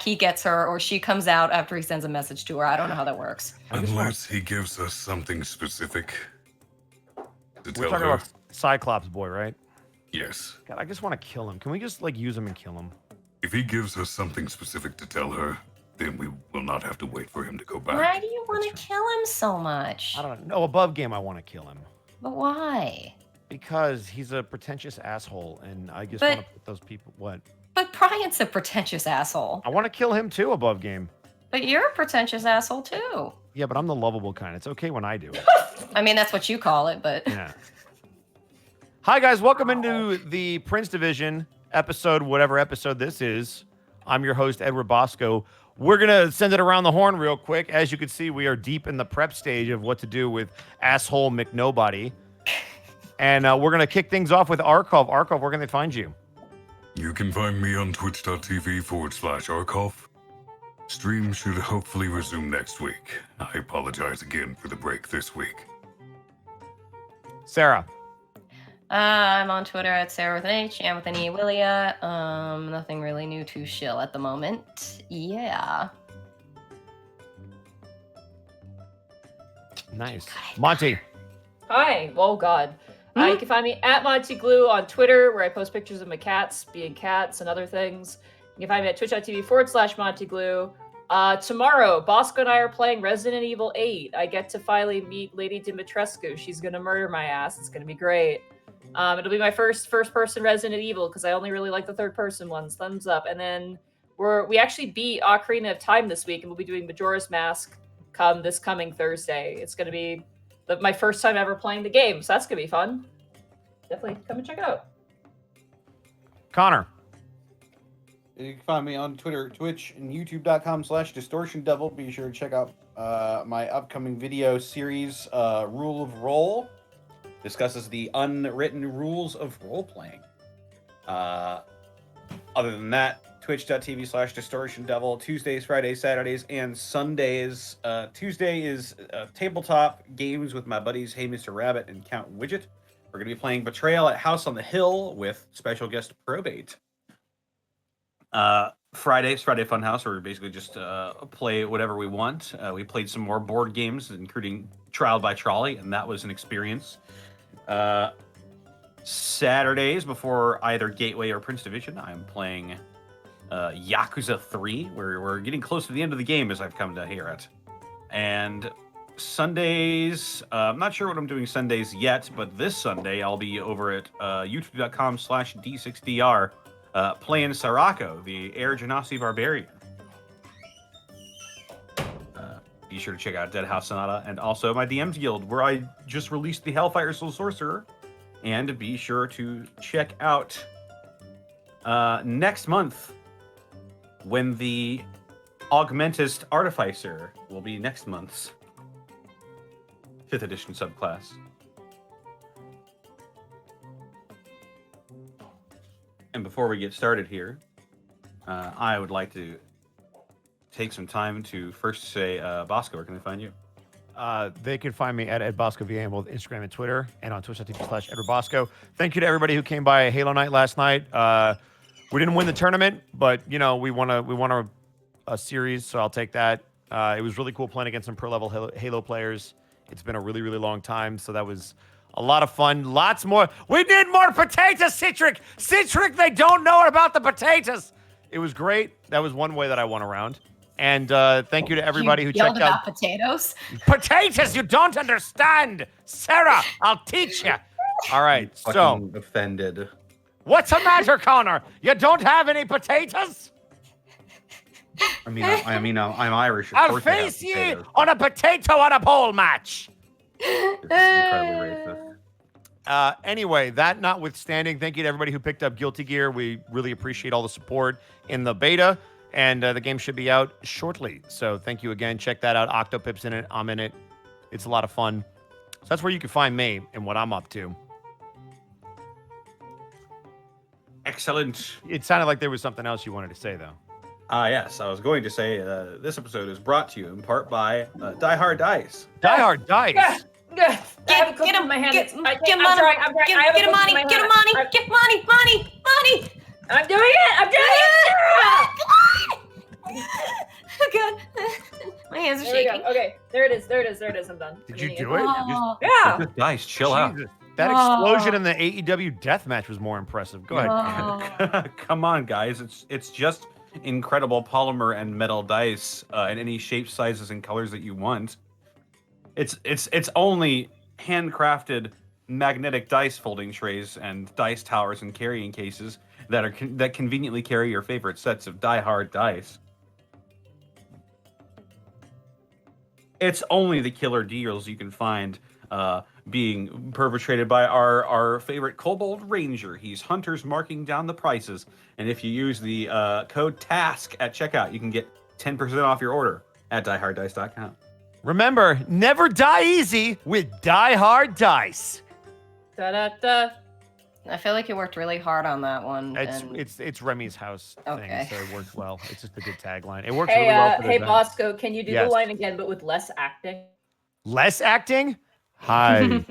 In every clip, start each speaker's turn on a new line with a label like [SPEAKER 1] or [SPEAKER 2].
[SPEAKER 1] he gets her, or she comes out after he sends a message to her. I don't know how that works.
[SPEAKER 2] Unless he gives us something specific to
[SPEAKER 3] We're
[SPEAKER 2] tell
[SPEAKER 3] talking
[SPEAKER 2] her.
[SPEAKER 3] about Cyclops boy, right?
[SPEAKER 2] Yes.
[SPEAKER 3] God, I just want to kill him. Can we just, like, use him and kill him?
[SPEAKER 2] If he gives us something specific to tell her, then we will not have to wait for him to go back.
[SPEAKER 1] Why do you want to kill him so much?
[SPEAKER 3] I don't know. Above game, I want to kill him.
[SPEAKER 1] But why?
[SPEAKER 3] Because he's a pretentious asshole, and I just want to put those people... What?
[SPEAKER 1] But Brian's a pretentious asshole.
[SPEAKER 3] I want to kill him, too, above game.
[SPEAKER 1] But you're a pretentious asshole, too.
[SPEAKER 3] Yeah, but I'm the lovable kind. It's okay when I do it.
[SPEAKER 1] I mean, that's what you call it, but...
[SPEAKER 3] Yeah. Hi, guys. Welcome into the Prince Division episode, whatever episode this is. I'm your host, Edward Bosco. We're going to send it around the horn real quick. As you can see, we are deep in the prep stage of what to do with asshole McNobody. And we're going to kick things off with Arkhov. Arkhov, where can they find you?
[SPEAKER 2] You can find me on twitch.tv/Arkhov. Stream should hopefully resume next week. I apologize again for the break this week.
[SPEAKER 3] Sarah.
[SPEAKER 1] I'm on Twitter at Sarah with an H and with an E, Willia. Nothing really new to shill at the moment. Yeah.
[SPEAKER 3] Nice. Monty.
[SPEAKER 4] Hi. Oh, God. You can find me at Monty Glue on Twitter, where I post pictures of my cats being cats and other things. You can find me at twitch.tv/Monty Glue. Tomorrow, Bosco and I are playing Resident Evil 8. I get to finally meet Lady Dimitrescu. She's going to murder my ass. It's going to be great. It'll be my first-person Resident Evil, because I only really like the third-person ones. Thumbs up. And then we actually beat Ocarina of Time this week, and we'll be doing Majora's Mask this coming Thursday. It's going to be my first time ever playing the game, so that's going to be fun. Definitely come and check it out.
[SPEAKER 3] Connor.
[SPEAKER 5] You can find me on Twitter, Twitch, and YouTube.com/DistortionDevil. Be sure to check out my upcoming video series, Rule of Role. Discusses the unwritten rules of role-playing. Other than that, twitch.tv/DistortionDevil. Tuesdays, Fridays, Saturdays, and Sundays. Tuesday is tabletop games with my buddies Hey Mr. Rabbit and Count Widget. We're going to be playing Betrayal at House on the Hill with special guest Probate. Friday Funhouse, where we basically just play whatever we want. We played some more board games, including Trial by Trolley, and that was an experience. Saturdays, before either Gateway or Prince Division, I'm playing Yakuza 3, where we're getting close to the end of the game, as I've come to hear it. And Sundays, I'm not sure what I'm doing Sundays yet, but this Sunday I'll be over at youtube.com/D6DR playing Sarako, the Air Genasi Barbarian. Be sure to check out Dead House Sonata and also my DM's Guild, where I just released the Hellfire Soul Sorcerer. And be sure to check out next month when the Augmentist Artificer will be next month's 5th edition subclass. And before we get started here, I would like to take some time to first say, Bosco, where can they find you?
[SPEAKER 3] They can find me at EdBoscoVA on both Instagram and Twitter, and on twitch.tv/EdwardBosco. Thank you to everybody who came by Halo Night last night. We didn't win the tournament, but we won a series, so I'll take that. It was really cool playing against some pro-level Halo players. It's been a really, really long time, so that was a lot of fun. Lots more. We need more potatoes, Citric! Citric, they don't know about the potatoes! It was great. That was one way that I won around. And thank you to everybody who checked out.
[SPEAKER 1] Potatoes?
[SPEAKER 3] Potatoes, you don't understand! Sarah, I'll teach you! All right, so.
[SPEAKER 5] Offended.
[SPEAKER 3] What's the matter, Connor? You don't have any potatoes?
[SPEAKER 5] I mean, I'm Irish. Of
[SPEAKER 3] I'll
[SPEAKER 5] course I have
[SPEAKER 3] face you
[SPEAKER 5] potatoes.
[SPEAKER 3] on a potato on a pole match.
[SPEAKER 5] It's incredibly racist.
[SPEAKER 3] Anyway, that notwithstanding, thank you to everybody who picked up Guilty Gear. We really appreciate all the support in the beta, and the game should be out shortly. So thank you again. Check that out. Octopip's in it. I'm in it. It's a lot of fun. So that's where you can find me and what I'm up to.
[SPEAKER 5] Excellent.
[SPEAKER 3] It sounded like there was something else you wanted to say, though.
[SPEAKER 5] Yes, I was going to say this episode is brought to you in part by Die Hard Dice.
[SPEAKER 3] Die Hard Dice.
[SPEAKER 4] Get him,
[SPEAKER 1] money,
[SPEAKER 4] I'm
[SPEAKER 1] get
[SPEAKER 4] trying.
[SPEAKER 1] him money, money.
[SPEAKER 4] I'm doing it.
[SPEAKER 1] hands are
[SPEAKER 4] There we
[SPEAKER 1] shaking.
[SPEAKER 4] go. Okay, there it is. I'm done.
[SPEAKER 3] Did
[SPEAKER 4] I'm
[SPEAKER 3] you
[SPEAKER 4] eating
[SPEAKER 3] do it?
[SPEAKER 1] Oh,
[SPEAKER 4] Yeah.
[SPEAKER 5] Just dice, chill out.
[SPEAKER 3] Jesus. That explosion in the AEW deathmatch was more impressive. Go ahead.
[SPEAKER 1] Oh.
[SPEAKER 5] Come on, guys. It's just incredible polymer and metal dice in any shapes, sizes, and colors that you want. It's only handcrafted magnetic dice folding trays and dice towers and carrying cases that conveniently carry your favorite sets of die-hard dice. It's only the killer deals you can find being perpetrated by our favorite Kobold Ranger. He's hunters marking down the prices, and if you use the code TASK at checkout, you can get 10% off your order at dieharddice.com.
[SPEAKER 3] Remember, never die easy with Die Hard Dice.
[SPEAKER 4] Da da da.
[SPEAKER 1] I feel like you worked really hard on that one. and-
[SPEAKER 3] It's Remy's house
[SPEAKER 1] Okay.
[SPEAKER 3] thing, so it works well. It's just a good tagline. It works
[SPEAKER 4] Hey,
[SPEAKER 3] really well for the
[SPEAKER 4] hey,
[SPEAKER 3] event.
[SPEAKER 4] Bosco, can you do
[SPEAKER 3] Yes.
[SPEAKER 4] the line again, but with less acting?
[SPEAKER 3] Less acting? Hi.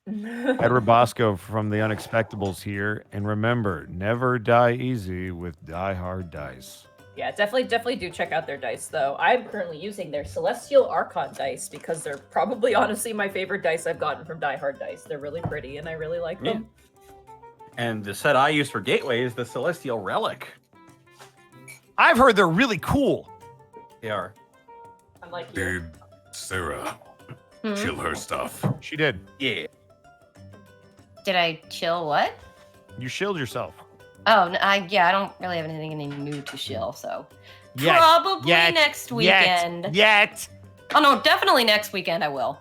[SPEAKER 3] Edward Bosco from the Unexpectables here. And remember, never die easy with Die Hard Dice.
[SPEAKER 4] Yeah, definitely do check out their dice, though. I'm currently using their Celestial Archon dice because they're probably honestly my favorite dice I've gotten from Die Hard Dice. They're really pretty, and I really like them.
[SPEAKER 5] And the set I use for Gateway is the Celestial Relic.
[SPEAKER 3] I've heard they're really cool.
[SPEAKER 5] They are.
[SPEAKER 4] I'm like you.
[SPEAKER 2] Did Sarah
[SPEAKER 1] Hmm?
[SPEAKER 2] chill her stuff?
[SPEAKER 3] She did.
[SPEAKER 5] Yeah.
[SPEAKER 1] Did I chill what?
[SPEAKER 3] You shilled yourself.
[SPEAKER 1] Oh, I don't really have anything new to shill, so
[SPEAKER 3] Yet.
[SPEAKER 1] probably
[SPEAKER 3] Yet.
[SPEAKER 1] next weekend.
[SPEAKER 3] Yet.
[SPEAKER 1] Oh no, definitely next weekend I will.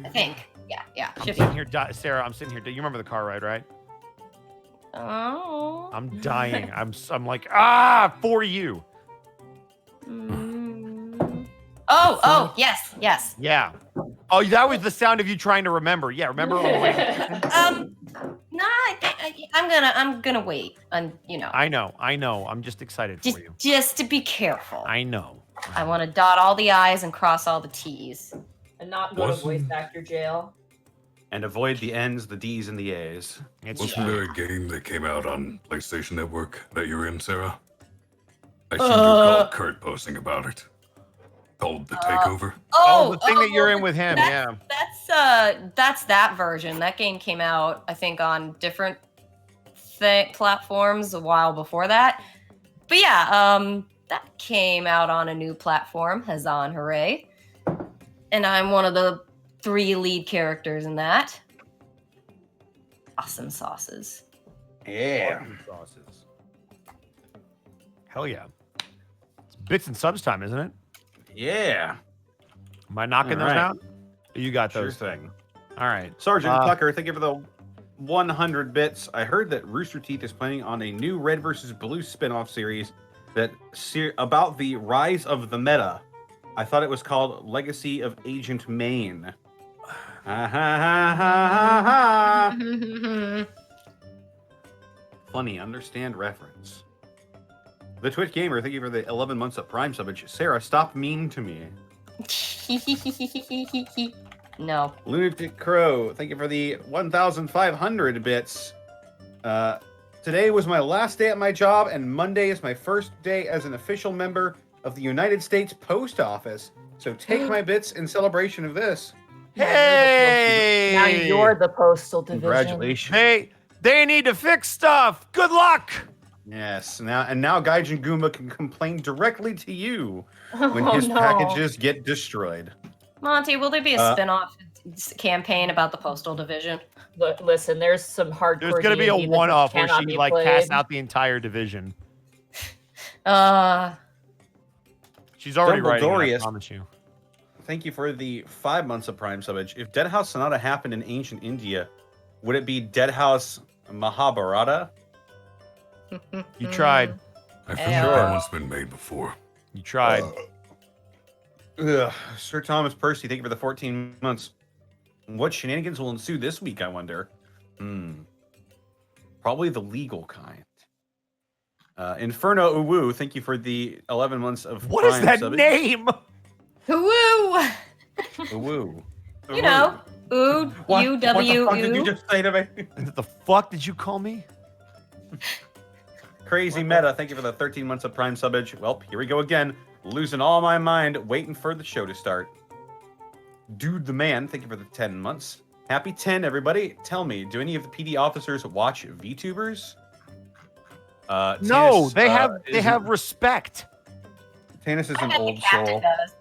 [SPEAKER 1] I think. Yeah,
[SPEAKER 3] I'm
[SPEAKER 1] should
[SPEAKER 3] sitting
[SPEAKER 1] be.
[SPEAKER 3] here, Sarah. I'm sitting here. You remember the car ride, right?
[SPEAKER 1] Oh.
[SPEAKER 3] I'm dying. I'm like, for you.
[SPEAKER 1] Oh, yes.
[SPEAKER 3] Yeah. Oh, that was the sound of you trying to remember. Yeah, remember?
[SPEAKER 1] Nah, I'm gonna wait.
[SPEAKER 3] I know. I'm just excited for you.
[SPEAKER 1] Just to be careful.
[SPEAKER 3] I know.
[SPEAKER 1] I want to dot all the I's and cross all the T's.
[SPEAKER 4] And not go to
[SPEAKER 2] Wasn't-
[SPEAKER 4] voice actor jail.
[SPEAKER 5] And avoid the N's, the D's, and the A's.
[SPEAKER 3] It's
[SPEAKER 2] Wasn't there a game that came out on PlayStation Network that you're in, Sarah? I seem to recall Kurt posting about it. Called The Takeover.
[SPEAKER 3] the thing that you're in with him.
[SPEAKER 1] that's-
[SPEAKER 3] Yeah.
[SPEAKER 1] That's that version. That game came out, I think, on different platforms a while before that. But yeah, that came out on a new platform, Hazan Hooray. And I'm one of the 3 lead characters in that. Awesome sauces.
[SPEAKER 5] Yeah.
[SPEAKER 3] Sauces. Hell yeah. It's bits and subs time, isn't it?
[SPEAKER 5] Yeah.
[SPEAKER 3] Am I knocking
[SPEAKER 5] All
[SPEAKER 3] those
[SPEAKER 5] right.
[SPEAKER 3] out? You got
[SPEAKER 5] Sure
[SPEAKER 3] those.
[SPEAKER 5] thing.
[SPEAKER 3] All right.
[SPEAKER 5] Sergeant Tucker, thank you for the 100 bits. I heard that Rooster Teeth is planning on a new Red versus Blue spin-off series about the rise of the meta. I thought it was called Legacy of Agent Maine. Ha ha ha ha ha ha. Funny, understand reference. The Twitch Gamer, thank you for the 11 months of Prime subbage. Sarah, stop mean to me.
[SPEAKER 1] No.
[SPEAKER 5] Lunatic Crow, thank you for the 1,500 bits. Today was my last day at my job, and Monday is my first day as an official member of the United States Post Office. So take my bits in celebration of this.
[SPEAKER 3] Hey!
[SPEAKER 4] Now you're the postal division.
[SPEAKER 5] Congratulations.
[SPEAKER 3] They need to fix stuff. Good luck.
[SPEAKER 5] Yes. Now Gaijin Goomba can complain directly to you when
[SPEAKER 4] Oh,
[SPEAKER 5] his
[SPEAKER 4] no.
[SPEAKER 5] packages get destroyed.
[SPEAKER 1] Monty, will there be a spin-off campaign about the postal division?
[SPEAKER 4] Listen, there's some hardcore.
[SPEAKER 3] There's gonna be a
[SPEAKER 4] D&D that
[SPEAKER 3] one-off where
[SPEAKER 4] cannot
[SPEAKER 3] she
[SPEAKER 4] be
[SPEAKER 3] like
[SPEAKER 4] played.
[SPEAKER 3] casts out the entire division. She's already writing it, I
[SPEAKER 5] Dumbledorius.
[SPEAKER 3] promise you.
[SPEAKER 5] Thank you for the 5 months of Prime subbage. If Dead House Sonata happened in ancient India, would it be Dead House Mahabharata?
[SPEAKER 3] You tried.
[SPEAKER 2] I feel
[SPEAKER 1] Yeah.
[SPEAKER 2] like that one's been made before.
[SPEAKER 3] You tried.
[SPEAKER 5] Ugh. Sir Thomas Percy, thank you for the 14 months. What shenanigans will ensue this week, I wonder? Probably the legal kind. Inferno Uwu, thank you for the 11 months of
[SPEAKER 3] What is
[SPEAKER 5] Prime
[SPEAKER 3] that
[SPEAKER 5] subbage.
[SPEAKER 3] name?
[SPEAKER 1] Woo!
[SPEAKER 5] Uwu.
[SPEAKER 1] You know, ooh,
[SPEAKER 5] What
[SPEAKER 1] U
[SPEAKER 5] the
[SPEAKER 1] W
[SPEAKER 5] fuck did you
[SPEAKER 1] U.
[SPEAKER 5] just say to me?
[SPEAKER 3] The fuck did you call me?
[SPEAKER 5] Crazy Meta, thank you for the 13 months of Prime subbage. Well, here we go again. Losing all my mind, waiting for the show to start. Dude the Man, thank you for the 10 months. Happy 10, everybody. Tell me, do any of the PD officers watch VTubers?
[SPEAKER 3] No,
[SPEAKER 5] Tanis,
[SPEAKER 3] they have respect.
[SPEAKER 5] Tanis is
[SPEAKER 1] I
[SPEAKER 5] an
[SPEAKER 1] bet the
[SPEAKER 5] old
[SPEAKER 1] captain
[SPEAKER 5] soul.
[SPEAKER 1] does.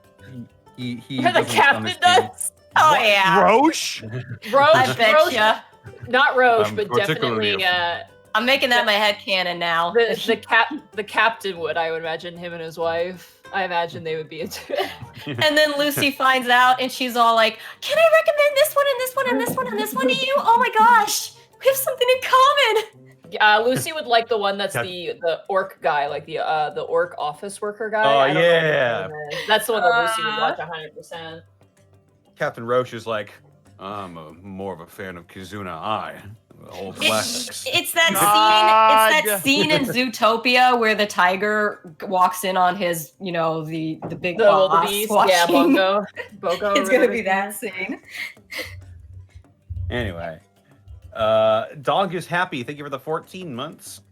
[SPEAKER 5] He
[SPEAKER 4] The
[SPEAKER 5] doesn't
[SPEAKER 4] captain
[SPEAKER 5] understand.
[SPEAKER 4] does.
[SPEAKER 1] Oh
[SPEAKER 3] What?
[SPEAKER 1] yeah,
[SPEAKER 3] Roche?
[SPEAKER 4] Roche,
[SPEAKER 1] I bet
[SPEAKER 4] Roche,
[SPEAKER 1] ya.
[SPEAKER 4] not Roche,
[SPEAKER 2] I'm
[SPEAKER 4] but
[SPEAKER 2] particularly
[SPEAKER 4] definitely
[SPEAKER 1] I'm making that my headcanon now.
[SPEAKER 4] the captain would. I would imagine him and his wife. I imagine they would be into it.
[SPEAKER 1] And then Lucy finds out, and she's all like, "Can I recommend this one and this one and this one and this one to you? Oh my gosh, we have something in common."
[SPEAKER 4] Lucy would like the one that's the orc guy, like the orc office worker guy.
[SPEAKER 5] Oh,
[SPEAKER 4] I don't know what his
[SPEAKER 5] yeah.
[SPEAKER 4] name is. That's the one that Lucy would watch 100%.
[SPEAKER 5] Captain Roche is like, I'm more of a fan of Kizuna Ai. Old classics.
[SPEAKER 1] It's that
[SPEAKER 3] God.
[SPEAKER 1] scene. It's that scene in Zootopia where the tiger walks in on his, the big
[SPEAKER 4] The
[SPEAKER 1] boss
[SPEAKER 4] wildebeest,
[SPEAKER 1] watching.
[SPEAKER 4] yeah, Bogo. Bogo.
[SPEAKER 1] It's gonna be that scene.
[SPEAKER 5] Anyway, Dog is happy. Thank you for the 14 months.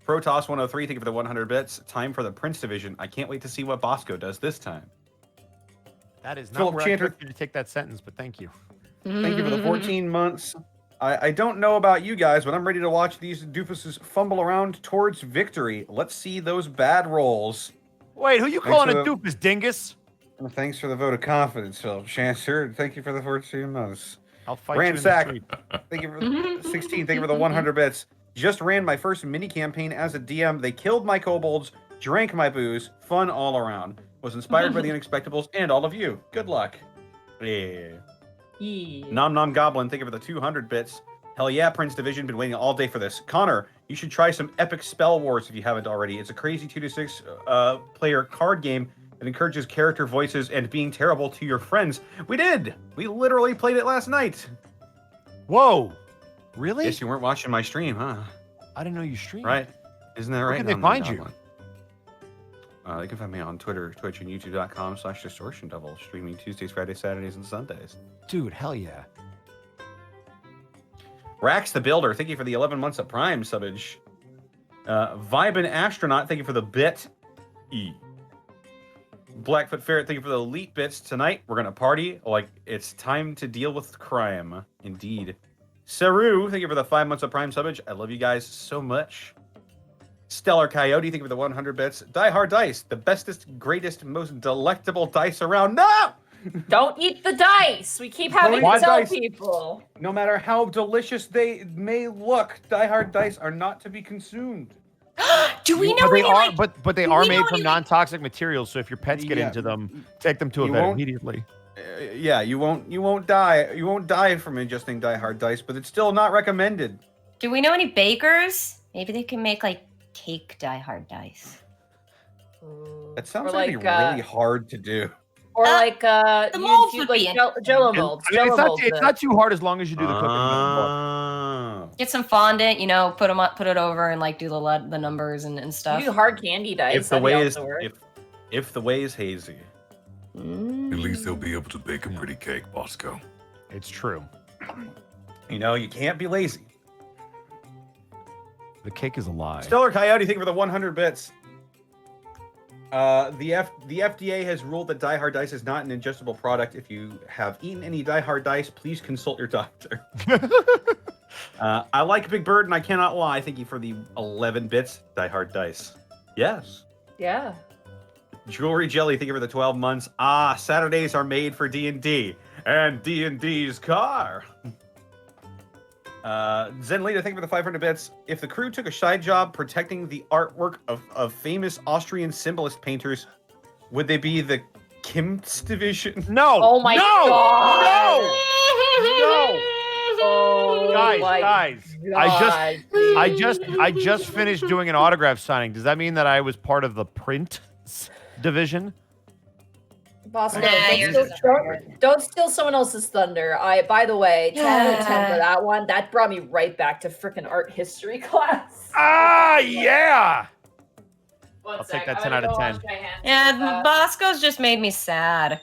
[SPEAKER 5] Protoss 103. Thank you for the 100 bits. Time for the Prince division. I can't wait to see what Bosco does this time.
[SPEAKER 3] That is not
[SPEAKER 5] Philip
[SPEAKER 3] where
[SPEAKER 5] Chanter-
[SPEAKER 3] I expected you to take that sentence, but thank you.
[SPEAKER 5] Thank you for the 14 months. I don't know about you guys, but I'm ready to watch these doofuses fumble around towards victory. Let's see those bad rolls.
[SPEAKER 3] Wait, who you
[SPEAKER 5] Thanks
[SPEAKER 3] calling
[SPEAKER 5] for
[SPEAKER 3] a
[SPEAKER 5] the-
[SPEAKER 3] doofus, dingus?
[SPEAKER 5] Well, thanks for the vote of confidence, Philip Chancer. Thank you for the 14 months.
[SPEAKER 3] I'll fight you in the
[SPEAKER 5] Ransack.
[SPEAKER 3] street.
[SPEAKER 5] Thank you for the 16. Thank you for the 100 bits. Just ran my first mini campaign as a DM. They killed my kobolds, drank my booze. Fun all around. Was inspired by the Unexpectables and all of you. Good luck. Yeah. Nom Nom Goblin, thank you for the 200 bits. Hell yeah, Prince Division, been waiting all day for this. Connor, you should try some Epic Spell Wars if you haven't already. It's a crazy 2-6 player card game that encourages character voices and being terrible to your friends. We did! We literally played it last night.
[SPEAKER 3] Whoa, really?
[SPEAKER 5] Guess you weren't watching my stream, huh?
[SPEAKER 3] I didn't know you streamed.
[SPEAKER 5] Right? Isn't that
[SPEAKER 3] Where
[SPEAKER 5] right?
[SPEAKER 3] can they
[SPEAKER 5] Nom Nom
[SPEAKER 3] find you?
[SPEAKER 5] Goblin? They can find me on Twitter, Twitch, and YouTube.com/Distortion Devil, streaming Tuesdays, Fridays, Saturdays, and Sundays.
[SPEAKER 3] Dude, hell yeah.
[SPEAKER 5] Rax the Builder, thank you for the 11 months of Prime subbage. Vibin Astronaut, thank you for the bit. Blackfoot Ferret, thank you for the elite bits. Tonight, we're going to party like it's time to deal with crime. Indeed. Saru, thank you for the 5 months of Prime subbage. I love you guys so much. Stellar Coyote, thank you for the 100 bits. Die Hard Dice, the bestest, greatest, most delectable dice around. No!
[SPEAKER 4] Don't eat the dice. We keep having
[SPEAKER 5] Don't
[SPEAKER 4] to
[SPEAKER 5] eat
[SPEAKER 4] tell
[SPEAKER 5] dice.
[SPEAKER 4] people.
[SPEAKER 5] No matter how delicious they may look, Die Hard Dice are not to be consumed.
[SPEAKER 1] Do we know
[SPEAKER 3] But they
[SPEAKER 1] any,
[SPEAKER 3] are,
[SPEAKER 1] like,
[SPEAKER 3] but they
[SPEAKER 1] do
[SPEAKER 3] are
[SPEAKER 1] we
[SPEAKER 3] made
[SPEAKER 1] know
[SPEAKER 3] from
[SPEAKER 1] any, like-
[SPEAKER 3] non-toxic materials. So if your pets get
[SPEAKER 5] Yeah.
[SPEAKER 3] into them, take them to a
[SPEAKER 5] You
[SPEAKER 3] vet
[SPEAKER 5] won't-
[SPEAKER 3] immediately.
[SPEAKER 5] Yeah, you won't die. You won't die from ingesting Die Hard Dice, but it's still not recommended.
[SPEAKER 1] do we know any bakers? Maybe they can make like cake Die Hard dice.
[SPEAKER 5] That sounds
[SPEAKER 4] Or
[SPEAKER 5] like it'd be really hard to do.
[SPEAKER 4] Or like
[SPEAKER 1] the molds would
[SPEAKER 4] like
[SPEAKER 1] be
[SPEAKER 4] Jello molds.
[SPEAKER 3] I mean,
[SPEAKER 4] Jello molds.
[SPEAKER 3] it's not too hard as long as you do the cooking.
[SPEAKER 5] Oh.
[SPEAKER 1] Get some fondant, put it over and like do the numbers and stuff.
[SPEAKER 4] You do hard candy dice.
[SPEAKER 5] If the
[SPEAKER 4] that'd
[SPEAKER 5] way is
[SPEAKER 4] also work.
[SPEAKER 5] if the way is hazy.
[SPEAKER 2] At least they'll be able to bake a pretty cake, Bosco.
[SPEAKER 3] It's true.
[SPEAKER 5] You can't be lazy.
[SPEAKER 3] The cake is a lie.
[SPEAKER 5] Stellar Coyote, thank you for the 100 bits. The FDA has ruled that Die Hard Dice is not an ingestible product. If you have eaten any Die Hard Dice, please consult your doctor. I like Big Bird, and I cannot lie. Thank you for the 11 bits, Die Hard Dice. Yes.
[SPEAKER 4] Yeah.
[SPEAKER 5] Jewelry Jelly, thank you for the 12 months. Saturdays are made for D&D. And D&D's car. Zen Lita, thank you for the 500 bits. If the crew took a side job protecting the artwork of famous Austrian symbolist painters, would they be the Kimts division?
[SPEAKER 3] No.
[SPEAKER 4] Oh my
[SPEAKER 3] no,
[SPEAKER 4] God.
[SPEAKER 3] No.
[SPEAKER 4] Oh
[SPEAKER 3] Guys,
[SPEAKER 4] my
[SPEAKER 3] guys. I just finished doing an autograph signing. Does that mean that I was part of the print division?
[SPEAKER 4] Bosco,
[SPEAKER 1] Nah,
[SPEAKER 4] don't steal someone else's thunder. By the way, 10 out of 10 for that one. That brought me right back to freaking art history class.
[SPEAKER 3] Yeah.
[SPEAKER 4] One
[SPEAKER 3] I'll
[SPEAKER 4] sec,
[SPEAKER 3] take that
[SPEAKER 4] I'm
[SPEAKER 3] 10
[SPEAKER 4] gonna
[SPEAKER 3] out of
[SPEAKER 4] go
[SPEAKER 3] 10.
[SPEAKER 4] wash my hands.
[SPEAKER 1] Yeah, Bosco's just made me sad.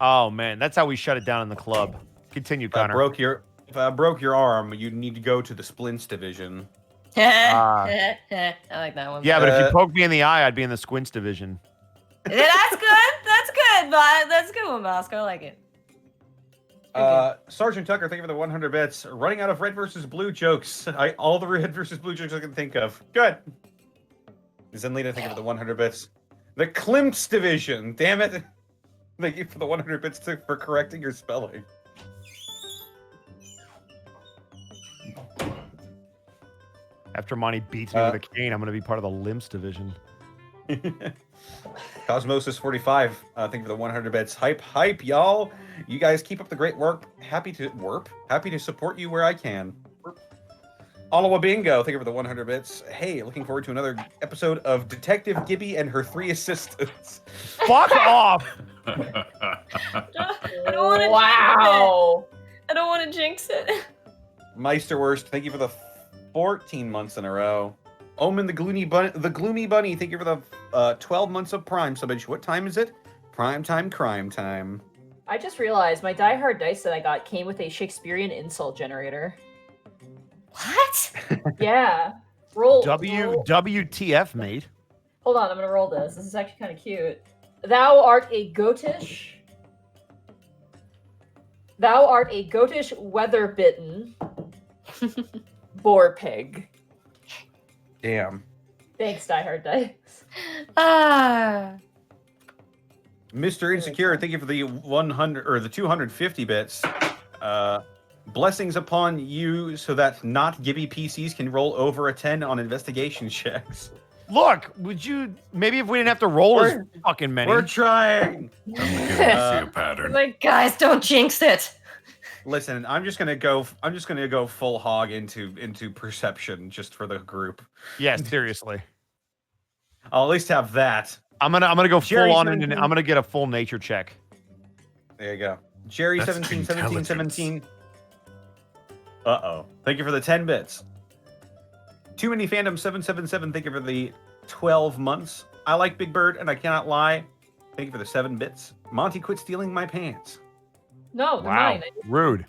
[SPEAKER 3] Oh man, that's how we shut it down in the club. Continue, Connor.
[SPEAKER 5] If I broke your arm, you'd need to go to the Splints division.
[SPEAKER 1] I like that one.
[SPEAKER 3] Yeah, but if you poke me in the eye, I'd be in the squints division.
[SPEAKER 1] That's good. That's good. That's a good one, Bosco. I like it.
[SPEAKER 5] Sergeant Tucker, thank you for the 100 bits. Running out of red versus blue jokes. All the red versus blue jokes I can think of. Good. Zenlita, thank you for the 100 bits. The Klimps division. Damn it. Thank you for the 100 bits for correcting your spelling.
[SPEAKER 3] After Monty beats me with a cane, I'm going to be part of the Limps division.
[SPEAKER 5] Cosmosis45, thank you for the 100 bits. Hype, y'all. You guys keep up the great work. Happy to support you where I can. Olawa Bingo, thank you for the 100 bits. Hey, looking forward to another episode of Detective Gibby and her 3 assistants.
[SPEAKER 3] Fuck off!
[SPEAKER 1] I don't want to
[SPEAKER 4] Wow.
[SPEAKER 1] I don't want to jinx it.
[SPEAKER 5] Meisterwurst, thank you for the 14 months in a row. Omen the Gloomy Bunny, thank you for the 12 months of Prime subbage. What time is it? Prime time, crime time.
[SPEAKER 4] I just realized my Die Hard dice that I got came with a Shakespearean insult generator.
[SPEAKER 1] What?
[SPEAKER 4] Yeah. Roll.
[SPEAKER 3] WTF, mate?
[SPEAKER 4] Hold on, I'm gonna roll this. This is actually kind of cute. Thou art a goatish. Thou art a goatish weather-bitten boar pig.
[SPEAKER 5] Damn.
[SPEAKER 4] Thanks, Die Hard Dice.
[SPEAKER 5] Mr. Insecure, thank you for the 100 or the 250 bits. Blessings upon you so that not Gibby PCs can roll over a 10 on investigation checks.
[SPEAKER 3] Look, would you maybe if we didn't have to roll as fucking many?
[SPEAKER 5] We're trying.
[SPEAKER 2] I'm beginning to see a pattern.
[SPEAKER 1] Like, guys, don't jinx it.
[SPEAKER 5] Listen, I'm just gonna go full hog into perception just for the group.
[SPEAKER 3] Yes, seriously.
[SPEAKER 5] I'll at least have that.
[SPEAKER 3] I'm gonna go
[SPEAKER 5] Jerry
[SPEAKER 3] full on and
[SPEAKER 5] 17.
[SPEAKER 3] I'm gonna get a full nature check.
[SPEAKER 5] There you go. Jerry
[SPEAKER 2] That's
[SPEAKER 5] 17,
[SPEAKER 2] intelligence.
[SPEAKER 5] 17. Uh-oh. Thank you for the 10 bits. Too Many Fandom 777, thank you for the 12 months. I like Big Bird and I cannot lie. Thank you for the 7 bits. Monty, quit stealing my pants.
[SPEAKER 4] No, they're
[SPEAKER 3] Wow,
[SPEAKER 4] mine.
[SPEAKER 3] rude.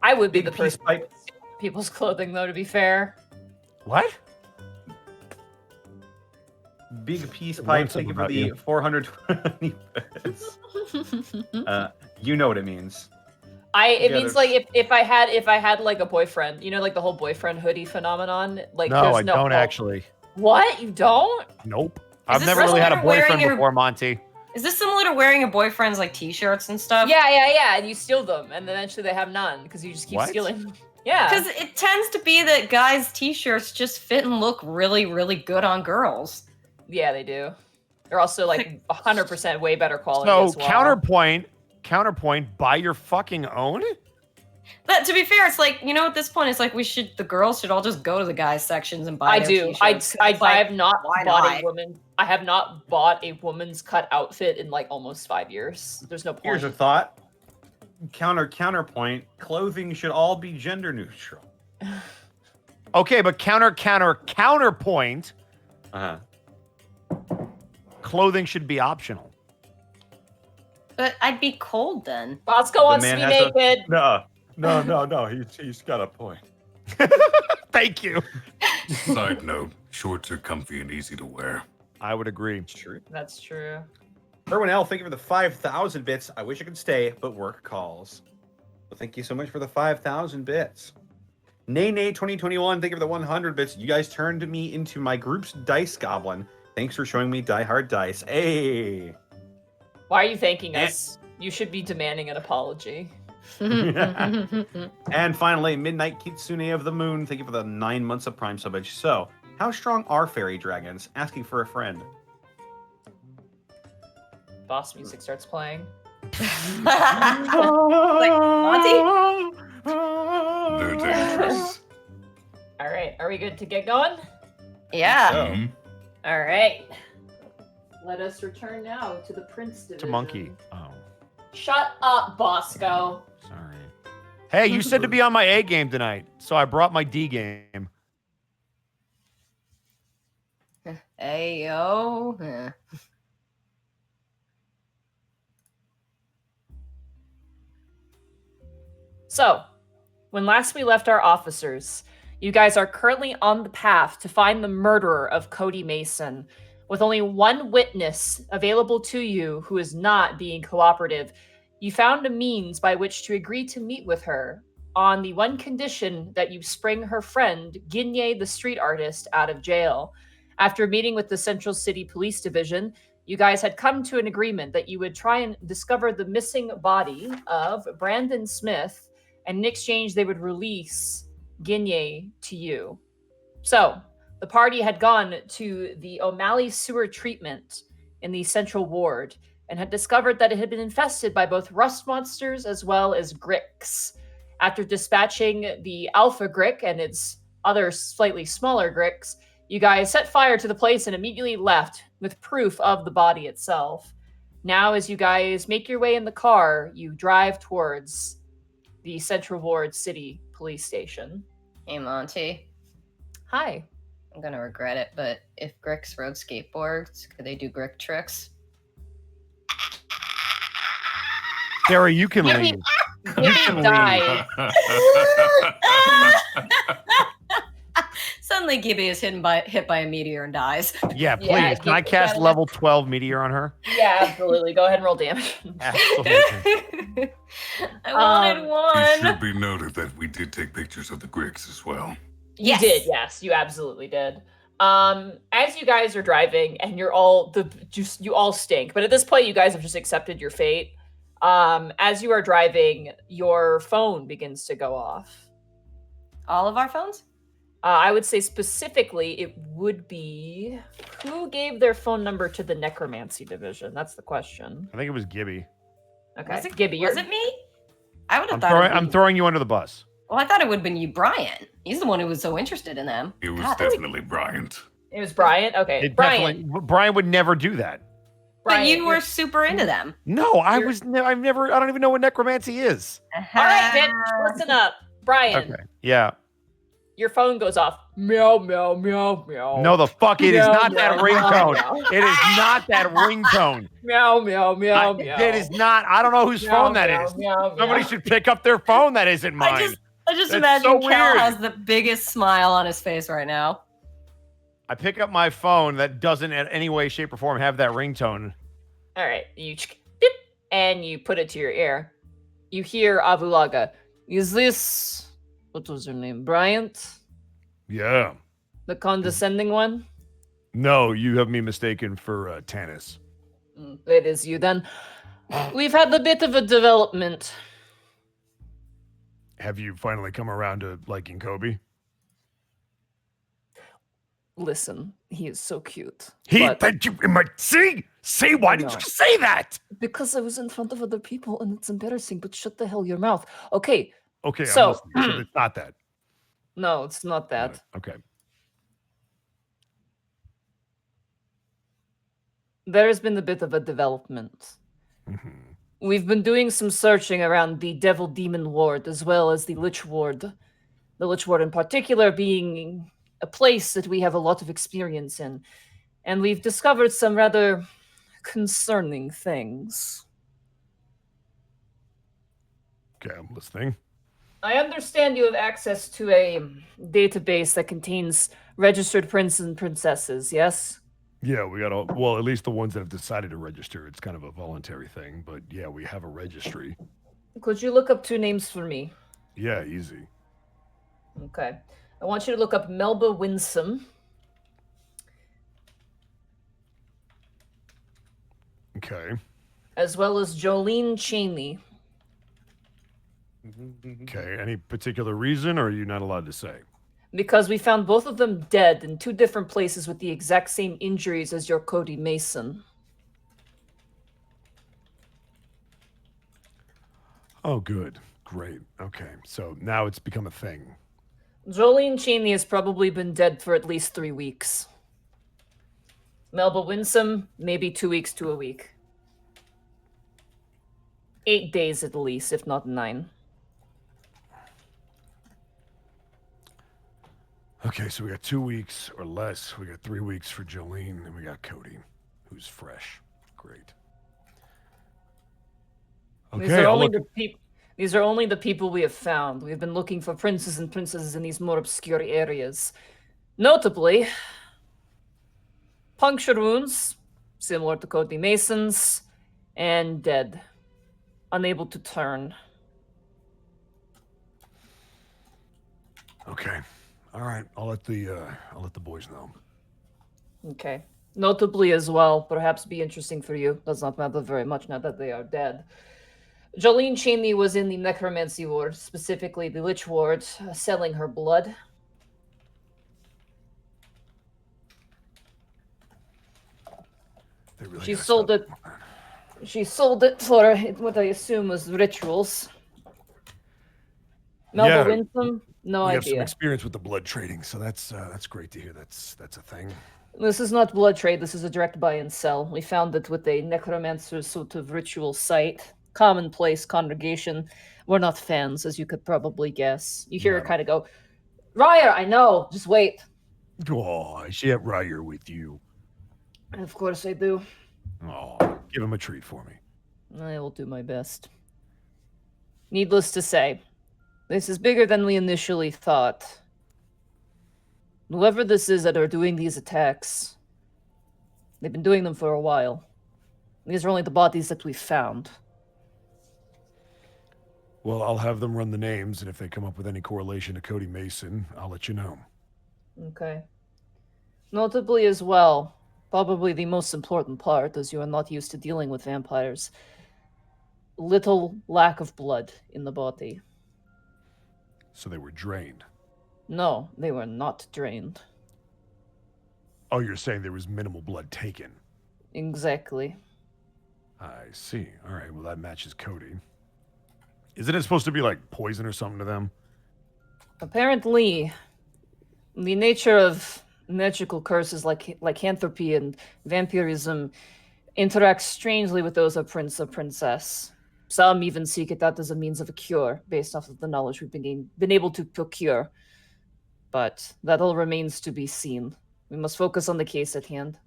[SPEAKER 4] I would be
[SPEAKER 5] Big
[SPEAKER 4] the
[SPEAKER 5] peace
[SPEAKER 4] person
[SPEAKER 5] pipe.
[SPEAKER 4] with people's clothing, though, to be fair.
[SPEAKER 3] What?
[SPEAKER 5] Big Peace
[SPEAKER 3] Learn
[SPEAKER 5] Pipe, thank you for
[SPEAKER 3] something
[SPEAKER 5] the
[SPEAKER 3] about
[SPEAKER 5] 420 bits. You know what it means.
[SPEAKER 4] It
[SPEAKER 5] Yeah,
[SPEAKER 4] means
[SPEAKER 5] there's-
[SPEAKER 4] like if I had like a boyfriend, you know, like the whole boyfriend hoodie phenomenon. Like
[SPEAKER 3] No,
[SPEAKER 4] there's
[SPEAKER 3] I
[SPEAKER 4] no
[SPEAKER 3] don't
[SPEAKER 4] hope.
[SPEAKER 3] actually.
[SPEAKER 4] What? You don't?
[SPEAKER 3] Nope.
[SPEAKER 1] Is
[SPEAKER 3] I've
[SPEAKER 1] this
[SPEAKER 3] never really had a
[SPEAKER 1] similar to wearing
[SPEAKER 3] boyfriend
[SPEAKER 1] your-
[SPEAKER 3] before, Monty.
[SPEAKER 1] Is this similar to wearing your boyfriend's like t-shirts and stuff?
[SPEAKER 4] Yeah. And you steal them, and then eventually they have none because you just keep
[SPEAKER 3] What?
[SPEAKER 4] stealing. Yeah.
[SPEAKER 1] Because it tends to be that guys' t-shirts just fit and look really, really good on girls.
[SPEAKER 4] Yeah, they do. They're also like 100% way better quality.
[SPEAKER 3] So
[SPEAKER 4] as well.
[SPEAKER 3] counterpoint, buy your fucking own?
[SPEAKER 1] But to be fair, it's like, you know, at this point, it's like the girls should all just go to the guys sections and buy
[SPEAKER 4] I
[SPEAKER 1] their
[SPEAKER 4] do.
[SPEAKER 1] t-shirts.
[SPEAKER 4] I
[SPEAKER 1] It's like,
[SPEAKER 4] have not
[SPEAKER 1] why
[SPEAKER 4] bought
[SPEAKER 1] not?
[SPEAKER 4] a woman. I have not bought a woman's cut outfit in like almost 5 years. There's no point.
[SPEAKER 5] Here's a thought. Counterpoint. Clothing should all be gender neutral.
[SPEAKER 3] Okay, but counterpoint,
[SPEAKER 5] Uh-huh.
[SPEAKER 3] clothing should be optional.
[SPEAKER 1] But I'd be cold then.
[SPEAKER 4] Bosco wants to
[SPEAKER 5] man
[SPEAKER 4] be
[SPEAKER 5] has a-
[SPEAKER 4] naked.
[SPEAKER 5] No. He's got a point.
[SPEAKER 3] Thank you.
[SPEAKER 2] Side note, shorts are comfy and easy to wear.
[SPEAKER 3] I would agree.
[SPEAKER 5] It's true.
[SPEAKER 4] That's true.
[SPEAKER 5] Erwin L, thank you for the 5,000 bits. I wish I could stay, but work calls. Well, thank you so much for the 5,000 bits. Nay 2021, thank you for the 100 bits. You guys turned me into my group's dice goblin. Thanks for showing me Die Hard Dice. Hey.
[SPEAKER 4] Why are you thanking us? You should be demanding an apology.
[SPEAKER 5] And finally, Midnight Kitsune of the Moon, thank you for the 9 months of Prime subbage. So, how strong are fairy dragons? Asking for a friend.
[SPEAKER 4] Boss music starts playing.
[SPEAKER 1] Like, Monty?
[SPEAKER 2] They're dangerous.
[SPEAKER 4] All right, are we good to get going?
[SPEAKER 1] Yeah.
[SPEAKER 5] So,
[SPEAKER 2] Mhm.
[SPEAKER 4] All right. Let us return now to the Prince division.
[SPEAKER 3] To monkey. Oh,
[SPEAKER 4] Shut up, Bosco.
[SPEAKER 3] sorry. Hey, you said to be on my A game tonight, so I brought my D game.
[SPEAKER 1] Ayo.
[SPEAKER 4] So, when last we left our officers, you guys are currently on the path to find the murderer of Cody Mason, with only one witness available to you who is not being cooperative, you found a means by which to agree to meet with her on the one condition that you spring her friend, Ginye the street artist, out of jail. After meeting with the Central City Police Division, you guys had come to an agreement that you would try and discover the missing body of Brandon Smith, and in exchange, they would release Ginye to you. So, the party had gone to the O'Malley sewer treatment in the Central Ward and had discovered that it had been infested by both rust monsters as well as gricks. After dispatching the Alpha Grick and its other slightly smaller gricks, you guys set fire to the place and immediately left with proof of the body itself. Now, as you guys make your way in the car, you drive towards the Central Ward City Police Station.
[SPEAKER 1] Hey, Monty.
[SPEAKER 4] Hi.
[SPEAKER 1] I'm gonna regret it, but if Gricks rode skateboards, could they do Grick tricks?
[SPEAKER 3] Sarah, you can leave.
[SPEAKER 4] Gibby died.
[SPEAKER 1] Suddenly, Gibby is hit by a meteor and dies.
[SPEAKER 3] Yeah, please.
[SPEAKER 4] Yeah,
[SPEAKER 3] Can I
[SPEAKER 4] get
[SPEAKER 3] cast
[SPEAKER 4] that.
[SPEAKER 3] level 12 meteor on her?
[SPEAKER 4] Yeah, absolutely. Go ahead and roll damage.
[SPEAKER 3] Absolutely.
[SPEAKER 1] I wanted
[SPEAKER 2] It
[SPEAKER 1] one.
[SPEAKER 2] should be noted that we did take pictures of the Gricks as well.
[SPEAKER 4] You did, yes, you absolutely did. As you guys are driving, and you all stink, but at this point, you guys have just accepted your fate. As you are driving, your phone begins to go off.
[SPEAKER 1] All of our phones?
[SPEAKER 4] I would say specifically, it would be who gave their phone number to the necromancy division. That's the question.
[SPEAKER 3] I think it was Gibby.
[SPEAKER 4] Okay,
[SPEAKER 1] Was it,
[SPEAKER 4] Gibby,
[SPEAKER 1] was it me? I would have
[SPEAKER 3] I'm
[SPEAKER 1] thought.
[SPEAKER 3] I'm throwing you under the bus.
[SPEAKER 1] Well, I thought it would have been you, Brian. He's the one who was so interested in them.
[SPEAKER 2] It was
[SPEAKER 1] God,
[SPEAKER 2] definitely Bryant.
[SPEAKER 4] It was Brian. Okay,
[SPEAKER 3] It
[SPEAKER 4] Brian.
[SPEAKER 3] Brian would never do that.
[SPEAKER 1] But
[SPEAKER 4] Brian,
[SPEAKER 1] you were super into them.
[SPEAKER 3] No, I don't even know what necromancy is.
[SPEAKER 4] All right, bitch, listen up, Brian.
[SPEAKER 3] Okay. Yeah.
[SPEAKER 4] Your phone goes off. Meow, meow, meow, meow.
[SPEAKER 3] No, the fuck it is
[SPEAKER 4] Meow,
[SPEAKER 3] not that
[SPEAKER 4] meow,
[SPEAKER 3] ringtone.
[SPEAKER 4] meow.
[SPEAKER 3] It is not that ringtone.
[SPEAKER 4] Meow, meow, meow, meow.
[SPEAKER 3] It is not. I don't know whose
[SPEAKER 4] Meow,
[SPEAKER 3] phone that
[SPEAKER 4] meow,
[SPEAKER 3] is.
[SPEAKER 4] meow,
[SPEAKER 3] Somebody
[SPEAKER 4] meow.
[SPEAKER 3] should pick up their phone that isn't mine.
[SPEAKER 1] I just
[SPEAKER 3] That's
[SPEAKER 1] imagine
[SPEAKER 3] so
[SPEAKER 1] Cal
[SPEAKER 3] weird.
[SPEAKER 1] has the biggest smile on his face right now.
[SPEAKER 3] I pick up my phone that doesn't in any way, shape, or form have that ringtone.
[SPEAKER 4] All right, you beep, and you put it to your ear. You hear Avulaga. Is this what was her name? Bryant,
[SPEAKER 3] Yeah.
[SPEAKER 4] the condescending one?
[SPEAKER 3] No, you have me mistaken for Tanis.
[SPEAKER 4] It is you then. We've had a bit of a development.
[SPEAKER 3] Have you finally come around to liking Kobe?
[SPEAKER 4] Listen, he is so cute.
[SPEAKER 3] He
[SPEAKER 4] but
[SPEAKER 3] that you see why did
[SPEAKER 4] No.
[SPEAKER 3] you say that?
[SPEAKER 4] because I was in front of other people and it's embarrassing, but shut the hell your mouth. Okay,
[SPEAKER 3] Okay,
[SPEAKER 4] So-
[SPEAKER 3] I'm listening. So it's not that.
[SPEAKER 4] no, it's not that.
[SPEAKER 3] Okay.
[SPEAKER 4] There has been a bit of a development.
[SPEAKER 3] Mhm.
[SPEAKER 4] We've been doing some searching around the Devil Demon Ward as well as the Lich Ward. The Lich Ward in particular being a place that we have a lot of experience in. And we've discovered some rather concerning things.
[SPEAKER 3] Okay, I'm listening.
[SPEAKER 4] I understand you have access to a database that contains registered princes and princesses, yes?
[SPEAKER 3] Yeah, we got well, at least the ones that have decided to register. It's kind of a voluntary thing, but yeah, we have a registry.
[SPEAKER 4] Could you look up two names for me?
[SPEAKER 3] Yeah, easy.
[SPEAKER 4] Okay. I want you to look up Melba Winsome.
[SPEAKER 3] Okay.
[SPEAKER 4] As well as Jolene Cheney.
[SPEAKER 3] Okay. Any particular reason, or are you not allowed to say?
[SPEAKER 4] Because we found both of them dead in two different places with the exact same injuries as your Cody Mason.
[SPEAKER 3] Oh, good. Great. Okay. So now it's become a thing.
[SPEAKER 4] Jolene Cheney has probably been dead for at least 3 weeks. Melba Winsome, maybe 2 weeks to a week. 8 days at least, if not 9.
[SPEAKER 3] Okay, so we got 2 weeks or less. We got 3 weeks for Jolene, and we got Cody, who's fresh. Great.
[SPEAKER 4] These
[SPEAKER 3] Okay,
[SPEAKER 4] are
[SPEAKER 3] I'll
[SPEAKER 4] only
[SPEAKER 3] look.
[SPEAKER 4] These are only the people we have found. We've been looking for princes and princesses in these more obscure areas. Notably, puncture wounds, similar to Cody Mason's, and dead. Unable to turn.
[SPEAKER 3] Okay. All right. I'll let the boys know.
[SPEAKER 4] Okay. Notably as well, perhaps be interesting for you, does not matter very much now that they are dead. Jolene Cheney was in the necromancy ward, specifically the lich ward, selling her blood.
[SPEAKER 3] They really
[SPEAKER 4] She
[SPEAKER 3] gotta
[SPEAKER 4] sold
[SPEAKER 3] stop
[SPEAKER 4] it. She sold it for what I assume was rituals. Melba
[SPEAKER 3] Yeah,
[SPEAKER 4] Winsome? No
[SPEAKER 3] we have some
[SPEAKER 4] idea.
[SPEAKER 3] experience with the blood trading, so that's great to hear. That's a thing.
[SPEAKER 4] This is not blood trade, this is a direct buy and sell. We found it with a necromancer sort of ritual site. Commonplace congregation. We're not fans, as you could probably guess. You hear her kind of go, Ryer, I know, just wait.
[SPEAKER 3] Oh, is she at Ryer with you?
[SPEAKER 4] Of course I do.
[SPEAKER 3] Oh, give him a treat for me.
[SPEAKER 4] I will do my best. Needless to say, this is bigger than we initially thought. Whoever this is that are doing these attacks, they've been doing them for a while. These are only the bodies that we found.
[SPEAKER 3] Well, I'll have them run the names, and if they come up with any correlation to Cody Mason, I'll let you know.
[SPEAKER 4] Okay. Notably as well, probably the most important part, as you are not used to dealing with vampires, little lack of blood in the body.
[SPEAKER 3] So they were drained.
[SPEAKER 4] No, they were not drained.
[SPEAKER 3] Oh, you're saying there was minimal blood taken.
[SPEAKER 4] Exactly.
[SPEAKER 3] I see. All right, well, that matches Cody. Isn't it supposed to be like poison or something to them?
[SPEAKER 4] Apparently, the nature of magical curses like lycanthropy and vampirism interacts strangely with those of prince or princess. Some even seek it out as a means of a cure, based off of the knowledge we've been able to procure. But that all remains to be seen. We must focus on the case at hand.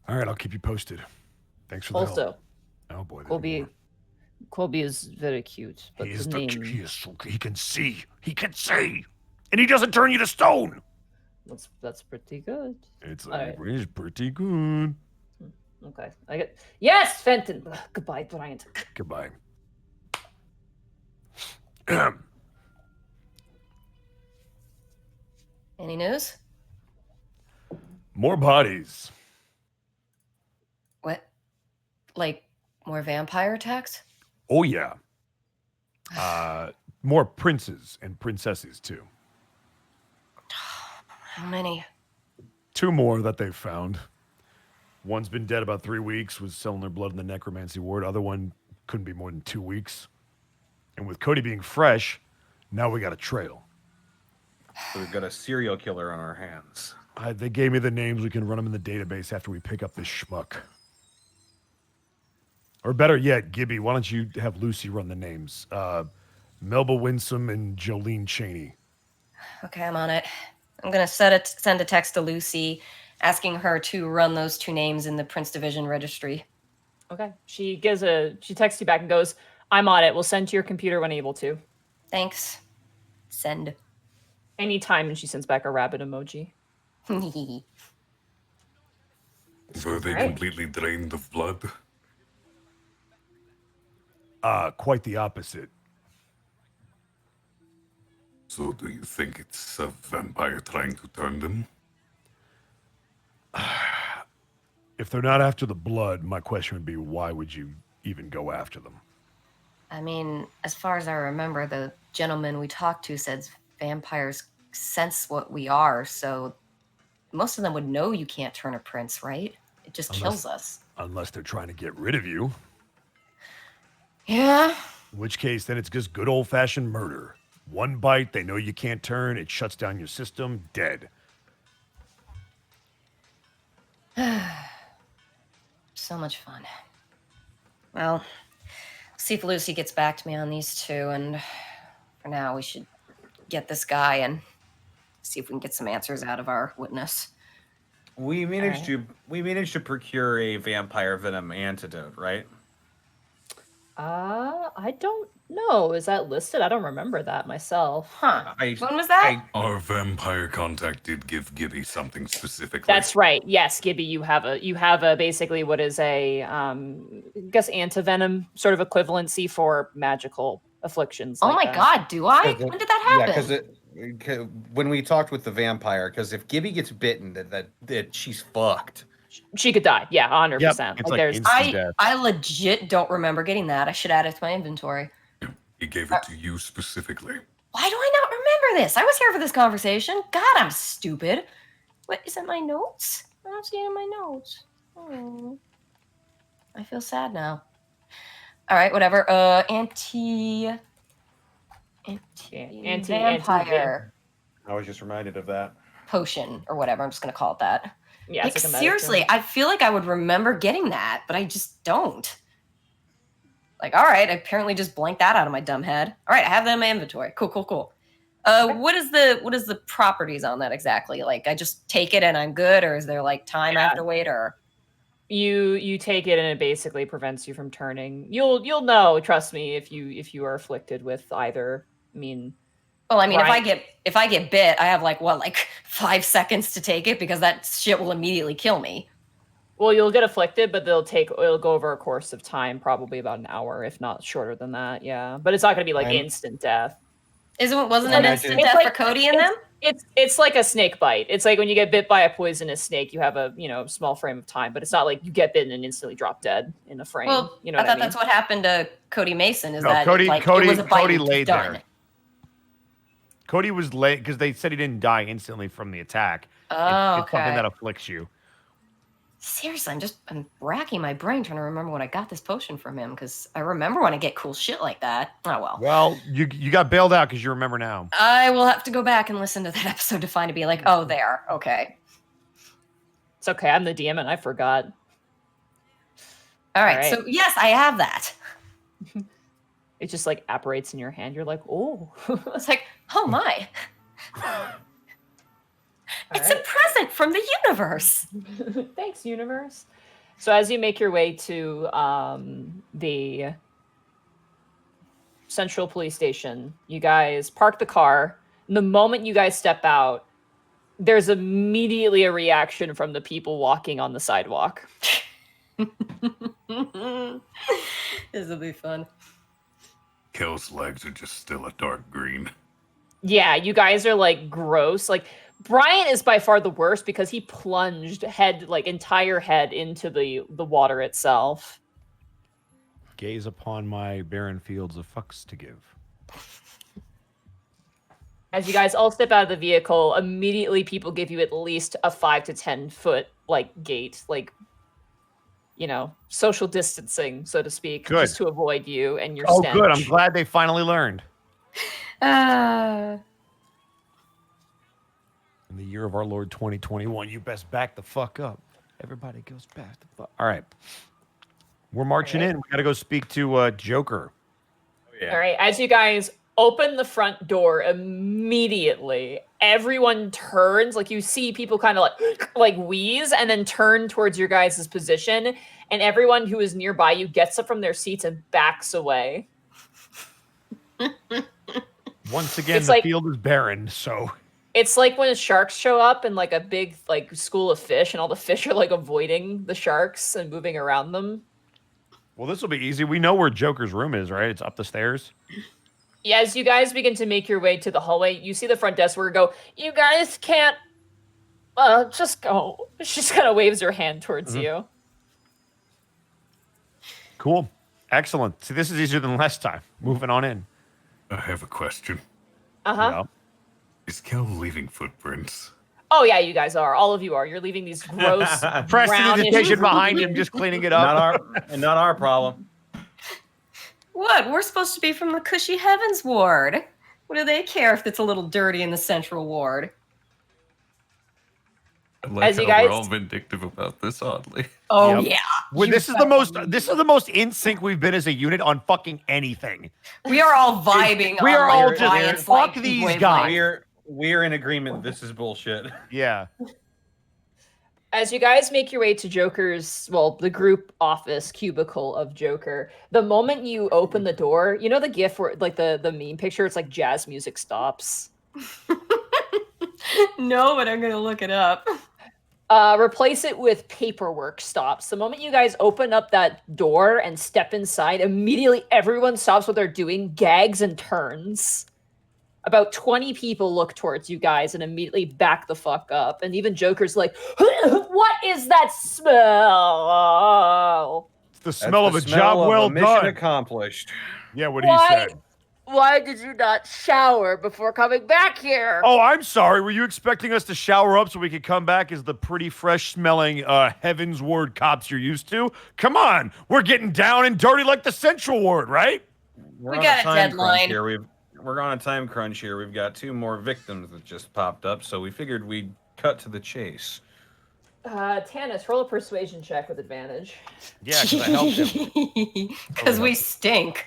[SPEAKER 3] All right, I'll keep you posted. Thanks for the help.
[SPEAKER 4] Also,
[SPEAKER 3] Oh boy, there's more.
[SPEAKER 4] Colby is very cute, but
[SPEAKER 3] He is
[SPEAKER 4] the name...
[SPEAKER 3] he is so he can see. He can see, and he doesn't turn you to stone.
[SPEAKER 4] That's pretty good.
[SPEAKER 3] It's
[SPEAKER 4] Alright.
[SPEAKER 3] It's pretty good.
[SPEAKER 4] Okay, I get... Yes, Fenton! Ugh, goodbye, Bryant.
[SPEAKER 3] Goodbye.
[SPEAKER 1] Any news?
[SPEAKER 3] More bodies.
[SPEAKER 1] What? Like more vampire attacks?
[SPEAKER 3] Oh yeah. More princes and princesses too.
[SPEAKER 1] How many?
[SPEAKER 3] 2 more that they've found. One's been dead about 3 weeks, was selling their blood in the necromancy ward. Other one couldn't be more than 2 weeks. And with Cody being fresh, now we got a trail.
[SPEAKER 5] So we've got a serial killer on our hands.
[SPEAKER 3] They gave me the names. We can run them in the database after we pick up this schmuck. Or better yet, Gibby, why don't you have Lucy run the names? Melba Winsome and Jolene Cheney.
[SPEAKER 1] Okay, I'm on it. I'm gonna send a text to Lucy asking her to run those 2 names in the Prince Division registry.
[SPEAKER 4] Okay. She texts you back and goes, I'm on it. We'll send to your computer when able to.
[SPEAKER 1] Thanks. Send.
[SPEAKER 4] Anytime, and she sends back a rabbit emoji.
[SPEAKER 2] Were they completely drained of blood?
[SPEAKER 3] Quite the opposite.
[SPEAKER 2] So do you think it's a vampire trying to turn them?
[SPEAKER 3] If they're not after the blood, my question would be, why would you even go after them?
[SPEAKER 1] I mean, as far as I remember, the gentleman we talked to said vampires sense what we are, so most of them would know you can't turn a prince, right? It just kills us.
[SPEAKER 3] Unless they're trying to get rid of you.
[SPEAKER 1] Yeah.
[SPEAKER 3] In which case, then it's just good old-fashioned murder. 1 bite, they know you can't turn, it shuts down your system, dead.
[SPEAKER 1] So much fun. Well, see if Lucy gets back to me on these 2, and for now we should get this guy and see if we can get some answers out of our witness.
[SPEAKER 5] We managed to procure a vampire venom antidote, right?
[SPEAKER 4] I don't know. Is that listed? I don't remember that myself.
[SPEAKER 1] Huh.
[SPEAKER 5] I,
[SPEAKER 1] When was that?
[SPEAKER 2] Our vampire contact did give Gibby something specifically.
[SPEAKER 4] That's right. Yes, Gibby, you have a basically what is a I guess antivenom sort of equivalency for magical afflictions.
[SPEAKER 1] Oh
[SPEAKER 4] like
[SPEAKER 1] my
[SPEAKER 4] that.
[SPEAKER 1] god, do I?
[SPEAKER 5] 'Cause it-
[SPEAKER 1] When did that
[SPEAKER 5] Yeah,
[SPEAKER 1] happen?
[SPEAKER 5] because when we talked with the vampire, because if Gibby gets bitten, that she's fucked.
[SPEAKER 4] She could die. Yeah, 100%.
[SPEAKER 3] Yep, it's like
[SPEAKER 4] there's
[SPEAKER 3] instant death.
[SPEAKER 1] I legit don't remember getting that. I should add it to my inventory.
[SPEAKER 2] He gave it to you specifically.
[SPEAKER 1] Why do I not remember this? I was here for this conversation. God, I'm stupid. What is it? My notes? I don't see it in my notes. Oh, I feel sad now. All right, whatever. Anti vampire
[SPEAKER 5] I was just reminded of that.
[SPEAKER 1] potion or whatever. I'm just gonna call it that.
[SPEAKER 4] yeah.
[SPEAKER 1] Like,
[SPEAKER 4] It's like a
[SPEAKER 1] seriously,
[SPEAKER 4] medicine.
[SPEAKER 1] I feel like I would remember getting that, but I just don't. Like, all right, I apparently just blanked that out of my dumb head. All right, I have that in my inventory. Cool. What is the properties on that exactly? Like, I just take it and I'm good, or is there like time I have to wait, or?
[SPEAKER 4] You take it and it basically prevents you from turning. You'll know. Trust me, if you are afflicted with either. I mean,
[SPEAKER 1] Well, I mean,
[SPEAKER 4] Right.
[SPEAKER 1] if I get bit, I have like 5 seconds to take it because that shit will immediately kill me.
[SPEAKER 4] well, you'll get afflicted, but it'll go over a course of time, probably about an hour, if not shorter than that. Yeah, but it's not going to be like
[SPEAKER 5] I'm-
[SPEAKER 4] instant death.
[SPEAKER 1] Wasn't
[SPEAKER 5] I
[SPEAKER 1] an
[SPEAKER 5] imagine-
[SPEAKER 1] instant
[SPEAKER 4] It's
[SPEAKER 1] death
[SPEAKER 4] like-
[SPEAKER 1] for Cody and them?
[SPEAKER 4] It's like a snake bite. It's like when you get bit by a poisonous snake, you have a small frame of time, but it's not like you get bitten and instantly drop dead in a frame.
[SPEAKER 1] Well,
[SPEAKER 4] you know
[SPEAKER 1] I
[SPEAKER 4] what
[SPEAKER 1] thought
[SPEAKER 4] I mean?
[SPEAKER 1] that's what happened to Cody Mason. Is
[SPEAKER 3] No,
[SPEAKER 1] that
[SPEAKER 3] Cody-
[SPEAKER 1] like,
[SPEAKER 3] Cody-
[SPEAKER 1] it was a bite
[SPEAKER 3] Cody
[SPEAKER 1] and
[SPEAKER 3] laid
[SPEAKER 1] done.
[SPEAKER 3] there. Cody was late because they said he didn't die instantly from the attack.
[SPEAKER 1] Oh,
[SPEAKER 3] It's something
[SPEAKER 1] okay.
[SPEAKER 3] that afflicts you.
[SPEAKER 1] Seriously, I'm racking my brain trying to remember when I got this potion from him because I remember when I get cool shit like that. Oh well.
[SPEAKER 3] Well, you got bailed out because you remember now.
[SPEAKER 1] I will have to go back and listen to that episode to find to be like, oh, there, okay.
[SPEAKER 4] It's okay. I'm the DM and I forgot.
[SPEAKER 1] All right,
[SPEAKER 4] All right.
[SPEAKER 1] so yes, I have that.
[SPEAKER 4] It just like apparates in your hand. You're like, oh.
[SPEAKER 1] It's like, oh my, it's a
[SPEAKER 4] Alright.
[SPEAKER 1] present from the universe.
[SPEAKER 4] Thanks, universe. So as you make your way to the central police station, you guys park the car. And the moment you guys step out, there's immediately a reaction from the people walking on the sidewalk.
[SPEAKER 1] This will be fun.
[SPEAKER 2] Kel's legs are just still a dark green.
[SPEAKER 4] Yeah, you guys are like gross. Like Brian is by far the worst because he plunged entire head into the water itself.
[SPEAKER 3] Gaze upon my barren fields of fucks to give.
[SPEAKER 4] As you guys all step out of the vehicle, immediately people give you at least a 5 to 10 foot gate, social distancing, so to speak,
[SPEAKER 3] Good.
[SPEAKER 4] just to avoid you and your
[SPEAKER 3] Oh,
[SPEAKER 4] stench.
[SPEAKER 3] good. I'm glad they finally learned.
[SPEAKER 1] Uh,
[SPEAKER 3] In the year of our Lord 2021, you best back the fuck up. Everybody goes back the fuck. All right. We're marching
[SPEAKER 4] All right.
[SPEAKER 3] in. We got to go speak to Joker.
[SPEAKER 4] All right, as you guys open the front door immediately, everyone turns. Like you see people kind of like wheeze and then turn towards your guys' position, and everyone who is nearby you gets up from their seats and backs away.
[SPEAKER 3] Once again,
[SPEAKER 4] It's
[SPEAKER 3] the
[SPEAKER 4] like-
[SPEAKER 3] field is barren, so
[SPEAKER 4] It's like when sharks show up in a big school of fish, and all the fish are avoiding the sharks and moving around them.
[SPEAKER 3] well, this will be easy. We know where Joker's room is, right? It's up the stairs.
[SPEAKER 4] Yeah, as you guys begin to make your way to the hallway, you see the front desk worker go, "You guys can't just go." She just kind of waves her hand towards you.
[SPEAKER 3] Cool. Excellent. See, this is easier than last time. Moving on in.
[SPEAKER 2] I have a question.
[SPEAKER 4] Uh-huh.
[SPEAKER 3] Yeah.
[SPEAKER 2] Is Kel leaving footprints?
[SPEAKER 4] Oh yeah, you guys are. All of you are. You're leaving these gross brownish-
[SPEAKER 3] Prestidigitation behind him, just cleaning it up.
[SPEAKER 5] Not our problem.
[SPEAKER 1] what? We're supposed to be from the cushy heavens ward. What do they care if it's a little dirty in the central ward?
[SPEAKER 2] I like
[SPEAKER 4] As you
[SPEAKER 2] how
[SPEAKER 4] guys-
[SPEAKER 2] we're all vindictive about this, oddly.
[SPEAKER 1] Oh
[SPEAKER 3] Yep.
[SPEAKER 1] yeah,
[SPEAKER 3] Well,
[SPEAKER 1] You
[SPEAKER 3] this is the most in sync we've been as a unit on fucking anything.
[SPEAKER 1] we are all vibing.
[SPEAKER 3] We
[SPEAKER 1] on,
[SPEAKER 3] are
[SPEAKER 1] like,
[SPEAKER 3] all just,
[SPEAKER 1] Ryan's,
[SPEAKER 3] fuck these
[SPEAKER 1] wavelength.
[SPEAKER 3] guys.
[SPEAKER 5] We're in agreement. This is bullshit.
[SPEAKER 3] Yeah.
[SPEAKER 4] As you guys make your way to Joker's, well, the group office cubicle of Joker, the moment you open the door, you know the GIF where, like the meme picture, it's like jazz music stops.
[SPEAKER 1] No, but I'm gonna look it up.
[SPEAKER 4] Replace it with paperwork stops. The moment you guys open up that door and step inside, immediately everyone stops what they're doing, gags and turns. About 20 people look towards you guys and immediately back the fuck up. And even Joker's like, what is that smell?
[SPEAKER 3] It's the smell of a
[SPEAKER 5] smell
[SPEAKER 3] job
[SPEAKER 5] of
[SPEAKER 3] well
[SPEAKER 5] a mission
[SPEAKER 3] done.
[SPEAKER 5] accomplished.
[SPEAKER 3] Yeah, what he
[SPEAKER 4] Why?
[SPEAKER 3] said.
[SPEAKER 4] Why did you not shower before coming back here?
[SPEAKER 3] Oh, I'm sorry. Were you expecting us to shower up so we could come back as the pretty fresh smelling Heaven's Ward cops you're used to? Come on. We're getting down and dirty like the Central Ward, right?
[SPEAKER 5] We're
[SPEAKER 1] We
[SPEAKER 5] on
[SPEAKER 1] got a
[SPEAKER 5] time
[SPEAKER 1] deadline.
[SPEAKER 5] crunch here. We're on a time crunch here. We've got 2 more victims that just popped up, so we figured we'd cut to the chase.
[SPEAKER 4] Tannis, roll a persuasion check with advantage.
[SPEAKER 3] Yeah, because I helped him.
[SPEAKER 1] Because we stink.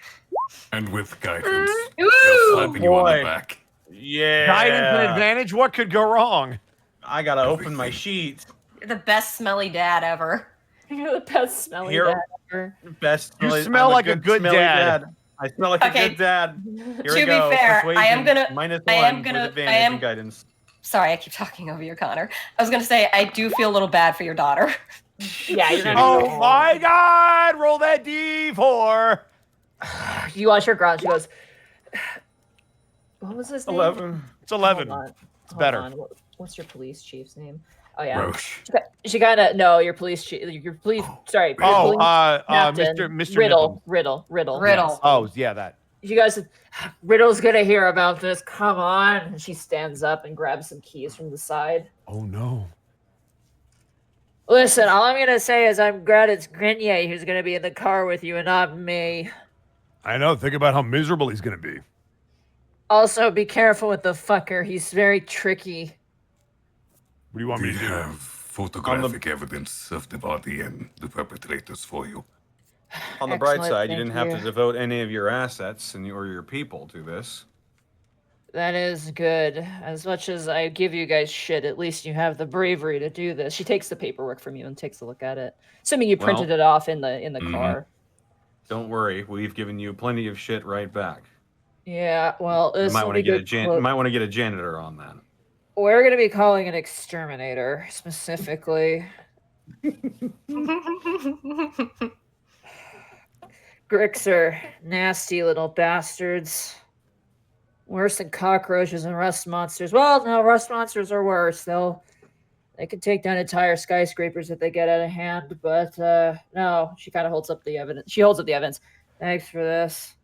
[SPEAKER 2] And with guidance,
[SPEAKER 1] Ooh,
[SPEAKER 2] they'll slapping you on
[SPEAKER 5] boy.
[SPEAKER 2] the back.
[SPEAKER 5] Yeah.
[SPEAKER 3] Guidance and advantage? What could go wrong?
[SPEAKER 5] I gotta open my sheets.
[SPEAKER 1] You're the best smelly dad ever.
[SPEAKER 4] You're the best smelling
[SPEAKER 5] Here-
[SPEAKER 4] dad ever.
[SPEAKER 5] Best.
[SPEAKER 3] You
[SPEAKER 5] I'm
[SPEAKER 3] smell like a good
[SPEAKER 5] smelly
[SPEAKER 3] dad.
[SPEAKER 5] I smell like
[SPEAKER 1] Okay.
[SPEAKER 5] a good dad. Here
[SPEAKER 1] To
[SPEAKER 5] we
[SPEAKER 1] be
[SPEAKER 5] go.
[SPEAKER 1] fair, I am
[SPEAKER 5] Persuasion,
[SPEAKER 1] gonna-
[SPEAKER 5] minus
[SPEAKER 1] I
[SPEAKER 5] 1
[SPEAKER 1] am gonna-
[SPEAKER 5] with advantage
[SPEAKER 1] I am-
[SPEAKER 5] and guidance.
[SPEAKER 1] Sorry, I keep talking over you, Connor. I was gonna say I do feel a little bad for your daughter.
[SPEAKER 4] Yeah, you're gonna
[SPEAKER 3] Oh my God! Roll that D4.
[SPEAKER 4] You watch her ground. She goes, what was his name?
[SPEAKER 5] 11.
[SPEAKER 3] It's 11.
[SPEAKER 4] Hold on.
[SPEAKER 3] It's better.
[SPEAKER 4] Hold on. What's your police chief's name? Oh yeah.
[SPEAKER 2] Roche.
[SPEAKER 4] She kind of no. Your police chief. Your police. Sorry. your
[SPEAKER 3] Oh,
[SPEAKER 4] police captain,
[SPEAKER 3] Mr.
[SPEAKER 4] Riddle.
[SPEAKER 3] Nippum.
[SPEAKER 4] Riddle.
[SPEAKER 1] Riddle.
[SPEAKER 3] Oh, yeah, that.
[SPEAKER 4] You guys said, Riddle's gonna hear about this. Come on. And she stands up and grabs some keys from the side.
[SPEAKER 3] Oh, no.
[SPEAKER 4] Listen, all I'm gonna say is I'm glad it's Ginye who's gonna be in the car with you and not me.
[SPEAKER 3] I know. Think about how miserable he's going to be.
[SPEAKER 4] Also, be careful with the fucker. He's very tricky.
[SPEAKER 3] What do you want me
[SPEAKER 2] We
[SPEAKER 3] to do?
[SPEAKER 2] have photographic evidence of the body and the perpetrators for you.
[SPEAKER 5] On the bright
[SPEAKER 4] Excellent,
[SPEAKER 5] side, you
[SPEAKER 4] thank
[SPEAKER 5] didn't have to
[SPEAKER 4] you.
[SPEAKER 5] devote any of your assets or your people to this.
[SPEAKER 4] That is good. As much as I give you guys shit, at least you have the bravery to do this. She takes the paperwork from you and takes a look at it. Assuming you printed it off in the
[SPEAKER 2] Mhm.
[SPEAKER 4] car.
[SPEAKER 5] Don't worry, we've given you plenty of shit right back.
[SPEAKER 4] Yeah, well,
[SPEAKER 5] You
[SPEAKER 4] this
[SPEAKER 5] might
[SPEAKER 4] will
[SPEAKER 5] want
[SPEAKER 4] be
[SPEAKER 5] to get
[SPEAKER 4] good.
[SPEAKER 5] you might want to get a janitor on that.
[SPEAKER 4] We're gonna be calling an exterminator specifically. Gricks are nasty little bastards. Worse than cockroaches and rust monsters. Well, no, rust monsters are worse. They can take down entire skyscrapers if they get out of hand. But no, she kind of holds up the evidence. She holds up the evidence. Thanks for this.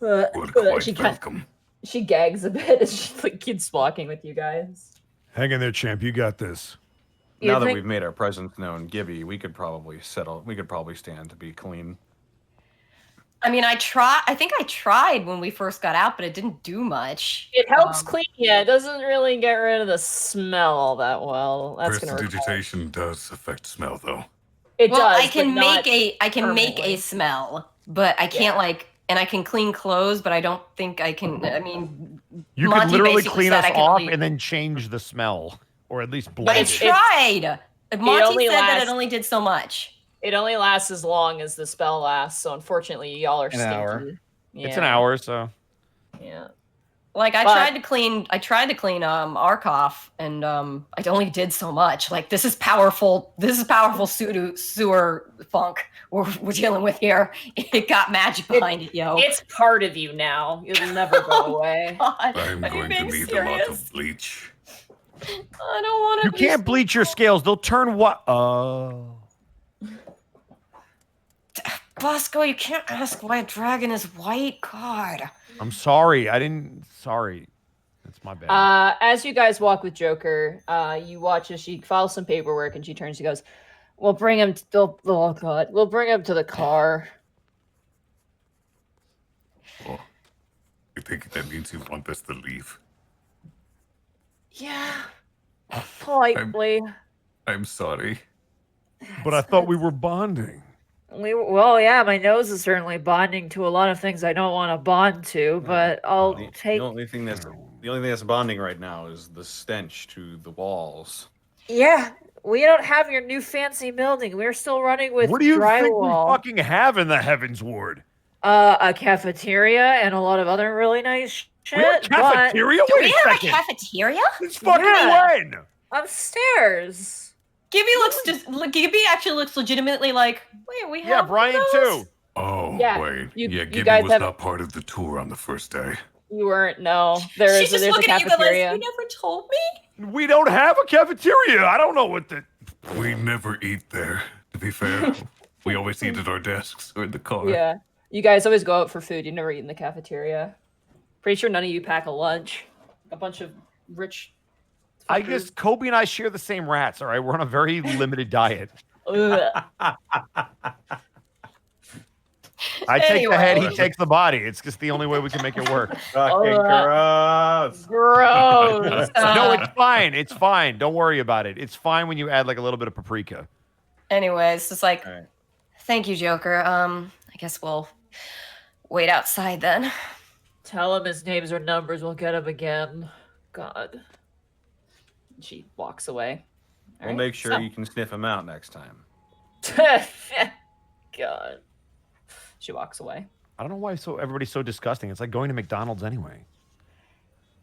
[SPEAKER 2] Well, quite
[SPEAKER 4] she
[SPEAKER 2] welcome.
[SPEAKER 4] she gags a bit as she like keeps walking with you guys.
[SPEAKER 3] Hang in there, champ. You got this.
[SPEAKER 4] You
[SPEAKER 5] Now that
[SPEAKER 4] think-
[SPEAKER 5] we've made our presence known, Gibby, we could probably stand to be clean.
[SPEAKER 1] I mean, I think I tried when we first got out, but it didn't do much.
[SPEAKER 4] It helps
[SPEAKER 1] Um,
[SPEAKER 4] clean you. It doesn't really get rid of the smell all that well. That's gonna require-
[SPEAKER 2] Prestidigitation does affect smell, though.
[SPEAKER 4] It
[SPEAKER 1] Well,
[SPEAKER 4] does.
[SPEAKER 1] I can
[SPEAKER 4] but not-
[SPEAKER 1] make a
[SPEAKER 4] permanently.
[SPEAKER 1] smell, but I can't and I can clean clothes, but I don't think I can. I mean,
[SPEAKER 3] You
[SPEAKER 1] Monty
[SPEAKER 3] could literally
[SPEAKER 1] basically
[SPEAKER 3] clean
[SPEAKER 1] said
[SPEAKER 3] us
[SPEAKER 1] I can
[SPEAKER 3] off
[SPEAKER 1] only-
[SPEAKER 3] and then change the smell, or at least
[SPEAKER 1] but
[SPEAKER 3] blend
[SPEAKER 1] I
[SPEAKER 3] it.
[SPEAKER 1] tried. Monty
[SPEAKER 4] only
[SPEAKER 1] said that
[SPEAKER 4] lasts-
[SPEAKER 1] it only did so much.
[SPEAKER 4] It only lasts as long as the spell lasts. So unfortunately, y'all are
[SPEAKER 5] An
[SPEAKER 4] stinky.
[SPEAKER 5] hour.
[SPEAKER 4] Yeah.
[SPEAKER 3] It's an hour, so.
[SPEAKER 4] Yeah.
[SPEAKER 1] Like I
[SPEAKER 4] But-
[SPEAKER 1] tried to clean Arkoff, and I only did so much. Like this is powerful sewer funk we're dealing with here. It got magic behind it, yo.
[SPEAKER 4] It's part of you now. It'll never go away.
[SPEAKER 1] God,
[SPEAKER 2] I'm
[SPEAKER 1] are you
[SPEAKER 2] going to
[SPEAKER 1] being
[SPEAKER 2] need a
[SPEAKER 1] serious?
[SPEAKER 2] lot of bleach.
[SPEAKER 1] I don't want to.
[SPEAKER 3] You can't bleach your scales. They'll turn what? Oh.
[SPEAKER 1] Bosco, you can't ask why a dragon is white. God.
[SPEAKER 3] I'm sorry. Sorry. That's my bad.
[SPEAKER 4] As you guys walk with Joker, you watch as she files some paperwork and she turns. She goes, "We'll bring him. Oh God, we'll bring him to the car."
[SPEAKER 2] Oh, I think that means you want us to leave.
[SPEAKER 4] Yeah. Politely.
[SPEAKER 2] I'm sorry.
[SPEAKER 3] But I thought we were bonding.
[SPEAKER 4] Well, yeah, my nose is certainly bonding to a lot of things I don't want to bond to, but I'll
[SPEAKER 5] The
[SPEAKER 4] take.
[SPEAKER 5] only thing that's bonding right now is the stench to the walls.
[SPEAKER 4] Yeah, We don't have your new fancy building. We're still running with
[SPEAKER 3] What do you think we
[SPEAKER 4] drywall.
[SPEAKER 3] fucking have in the Heavens Ward?
[SPEAKER 4] A cafeteria and a lot of other really nice shit.
[SPEAKER 3] We have a cafeteria?
[SPEAKER 1] Do
[SPEAKER 3] Wait
[SPEAKER 1] we
[SPEAKER 3] a
[SPEAKER 1] have
[SPEAKER 3] second.
[SPEAKER 1] a cafeteria?
[SPEAKER 3] It's fucking
[SPEAKER 4] Yeah.
[SPEAKER 3] when?
[SPEAKER 4] Upstairs.
[SPEAKER 1] Gibby actually looks legitimately like, wait, we have
[SPEAKER 3] Yeah,
[SPEAKER 1] one of
[SPEAKER 3] Brian
[SPEAKER 1] those?
[SPEAKER 3] too.
[SPEAKER 2] Oh,
[SPEAKER 4] Yeah,
[SPEAKER 2] wait.
[SPEAKER 4] you
[SPEAKER 2] Gibby
[SPEAKER 4] guys
[SPEAKER 2] was
[SPEAKER 4] have-
[SPEAKER 2] not part of the tour on the first day.
[SPEAKER 4] You weren't. No, there's
[SPEAKER 1] She's just
[SPEAKER 4] a
[SPEAKER 1] looking at you
[SPEAKER 4] cafeteria.
[SPEAKER 1] guys. You never told me.
[SPEAKER 3] We don't have a cafeteria. I don't know what the.
[SPEAKER 2] We never eat there, to be fair. We always eat at our desks or in the car.
[SPEAKER 4] Yeah, you guys always go out for food. You never eat in the cafeteria. Pretty sure none of you pack a lunch. A bunch of rich.
[SPEAKER 3] I guess Kobe and I share the same rats. All right, we're on a very limited diet.
[SPEAKER 4] Ugh.
[SPEAKER 3] I take the head, he
[SPEAKER 1] Anyway.
[SPEAKER 3] takes the body. It's just the only way we can make it work.
[SPEAKER 5] Fucking gross.
[SPEAKER 4] Gross.
[SPEAKER 3] No, it's fine. It's fine. Don't worry about it. It's fine when you add like a little bit of paprika.
[SPEAKER 1] Anyways, just like,
[SPEAKER 5] All right.
[SPEAKER 1] thank you, Joker. I guess we'll wait outside then.
[SPEAKER 4] Tell him his names or numbers. We'll get him again. God. She walks away. All
[SPEAKER 5] We'll
[SPEAKER 4] right,
[SPEAKER 5] make sure
[SPEAKER 4] so-
[SPEAKER 5] you can sniff him out next time.
[SPEAKER 4] God. She walks away.
[SPEAKER 3] I don't know why everybody's so disgusting. It's like going to McDonald's anyway.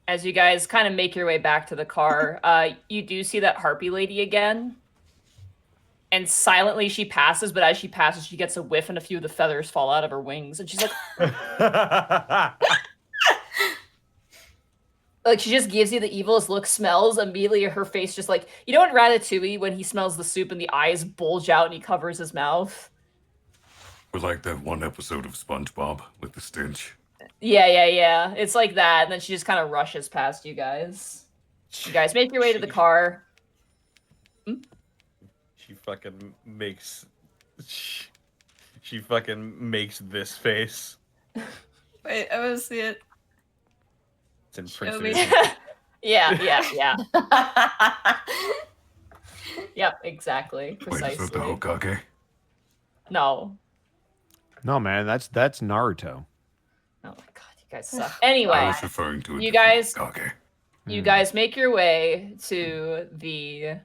[SPEAKER 4] As you guys kind of make your way back to the car, you do see that harpy lady again. And silently she passes, but as she passes, she gets a whiff and a few of the feathers fall out of her wings. And she's like, she just gives you the evilest look, smells immediately. Her face just like, you know, in Ratatouille when he smells the soup and the eyes bulge out and he covers his mouth.
[SPEAKER 2] We're like that one episode of SpongeBob with the stench.
[SPEAKER 4] Yeah. It's like that. And then she just kind of rushes past you guys. You guys make your way to the car.
[SPEAKER 5] She fucking makes. She fucking makes this face.
[SPEAKER 1] Wait, I want to see it.
[SPEAKER 5] It's in
[SPEAKER 1] Show
[SPEAKER 5] Princeton.
[SPEAKER 1] me.
[SPEAKER 4] Yeah. Yep, exactly.
[SPEAKER 2] Wait, is that the
[SPEAKER 4] Precisely.
[SPEAKER 2] Hokage?
[SPEAKER 4] No.
[SPEAKER 3] No, man, that's Naruto.
[SPEAKER 4] Oh my god, you guys suck.
[SPEAKER 2] I
[SPEAKER 4] Anyway,
[SPEAKER 2] was referring to a
[SPEAKER 4] you
[SPEAKER 2] different
[SPEAKER 4] guys-
[SPEAKER 2] Hokage.
[SPEAKER 4] you guys make your way to the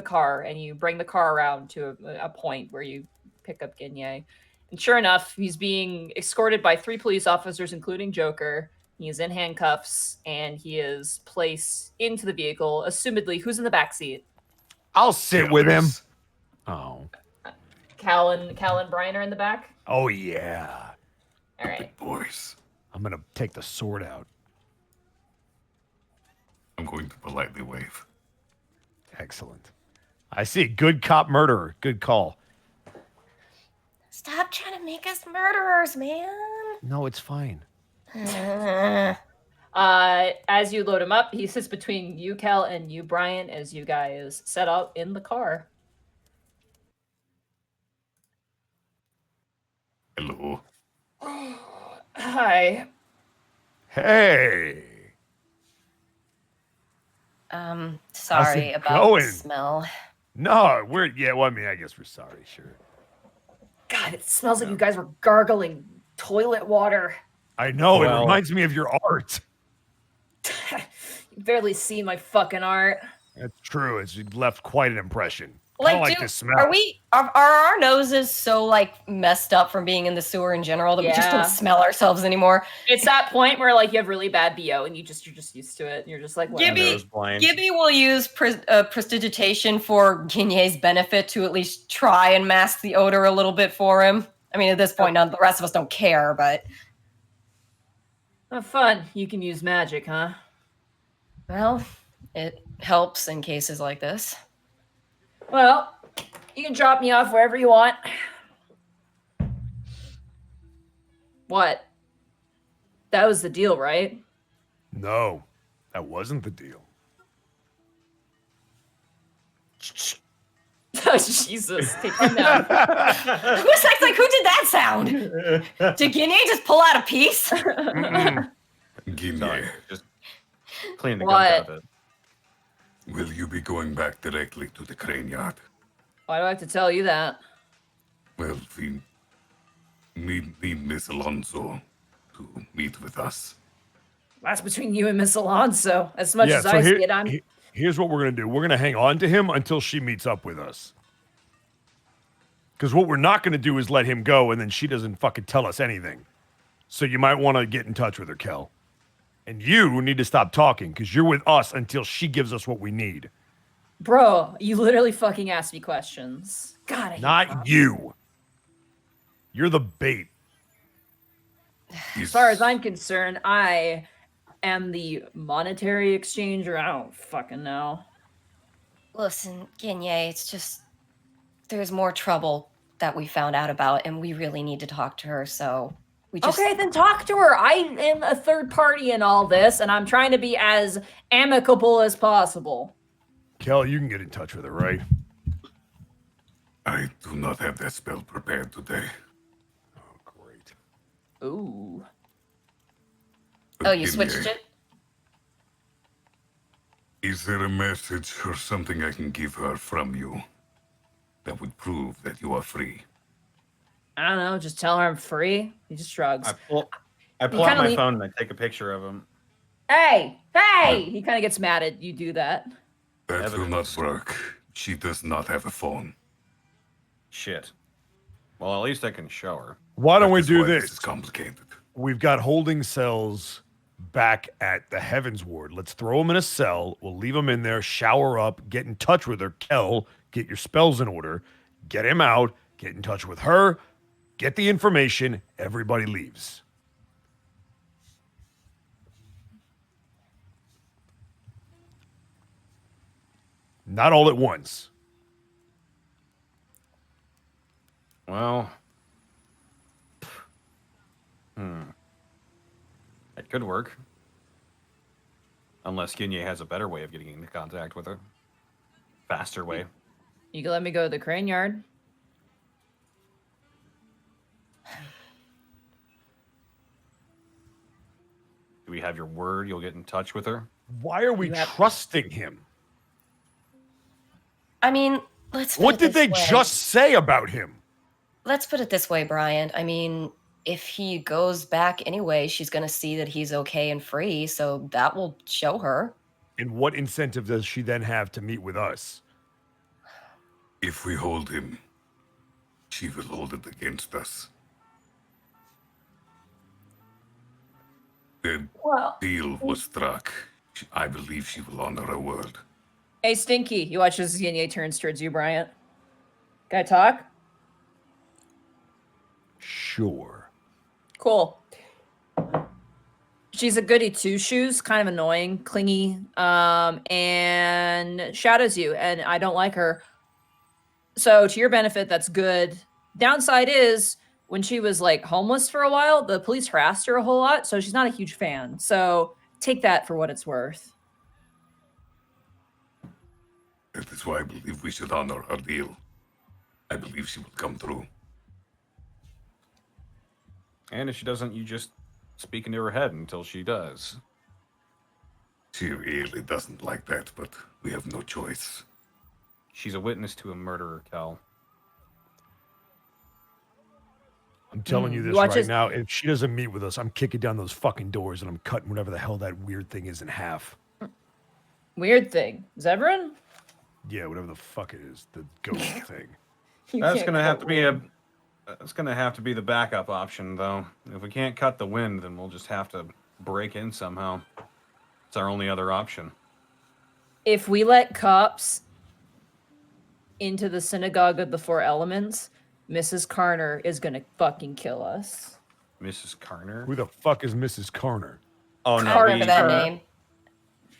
[SPEAKER 4] car and you bring the car around to a point where you pick up Ginye. And sure enough, he's being escorted by 3 police officers, including Joker. He is in handcuffs and he is placed into the vehicle. Assumedly, who's in the back seat?
[SPEAKER 3] I'll sit with him.
[SPEAKER 2] Killers.
[SPEAKER 3] Oh.
[SPEAKER 4] Cal and Brian are in the back.
[SPEAKER 3] Oh yeah.
[SPEAKER 4] All right.
[SPEAKER 2] Big boys.
[SPEAKER 3] I'm gonna take the sword out.
[SPEAKER 2] I'm going to politely wave.
[SPEAKER 3] Excellent. I see. Good cop murderer. Good call.
[SPEAKER 1] Stop trying to make us murderers, man.
[SPEAKER 3] No, it's fine.
[SPEAKER 4] As you load him up, he sits between you, Cal, and you, Brian, as you guys set out in the car.
[SPEAKER 2] Hello.
[SPEAKER 4] Hi.
[SPEAKER 3] Hey.
[SPEAKER 1] Sorry
[SPEAKER 3] it
[SPEAKER 1] about
[SPEAKER 3] going?
[SPEAKER 1] the smell.
[SPEAKER 3] No, well, I mean, I guess we're sorry, sure.
[SPEAKER 4] God, it smells like you guys were gargling toilet water.
[SPEAKER 3] I know, it
[SPEAKER 5] Well-
[SPEAKER 3] reminds me of your art.
[SPEAKER 4] You barely see my fucking art.
[SPEAKER 3] That's true. It's left quite an impression. I
[SPEAKER 1] Like,
[SPEAKER 3] don't like
[SPEAKER 1] do,
[SPEAKER 3] this smell.
[SPEAKER 1] are our noses so like messed up from being in the sewer in general that we just
[SPEAKER 4] Yeah.
[SPEAKER 1] don't smell ourselves anymore?
[SPEAKER 4] It's that point where like you have really bad BO and you're just used to it. And you're just like, whatever.
[SPEAKER 1] Gibby-
[SPEAKER 5] Nose blind.
[SPEAKER 1] Gibby will use prestidigitation for Ginye's benefit to at least try and mask the odor a little bit for him. I mean, at this point, now the rest of us don't care, but
[SPEAKER 4] Oh, fun. You can use magic, huh?
[SPEAKER 1] well, it helps in cases like this.
[SPEAKER 4] Well, you can drop me off wherever you want. What? That was the deal, right?
[SPEAKER 3] No, that wasn't the deal.
[SPEAKER 4] Oh, Jesus. Take him down.
[SPEAKER 1] Who's like, who did that sound? Did Ginye just pull out a piece?
[SPEAKER 3] Mm-mm.
[SPEAKER 2] Ginye,
[SPEAKER 5] Sorry, just clean the
[SPEAKER 4] What?
[SPEAKER 5] gunk out of it.
[SPEAKER 2] will you be going back directly to the crane yard?
[SPEAKER 4] Why do I have to tell you that?
[SPEAKER 2] Well, we need Miss Alonso to meet with us.
[SPEAKER 4] That's between you and Miss Alonso. As much
[SPEAKER 3] Yeah,
[SPEAKER 4] as
[SPEAKER 3] so
[SPEAKER 4] I
[SPEAKER 3] here-
[SPEAKER 4] see it,
[SPEAKER 3] Here's what we're going to do. We're going to hang on to him until she meets up with us. Because what we're not going to do is let him go and then she doesn't fucking tell us anything. So you might want to get in touch with her, Kel. And you need to stop talking because you're with us until she gives us what we need.
[SPEAKER 4] Bro, you literally fucking asked me questions. God, I hate
[SPEAKER 3] Not
[SPEAKER 4] cops.
[SPEAKER 3] you. You're the bait.
[SPEAKER 4] As far as I'm concerned, I am the monetary exchanger. I don't fucking know.
[SPEAKER 1] Listen, Ginye, it's just there's more trouble that we found out about, and we really need to talk to her. So we just
[SPEAKER 4] Okay, then talk to her. I am a third party in all this, and I'm trying to be as amicable as possible.
[SPEAKER 3] Kel, you can get in touch with her, right?
[SPEAKER 2] I do not have that spell prepared today.
[SPEAKER 3] Oh, great.
[SPEAKER 4] Ooh.
[SPEAKER 2] But
[SPEAKER 1] Oh, you
[SPEAKER 2] Ginye,
[SPEAKER 1] switched it?
[SPEAKER 2] Is there a message or something I can give her from you that would prove that you are free?
[SPEAKER 4] I don't know. Just tell her I'm free. He just shrugs.
[SPEAKER 5] I pull out
[SPEAKER 4] kinda
[SPEAKER 5] my
[SPEAKER 4] lean-
[SPEAKER 5] phone and I take a picture of him.
[SPEAKER 4] Hey! He kind of gets mad at you do that.
[SPEAKER 2] That will not
[SPEAKER 5] Evidence.
[SPEAKER 2] work. She does not have a phone.
[SPEAKER 5] Shit. Well, at least I can show her.
[SPEAKER 3] Why don't
[SPEAKER 2] That
[SPEAKER 3] we
[SPEAKER 2] is
[SPEAKER 3] do
[SPEAKER 2] why
[SPEAKER 3] this?
[SPEAKER 2] This is complicated.
[SPEAKER 3] We've got holding cells back at the Heavens Ward. Let's throw them in a cell. We'll leave them in there, shower up, get in touch with her. Kel, get your spells in order. Get him out, get in touch with her, get the information. Everybody leaves. Not all at once.
[SPEAKER 5] Well, it could work. Unless Ginye has a better way of getting into contact with her. Faster way.
[SPEAKER 4] You can let me go to the crane yard.
[SPEAKER 5] Do we have your word you'll get in touch with her?
[SPEAKER 3] Why are we
[SPEAKER 4] You have-
[SPEAKER 3] trusting him?
[SPEAKER 1] I mean, let's put
[SPEAKER 3] What
[SPEAKER 1] it
[SPEAKER 3] did they
[SPEAKER 1] this way.
[SPEAKER 3] just say about him?
[SPEAKER 1] Let's put it this way, Brian. I mean, if he goes back anyway, she's going to see that he's okay and free, so that will show her.
[SPEAKER 3] And what incentive does she then have to meet with us?
[SPEAKER 2] If we hold him, she will hold it against us. The
[SPEAKER 4] Well,
[SPEAKER 2] deal was struck. I believe she will honor her word.
[SPEAKER 4] hey, Stinky. You watch as Ginye turns towards you, Bryant. Can I talk?
[SPEAKER 3] Sure.
[SPEAKER 4] Cool. She's a goody two shoes, kind of annoying, clingy, and shadows you, and I don't like her. So to your benefit, that's good. Downside is when she was like homeless for a while, the police harassed her a whole lot, so she's not a huge fan. So take that for what it's worth.
[SPEAKER 2] That is why I believe we should honor our deal. I believe she will come through.
[SPEAKER 5] And if she doesn't, you just speak into her head until she does.
[SPEAKER 2] She really doesn't like that, but we have no choice.
[SPEAKER 5] She's a witness to a murderer, Cal.
[SPEAKER 3] I'm telling you
[SPEAKER 4] Mm,
[SPEAKER 3] this
[SPEAKER 4] watch
[SPEAKER 3] right
[SPEAKER 4] this-
[SPEAKER 3] now. If she doesn't meet with us, I'm kicking down those fucking doors and I'm cutting whatever the hell that weird thing is in half.
[SPEAKER 4] Weird thing. Zevran?
[SPEAKER 3] Yeah, whatever the fuck it is, the ghost thing.
[SPEAKER 4] You
[SPEAKER 5] That's
[SPEAKER 4] can't
[SPEAKER 5] gonna have to
[SPEAKER 4] quote
[SPEAKER 5] be
[SPEAKER 4] weird.
[SPEAKER 5] That's gonna have to be the backup option, though. If we can't cut the wind, then we'll just have to break in somehow. It's our only other option.
[SPEAKER 4] If we let cops into the synagogue of the four elements, Mrs. Carter is gonna fucking kill us.
[SPEAKER 5] Mrs. Carter?
[SPEAKER 3] Who the fuck is Mrs. Carter?
[SPEAKER 5] Oh no,
[SPEAKER 4] Carter
[SPEAKER 1] For
[SPEAKER 5] we,
[SPEAKER 1] that
[SPEAKER 4] Her.
[SPEAKER 1] name.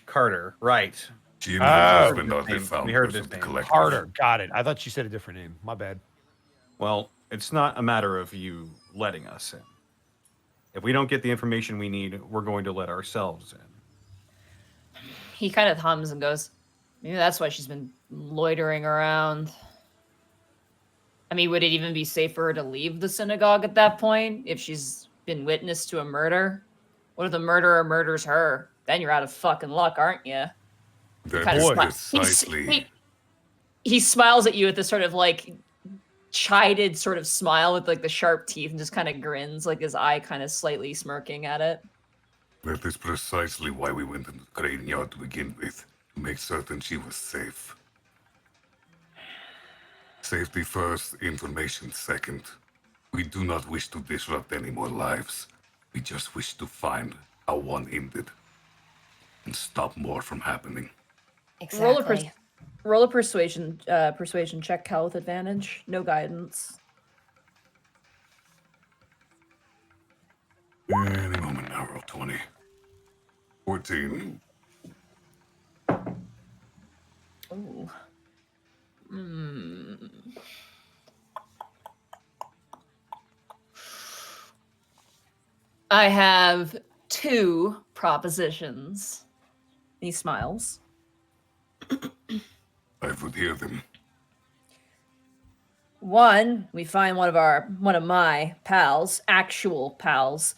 [SPEAKER 5] Carter, right.
[SPEAKER 2] She and
[SPEAKER 3] Oh.
[SPEAKER 2] her husband are
[SPEAKER 5] We
[SPEAKER 2] the
[SPEAKER 5] heard
[SPEAKER 2] founders
[SPEAKER 5] this
[SPEAKER 2] of the
[SPEAKER 5] name.
[SPEAKER 2] collective.
[SPEAKER 3] Carter. Got it. I thought she said a different name. My bad.
[SPEAKER 5] Well, it's not a matter of you letting us in. If we don't get the information we need, we're going to let ourselves in.
[SPEAKER 4] He kind of hums and goes, maybe that's why she's been loitering around. I mean, would it even be safer to leave the synagogue at that point if she's been witness to a murder? What if the murderer murders her? Then you're out of fucking luck, aren't you?
[SPEAKER 2] That
[SPEAKER 4] Kind
[SPEAKER 2] is
[SPEAKER 4] of
[SPEAKER 2] precisely.
[SPEAKER 4] he smiles at you with this sort of like chided sort of smile with like the sharp teeth and just kind of grins, like his eye kind of slightly smirking at it.
[SPEAKER 2] That is precisely why we went into the crane yard to begin with. to make certain she was safe. Safety first, information second. We do not wish to disrupt any more lives. We just wish to find how one ended and stop more from happening.
[SPEAKER 1] Exactly.
[SPEAKER 4] Roll a persuasion check, Cal, with advantage. No guidance.
[SPEAKER 2] Any moment now, roll 20. 14.
[SPEAKER 4] Ooh. I have 2 propositions. He smiles.
[SPEAKER 2] I would hear them.
[SPEAKER 4] 1, we find one of my pals, actual pals,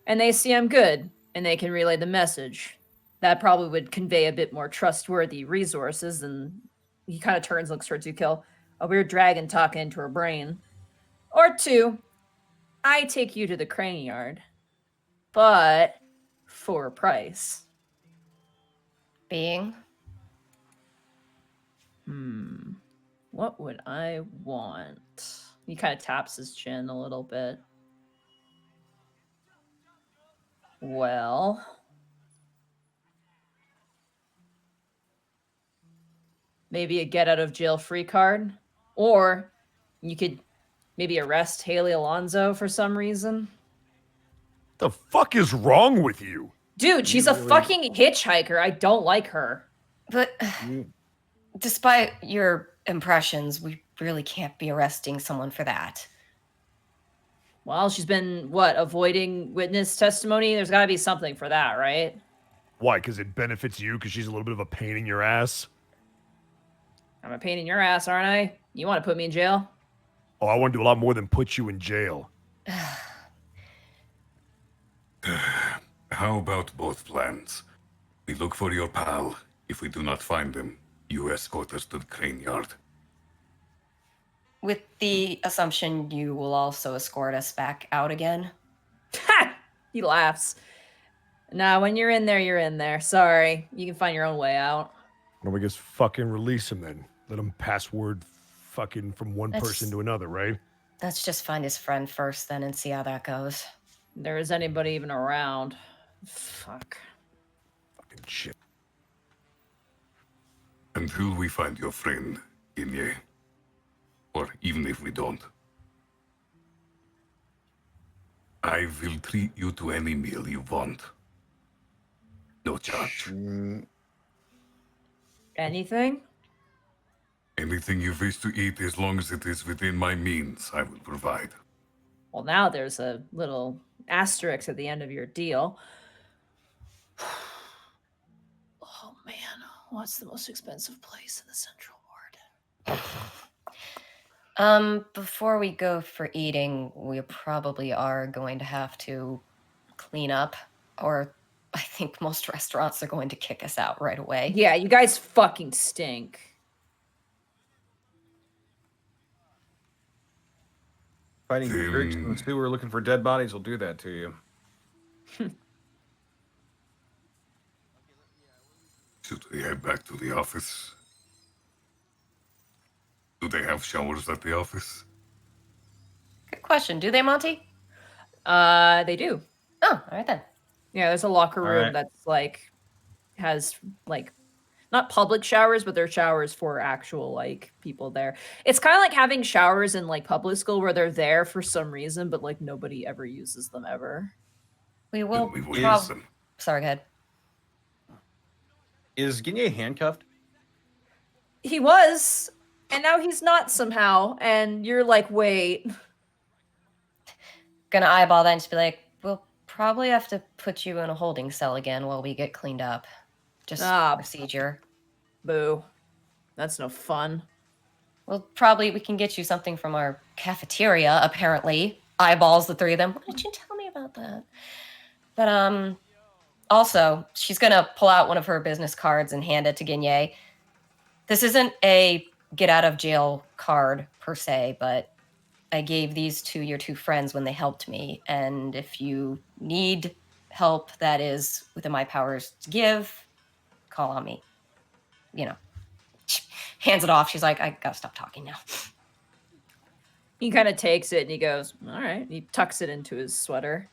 [SPEAKER 4] and they see I'm good, and they can relay the message. That probably would convey a bit more trustworthy resources, and he kind of turns, looks towards you, Kill. A weird dragon talking into her brain. Or 2, I take you to the crane yard, but for a price.
[SPEAKER 1] Being?
[SPEAKER 4] What would I want? He kind of taps his chin a little bit. Well, maybe a get out of jail free card, or you could maybe arrest Haley Alonso for some reason.
[SPEAKER 3] The fuck is wrong with you?
[SPEAKER 4] Dude, she's a fucking hitchhiker. I don't like her.
[SPEAKER 1] But despite your impressions, we really can't be arresting someone for that.
[SPEAKER 4] Well, she's been, avoiding witness testimony? There's got to be something for that, right?
[SPEAKER 3] Why? Because it benefits you because she's a little bit of a pain in your ass?
[SPEAKER 4] I'm a pain in your ass, aren't I? You want to put me in jail?
[SPEAKER 3] Oh, I want to do a lot more than put you in jail.
[SPEAKER 2] How about both plans? We look for your pal. If we do not find him, you escort us to the crane yard.
[SPEAKER 1] With the assumption you will also escort us back out again?
[SPEAKER 4] Ha! He laughs. Nah, when you're in there, you're in there. Sorry. You can find your own way out.
[SPEAKER 3] Why don't we just fucking release him then? Let him pass word fucking from one person to another, right?
[SPEAKER 1] Let's just find his friend first then and see how that goes.
[SPEAKER 4] There is anybody even around. Fuck.
[SPEAKER 3] Fucking shit.
[SPEAKER 2] Until we find your friend, Ginye. Or even if we don't. I will treat you to any meal you want. No charge.
[SPEAKER 4] Anything?
[SPEAKER 2] Anything you wish to eat, as long as it is within my means, I will provide.
[SPEAKER 4] Well, now there's a little asterisk at the end of your deal. Oh, man. What's the most expensive place in the Central Ward?
[SPEAKER 1] Before we go for eating, we probably are going to have to clean up, or I think most restaurants are going to kick us out right away.
[SPEAKER 4] Yeah, you guys fucking stink.
[SPEAKER 5] – Fighting jerks in the sewer looking for dead bodies will do that to you.
[SPEAKER 2] Should we head back to the office? Do they have showers at the office?
[SPEAKER 1] Good question. Do they, Monty?
[SPEAKER 4] They do.
[SPEAKER 1] Oh, all right then.
[SPEAKER 4] Yeah, there's a locker room
[SPEAKER 5] right.
[SPEAKER 4] that's has not public showers, but they're showers for actual people there. It's kind of like having showers in public school where they're there for some reason, but nobody ever uses them ever.
[SPEAKER 1] We will
[SPEAKER 2] We will use them.
[SPEAKER 1] Sorry, go ahead.
[SPEAKER 5] Is Ginye handcuffed?
[SPEAKER 4] He was, and now he's not somehow. And you're like, wait.
[SPEAKER 1] Gonna eyeball that and just be like, we'll probably have to put you in a holding cell again while we get cleaned up. Just procedure.
[SPEAKER 4] Boo. That's no fun.
[SPEAKER 1] Well, probably we can get you something from our cafeteria, apparently. Eyeballs the three of them. Why didn't you tell me about that? But, also, she's gonna pull out one of her business cards and hand it to Ginye. This isn't a get out of jail card per se, but I gave these to your 2 friends when they helped me. And if you need help that is within my powers to give, call on me. You know, hands it off. She's like, I gotta stop talking now.
[SPEAKER 4] He kind of takes it and he goes, all right. He tucks it into his sweater.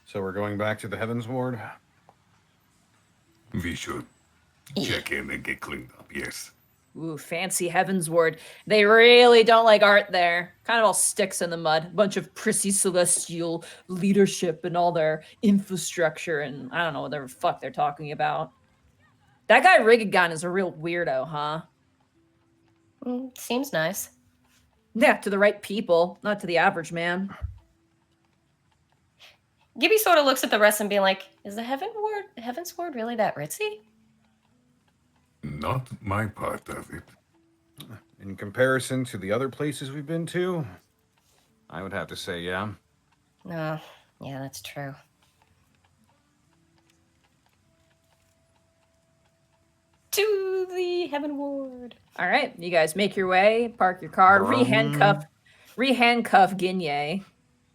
[SPEAKER 5] So we're going back to the Heavens Ward.
[SPEAKER 2] We should check in and get cleaned up, yes.
[SPEAKER 4] Ooh, fancy Heavens Ward. They really don't like art there. Kind of all sticks in the mud. A bunch of prissy celestial leadership and all their infrastructure and I don't know what the fuck they're talking about. That guy Rigagon is a real weirdo, huh?
[SPEAKER 1] Seems nice.
[SPEAKER 4] Yeah, to the right people, not to the average man.
[SPEAKER 1] Gibby sort of looks at the rest and being like, is the Heaven's Ward really that ritzy?
[SPEAKER 2] Not my part of it.
[SPEAKER 5] In comparison to the other places we've been to, I would have to say, yeah.
[SPEAKER 1] No, yeah, that's true. To the Heaven Ward.
[SPEAKER 4] All right, you guys make your way, park your car, re-handcuff Ginye.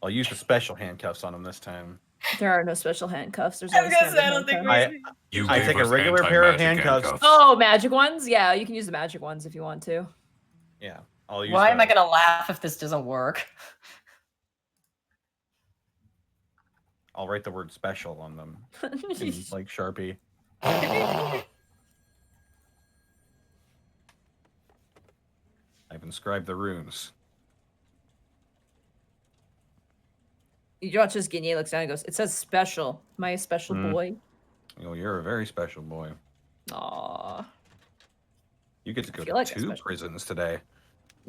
[SPEAKER 5] I'll use the special handcuffs on him this time.
[SPEAKER 4] There are no special handcuffs. There's
[SPEAKER 1] I
[SPEAKER 4] only
[SPEAKER 1] was gonna
[SPEAKER 4] standard
[SPEAKER 1] say, I don't think
[SPEAKER 4] handcuffs.
[SPEAKER 2] You
[SPEAKER 5] I
[SPEAKER 2] gave
[SPEAKER 5] take a
[SPEAKER 2] us
[SPEAKER 5] regular pair of
[SPEAKER 2] anti-magic
[SPEAKER 5] handcuffs.
[SPEAKER 4] Oh, magic ones? Yeah, you can use the magic ones if you want to.
[SPEAKER 5] Yeah, I'll use.
[SPEAKER 1] Why am I
[SPEAKER 5] those.
[SPEAKER 1] gonna laugh if this doesn't work?
[SPEAKER 5] I'll write the word "special" on them, in, like Sharpie. I've inscribed the runes.
[SPEAKER 4] You watch as Ginye looks down and goes, it says special. Am I a special boy?
[SPEAKER 5] Oh, you're a very special boy.
[SPEAKER 4] Aw.
[SPEAKER 5] You get to go
[SPEAKER 4] feel
[SPEAKER 5] to
[SPEAKER 4] like I'm
[SPEAKER 5] 2
[SPEAKER 4] special.
[SPEAKER 5] prisons today.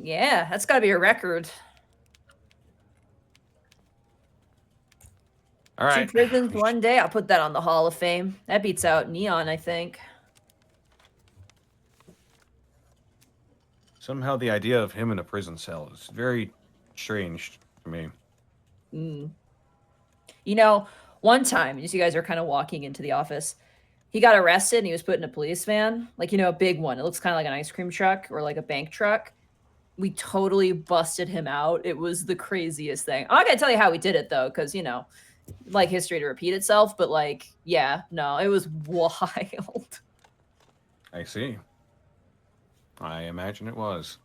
[SPEAKER 4] Yeah, that's got to be a record.
[SPEAKER 5] All right.
[SPEAKER 4] 2 prisons, 1 day. I'll put that on the Hall of Fame. That beats out Neon, I think.
[SPEAKER 5] Somehow the idea of him in a prison cell is very strange to me.
[SPEAKER 4] You know, one time, as you guys are kind of walking into the office, he got arrested and he was put in a police van. Like, you know, a big one. It looks kind of like an ice cream truck or like a bank truck. We totally busted him out. It was the craziest thing. I'm not going to tell you how we did it, though, because, you know, like history to repeat itself. But, like, yeah, no, it was wild.
[SPEAKER 5] I see. I imagine it was.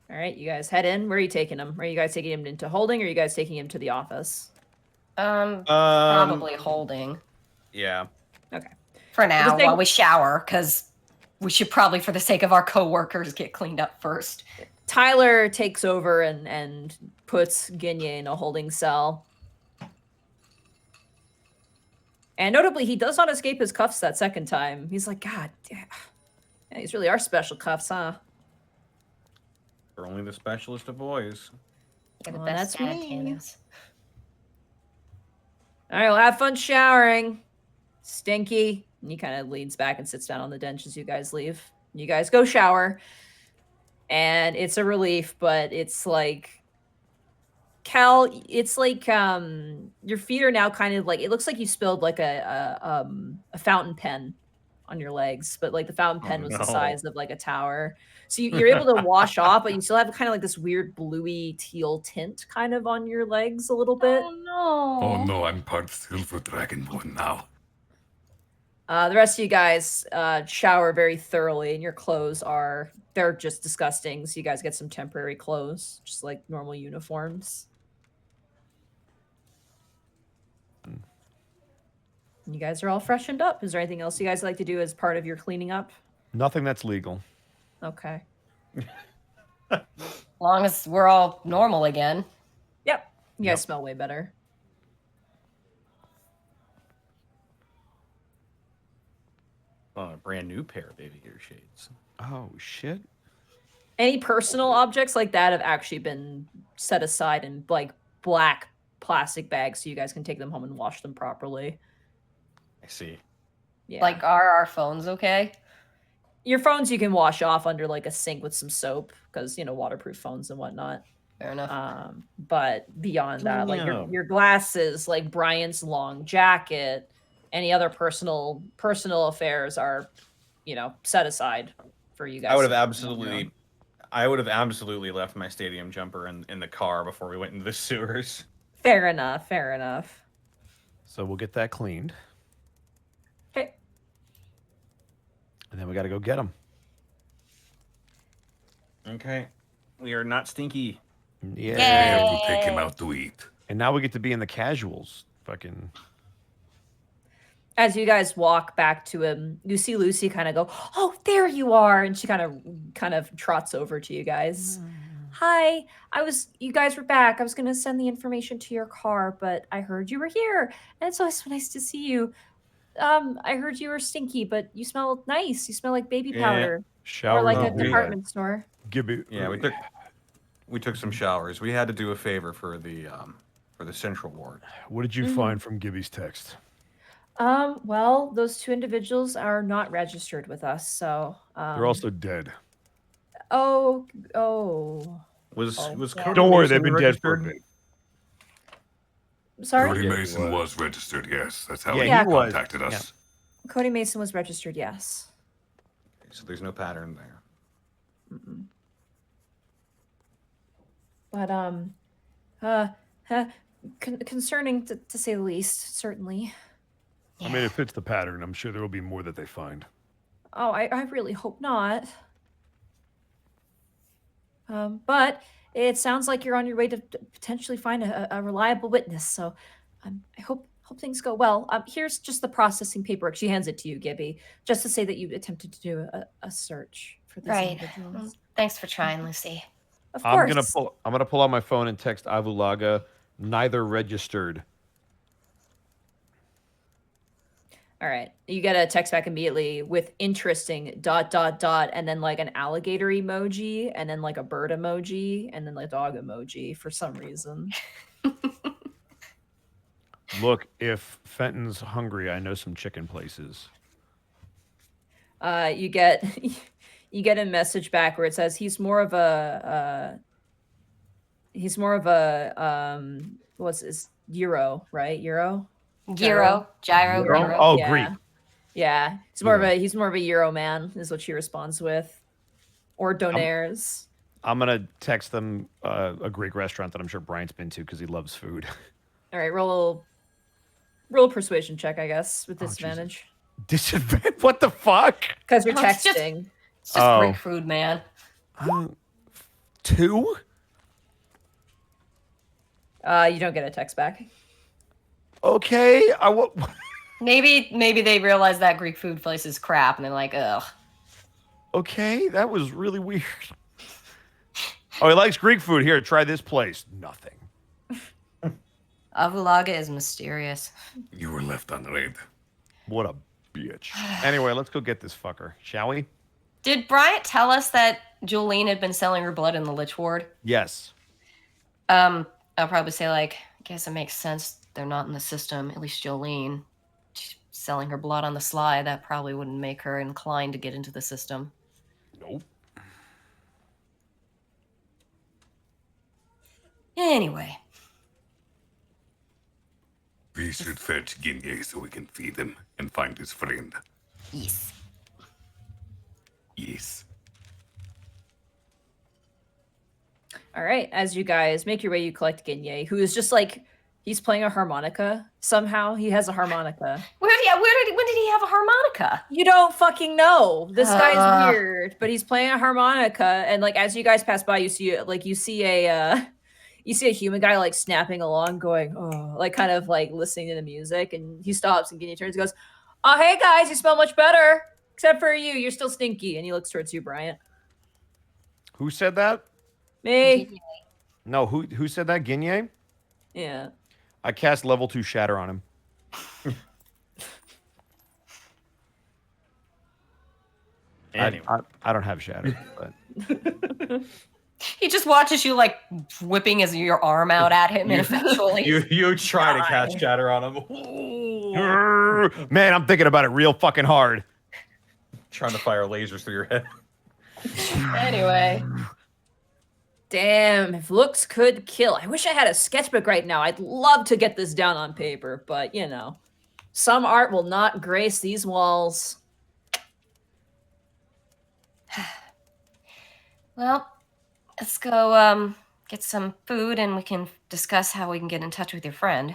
[SPEAKER 4] All right, you guys head in. Where are you taking him? Are you guys taking him into holding or are you guys taking him to the office?
[SPEAKER 1] Probably holding.
[SPEAKER 5] Yeah.
[SPEAKER 4] Okay.
[SPEAKER 1] For now,
[SPEAKER 4] thing-
[SPEAKER 1] while we shower, because we should probably, for the sake of our coworkers, get cleaned up first.
[SPEAKER 4] Tyler takes over and puts Ginye in a holding cell. And notably, he does not escape his cuffs that second time. He's like, God, yeah, these really are special cuffs, huh?
[SPEAKER 5] For only the specialist of boys.
[SPEAKER 1] You're the
[SPEAKER 4] Well,
[SPEAKER 1] best
[SPEAKER 4] that's
[SPEAKER 1] dad,
[SPEAKER 4] me.
[SPEAKER 1] Tannis.
[SPEAKER 4] All right, well, have fun showering. Stinky. And he kind of leans back and sits down on the bench as you guys leave. You guys go shower. And it's a relief, but it's like... Cal, it's like your feet are now kind of like, it looks like you spilled like a fountain pen on your legs, but like the fountain pen was the size of like a tower. So you're able to wash off, but you still have kind of like this weird bluey teal tint kind of on your legs a little bit.
[SPEAKER 1] Oh no.
[SPEAKER 2] Oh no, I'm part Silver Dragonborn now.
[SPEAKER 4] The rest of you guys shower very thoroughly, and your clothes they're just disgusting. So you guys get some temporary clothes, just like normal uniforms. You guys are all freshened up. Is there anything else you guys like to do as part of your cleaning up?
[SPEAKER 3] Nothing that's legal.
[SPEAKER 4] Okay.
[SPEAKER 1] As long as we're all normal again.
[SPEAKER 4] Yep. You guys
[SPEAKER 3] Yep.
[SPEAKER 4] smell way better.
[SPEAKER 5] Oh, a brand new pair of baby ear shades.
[SPEAKER 3] Oh shit.
[SPEAKER 4] Any personal objects like that have actually been set aside in like black plastic bags so you guys can take them home and wash them properly.
[SPEAKER 5] I see.
[SPEAKER 4] Yeah.
[SPEAKER 1] Like, are our phones okay?
[SPEAKER 4] your phones you can wash off under like a sink with some soap because, you know, waterproof phones and whatnot.
[SPEAKER 1] Fair enough.
[SPEAKER 4] But beyond that, like
[SPEAKER 5] Yeah.
[SPEAKER 4] your glasses, like Brian's long jacket, any other personal affairs are, you know, set aside for you guys.
[SPEAKER 5] I would have
[SPEAKER 4] to-
[SPEAKER 5] absolutely, I would have absolutely left my stadium jumper in the car before we went into the sewers.
[SPEAKER 4] Fair enough. Fair enough.
[SPEAKER 3] So we'll get that cleaned,
[SPEAKER 4] Okay.
[SPEAKER 3] and then we got to go get them.
[SPEAKER 5] Okay. We are not stinky.
[SPEAKER 3] Yeah.
[SPEAKER 2] We have to take him
[SPEAKER 1] Yay.
[SPEAKER 2] out to eat.
[SPEAKER 3] And now we get to be in the casuals. Fucking.
[SPEAKER 4] As you guys walk back to him, you see Lucy kind of go, "Oh, there you are," and she kind of trots over to you guys. Hi, you guys were back. I was gonna send the information to your car, but I heard you were here, and it's always so nice to see you. I heard you were stinky, but you smell nice. You smell like baby
[SPEAKER 5] Yeah.
[SPEAKER 4] powder,
[SPEAKER 3] Shower.
[SPEAKER 4] or like a
[SPEAKER 5] we-
[SPEAKER 4] department store.
[SPEAKER 3] Gibby.
[SPEAKER 5] Yeah, we took some showers. We had to do a favor for the central ward.
[SPEAKER 3] What did you find from Gibby's text?
[SPEAKER 4] Well, those two individuals are not registered with us, so
[SPEAKER 3] They're also dead.
[SPEAKER 4] Oh.
[SPEAKER 5] Was
[SPEAKER 4] Oh, yeah.
[SPEAKER 5] Cody
[SPEAKER 3] Don't worry,
[SPEAKER 5] Mason
[SPEAKER 3] they've been dead for a
[SPEAKER 5] registered?
[SPEAKER 3] bit.
[SPEAKER 4] Sorry?
[SPEAKER 2] Cody
[SPEAKER 5] Yeah, he
[SPEAKER 2] Mason
[SPEAKER 5] was.
[SPEAKER 2] was registered, yes. That's how
[SPEAKER 3] Yeah,
[SPEAKER 2] he
[SPEAKER 3] he was.
[SPEAKER 2] contacted us.
[SPEAKER 4] Cody Mason was registered, yes.
[SPEAKER 5] So there's no pattern there.
[SPEAKER 4] Mm-mm. But concerning to say the least, certainly.
[SPEAKER 3] I mean, it fits the pattern. I'm sure there will be more that they find.
[SPEAKER 4] Oh, I really hope not. But it sounds like you're on your way to potentially find a reliable witness. So, I hope things go well. Here's just the processing paperwork. She hands it to you, Gibby, just to say that you attempted to do a search for these
[SPEAKER 1] Right.
[SPEAKER 4] individuals.
[SPEAKER 1] Thanks for trying, Lucy.
[SPEAKER 4] Of
[SPEAKER 3] I'm
[SPEAKER 4] course.
[SPEAKER 3] gonna pull out my phone and text Avulaga. Neither registered.
[SPEAKER 4] All right. You get a text back immediately with interesting ... and then like an alligator emoji and then like a bird emoji and then like a dog emoji for some reason.
[SPEAKER 3] Look, if Fenton's hungry, I know some chicken places.
[SPEAKER 4] You get you get a message back where it says he's more of a what's his Euro, right? Euro?
[SPEAKER 1] Gyro. Gyro.
[SPEAKER 3] Gyro?
[SPEAKER 1] Gyro.
[SPEAKER 3] Oh,
[SPEAKER 4] Yeah.
[SPEAKER 3] Greek.
[SPEAKER 4] Yeah. He's more of a Euro man, is what she responds with. Or donaires.
[SPEAKER 3] I'm gonna text them a Greek restaurant that I'm sure Brian's been to because he loves food.
[SPEAKER 4] All right, roll a persuasion check, I guess, with
[SPEAKER 3] Jesus.
[SPEAKER 4] disadvantage.
[SPEAKER 3] Disadvantage? What the fuck?
[SPEAKER 4] Because you're
[SPEAKER 1] Oh, it's just-
[SPEAKER 4] texting.
[SPEAKER 1] It's just
[SPEAKER 3] Oh.
[SPEAKER 1] Greek food, man.
[SPEAKER 3] 2?
[SPEAKER 4] You don't get a text back.
[SPEAKER 3] Okay.
[SPEAKER 1] Maybe they realize that Greek food place is crap and they're like, ugh.
[SPEAKER 3] Okay, that was really weird. Oh, he likes Greek food. Here, try this place. Nothing.
[SPEAKER 1] Avulaga is mysterious.
[SPEAKER 2] You were left unread.
[SPEAKER 3] What a bitch. Anyway, let's go get this fucker, shall we?
[SPEAKER 1] Did Bryant tell us that Jolene had been selling her blood in the Lich Ward?
[SPEAKER 3] Yes.
[SPEAKER 1] I'll probably say, like, I guess it makes sense they're not in the system, at least Jolene. She's selling her blood on the sly, that probably wouldn't make her inclined to get into the system.
[SPEAKER 3] Nope.
[SPEAKER 1] Anyway.
[SPEAKER 2] We should fetch Ginye so we can feed him and find his friend.
[SPEAKER 1] Yes.
[SPEAKER 2] Yes.
[SPEAKER 4] All right, as you guys make your way, you collect Ginye, who is just like, he's playing a harmonica. Somehow he has a harmonica.
[SPEAKER 1] When did he have a harmonica?
[SPEAKER 4] You don't fucking know. This guy's
[SPEAKER 1] Uh.
[SPEAKER 4] weird, but he's playing a harmonica, and like as you guys pass by, you see a human guy like snapping along, going, oh, like kind of like listening to the music, and he stops and Ginny turns and goes, oh, hey guys, you smell much better. Except for you, you're still stinky. And he looks towards you, Bryant.
[SPEAKER 3] Who said that?
[SPEAKER 4] Me.
[SPEAKER 3] No, who said that? Ginye?
[SPEAKER 4] Yeah.
[SPEAKER 3] I cast level 2 shatter on him.
[SPEAKER 5] Anyway.
[SPEAKER 3] I don't have shatter, but
[SPEAKER 1] He just watches you like whipping your arm out at him, and eventually
[SPEAKER 5] you try to cast shatter on him.
[SPEAKER 3] man, I'm thinking about it real fucking hard.
[SPEAKER 5] Trying to fire lasers through your head.
[SPEAKER 1] Anyway.
[SPEAKER 4] Damn, if looks could kill. I wish I had a sketchbook right now. I'd love to get this down on paper, but you know, some art will not grace these walls.
[SPEAKER 1] Well, Let's go get some food and we can discuss how we can get in touch with your friend.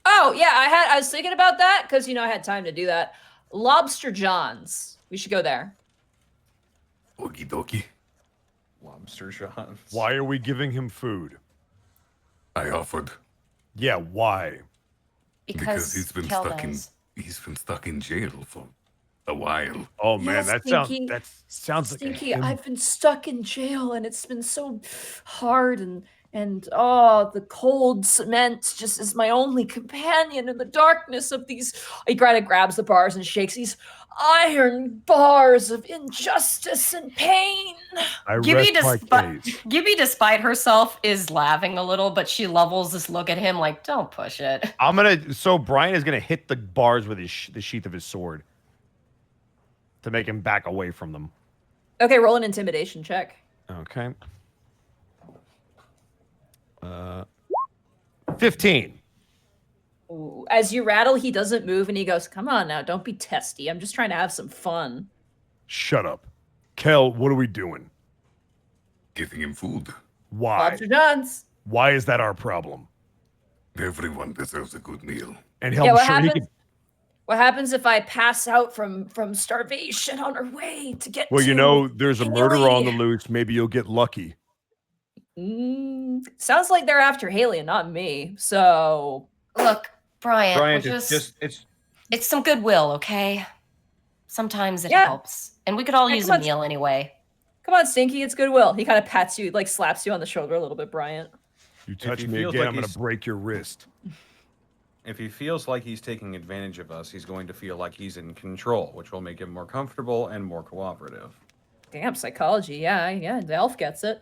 [SPEAKER 4] Oh yeah, I was thinking about that because I had time to do that. Lobster John's. We should go there.
[SPEAKER 2] Okie dokie.
[SPEAKER 5] Lobster Johns.
[SPEAKER 3] Why are we giving him food?
[SPEAKER 2] I offered
[SPEAKER 3] Yeah, why?
[SPEAKER 1] Because
[SPEAKER 2] he's been
[SPEAKER 1] Kel
[SPEAKER 2] stuck
[SPEAKER 1] does.
[SPEAKER 2] he's been stuck in jail for a while.
[SPEAKER 3] Oh man,
[SPEAKER 4] Yeah,
[SPEAKER 3] that sounds like
[SPEAKER 4] Stinky,
[SPEAKER 3] him.
[SPEAKER 4] I've been stuck in jail and it's been so hard and oh, the cold cement just is my only companion in the darkness of these. He kind of grabs the bars and shakes these iron bars of injustice and pain.
[SPEAKER 3] I
[SPEAKER 1] Gibby,
[SPEAKER 3] rest my case.
[SPEAKER 1] Gibby, despite herself, is laughing a little, but she levels this look at him like, "Don't push it."
[SPEAKER 3] So Brian is gonna hit the bars with the sheath of his sword to make him back away from them.
[SPEAKER 4] Okay, roll an intimidation check.
[SPEAKER 3] Okay. 15.
[SPEAKER 4] Ooh, as you rattle, he doesn't move and he goes, "Come on now, don't be testy. I'm just trying to have some fun."
[SPEAKER 3] Shut up. Kel, what are we doing?
[SPEAKER 2] Giving him food.
[SPEAKER 3] Why?
[SPEAKER 4] Lobster John's.
[SPEAKER 3] Why is that our problem?
[SPEAKER 2] Everyone deserves a good meal.
[SPEAKER 3] And
[SPEAKER 4] Yeah,
[SPEAKER 3] I'm
[SPEAKER 4] what
[SPEAKER 3] sure he
[SPEAKER 4] happens?
[SPEAKER 3] could.
[SPEAKER 4] What happens if I pass out from starvation on our way to get
[SPEAKER 3] Well,
[SPEAKER 4] to
[SPEAKER 3] there's a murderer
[SPEAKER 4] Haley?
[SPEAKER 3] on the loose. Maybe you'll get lucky.
[SPEAKER 4] Sounds like they're after Haley and not me. So
[SPEAKER 1] Look, Brian,
[SPEAKER 5] Brian,
[SPEAKER 1] we're
[SPEAKER 5] it's
[SPEAKER 1] it's some goodwill, okay? Sometimes it
[SPEAKER 4] Yeah.
[SPEAKER 1] helps. And we could all
[SPEAKER 4] Yeah,
[SPEAKER 1] use
[SPEAKER 4] come
[SPEAKER 1] a
[SPEAKER 4] on.
[SPEAKER 1] meal anyway.
[SPEAKER 4] come on, Stinky, it's goodwill. He kind of pats you, like slaps you on the shoulder a little bit, Bryant.
[SPEAKER 3] You touch
[SPEAKER 5] he
[SPEAKER 3] me
[SPEAKER 5] feels
[SPEAKER 3] again,
[SPEAKER 5] like
[SPEAKER 3] I'm gonna
[SPEAKER 5] he's-
[SPEAKER 3] break your wrist.
[SPEAKER 5] if he feels like he's taking advantage of us, he's going to feel like he's in control, which will make him more comfortable and more cooperative.
[SPEAKER 4] Damn, psychology. Yeah, the elf gets it.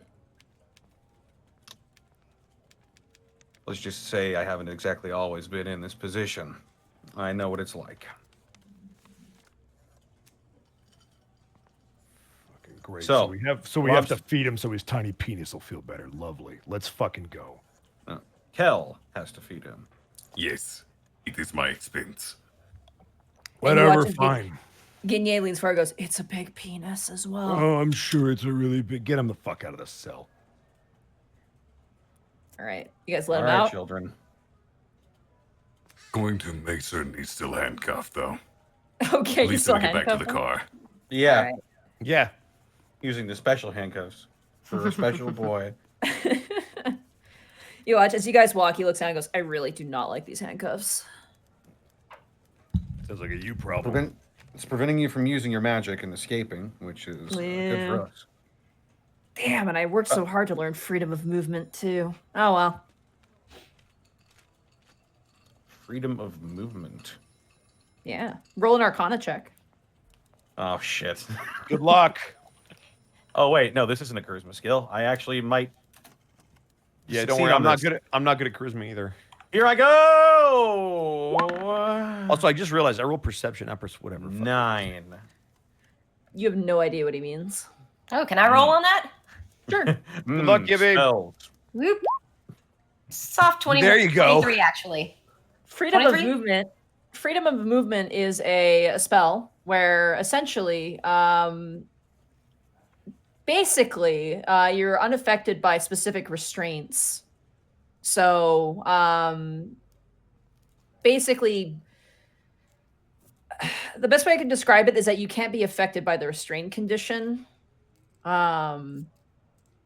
[SPEAKER 5] Let's just say I haven't exactly always been in this position. I know what it's like.
[SPEAKER 3] Fucking great.
[SPEAKER 5] So,
[SPEAKER 3] we have to feed him so his tiny penis will feel better. Lovely. Let's fucking go.
[SPEAKER 5] Kel has to feed him.
[SPEAKER 2] Yes, it is my expense.
[SPEAKER 4] And you
[SPEAKER 3] Whatever,
[SPEAKER 4] watch him
[SPEAKER 3] fine.
[SPEAKER 4] Ginye leans forward and goes, "It's a big penis as well."
[SPEAKER 3] Oh, I'm sure it's a really big. Get him the fuck out of the cell.
[SPEAKER 4] All right, you guys let
[SPEAKER 5] All
[SPEAKER 4] him
[SPEAKER 5] right,
[SPEAKER 4] out.
[SPEAKER 5] children.
[SPEAKER 2] Going to make certain he's still handcuffed, though.
[SPEAKER 4] Okay,
[SPEAKER 2] At
[SPEAKER 4] you
[SPEAKER 2] least
[SPEAKER 4] still
[SPEAKER 2] till we get back to
[SPEAKER 4] handcuff
[SPEAKER 2] the
[SPEAKER 4] him?
[SPEAKER 2] car.
[SPEAKER 5] Yeah,
[SPEAKER 4] All right.
[SPEAKER 3] Yeah.
[SPEAKER 5] using the special handcuffs for a special boy.
[SPEAKER 4] You watch as you guys walk. He looks down and goes, "I really do not like these handcuffs."
[SPEAKER 3] Sounds like a you problem.
[SPEAKER 5] It's preventing you from using your magic and escaping, which is good for us.
[SPEAKER 4] Damn, and I worked so hard to learn freedom of movement too. Oh well.
[SPEAKER 5] Freedom of movement.
[SPEAKER 4] Yeah. Roll an Arcana check.
[SPEAKER 5] Oh shit.
[SPEAKER 3] Good luck.
[SPEAKER 5] Oh wait, no, this isn't a charisma skill. I actually might.
[SPEAKER 3] Yeah, don't
[SPEAKER 5] succeed
[SPEAKER 3] worry.
[SPEAKER 5] on
[SPEAKER 3] I'm not
[SPEAKER 5] this.
[SPEAKER 3] good. I'm not good at charisma either.
[SPEAKER 5] Here I go.
[SPEAKER 3] Also, I just realized I rolled perception, not whatever. fuck.
[SPEAKER 5] 9.
[SPEAKER 4] You have no idea what he means.
[SPEAKER 1] Oh, can I roll on that?
[SPEAKER 4] Sure.
[SPEAKER 3] Good luck, Gibby.
[SPEAKER 5] Spells.
[SPEAKER 1] Whoop. Soft 20.
[SPEAKER 3] There you go.
[SPEAKER 1] 23, actually.
[SPEAKER 4] Freedom of
[SPEAKER 1] 23?
[SPEAKER 4] movement. Freedom of movement is a spell where essentially, basically, you're unaffected by specific restraints. So, basically, the best way I can describe it is that you can't be affected by the restraint condition.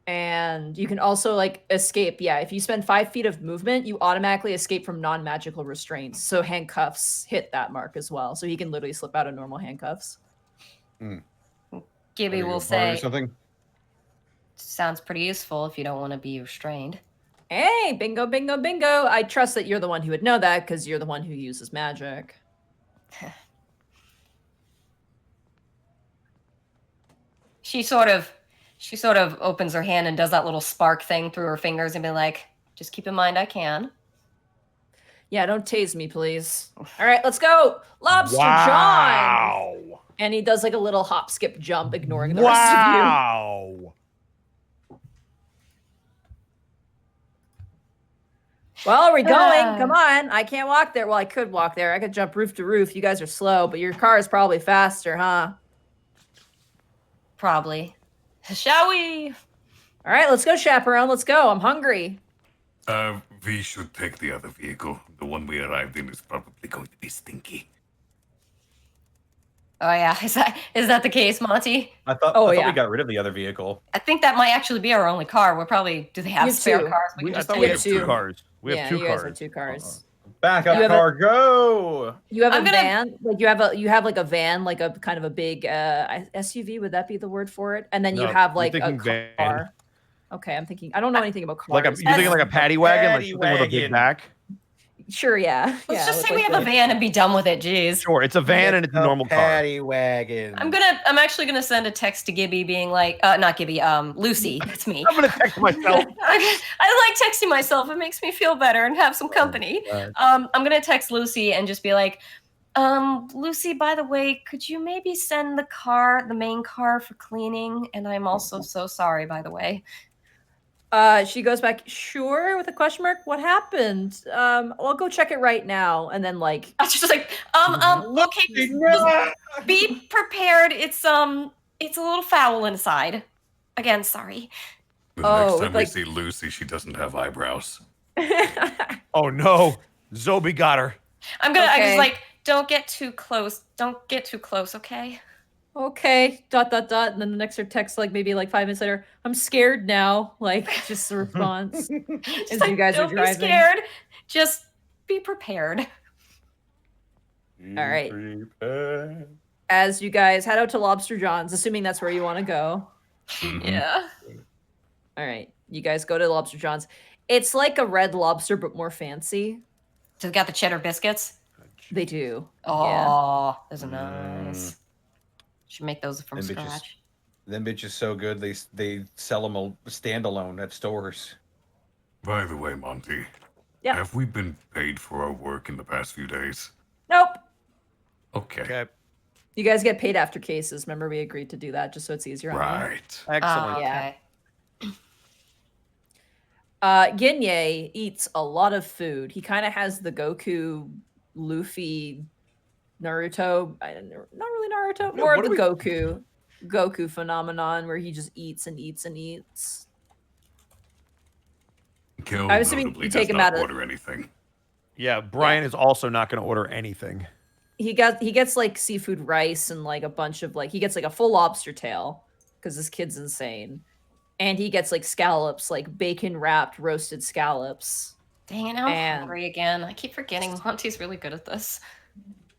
[SPEAKER 4] And you can also like escape. Yeah, if you spend 5 feet of movement, you automatically escape from non-magical restraints. So handcuffs hit that mark as well. So he can literally slip out of normal handcuffs.
[SPEAKER 1] Gibby
[SPEAKER 5] What are
[SPEAKER 1] will
[SPEAKER 5] you, a bard or
[SPEAKER 1] say,
[SPEAKER 5] something.
[SPEAKER 1] sounds pretty useful if you don't want to be restrained.
[SPEAKER 4] Hey, bingo, bingo, bingo. I trust that you're the one who would know that because you're the one who uses magic.
[SPEAKER 1] She sort of opens her hand and does that little spark thing through her fingers and be like, just keep in mind I can.
[SPEAKER 4] Yeah, don't tase me, please. All right, let's go. Lobster John.
[SPEAKER 3] Wow.
[SPEAKER 4] And he does like a little hop, skip, jump, ignoring the rest of you.
[SPEAKER 3] Wow.
[SPEAKER 4] Well, are we going?
[SPEAKER 1] Ah.
[SPEAKER 4] Come on. I can't walk there. Well, I could walk there. I could jump roof to roof. You guys are slow, but your car is probably faster, huh?
[SPEAKER 1] Probably. Shall we?
[SPEAKER 4] All right, let's go, chaperone. Let's go. I'm hungry.
[SPEAKER 2] We should take the other vehicle. The one we arrived in is probably going to be stinky.
[SPEAKER 1] Oh yeah, is that the case, Monty?
[SPEAKER 5] I thought
[SPEAKER 4] yeah.
[SPEAKER 5] we got rid of the other vehicle.
[SPEAKER 1] I think that might actually be our only car. We're probably do they have
[SPEAKER 4] You
[SPEAKER 1] spare
[SPEAKER 4] too.
[SPEAKER 1] cars? We
[SPEAKER 3] I
[SPEAKER 1] can just
[SPEAKER 3] thought
[SPEAKER 1] take
[SPEAKER 3] we
[SPEAKER 1] it.
[SPEAKER 3] have two cars. We
[SPEAKER 4] yeah,
[SPEAKER 3] have two
[SPEAKER 4] you guys
[SPEAKER 3] cars.
[SPEAKER 4] have 2 cars.
[SPEAKER 5] Backup
[SPEAKER 4] You have
[SPEAKER 5] car, go!
[SPEAKER 4] You have
[SPEAKER 1] I'm
[SPEAKER 4] a
[SPEAKER 1] gonna-
[SPEAKER 4] van, like you have like a van, like a kind of a big SUV. Would that be the word for it? And then you
[SPEAKER 3] No,
[SPEAKER 4] have
[SPEAKER 3] you're
[SPEAKER 4] like a
[SPEAKER 3] thinking
[SPEAKER 4] car.
[SPEAKER 3] van.
[SPEAKER 4] Okay, I'm thinking. I don't know anything about cars.
[SPEAKER 3] Like you're thinking like a paddy wagon, like something with a big
[SPEAKER 5] wagon.
[SPEAKER 3] back.
[SPEAKER 4] Sure, yeah.
[SPEAKER 1] Let's just
[SPEAKER 4] with,
[SPEAKER 1] say
[SPEAKER 4] like,
[SPEAKER 1] we have a van and be done with it. Jeez.
[SPEAKER 3] Sure, it's a van and it's a normal car.
[SPEAKER 5] Paddy wagon.
[SPEAKER 1] I'm actually gonna send a text to Gibby being like, not Gibby, Lucy. That's me.
[SPEAKER 3] I'm gonna text myself.
[SPEAKER 1] I like texting myself. It makes me feel better and have some company. I'm gonna text Lucy and just be like, Lucy, by the way, could you maybe send the main car for cleaning? And I'm also so sorry, by the way.
[SPEAKER 4] She goes back, sure, with a question mark. What happened? I'll go check it right now. And then like
[SPEAKER 1] I was just like, okay, just be prepared. It's a little foul inside. Again, sorry.
[SPEAKER 2] The
[SPEAKER 4] Oh,
[SPEAKER 2] next time
[SPEAKER 4] like-
[SPEAKER 2] we see Lucy, she doesn't have eyebrows.
[SPEAKER 3] Oh no, Zoe got her.
[SPEAKER 1] I
[SPEAKER 4] Okay.
[SPEAKER 1] was like, don't get too close. Don't get too close, okay?
[SPEAKER 4] okay, ... And then the next text, like maybe like 5 minutes later, I'm scared now. Like just a response.
[SPEAKER 1] Just
[SPEAKER 4] As
[SPEAKER 1] like,
[SPEAKER 4] you guys are
[SPEAKER 1] don't be
[SPEAKER 4] driving.
[SPEAKER 1] scared. Just be prepared.
[SPEAKER 4] All right. As you guys head out to Lobster John's, assuming that's where you want to go.
[SPEAKER 2] Mhm.
[SPEAKER 1] Yeah.
[SPEAKER 4] All right. You guys go to Lobster John's. It's like a Red Lobster, but more fancy.
[SPEAKER 1] So we got the cheddar biscuits.
[SPEAKER 4] They do.
[SPEAKER 1] Oh,
[SPEAKER 4] Yeah.
[SPEAKER 1] those are nice. Should make those from
[SPEAKER 5] Them bitches.
[SPEAKER 1] scratch.
[SPEAKER 5] Them bitches so good they sell them standalone at stores.
[SPEAKER 2] By the way, Monty,
[SPEAKER 4] Yeah.
[SPEAKER 2] have we been paid for our work in the past few days?
[SPEAKER 4] Nope.
[SPEAKER 2] Okay.
[SPEAKER 3] Okay,
[SPEAKER 4] You guys get paid after cases. Remember, we agreed to do that just so it's easier on you.
[SPEAKER 2] Right.
[SPEAKER 3] excellent.
[SPEAKER 1] Oh,
[SPEAKER 4] Yeah.
[SPEAKER 1] okay.
[SPEAKER 4] Ginye eats a lot of food. He kind of has the Goku, Luffy, Naruto. Not really Naruto.
[SPEAKER 3] Yeah,
[SPEAKER 4] More of
[SPEAKER 3] what
[SPEAKER 4] the
[SPEAKER 3] do
[SPEAKER 4] Goku phenomenon where he just eats and eats and eats.
[SPEAKER 2] Kill
[SPEAKER 4] I'm assuming
[SPEAKER 2] notably
[SPEAKER 4] you take
[SPEAKER 2] does
[SPEAKER 4] him
[SPEAKER 2] not
[SPEAKER 4] out of-
[SPEAKER 2] order anything.
[SPEAKER 3] Yeah, Brian is also not going to order anything.
[SPEAKER 4] He gets like seafood rice and like a bunch of like he gets like a full lobster tail because this kid's insane, and he gets like scallops, like bacon wrapped roasted scallops.
[SPEAKER 1] Dang it, now I'm
[SPEAKER 4] And-
[SPEAKER 1] hungry again. I keep forgetting Monty's really good at this.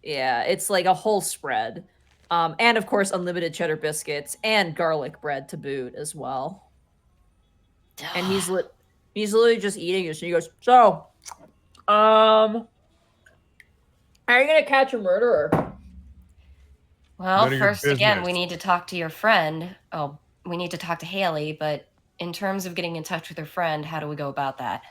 [SPEAKER 4] Yeah, it's like a whole spread. And of course, unlimited cheddar biscuits and garlic bread to boot as well. And he's literally just eating this. And he goes, "So, how are you gonna catch a murderer?"
[SPEAKER 1] Well,
[SPEAKER 3] None of your
[SPEAKER 1] first, again, we
[SPEAKER 3] business.
[SPEAKER 1] need to talk to your friend. Oh, we need to talk to Haley, but in terms of getting in touch with her friend, how do we go about that?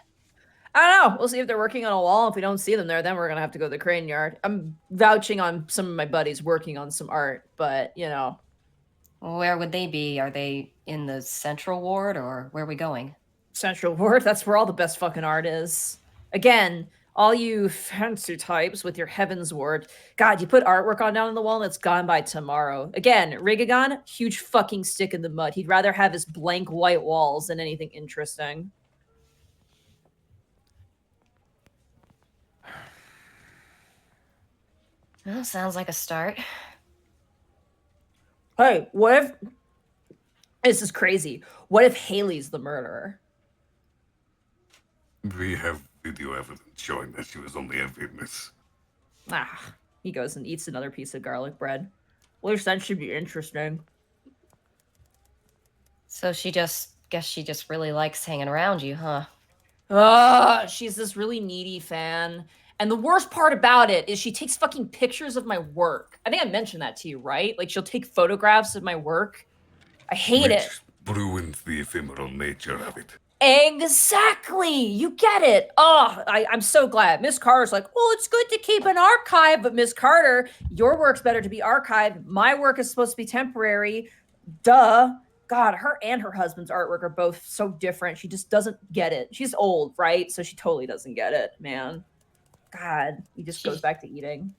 [SPEAKER 4] I don't know. We'll see if they're working on a wall. If we don't see them there, then we're gonna have to go to the crane yard. I'm vouching on some of my buddies working on some art, but you know,
[SPEAKER 1] Where would they be? Are they in the central ward or where are we going?
[SPEAKER 4] Central Ward, that's where all the best fucking art is. Again, all you fancy types with your Heavens Ward. God, you put artwork on down on the wall and it's gone by tomorrow. Again, Rigagon, huge fucking stick in the mud. He'd rather have his blank white walls than anything interesting.
[SPEAKER 1] Well, sounds like a start.
[SPEAKER 4] Hey, what if this is crazy? What if Haley's the murderer?
[SPEAKER 2] We have video evidence showing that she was only a witness.
[SPEAKER 4] Ah, he goes and eats another piece of garlic bread. Well, that should be interesting.
[SPEAKER 1] So she just really likes hanging around you, huh?
[SPEAKER 4] She's this really needy fan. And the worst part about it is she takes fucking pictures of my work. I think I mentioned that to you, right? Like she'll take photographs of my work. I hate it.
[SPEAKER 2] Which ruins the ephemeral nature of it.
[SPEAKER 4] Exactly. You get it. Oh, I'm so glad. Miss Carter's like, well, it's good to keep an archive, but Miss Carter, your work's better to be archived. My work is supposed to be temporary. Duh. God, her and her husband's artwork are both so different. She just doesn't get it. She's old, right? So she totally doesn't get it, man. God, he just goes back to eating.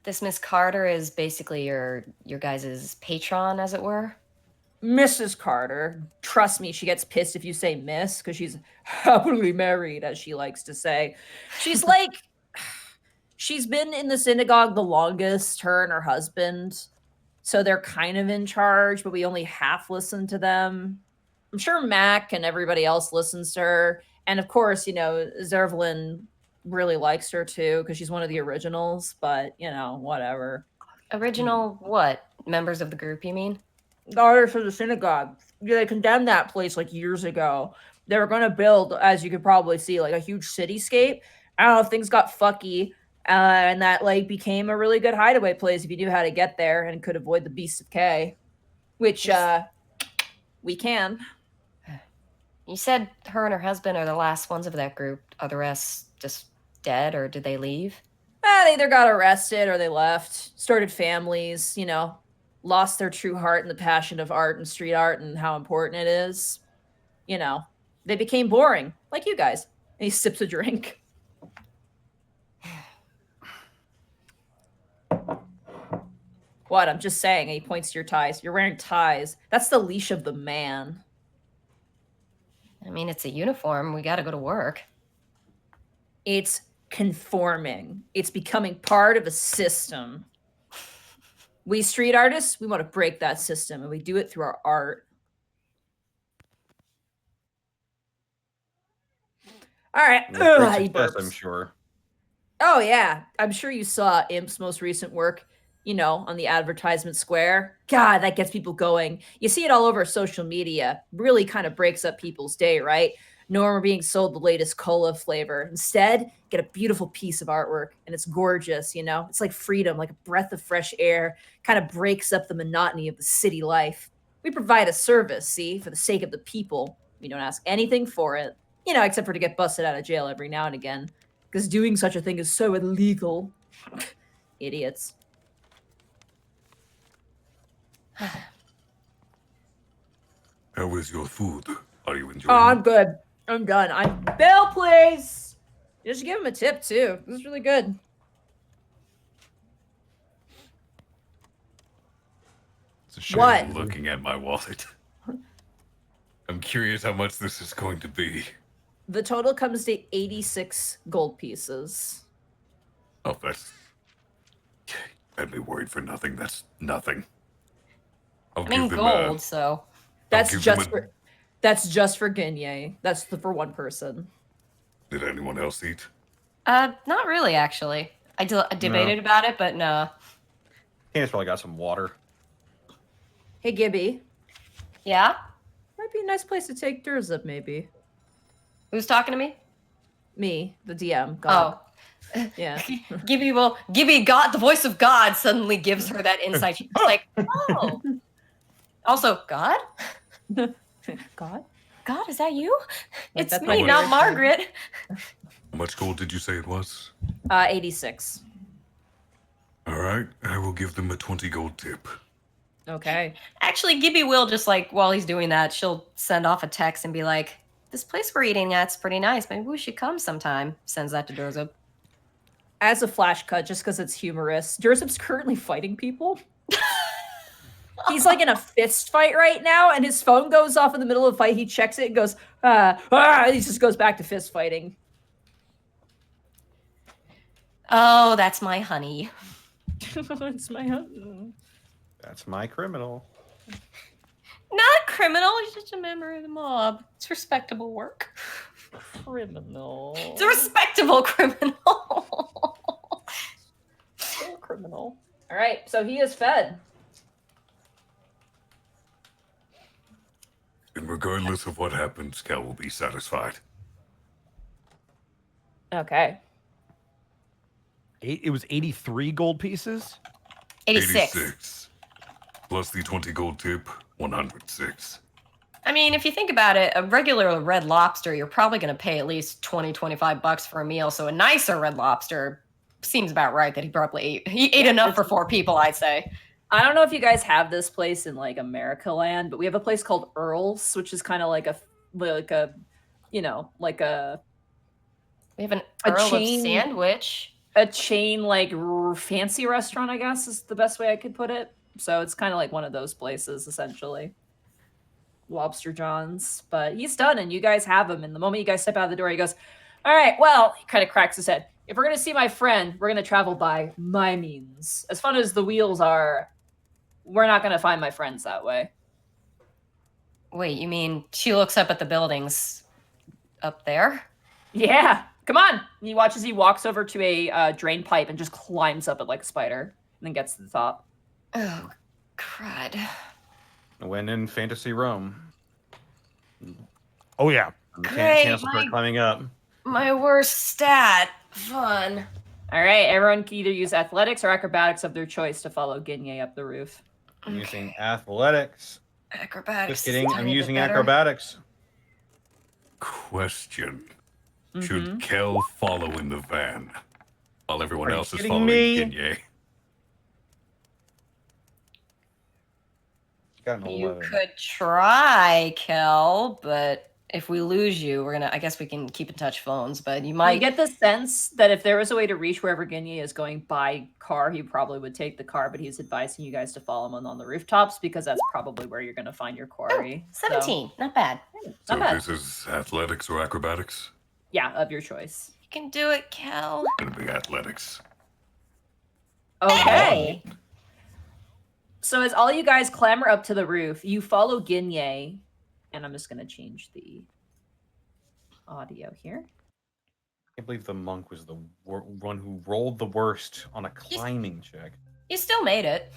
[SPEAKER 1] This Miss Carter is basically your guys' patron, as it were.
[SPEAKER 4] Mrs. Carter, trust me, she gets pissed if you say miss because she's happily married, as she likes to say. She's like, she's been in the synagogue the longest, her and her husband. So they're kind of in charge, but we only half listen to them. I'm sure Mac and everybody else listens to her. And of course, Zervlin really likes her too because she's one of the originals, but, whatever.
[SPEAKER 1] Original what? Members of the group, you mean?
[SPEAKER 4] Daughters of the synagogue. Yeah, they condemned that place like years ago. They were going to build, as you could probably see, like a huge cityscape. I don't know if things got fucky, and that like became a really good hideaway place if you knew how to get there and could avoid the Beasts of K, which we can.
[SPEAKER 1] You said her and her husband are the last ones of that group. Are the rest just dead, or did they leave?
[SPEAKER 4] They either got arrested or they left, started families, lost their true heart in the passion of art and street art and how important it is. They became boring, like you guys. And he sips a drink. What? I'm just saying. And he points to your ties. You're wearing ties. That's the leash of the man.
[SPEAKER 1] I mean, it's a uniform. We got to go to work.
[SPEAKER 4] It's conforming. It's becoming part of a system. We street artists, we want to break that system, and we do it through our art. All right.
[SPEAKER 5] Great
[SPEAKER 4] He
[SPEAKER 5] success,
[SPEAKER 4] burps.
[SPEAKER 5] I'm sure.
[SPEAKER 4] Oh, yeah. I'm sure you saw Imp's most recent work, on the advertisement square. God, that gets people going. You see it all over social media. Really kind of breaks up people's day, right? No one being sold the latest cola flavor. Instead, get a beautiful piece of artwork, and it's gorgeous, It's like freedom, like a breath of fresh air, kind of breaks up the monotony of the city life. We provide a service, see, for the sake of the people. We don't ask anything for it, except for to get busted out of jail every now and again, because doing such a thing is so illegal. Idiots.
[SPEAKER 2] How is your food? Are you enjoying
[SPEAKER 4] Oh, I'm
[SPEAKER 2] it?
[SPEAKER 4] good. I'm done. Bill, please. You should give him a tip too. This is really good.
[SPEAKER 2] It's a shame
[SPEAKER 4] What?
[SPEAKER 2] I'm looking at my wallet. I'm curious how much this is going to be.
[SPEAKER 4] The total comes to 86 gold pieces.
[SPEAKER 2] Oh, that's... Had me worried for nothing. That's nothing.
[SPEAKER 1] I mean, gold, so...
[SPEAKER 4] That's just for Ginye. That's for one person.
[SPEAKER 2] Did anyone else eat?
[SPEAKER 1] Not really, actually. I debated about it, but no.
[SPEAKER 5] Candace probably got some water.
[SPEAKER 4] Hey, Gibby.
[SPEAKER 1] Yeah?
[SPEAKER 4] Might be a nice place to take Durzip, maybe.
[SPEAKER 1] Who's talking to me?
[SPEAKER 4] Me, the DM. God.
[SPEAKER 1] Oh.
[SPEAKER 4] Yeah.
[SPEAKER 1] Gibby, God, the voice of God suddenly gives her that insight. She's like, oh. Also, God?
[SPEAKER 4] God?
[SPEAKER 1] God, is that you?
[SPEAKER 4] Like,
[SPEAKER 1] it's
[SPEAKER 4] that's
[SPEAKER 1] me,
[SPEAKER 4] my
[SPEAKER 1] not
[SPEAKER 4] favorite
[SPEAKER 1] Margaret.
[SPEAKER 2] How much gold did you say it was?
[SPEAKER 4] 86.
[SPEAKER 2] All right, I will give them a 20 gold tip.
[SPEAKER 4] Okay.
[SPEAKER 1] Actually, Gibby will just while he's doing that, she'll send off a text and be like, this place we're eating at's pretty nice. Maybe we should come sometime. Sends that to Durzip.
[SPEAKER 4] As a flash cut, just because it's humorous, Durzip's currently fighting people. He's like in a fist fight right now, and his phone goes off in the middle of the fight. He checks it and goes, and he just goes back to fist fighting.
[SPEAKER 1] Oh, that's my honey.
[SPEAKER 4] It's my husband.
[SPEAKER 5] That's my criminal.
[SPEAKER 1] Not a criminal. He's just a member of the mob. It's respectable work.
[SPEAKER 4] Criminal.
[SPEAKER 1] It's a respectable criminal.
[SPEAKER 4] Still criminal. All right, so he is fed.
[SPEAKER 2] And regardless of what happens, Cal will be satisfied.
[SPEAKER 4] Okay.
[SPEAKER 3] It was 83 gold pieces?
[SPEAKER 1] 86.
[SPEAKER 2] Plus the 20 gold tip, 106.
[SPEAKER 1] I mean, if you think about it, a regular Red Lobster, you're probably going to pay at least $20-25 for a meal. So a nicer Red Lobster seems about right that he probably ate. He ate enough for 4 people, I'd say.
[SPEAKER 4] I don't know if you guys have this place in like America Land, but we have a place called Earl's, which is kind of like a
[SPEAKER 1] We have an Earl
[SPEAKER 4] chain-
[SPEAKER 1] of Sandwich.
[SPEAKER 4] a chain like fancy restaurant, I guess is the best way I could put it. So it's kind of like one of those places essentially. Lobster John's, but he's done, and you guys have him. And the moment you guys step out of the door, he goes, "All right, well," he kind of cracks his head. "If we're gonna see my friend, we're gonna travel by my means. As fun as the wheels are, we're not gonna find my friends that way."
[SPEAKER 1] Wait, you mean she looks up at the buildings up there?
[SPEAKER 4] Yeah, come on. And he watches. He walks over to a drain pipe and just climbs up it like a spider, and then gets to the top.
[SPEAKER 1] Oh, crud.
[SPEAKER 5] When in fantasy Rome.
[SPEAKER 3] Oh yeah.
[SPEAKER 1] Great,
[SPEAKER 5] Chance to start climbing up.
[SPEAKER 1] My worst stat. Fun.
[SPEAKER 4] All right, everyone can either use athletics or acrobatics of their choice to follow Ginye up the roof.
[SPEAKER 5] I'm using athletics.
[SPEAKER 1] Acrobatics.
[SPEAKER 5] Just kidding.
[SPEAKER 1] is a
[SPEAKER 5] I'm
[SPEAKER 1] tiny bit
[SPEAKER 5] using
[SPEAKER 1] better.
[SPEAKER 5] acrobatics.
[SPEAKER 2] Question.
[SPEAKER 4] Mhm.
[SPEAKER 2] Should Kel follow in the van while everyone
[SPEAKER 5] Are you
[SPEAKER 2] else is
[SPEAKER 5] kidding
[SPEAKER 2] following
[SPEAKER 5] me?
[SPEAKER 2] Ginye?
[SPEAKER 5] Got an
[SPEAKER 1] You
[SPEAKER 5] 11.
[SPEAKER 1] could try, Kel, but if we lose you, I guess we can keep in touch phones, but you
[SPEAKER 4] You
[SPEAKER 1] might
[SPEAKER 4] get the sense that if there was a way to reach wherever Ginye is going by car, he probably would take the car, but he's advising you guys to follow him on the rooftops because that's probably where you're going to find your quarry. So,
[SPEAKER 1] 17. Not bad.
[SPEAKER 2] So
[SPEAKER 4] not bad.
[SPEAKER 2] this is athletics or acrobatics?
[SPEAKER 4] Yeah, of your choice.
[SPEAKER 1] You can do it, Kel.
[SPEAKER 2] Gonna be athletics.
[SPEAKER 4] Okay. So as all you guys clamber up to the roof, you follow Ginye, and I'm just going to change the audio here.
[SPEAKER 5] I can't believe the monk was the one who rolled the worst on a climbing check.
[SPEAKER 1] You still made it.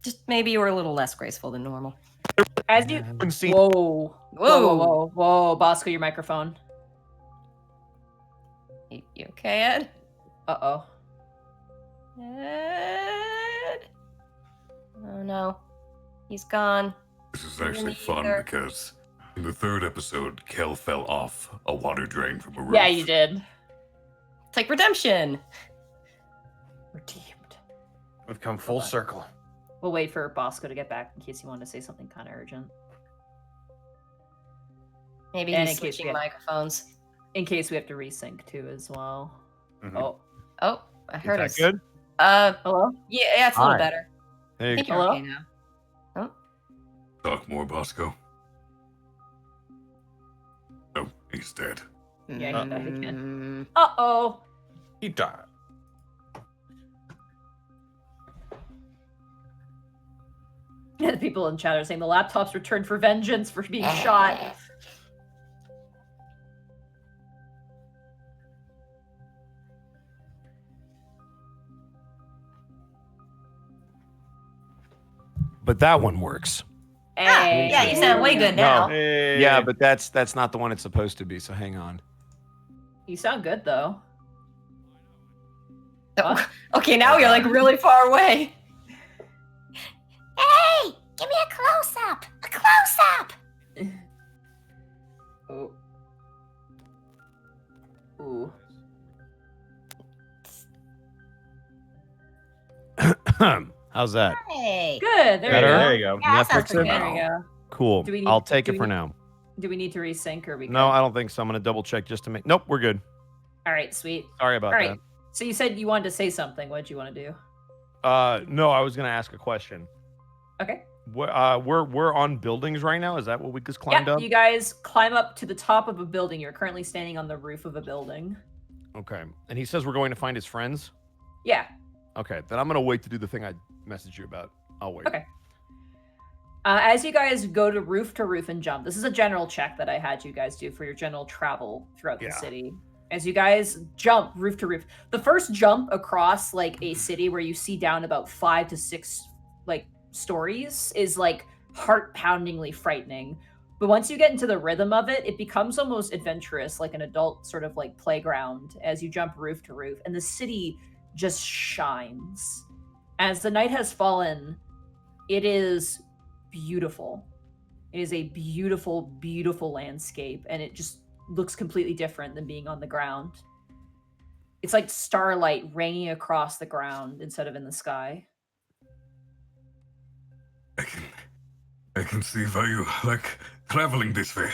[SPEAKER 1] Just maybe you were a little less graceful than normal.
[SPEAKER 4] As you
[SPEAKER 3] See,
[SPEAKER 4] whoa, whoa, whoa, whoa, whoa, Bosco, your microphone.
[SPEAKER 1] You okay, Ed?
[SPEAKER 4] Uh-oh.
[SPEAKER 1] Ed? Oh no. He's gone.
[SPEAKER 2] This is actually
[SPEAKER 1] Me
[SPEAKER 2] fun
[SPEAKER 1] either.
[SPEAKER 2] because in the third episode, Kel fell off a water drain from a roof.
[SPEAKER 4] Yeah, you did.
[SPEAKER 1] It's like redemption.
[SPEAKER 4] Redeemed.
[SPEAKER 5] We've come full circle.
[SPEAKER 4] We'll wait for Bosco to get back in case he wanted to say something kind of urgent.
[SPEAKER 1] Maybe
[SPEAKER 4] And
[SPEAKER 1] he's
[SPEAKER 4] in case
[SPEAKER 1] switching
[SPEAKER 4] we have-
[SPEAKER 1] microphones.
[SPEAKER 4] In case we have to resync too as well.
[SPEAKER 5] Mhm.
[SPEAKER 4] Oh,
[SPEAKER 1] Oh, I
[SPEAKER 3] is
[SPEAKER 1] heard
[SPEAKER 3] that
[SPEAKER 1] us.
[SPEAKER 3] good?
[SPEAKER 4] hello?
[SPEAKER 1] Yeah, it's a little
[SPEAKER 3] Hi.
[SPEAKER 1] better.
[SPEAKER 3] There
[SPEAKER 1] I
[SPEAKER 3] you
[SPEAKER 1] think
[SPEAKER 3] go.
[SPEAKER 1] you're
[SPEAKER 4] Hello?
[SPEAKER 1] okay now. Oh,
[SPEAKER 2] Talk more, Bosco. Oh, he's dead.
[SPEAKER 4] Yeah, he died again.
[SPEAKER 1] Mm,
[SPEAKER 4] Uh-oh.
[SPEAKER 5] He died.
[SPEAKER 4] Yeah, the people in chat are saying the laptops returned for vengeance for being shot.
[SPEAKER 3] But that one works.
[SPEAKER 4] Hey.
[SPEAKER 1] yeah, you sound way good now.
[SPEAKER 5] Hey.
[SPEAKER 3] Yeah, but that's not the one it's supposed to be. So hang on.
[SPEAKER 4] You sound good though.
[SPEAKER 1] Okay, now you're like really far away. Hey, give me a close up. A close up.
[SPEAKER 4] Oh. Ooh.
[SPEAKER 3] How's that?
[SPEAKER 1] Hey.
[SPEAKER 4] Good. There
[SPEAKER 3] Better?
[SPEAKER 4] you go.
[SPEAKER 5] There you go.
[SPEAKER 1] Yeah, that sounds
[SPEAKER 3] Netflix it?
[SPEAKER 1] good.
[SPEAKER 4] There we go.
[SPEAKER 3] Cool.
[SPEAKER 4] Do we need-
[SPEAKER 3] I'll take
[SPEAKER 4] do
[SPEAKER 3] it
[SPEAKER 4] we
[SPEAKER 3] for
[SPEAKER 4] need-
[SPEAKER 3] now.
[SPEAKER 4] Do we need to resync or we good?
[SPEAKER 3] No, I don't think so. I'm gonna double check just to make. Nope, we're good.
[SPEAKER 4] All right, sweet.
[SPEAKER 3] Sorry about
[SPEAKER 4] All right. So you said you wanted to say something. What did you want to do?
[SPEAKER 3] that. No, I was gonna ask a question.
[SPEAKER 4] Okay.
[SPEAKER 3] We're on buildings right now. Is that what we just climbed
[SPEAKER 4] Yeah,
[SPEAKER 3] up?
[SPEAKER 4] you guys climb up to the top of a building. You're currently standing on the roof of a building.
[SPEAKER 3] Okay. And he says we're going to find his friends.
[SPEAKER 4] Yeah.
[SPEAKER 3] Okay, then I'm gonna wait to do the thing I messaged you about. I'll wait.
[SPEAKER 4] Okay. As you guys go to roof and jump, this is a general check that I had you guys do for your general travel throughout the
[SPEAKER 3] Yeah.
[SPEAKER 4] city. As you guys jump roof to roof, the first jump across like a city where you see down about 5 to 6 like stories is like heart-poundingly frightening. But once you get into the rhythm of it, it becomes almost adventurous, like an adult sort of like playground as you jump roof to roof, and the city just shines. As the night has fallen, it is beautiful. It is a beautiful, beautiful landscape, and it just looks completely different than being on the ground. It's like starlight raining across the ground instead of in the sky.
[SPEAKER 2] I can see why you like traveling this way.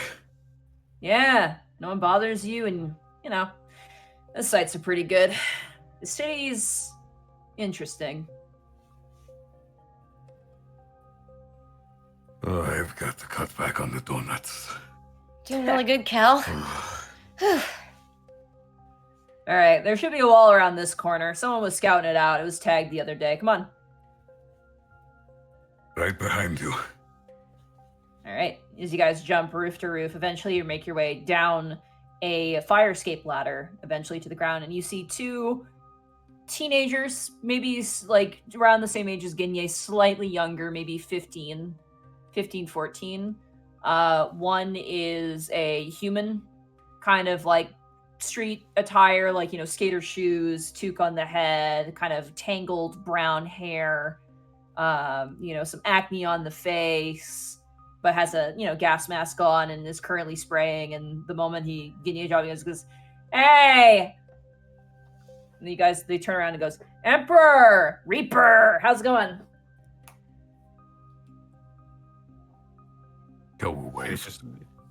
[SPEAKER 4] Yeah, no one bothers you, and you know, the sights are pretty good. The city's interesting.
[SPEAKER 2] Oh, I've got to cut back on the donuts.
[SPEAKER 1] Doing really good, Cal. Whew.
[SPEAKER 4] All right, there should be a wall around this corner. Someone was scouting it out. It was tagged the other day. Come on.
[SPEAKER 2] Right behind you.
[SPEAKER 4] All right, as you guys jump roof to roof, eventually you make your way down a fire escape ladder, eventually to the ground, and you see two teenagers, maybe like around the same age as Ginye, slightly younger, maybe 15, 14. One is a human, kind of like street attire, like, you know, skater shoes, toque on the head, kind of tangled brown hair, you know, some acne on the face, but has a, you know, gas mask on and is currently spraying. And the moment Ginye goes, "Hey!" And you guys, they turn around and goes, "Emperor! Reaper! How's it going?"
[SPEAKER 2] Go away.
[SPEAKER 3] He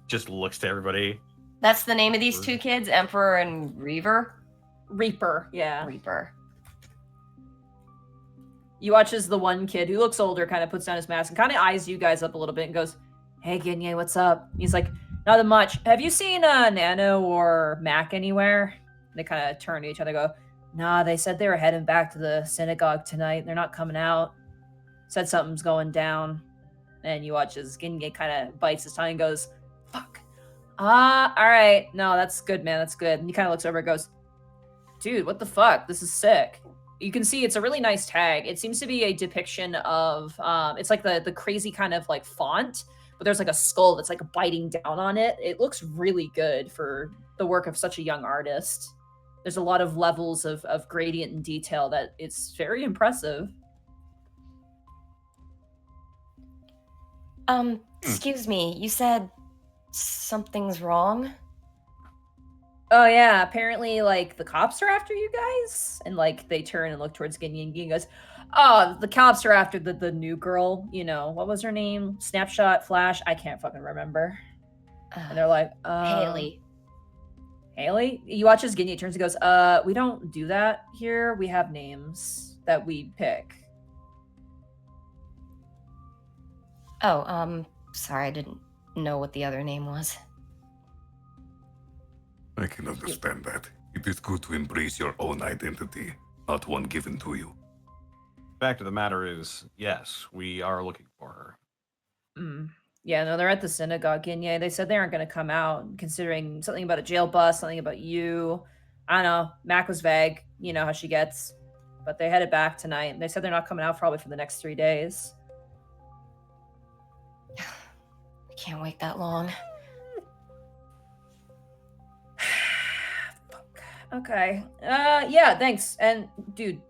[SPEAKER 3] just looks to everybody.
[SPEAKER 1] That's the name of these two kids, Emperor and Reaver?
[SPEAKER 4] Reaper, yeah.
[SPEAKER 1] Reaper.
[SPEAKER 4] You watch as the one kid who looks older kind of puts down his mask and kind of eyes you guys up a little bit and goes, "Hey, Ginye, what's up?" He's like, "Nothing much. Have you seen Nano or Mac anywhere?" They kind of turn to each other and go, "Nah, they said they were heading back to the synagogue tonight. They're not coming out. Said something's going down." And you watch as Ginye kind of bites his tongue and goes, "Fuck. All right. No, that's good, man. That's good." And he kind of looks over and goes, "Dude, what the fuck? This is sick." You can see it's a really nice tag. It seems to be a depiction of, it's like the crazy kind of like font, but there's like a skull that's like biting down on it. It looks really good for the work of such a young artist. There's a lot of levels of gradient and detail that it's very impressive.
[SPEAKER 1] Excuse me, you said something's wrong?
[SPEAKER 4] Oh yeah, apparently like the cops are after you guys, and like they turn and look towards Ginye, and Ginye goes, "Oh, the cops are after the new girl. You know, what was her name? Snapshot, Flash? I can't fucking remember." And they're like,
[SPEAKER 1] Haley.
[SPEAKER 4] Haley?" You watch as Ginye turns and goes, "We don't do that here. We have names that we pick."
[SPEAKER 1] Oh, sorry, I didn't know what the other name was.
[SPEAKER 2] I can understand that. It is good to embrace your own identity, not one given to you.
[SPEAKER 3] Fact of the matter is, yes, we are looking for her.
[SPEAKER 4] Yeah, no, they're at the synagogue, Ginye. They said they aren't going to come out, considering something about a jail bus, something about you. I don't know. Mac was vague. You know how she gets. But they headed back tonight. They said they're not coming out probably for the next 3 days.
[SPEAKER 1] I can't wait that long.
[SPEAKER 4] Fuck. Okay. Yeah, thanks. And, dude,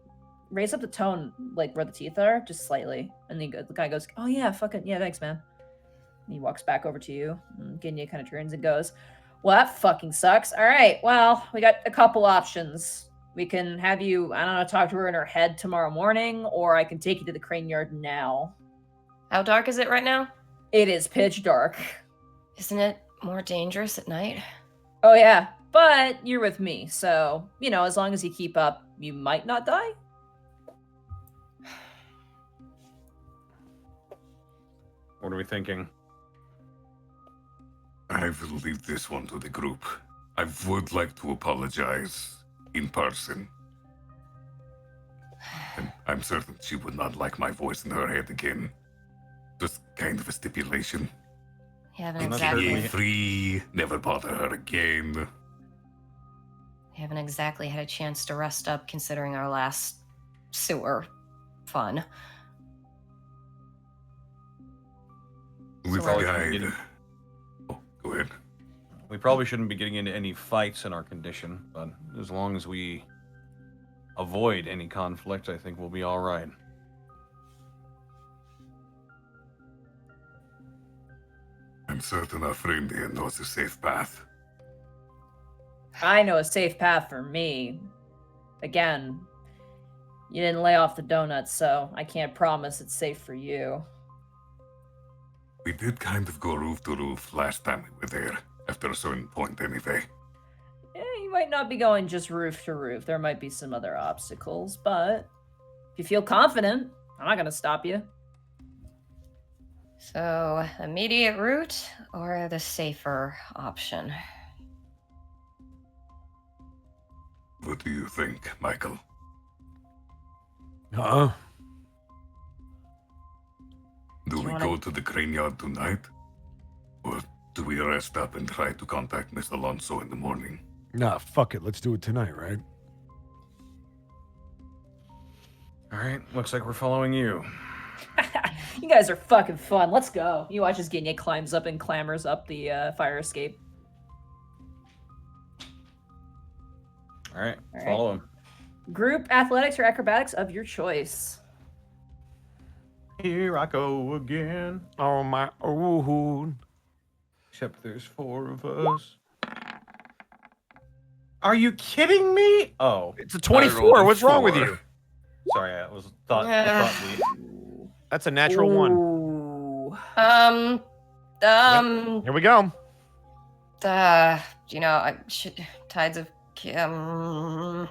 [SPEAKER 4] raise up the tone, like, where the teeth are, just slightly. And the guy goes, "Oh, yeah, fucking, yeah, thanks, man." And he walks back over to you. And Ginye kind of turns and goes, "Well, that fucking sucks. All right, well, we got a couple options. We can have you, I don't know, talk to her in her head tomorrow morning, or I can take you to the crane yard now."
[SPEAKER 1] How dark is it right now?
[SPEAKER 4] It is pitch dark.
[SPEAKER 1] Isn't it more dangerous at night?
[SPEAKER 4] Oh, yeah. But you're with me, so, you know, as long as you keep up, you might not die.
[SPEAKER 3] What are we thinking?
[SPEAKER 2] I will leave this one to the group. I would like to apologize in person. And I'm certain she would not like my voice in her head again. Just kind of a stipulation.
[SPEAKER 1] You haven't
[SPEAKER 3] I'm not
[SPEAKER 1] exactly,
[SPEAKER 3] certain
[SPEAKER 2] Ginye free, never bother her again.
[SPEAKER 1] you haven't exactly had a chance to rest up considering our last sewer fun.
[SPEAKER 2] With
[SPEAKER 3] So
[SPEAKER 2] a
[SPEAKER 3] I can
[SPEAKER 2] guide.
[SPEAKER 3] get-
[SPEAKER 2] Oh, go ahead.
[SPEAKER 3] We probably shouldn't be getting into any fights in our condition, but as long as we avoid any conflict, I think we'll be all right.
[SPEAKER 2] I'm certain our friend here knows a safe path.
[SPEAKER 4] I know a safe path for me. Again, you didn't lay off the donuts, so I can't promise it's safe for you.
[SPEAKER 2] We did kind of go roof to roof last time we were there, after a certain point anyway.
[SPEAKER 4] Yeah, you might not be going just roof to roof. There might be some other obstacles, but if you feel confident, I'm not going to stop you.
[SPEAKER 1] So, immediate route or the safer option?
[SPEAKER 2] What do you think, Michael?
[SPEAKER 3] Huh?
[SPEAKER 2] Do
[SPEAKER 1] you
[SPEAKER 2] we
[SPEAKER 1] wanna-
[SPEAKER 2] go to the crane yard tonight? Or do we rest up and try to contact Miss Alonso in the morning?
[SPEAKER 3] Nah, fuck it. Let's do it tonight, right?
[SPEAKER 5] All right, looks like we're following you.
[SPEAKER 4] You guys are fucking fun. Let's go. You watch as Ginye climbs up and clambers up the fire escape.
[SPEAKER 5] All right,
[SPEAKER 4] All right.
[SPEAKER 5] follow him.
[SPEAKER 4] Group athletics or acrobatics of your choice.
[SPEAKER 5] Here I go again.
[SPEAKER 3] Oh my. Ooh.
[SPEAKER 5] Except there's 4 of us. Are you kidding me? Oh,
[SPEAKER 3] It's a
[SPEAKER 2] I rolled
[SPEAKER 3] 24.
[SPEAKER 2] a
[SPEAKER 3] What's wrong with
[SPEAKER 2] 4.
[SPEAKER 3] you?
[SPEAKER 5] sorry, I thought
[SPEAKER 3] That's a natural 1.
[SPEAKER 4] Ooh.
[SPEAKER 3] Here we go.
[SPEAKER 1] You know, I should tides of
[SPEAKER 3] Nah,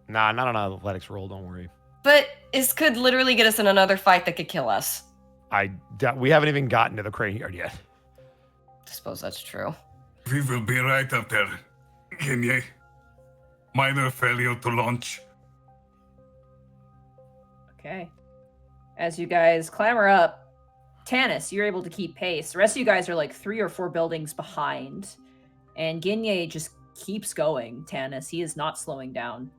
[SPEAKER 3] not on an athletics roll. Don't worry.
[SPEAKER 1] but this could literally get us in another fight that could kill us.
[SPEAKER 3] We haven't even gotten to the crane yard yet.
[SPEAKER 1] I suppose that's true.
[SPEAKER 2] We will be right up there, Ginye. Minor failure to launch.
[SPEAKER 4] Okay. As you guys clamber up, Tanis, you're able to keep pace. The rest of you guys are like 3 or 4 buildings behind. And Ginye just keeps going, Tanis. He is not slowing down.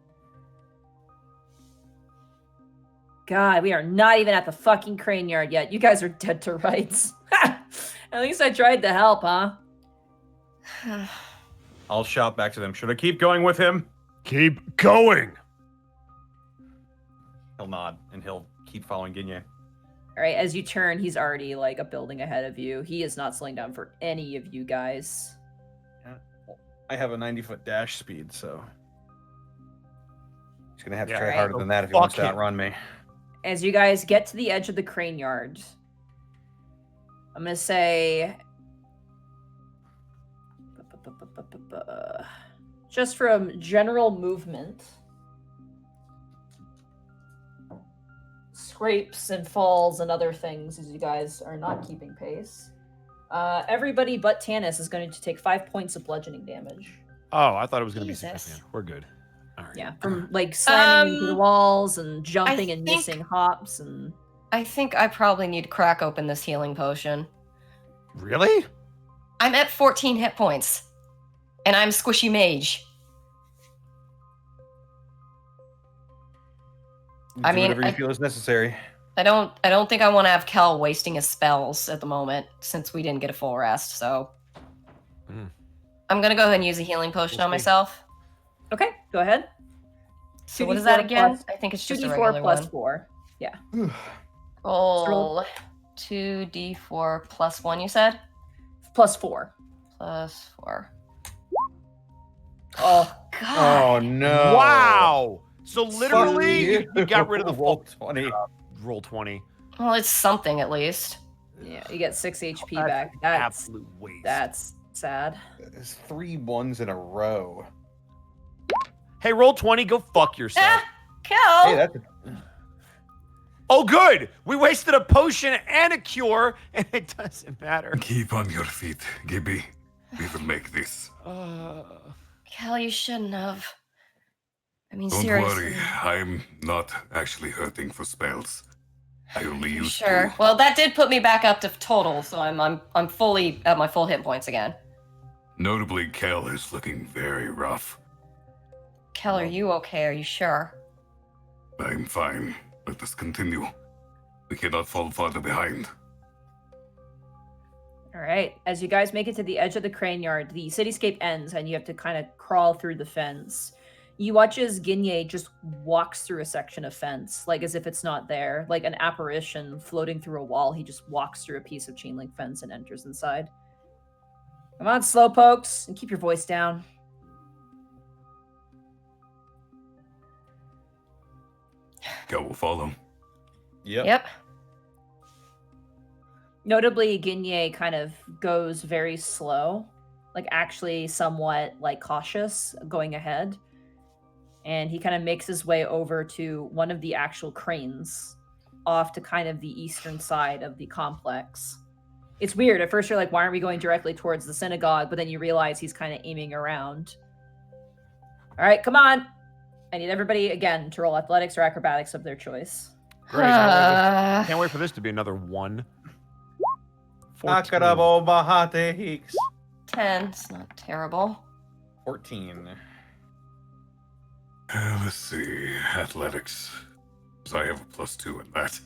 [SPEAKER 4] God, we are not even at the fucking crane yard yet. You guys are dead to rights. At least I tried to help, huh?
[SPEAKER 5] I'll shout back to them. Should I keep going with him?
[SPEAKER 3] Keep going.
[SPEAKER 5] He'll nod, and he'll keep following Ginye.
[SPEAKER 4] All right, as you turn, he's already like a building ahead of you. He is not slowing down for any of you guys.
[SPEAKER 5] I have a 90-foot dash speed, so he's gonna have to
[SPEAKER 3] Yeah,
[SPEAKER 5] try
[SPEAKER 4] right.
[SPEAKER 5] harder than that if he
[SPEAKER 3] Fuck
[SPEAKER 5] wants to
[SPEAKER 3] him.
[SPEAKER 5] outrun me.
[SPEAKER 4] As you guys get to the edge of the crane yard, I'm gonna say just from general movement, scrapes and falls and other things, as you guys are not keeping pace. Everybody but Tanis is going to take 5 points of bludgeoning damage.
[SPEAKER 3] Oh, I thought it was going to be
[SPEAKER 1] Jesus.
[SPEAKER 3] significant. We're good. All right.
[SPEAKER 4] Yeah, from like slamming into the walls and jumping and
[SPEAKER 1] think-
[SPEAKER 4] missing hops and.
[SPEAKER 1] I think I probably need to crack open this healing potion.
[SPEAKER 3] Really?
[SPEAKER 1] I'm at 14 hit points, and I'm squishy mage. I
[SPEAKER 5] Do
[SPEAKER 1] mean,
[SPEAKER 5] whatever you feel is necessary.
[SPEAKER 1] I don't think I want to have Kel wasting his spells at the moment since we didn't get a full rest. So I'm gonna go ahead and use a healing potion
[SPEAKER 3] We'll
[SPEAKER 1] on
[SPEAKER 3] see.
[SPEAKER 1] myself.
[SPEAKER 4] Okay, go ahead.
[SPEAKER 1] So what is that
[SPEAKER 4] 2d4
[SPEAKER 1] again?
[SPEAKER 4] plus-
[SPEAKER 1] I think it's just a
[SPEAKER 4] 2d4
[SPEAKER 1] regular
[SPEAKER 4] plus
[SPEAKER 1] one.
[SPEAKER 4] 4.
[SPEAKER 1] Roll 2d4 plus 1. You said
[SPEAKER 4] Plus 4.
[SPEAKER 1] plus 4.
[SPEAKER 4] Oh,
[SPEAKER 1] God.
[SPEAKER 5] Oh no!
[SPEAKER 3] Wow. So
[SPEAKER 5] Fuck
[SPEAKER 3] literally, you got rid of the
[SPEAKER 5] roll
[SPEAKER 3] full
[SPEAKER 5] 20.
[SPEAKER 3] roll 20.
[SPEAKER 1] Well, it's something at least.
[SPEAKER 4] yeah, you get 6 HP
[SPEAKER 3] That's
[SPEAKER 4] back.
[SPEAKER 3] an
[SPEAKER 4] That's
[SPEAKER 3] absolute waste.
[SPEAKER 4] that's sad.
[SPEAKER 5] There's 3 1s in a row.
[SPEAKER 3] Hey, roll 20. Go fuck yourself.
[SPEAKER 1] Ah, Kel.
[SPEAKER 5] Hey, that's
[SPEAKER 3] Oh, good. We wasted a potion and a cure, and it doesn't matter.
[SPEAKER 2] Keep on your feet, Gibby. We will make this.
[SPEAKER 1] Kel, you shouldn't have. I mean,
[SPEAKER 2] Don't
[SPEAKER 1] seriously.
[SPEAKER 2] worry, I'm not actually hurting for spells. I only use
[SPEAKER 1] Sure. Well, that did put me back up to total, so I'm fully at my full hit points again.
[SPEAKER 2] Notably, Kel is looking very rough.
[SPEAKER 1] Kel, are you okay? Are you sure?
[SPEAKER 2] I'm fine. Let us continue. We cannot fall farther behind.
[SPEAKER 4] All right. As you guys make it to the edge of the crane yard, the cityscape ends and you have to kind of crawl through the fence. You watch as Ginye just walks through a section of fence, like as if it's not there, like an apparition floating through a wall. He just walks through a piece of chain link fence and enters inside. Come on, slowpokes, and keep your voice down.
[SPEAKER 2] Kel will follow.
[SPEAKER 1] Yep.
[SPEAKER 4] Notably, Ginye kind of goes very slow, like actually somewhat like cautious going ahead. And he kind of makes his way over to one of the actual cranes off to kind of the eastern side of the complex. It's weird. At first you're like, why aren't we going directly towards the synagogue? But then you realize he's kind of aiming around. All right, come on. I need everybody, again, to roll athletics or acrobatics of their choice.
[SPEAKER 3] Great. Can't wait for this to be another 1. 14.
[SPEAKER 5] Akarabo Bahate Heeks.
[SPEAKER 1] 10. It's not terrible.
[SPEAKER 5] 14.
[SPEAKER 2] Let's see. Athletics. 'Cause I have a +2 in that.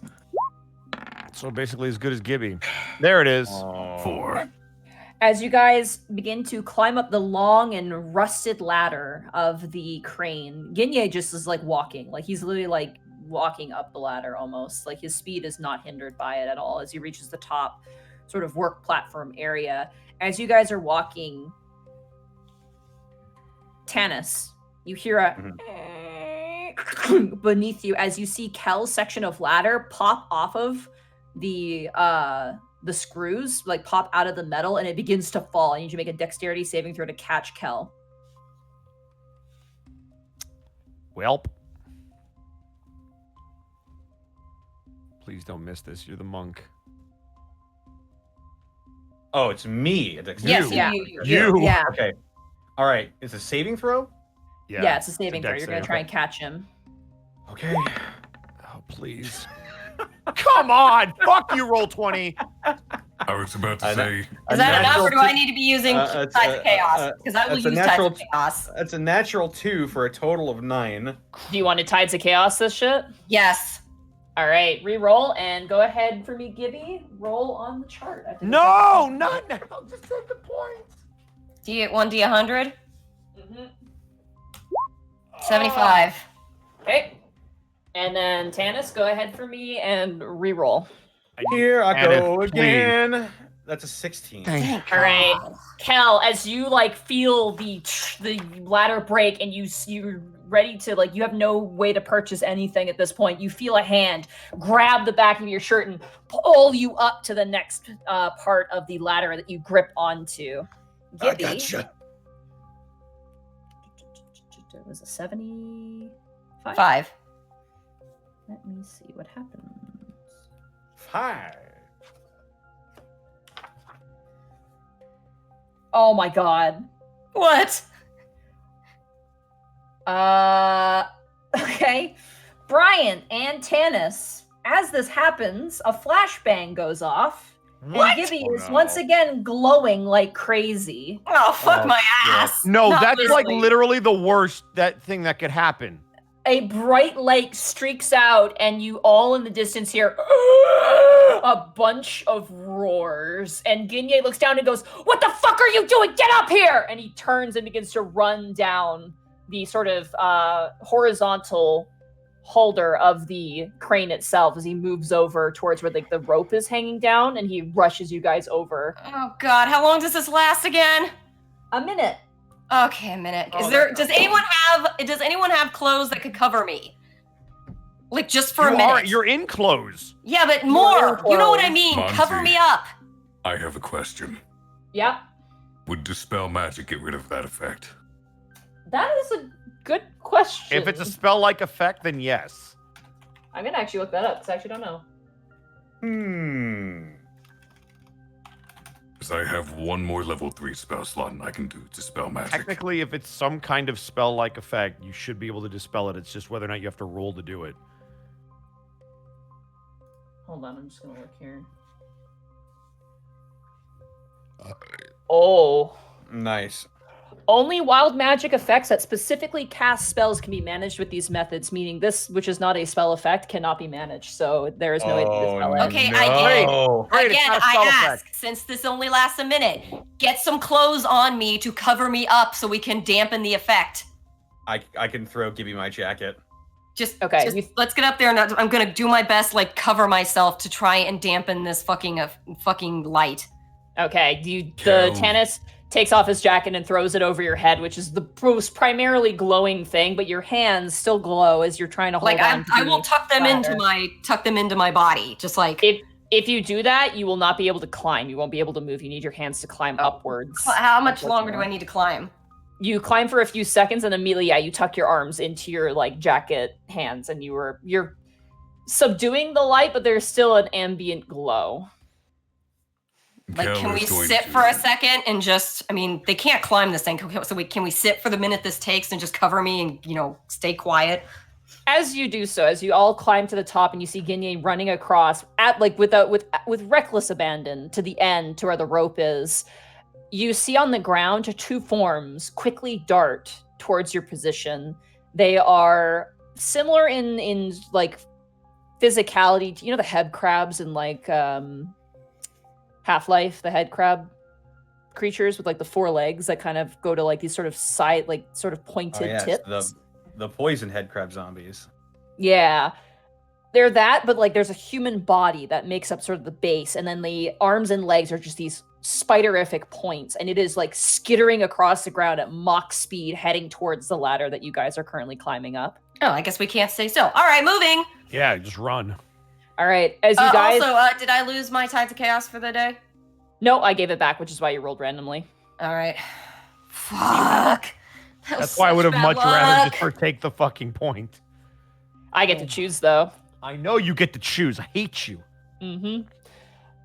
[SPEAKER 3] So basically as good as Gibby. There it is.
[SPEAKER 2] 4.
[SPEAKER 4] As you guys begin to climb up the long and rusted ladder of the crane, Ginye just is like walking. Like he's literally like walking up the ladder almost. Like his speed is not hindered by it at all as he reaches the top sort of work platform area. As you guys are walking, Tanis, you hear a beneath you as you see Kel's section of ladder pop off of the screws, like pop out of the metal, and it begins to fall. I need you to make a dexterity saving throw to catch Kel.
[SPEAKER 3] Welp. Please don't miss this. You're the monk.
[SPEAKER 5] Oh, it's me.
[SPEAKER 4] Yes,
[SPEAKER 3] You.
[SPEAKER 4] yeah.
[SPEAKER 3] You.
[SPEAKER 4] Yeah.
[SPEAKER 5] Okay. All right. It's a saving throw?
[SPEAKER 4] Yeah, it's a saving throw.
[SPEAKER 3] dex
[SPEAKER 4] You're going to
[SPEAKER 3] save.
[SPEAKER 4] try and catch him.
[SPEAKER 5] Okay.
[SPEAKER 3] Oh, please. Come on. Fuck you, roll 20.
[SPEAKER 2] I was about to say,
[SPEAKER 1] Is that enough, or do I need to be using
[SPEAKER 5] it's,
[SPEAKER 1] Tides of Chaos? Because I will
[SPEAKER 5] that's a
[SPEAKER 1] use Tides
[SPEAKER 5] natural
[SPEAKER 1] of Chaos.
[SPEAKER 5] That's a natural 2 for a total of 9.
[SPEAKER 4] Do you want to Tides of Chaos this shit?
[SPEAKER 1] Yes.
[SPEAKER 4] All right, re-roll and go ahead for me, Gibby. Roll on the chart.
[SPEAKER 3] No, not now. Just take the points.
[SPEAKER 1] D1D100.
[SPEAKER 4] Mm-hmm.
[SPEAKER 1] 75.
[SPEAKER 4] Okay. And then Tanis, go ahead for me and re-roll.
[SPEAKER 5] Here I go
[SPEAKER 3] Please.
[SPEAKER 5] again. That's a 16.
[SPEAKER 1] Thank
[SPEAKER 4] All right,
[SPEAKER 1] God.
[SPEAKER 4] Kel, as you like feel the ladder break and you're ready to like, you have no way to purchase anything at this point. You feel a hand grab the back of your shirt and pull you up to the next part of the ladder that you grip onto. Gibby,
[SPEAKER 5] I gotcha.
[SPEAKER 4] it was a 75.
[SPEAKER 1] 5.
[SPEAKER 4] Let me see what happens.
[SPEAKER 5] 5.
[SPEAKER 4] Oh my god.
[SPEAKER 1] What?
[SPEAKER 4] Okay. Brian and Tanis, as this happens, a flashbang goes off.
[SPEAKER 3] What?
[SPEAKER 4] And Gibby
[SPEAKER 5] Oh,
[SPEAKER 4] is
[SPEAKER 5] no.
[SPEAKER 4] once again glowing like crazy.
[SPEAKER 1] Oh, fuck
[SPEAKER 5] Oh,
[SPEAKER 1] my
[SPEAKER 5] shit.
[SPEAKER 1] ass.
[SPEAKER 3] No,
[SPEAKER 1] Not
[SPEAKER 3] that's like
[SPEAKER 1] literally.
[SPEAKER 3] literally the worst thing that could happen.
[SPEAKER 4] A bright light streaks out, and you all in the distance hear a bunch of roars. And Ginye looks down and goes, "What the fuck are you doing? Get up here!" And he turns and begins to run down the sort of horizontal holder of the crane itself as he moves over towards where like the rope is hanging down, and he rushes you guys over.
[SPEAKER 1] Oh God, how long does this last again?
[SPEAKER 4] A minute.
[SPEAKER 1] Okay, a minute.
[SPEAKER 5] Oh,
[SPEAKER 1] Does anyone have clothes that could cover me? Like just for a
[SPEAKER 3] You
[SPEAKER 1] minute.
[SPEAKER 3] you're in clothes.
[SPEAKER 1] Yeah, but more.
[SPEAKER 4] in
[SPEAKER 1] You know what I
[SPEAKER 4] clothes.
[SPEAKER 1] mean?
[SPEAKER 2] Monty.
[SPEAKER 1] Cover me up.
[SPEAKER 2] I have a question.
[SPEAKER 4] Yeah.
[SPEAKER 2] Would Dispel Magic get rid of that effect?
[SPEAKER 4] That is a good question.
[SPEAKER 3] If it's a spell-like effect, then yes.
[SPEAKER 4] I'm gonna actually look that up because I actually don't know.
[SPEAKER 2] Because I have one more level 3 spell slot and I can do Dispel Magic.
[SPEAKER 3] Technically, if it's some kind of spell-like effect, you should be able to dispel it. It's just whether or not you have to roll to do it.
[SPEAKER 4] Hold on, I'm just gonna look here. Oh.
[SPEAKER 5] Nice.
[SPEAKER 4] Only wild magic effects that specifically cast spells can be managed with these methods, meaning this, which is not a spell effect, cannot be managed. So there is no way to dispel it.
[SPEAKER 1] Okay, I get it.
[SPEAKER 5] no.
[SPEAKER 3] Great, it's
[SPEAKER 1] Again,
[SPEAKER 3] not a spell
[SPEAKER 1] I ask,
[SPEAKER 3] effect.
[SPEAKER 1] since this only lasts a minute, get some clothes on me to cover me up so we can dampen the effect.
[SPEAKER 5] I can throw Gibby my jacket.
[SPEAKER 1] Just,
[SPEAKER 4] Okay,
[SPEAKER 1] just
[SPEAKER 4] you-
[SPEAKER 1] let's get up there and I'm gonna do my best, like cover myself to try and dampen this fucking light.
[SPEAKER 4] Okay, the
[SPEAKER 2] Kel.
[SPEAKER 4] Tanis takes off his jacket and throws it over your head, which is the most primarily glowing thing, but your hands still glow as you're trying to hold
[SPEAKER 1] Like
[SPEAKER 4] on.
[SPEAKER 1] I will tuck them
[SPEAKER 4] ladder.
[SPEAKER 1] into my body, just like.
[SPEAKER 4] If you do that, you will not be able to climb. You won't be able to move. You need your hands to climb upwards.
[SPEAKER 1] How much longer do I need to climb?
[SPEAKER 4] You climb for a few seconds and immediately, you tuck your arms into your like jacket hands, and you're subduing the light, but there's still an ambient glow.
[SPEAKER 1] Like,
[SPEAKER 2] Kel
[SPEAKER 1] can we
[SPEAKER 2] is going
[SPEAKER 1] sit
[SPEAKER 2] to-
[SPEAKER 1] for a second and just, I mean, they can't climb this thing. So can we sit for the minute this takes and just cover me and, stay quiet?
[SPEAKER 4] As you do so, as you all climb to the top and you see Ginye running across at with reckless abandon to the end to where the rope is, you see on the ground 2 forms quickly dart towards your position. They are similar in like physicality. You know the head crabs in like Half-Life, the head crab creatures with like the 4 legs that kind of go to like these sort of side, like sort of pointed tips.
[SPEAKER 5] The poison head crab zombies.
[SPEAKER 4] Yeah. They're that, but like there's a human body that makes up sort of the base, and then the arms and legs are just these spiderific points, and it is like skittering across the ground at Mach speed, heading towards the ladder that you guys are currently climbing up.
[SPEAKER 1] Oh, I guess we can't stay still. All right, moving.
[SPEAKER 3] Yeah, just run.
[SPEAKER 4] All right, as you guys...
[SPEAKER 1] Also, did I lose my Tides of Chaos for the day?
[SPEAKER 4] No, I gave it back, which is why you rolled randomly.
[SPEAKER 1] All right. Fuck.
[SPEAKER 3] That's why I would have much rather just take the fucking point.
[SPEAKER 4] I get to choose, though.
[SPEAKER 3] I know you get to choose. I hate you.
[SPEAKER 4] Mm-hmm.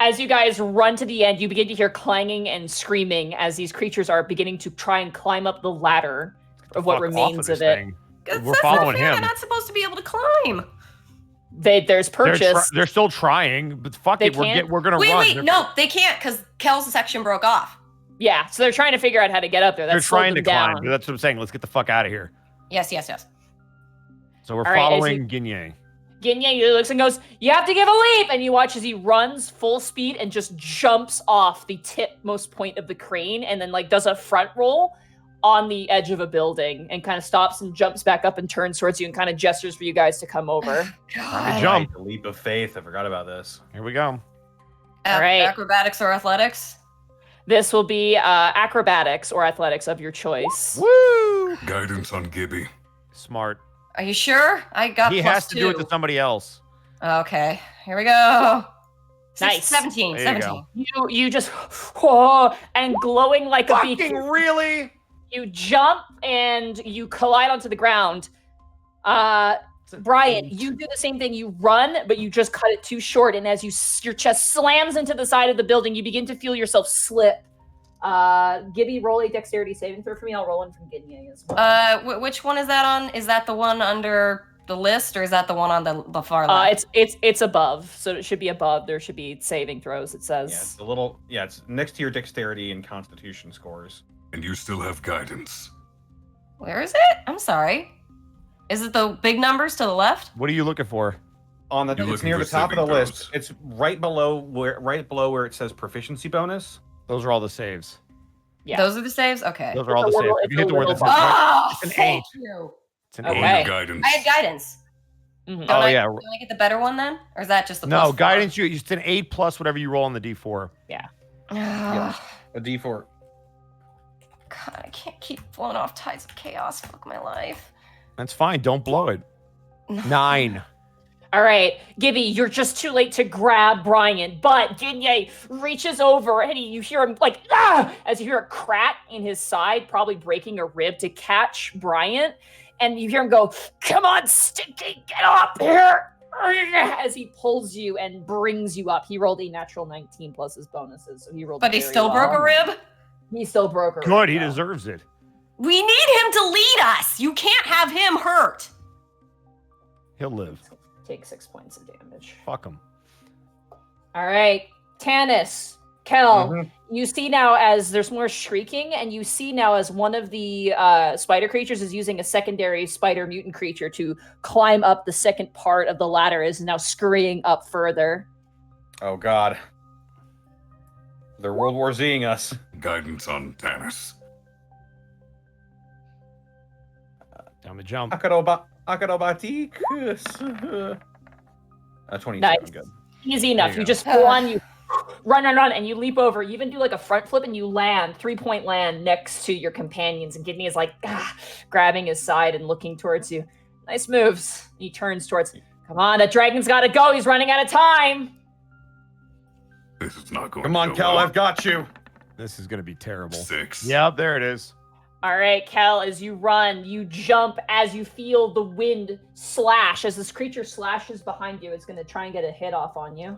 [SPEAKER 4] As you guys run to the end, you begin to hear clanging and screaming as these creatures are beginning to try and climb up the ladder of what remains of it.
[SPEAKER 3] We're following him.
[SPEAKER 1] They're not supposed to be able to climb.
[SPEAKER 4] There's purchase.
[SPEAKER 3] They're still trying, but fuck it. We're gonna run.
[SPEAKER 1] Wait, no, they can't because Kel's section broke off.
[SPEAKER 4] Yeah, so they're trying to figure out how to get up there.
[SPEAKER 3] They're trying to climb. That's what I'm saying. Let's get the fuck out of here.
[SPEAKER 1] Yes.
[SPEAKER 3] So we're following Ginye.
[SPEAKER 4] Ginye looks and goes, "You have to give a leap!" And you watch as he runs full speed and just jumps off the tipmost point of the crane and then like does a front roll on the edge of a building and kind of stops and jumps back up and turns towards you and kind of gestures for you guys to come over.
[SPEAKER 1] God.
[SPEAKER 3] Jump.
[SPEAKER 5] The leap of faith. I forgot about this.
[SPEAKER 3] Here we go.
[SPEAKER 4] All right.
[SPEAKER 1] Acrobatics or athletics?
[SPEAKER 4] This will be acrobatics or athletics of your choice.
[SPEAKER 3] Woo!
[SPEAKER 2] Guidance on Gibby.
[SPEAKER 3] Smart.
[SPEAKER 1] Are you sure? I got
[SPEAKER 3] He
[SPEAKER 1] plus
[SPEAKER 3] has to
[SPEAKER 1] 2.
[SPEAKER 3] do it to somebody else.
[SPEAKER 1] Okay, here we go.
[SPEAKER 4] Nice.
[SPEAKER 1] 17.
[SPEAKER 3] There you
[SPEAKER 1] 17.
[SPEAKER 4] You just whoa, and glowing like a
[SPEAKER 3] Fucking
[SPEAKER 4] beacon.
[SPEAKER 3] really?
[SPEAKER 4] You jump and you collide onto the ground. Brian, you do the same thing. You run, but you just cut it too short. And as your chest slams into the side of the building, you begin to feel yourself slip. Gibby, roll a dexterity saving throw for me. I'll roll one from Ginye as well.
[SPEAKER 1] Which one is that on? Is that the one under the list, or is that the one on the far left?
[SPEAKER 4] It's above, so it should be above. There should be saving throws. It says.
[SPEAKER 5] Yeah, it's next to your dexterity and constitution scores.
[SPEAKER 2] And you still have guidance.
[SPEAKER 1] Where is it? I'm sorry. Is it the big numbers to the left?
[SPEAKER 3] What are you looking for?
[SPEAKER 5] It's
[SPEAKER 2] looking
[SPEAKER 5] near
[SPEAKER 2] for
[SPEAKER 5] the top of the
[SPEAKER 2] saving
[SPEAKER 5] list.
[SPEAKER 2] throws.
[SPEAKER 5] It's right below where it says proficiency bonus.
[SPEAKER 3] Those are all the saves.
[SPEAKER 4] Yeah.
[SPEAKER 1] Those are the saves? Okay.
[SPEAKER 3] Those are all the saves. If you hit the word that's
[SPEAKER 1] Oh,
[SPEAKER 3] it's an
[SPEAKER 1] thank
[SPEAKER 3] 8.
[SPEAKER 1] you.
[SPEAKER 3] It's an
[SPEAKER 4] Okay.
[SPEAKER 3] 8.
[SPEAKER 2] Roll your guidance.
[SPEAKER 1] I had guidance.
[SPEAKER 4] Mhm.
[SPEAKER 1] Don't
[SPEAKER 3] Oh,
[SPEAKER 1] I,
[SPEAKER 3] yeah.
[SPEAKER 1] Don't I get the better one then? Or is that just the
[SPEAKER 3] No,
[SPEAKER 1] plus 4?
[SPEAKER 3] guidance. It's an 8 plus whatever you roll on the D4.
[SPEAKER 1] Ugh.
[SPEAKER 5] A D4.
[SPEAKER 1] God, I can't keep blowing off Tides of Chaos. Fuck my life.
[SPEAKER 3] That's fine. Don't blow it. 9.
[SPEAKER 4] All right, Gibby, you're just too late to grab Brian, but Ginye reaches over and you hear him like, as you hear a crack in his side, probably breaking a rib to catch Brian. And you hear him go, "Come on, Stinky, get up here!" As he pulls you and brings you up. He rolled a natural 19 plus his bonuses, so he rolled
[SPEAKER 1] But he
[SPEAKER 4] very
[SPEAKER 1] still
[SPEAKER 4] well.
[SPEAKER 1] broke a rib?
[SPEAKER 4] He still broke a rib.
[SPEAKER 3] Good. He
[SPEAKER 4] though.
[SPEAKER 3] deserves it.
[SPEAKER 1] We need him to lead us. You can't have him hurt.
[SPEAKER 3] He'll live.
[SPEAKER 4] Take 6 points of damage.
[SPEAKER 3] Fuck him.
[SPEAKER 4] All right, Tanis, Kel,
[SPEAKER 5] Mhm.
[SPEAKER 4] you see now as there's more shrieking, and you see now as one of the spider creatures is using a secondary spider mutant creature to climb up the second part of the ladder, is now scurrying up further.
[SPEAKER 5] Oh God. They're World War Z-ing us.
[SPEAKER 2] Guidance on Tannis.
[SPEAKER 3] Time to jump.
[SPEAKER 5] Acrobatics. 27,
[SPEAKER 4] Nice.
[SPEAKER 5] good.
[SPEAKER 4] Easy enough.
[SPEAKER 3] you
[SPEAKER 4] You
[SPEAKER 3] go.
[SPEAKER 4] just pull on, you run, and you leap over. You even do like a front flip, and you land 3-point land next to your companions. And Gidney is like grabbing his side and looking towards you. Nice moves. He turns towards. Come on, that dragon's got to go. He's running out of time.
[SPEAKER 2] This is not going
[SPEAKER 5] Come on,
[SPEAKER 2] to go
[SPEAKER 5] Kel,
[SPEAKER 2] well.
[SPEAKER 5] I've got you.
[SPEAKER 3] This is going to be terrible.
[SPEAKER 2] 6.
[SPEAKER 3] Yep, there it is.
[SPEAKER 4] All right, Kel, as you run, you jump as you feel the wind slash. As this creature slashes behind you, it's going to try and get a hit off on you.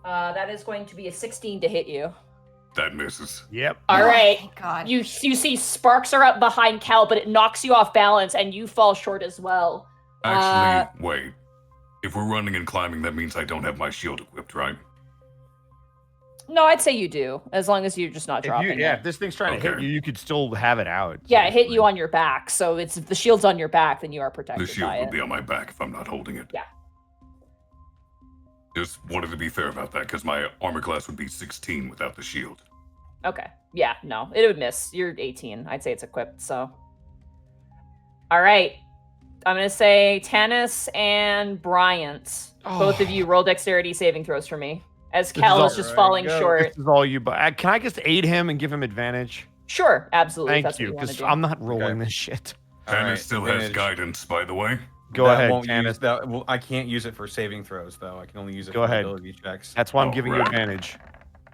[SPEAKER 4] That is going to be a 16 to hit you.
[SPEAKER 2] That misses.
[SPEAKER 3] Yep.
[SPEAKER 4] All right.
[SPEAKER 1] Thank God.
[SPEAKER 4] You see sparks are up behind Cal, but it knocks you off balance, and you fall short as well.
[SPEAKER 2] Actually, wait. If we're running and climbing, that means I don't have my shield equipped, right?
[SPEAKER 4] No, I'd say you do, as long as you're just not
[SPEAKER 3] If
[SPEAKER 4] dropping
[SPEAKER 3] if
[SPEAKER 4] it.
[SPEAKER 3] this thing's trying to hit
[SPEAKER 2] Okay.
[SPEAKER 3] you, you could still have it out.
[SPEAKER 4] Yeah, it hit you on your back, so if the shield's on your back, then you are protected
[SPEAKER 2] The shield
[SPEAKER 4] by
[SPEAKER 2] would
[SPEAKER 4] it.
[SPEAKER 2] be on my back if I'm not holding it.
[SPEAKER 4] Yeah.
[SPEAKER 2] Just wanted to be fair about that, because my armor class would be 16 without the shield.
[SPEAKER 4] Okay. Yeah, no, it would miss. You're 18. I'd say it's equipped, so. All right. I'm going to say Tanis and Bryant. Both of you roll dexterity saving throws for me. As Cal is just falling short.
[SPEAKER 3] This is all you. But can I just aid him and give him advantage?
[SPEAKER 4] Sure, absolutely.
[SPEAKER 3] Thank
[SPEAKER 4] that's
[SPEAKER 3] you,
[SPEAKER 4] what you want to
[SPEAKER 3] because
[SPEAKER 4] do.
[SPEAKER 3] I'm not rolling
[SPEAKER 5] Okay.
[SPEAKER 3] this shit.
[SPEAKER 2] And
[SPEAKER 5] Alright,
[SPEAKER 2] it still has
[SPEAKER 5] advantage.
[SPEAKER 2] guidance, by the way.
[SPEAKER 3] Go
[SPEAKER 5] That
[SPEAKER 3] ahead,
[SPEAKER 5] won't use
[SPEAKER 3] Tanis.
[SPEAKER 5] that. Well, I can't use it for saving throws, though. I can only use it
[SPEAKER 3] Go
[SPEAKER 5] for
[SPEAKER 3] ahead.
[SPEAKER 5] ability checks.
[SPEAKER 3] That's why I'm
[SPEAKER 2] Oh,
[SPEAKER 3] giving you
[SPEAKER 2] right.
[SPEAKER 3] advantage.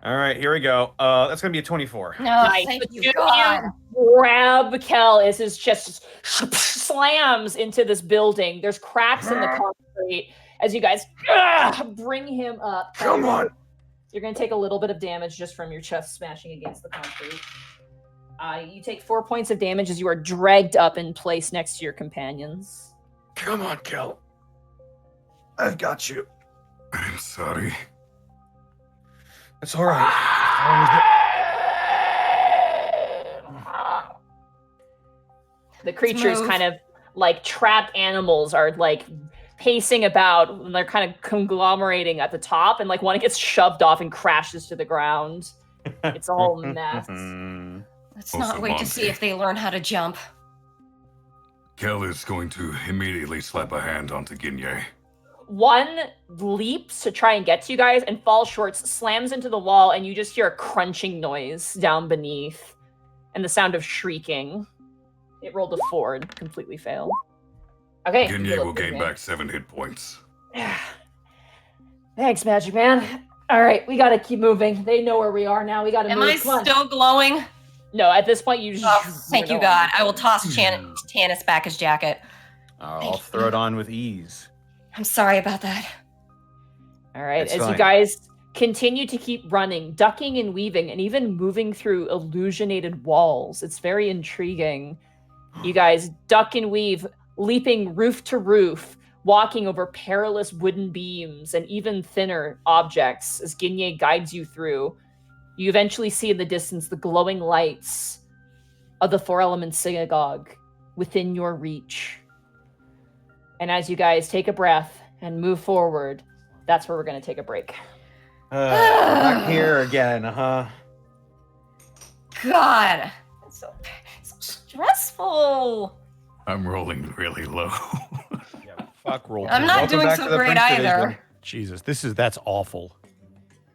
[SPEAKER 5] All right, here we go. That's gonna be a 24.
[SPEAKER 1] No,
[SPEAKER 4] Nice.
[SPEAKER 1] thank
[SPEAKER 4] But
[SPEAKER 1] you,
[SPEAKER 4] you
[SPEAKER 1] God.
[SPEAKER 4] grab Kel as his chest slams into this building. There's cracks in the concrete as you guys bring him up.
[SPEAKER 2] Come on!
[SPEAKER 4] You're going to take a little bit of damage just from your chest smashing against the concrete. You take 4 points of damage as you are dragged up in place next to your companions.
[SPEAKER 2] Come on, Kel. I've got you. I'm sorry.
[SPEAKER 5] It's all right.
[SPEAKER 4] The creatures
[SPEAKER 1] move.
[SPEAKER 4] kind of like trapped animals are like pacing about and they're kind of conglomerating at the top, and like one gets shoved off and crashes to the ground. It's a whole mess.
[SPEAKER 1] Let's
[SPEAKER 2] Also
[SPEAKER 1] not wait to see
[SPEAKER 2] Monty.
[SPEAKER 1] if they learn how to jump.
[SPEAKER 2] Kel is going to immediately slap a hand onto Ginye.
[SPEAKER 4] One leaps to try and get to you guys and falls short, slams into the wall, and you just hear a crunching noise down beneath and the sound of shrieking. It rolled a 4 and completely failed. Okay.
[SPEAKER 2] Ginye will gain back 7 hit points.
[SPEAKER 4] Thanks, Magic Man. All right, we gotta keep moving. They know where we are now. We gotta
[SPEAKER 1] Am
[SPEAKER 4] move.
[SPEAKER 1] I
[SPEAKER 4] Come on.
[SPEAKER 1] still glowing?
[SPEAKER 4] No, at this point, you just.
[SPEAKER 1] Oh, thank you, God. I will toss Tanis back his jacket.
[SPEAKER 5] I'll throw it on with ease.
[SPEAKER 1] I'm sorry about that.
[SPEAKER 4] All right,
[SPEAKER 5] It's
[SPEAKER 4] as you
[SPEAKER 5] fine.
[SPEAKER 4] guys continue to keep running, ducking and weaving, and even moving through illusionated walls. It's very intriguing. You guys duck and weave, leaping roof to roof, walking over perilous wooden beams and even thinner objects as Ginye guides you through. You eventually see in the distance the glowing lights of the Four Elements Synagogue within your reach. And as you guys take a breath and move forward, that's where we're going to take a break.
[SPEAKER 5] Back here again, huh?
[SPEAKER 1] God, it's so stressful.
[SPEAKER 2] I'm rolling really low.
[SPEAKER 3] Yeah, fuck roll.
[SPEAKER 1] I'm not
[SPEAKER 5] Welcome
[SPEAKER 1] doing
[SPEAKER 5] back
[SPEAKER 1] so
[SPEAKER 5] to the
[SPEAKER 1] great
[SPEAKER 5] Prince
[SPEAKER 1] either.
[SPEAKER 5] Division.
[SPEAKER 3] Jesus, that's awful.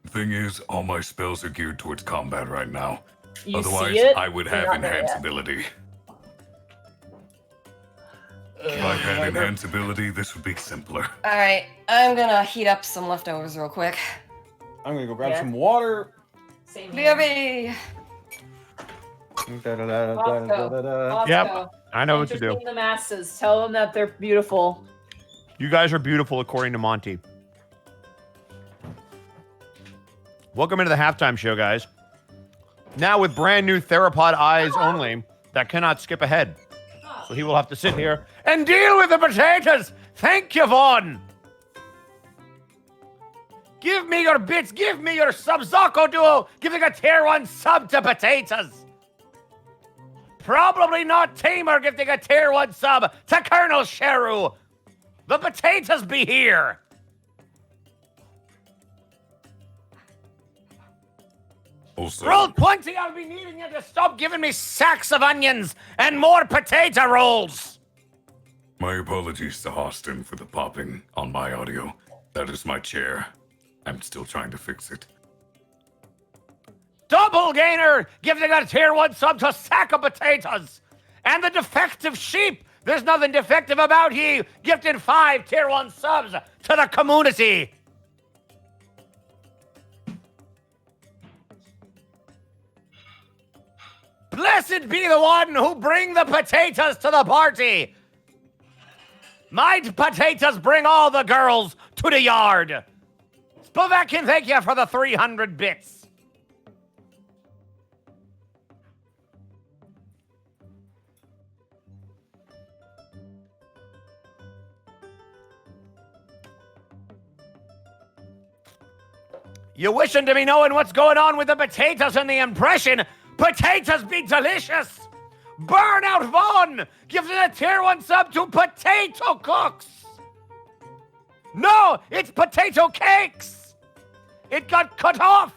[SPEAKER 2] Thing is, all my spells are geared towards combat right now.
[SPEAKER 4] You
[SPEAKER 2] Otherwise,
[SPEAKER 4] see it?
[SPEAKER 2] I would
[SPEAKER 4] You're
[SPEAKER 2] have
[SPEAKER 4] not there
[SPEAKER 2] enhance
[SPEAKER 4] yet.
[SPEAKER 2] ability. If I had enhance ability, this would be simpler.
[SPEAKER 1] All right, I'm gonna heat up some leftovers real quick.
[SPEAKER 5] I'm gonna go grab
[SPEAKER 4] Yeah.
[SPEAKER 5] some water.
[SPEAKER 4] Same here.
[SPEAKER 1] BRB.
[SPEAKER 5] Da-da-da-da-da-da-da.
[SPEAKER 3] Yep. I know what to do.
[SPEAKER 4] Entertain the masses. Tell them that they're beautiful.
[SPEAKER 3] You guys are beautiful, according to Monty. Welcome into the halftime show, guys. Now with brand new theropod eyes only that cannot skip ahead. So he will have to sit here and deal with the potatoes. Thank you, Vaughn. Give me your bits. Give me your sub. Zocco Duo giving a tier 1 sub to potatoes. Probably not Tamer giving a tier 1 sub to Colonel Sheru. The potatoes be here.
[SPEAKER 2] Also,
[SPEAKER 3] Roll 20, I'll be needing you to stop giving me sacks of onions and more potato rolls.
[SPEAKER 2] my apologies to Austin for the popping on my audio. That is my chair. I'm still trying to fix it.
[SPEAKER 3] Double Gainer giving a tier 1 sub to sack of potatoes. And the defective sheep, there's nothing defective about ye, gifting 5 tier 1 subs to the community. Blessed be the one who bring the potatoes to the party. My potatoes bring all the girls to the yard. Spovakin, thank you for the 300 bits. You wishing to be knowing what's going on with the potatoes and the impression? Potatoes be delicious! Burn out Vaughn gives it a tier 1 sub to Potato Cooks! No, it's Potato Cakes! It got cut off!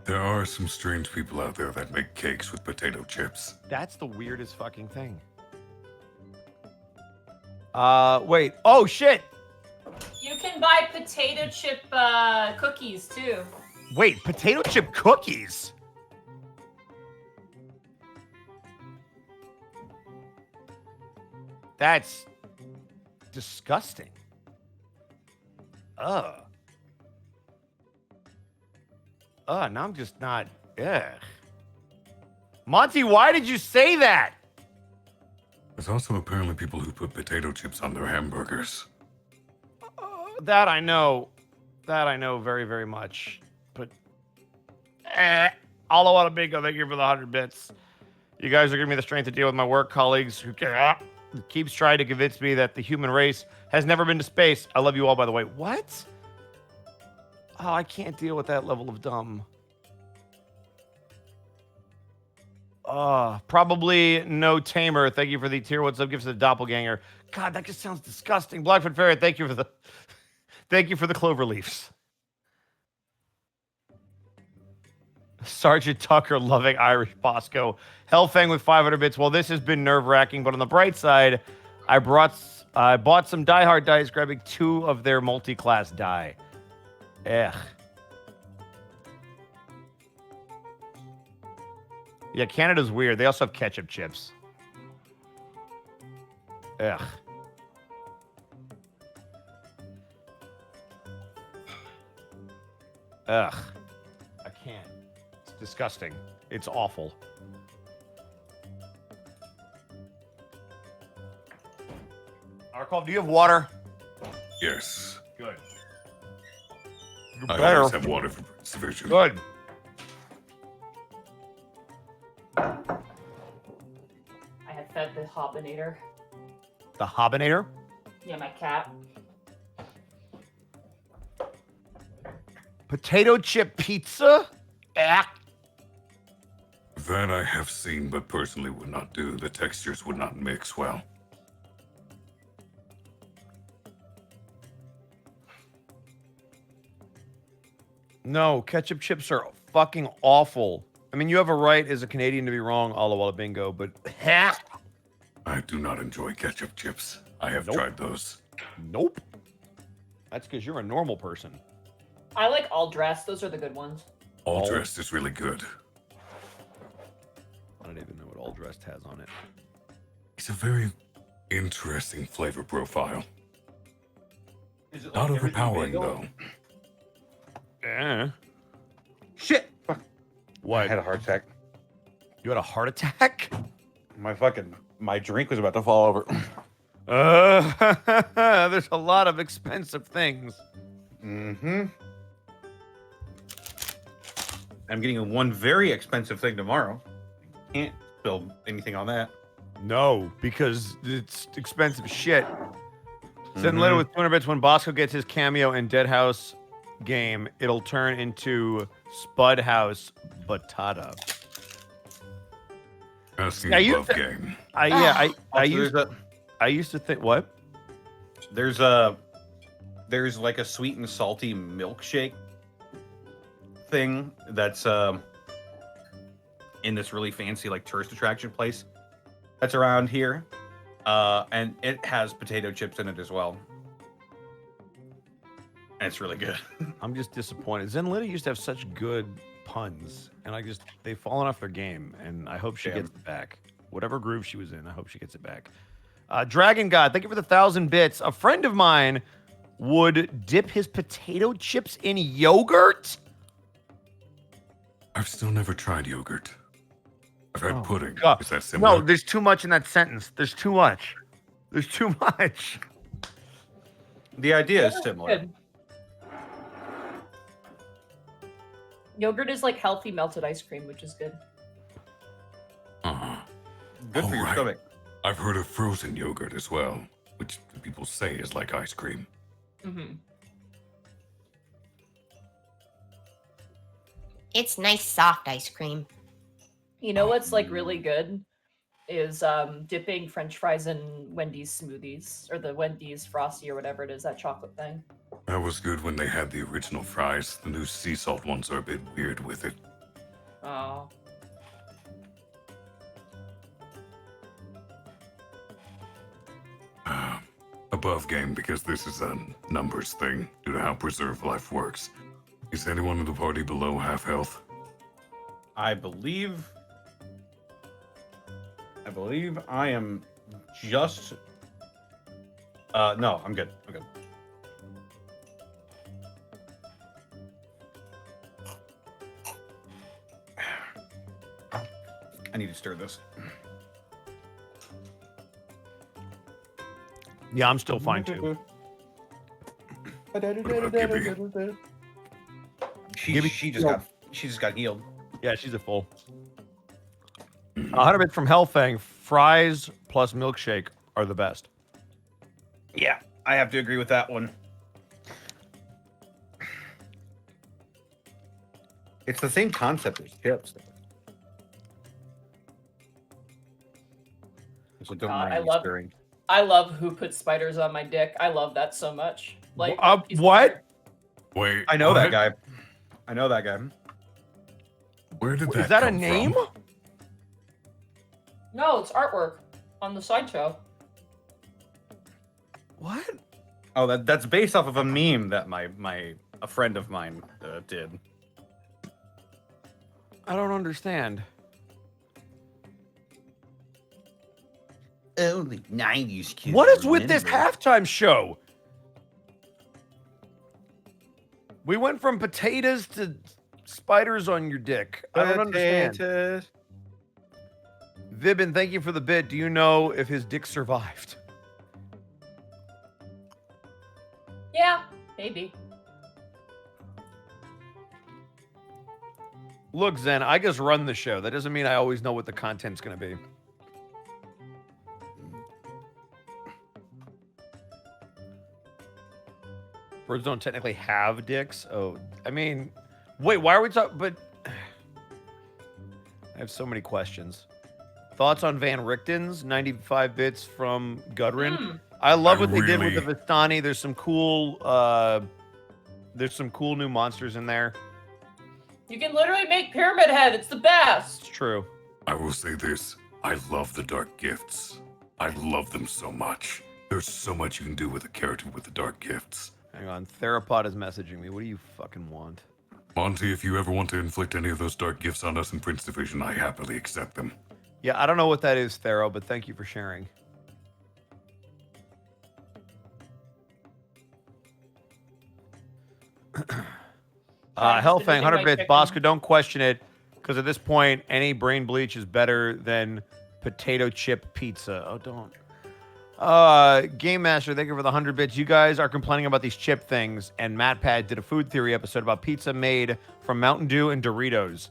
[SPEAKER 2] There are some strange people out there that make cakes with potato chips.
[SPEAKER 3] That's the weirdest fucking thing. Wait. Oh, shit!
[SPEAKER 4] You can buy potato chip cookies too.
[SPEAKER 3] Wait, potato chip cookies? That's disgusting. Ugh. Now I'm just not. Ugh. Monty, why did you say that?
[SPEAKER 2] There's also apparently people who put potato chips on their hamburgers.
[SPEAKER 3] That I know. That I know very, very much. But, all I want to bingo, thank you for the 100 bits. You guys are giving me the strength to deal with my work colleagues who keeps trying to convince me that the human race has never been to space. I love you all, by the way. What? Oh, I can't deal with that level of dumb. Probably no tamer. Thank you for the tier 1 sub gifts to the doppelganger. God, that just sounds disgusting. Blackfoot Ferret, thank you for the thank you for the clover leaves. Sergeant Tucker loving Irish Bosco. Hellfang with 500 bits. Well, this has been nerve-wracking, but on the bright side, I bought some Die Hard dice, grabbing 2 of their multi-class die. Ugh. Yeah, Canada's weird. They also have ketchup chips. Ugh. Ugh. I can't. It's disgusting. It's awful. Arcov, do you have water?
[SPEAKER 2] Yes.
[SPEAKER 3] Good.
[SPEAKER 2] I always have water for sufficient.
[SPEAKER 3] Good.
[SPEAKER 4] I have fed the Hobbinator.
[SPEAKER 3] The Hobbinator?
[SPEAKER 4] Yeah, my cat.
[SPEAKER 3] Potato chip pizza? Ah.
[SPEAKER 2] That I have seen, but personally would not do. The textures would not mix well.
[SPEAKER 3] No, ketchup chips are fucking awful. I mean, you have a right as a Canadian to be wrong, Alla Walla Bingo, but...
[SPEAKER 2] I do not enjoy ketchup chips. I have
[SPEAKER 3] Nope.
[SPEAKER 2] tried those.
[SPEAKER 3] Nope. That's because you're a normal person.
[SPEAKER 4] I like all dressed. Those are the good ones.
[SPEAKER 2] All dressed is really good.
[SPEAKER 3] I don't even know what all dressed has on it.
[SPEAKER 2] It's a very interesting flavor profile.
[SPEAKER 5] Is it
[SPEAKER 2] Not
[SPEAKER 5] like everything
[SPEAKER 2] overpowering,
[SPEAKER 5] bagel?
[SPEAKER 2] though.
[SPEAKER 5] Shit! Fuck. I
[SPEAKER 3] What?
[SPEAKER 5] had a heart attack.
[SPEAKER 3] You had a heart attack?
[SPEAKER 5] My drink was about to fall over.
[SPEAKER 3] There's a lot of expensive things.
[SPEAKER 5] Mm-hmm. I'm getting one very expensive thing tomorrow. Can't spill anything on that.
[SPEAKER 3] No, because it's expensive shit. Send later with 200 bits. When Bosco gets his cameo in Dead House game, it'll turn into Spud House Batata.
[SPEAKER 2] Asking
[SPEAKER 3] Yeah, you
[SPEAKER 2] above
[SPEAKER 3] th-
[SPEAKER 2] game.
[SPEAKER 3] I
[SPEAKER 5] Also,
[SPEAKER 3] used to think what?
[SPEAKER 5] there's like a sweet and salty milkshake thing that's in this really fancy like tourist attraction place that's around here, and it has potato chips in it as well, and it's really good.
[SPEAKER 3] I'm just disappointed. Zenlita used to have such good puns, and they've fallen off their game, and I hope she
[SPEAKER 5] Damn.
[SPEAKER 3] gets it back. Whatever groove she was in, I hope she gets it back. Dragon God, thank you for the 1,000 bits. A friend of mine would dip his potato chips in yogurt.
[SPEAKER 2] I've still never tried yogurt. I've had
[SPEAKER 3] Oh,
[SPEAKER 2] pudding.
[SPEAKER 3] God.
[SPEAKER 2] Is that similar?
[SPEAKER 3] No, there's too much in that sentence. There's too much. There's too much.
[SPEAKER 5] The idea is similar.
[SPEAKER 4] Good. Yogurt is like healthy melted ice cream, which is good.
[SPEAKER 5] Good for your
[SPEAKER 2] Alright.
[SPEAKER 5] stomach.
[SPEAKER 2] I've heard of frozen yogurt as well, which people say is like ice cream.
[SPEAKER 4] Mm-hmm.
[SPEAKER 1] It's nice soft ice cream.
[SPEAKER 4] You know what's like really good is dipping French fries in Wendy's smoothies or the Wendy's Frosty or whatever it is, that chocolate thing.
[SPEAKER 2] That was good when they had the original fries. The new sea salt ones are a bit weird with it.
[SPEAKER 4] Oh.
[SPEAKER 2] Above game, because this is a numbers thing due to how preserve life works. Is anyone in the party below half health?
[SPEAKER 5] I believe I am just. No, I'm good. I'm good. I need to stir this.
[SPEAKER 3] Yeah, I'm still fine too.
[SPEAKER 5] She just got healed.
[SPEAKER 3] Yeah, she's a full. 100 bits from Hellfang. Fries plus milkshake are the best.
[SPEAKER 5] Yeah, I have to agree with that one. It's the same concept as chips. So don't
[SPEAKER 4] God,
[SPEAKER 5] mind me stirring.
[SPEAKER 4] I love who put spiders on my dick. I love that so much. Like he's-
[SPEAKER 3] what?
[SPEAKER 2] Wait,
[SPEAKER 5] I know that
[SPEAKER 2] what?
[SPEAKER 5] guy. I know that guy.
[SPEAKER 2] Where did that
[SPEAKER 3] Is that a
[SPEAKER 2] come
[SPEAKER 3] name?
[SPEAKER 2] from?
[SPEAKER 4] No, it's artwork on the sideshow.
[SPEAKER 3] What?
[SPEAKER 5] Oh, that's based off of a meme that a friend of mine did.
[SPEAKER 3] I don't understand.
[SPEAKER 5] Only 90s kids.
[SPEAKER 3] What is with this halftime show? We went from potatoes to spiders on your dick. I don't understand. Vibin, thank you for the bit. Do you know if his dick survived?
[SPEAKER 4] Yeah, maybe.
[SPEAKER 3] Look, Zen, I just run the show. That doesn't mean I always know what the content's going to be. Birds don't technically have dicks. Oh, I mean, wait, why are we talking? But I have so many questions. Thoughts on Van Richten's 95 bits from Gudrun? I love what they did with the Vistani. There's some cool new monsters in there.
[SPEAKER 4] You can literally make Pyramid Head. It's the best.
[SPEAKER 3] It's true.
[SPEAKER 2] I will say this. I love the dark gifts. I love them so much. There's so much you can do with a character with the dark gifts.
[SPEAKER 3] Hang on. Therapod is messaging me. What do you fucking want?
[SPEAKER 2] Monty, if you ever want to inflict any of those dark gifts on us in Prince Division, I happily accept them.
[SPEAKER 3] Yeah, I don't know what that is, Thero, but thank you for sharing. Hellfang, 100 bits. Bosco, don't question it, because at this point, any brain bleach is better than potato chip pizza. Oh, don't. Game Master, thank you for the 100 bits. You guys are complaining about these chip things, and MatPat did a food theory episode about pizza made from Mountain Dew and Doritos.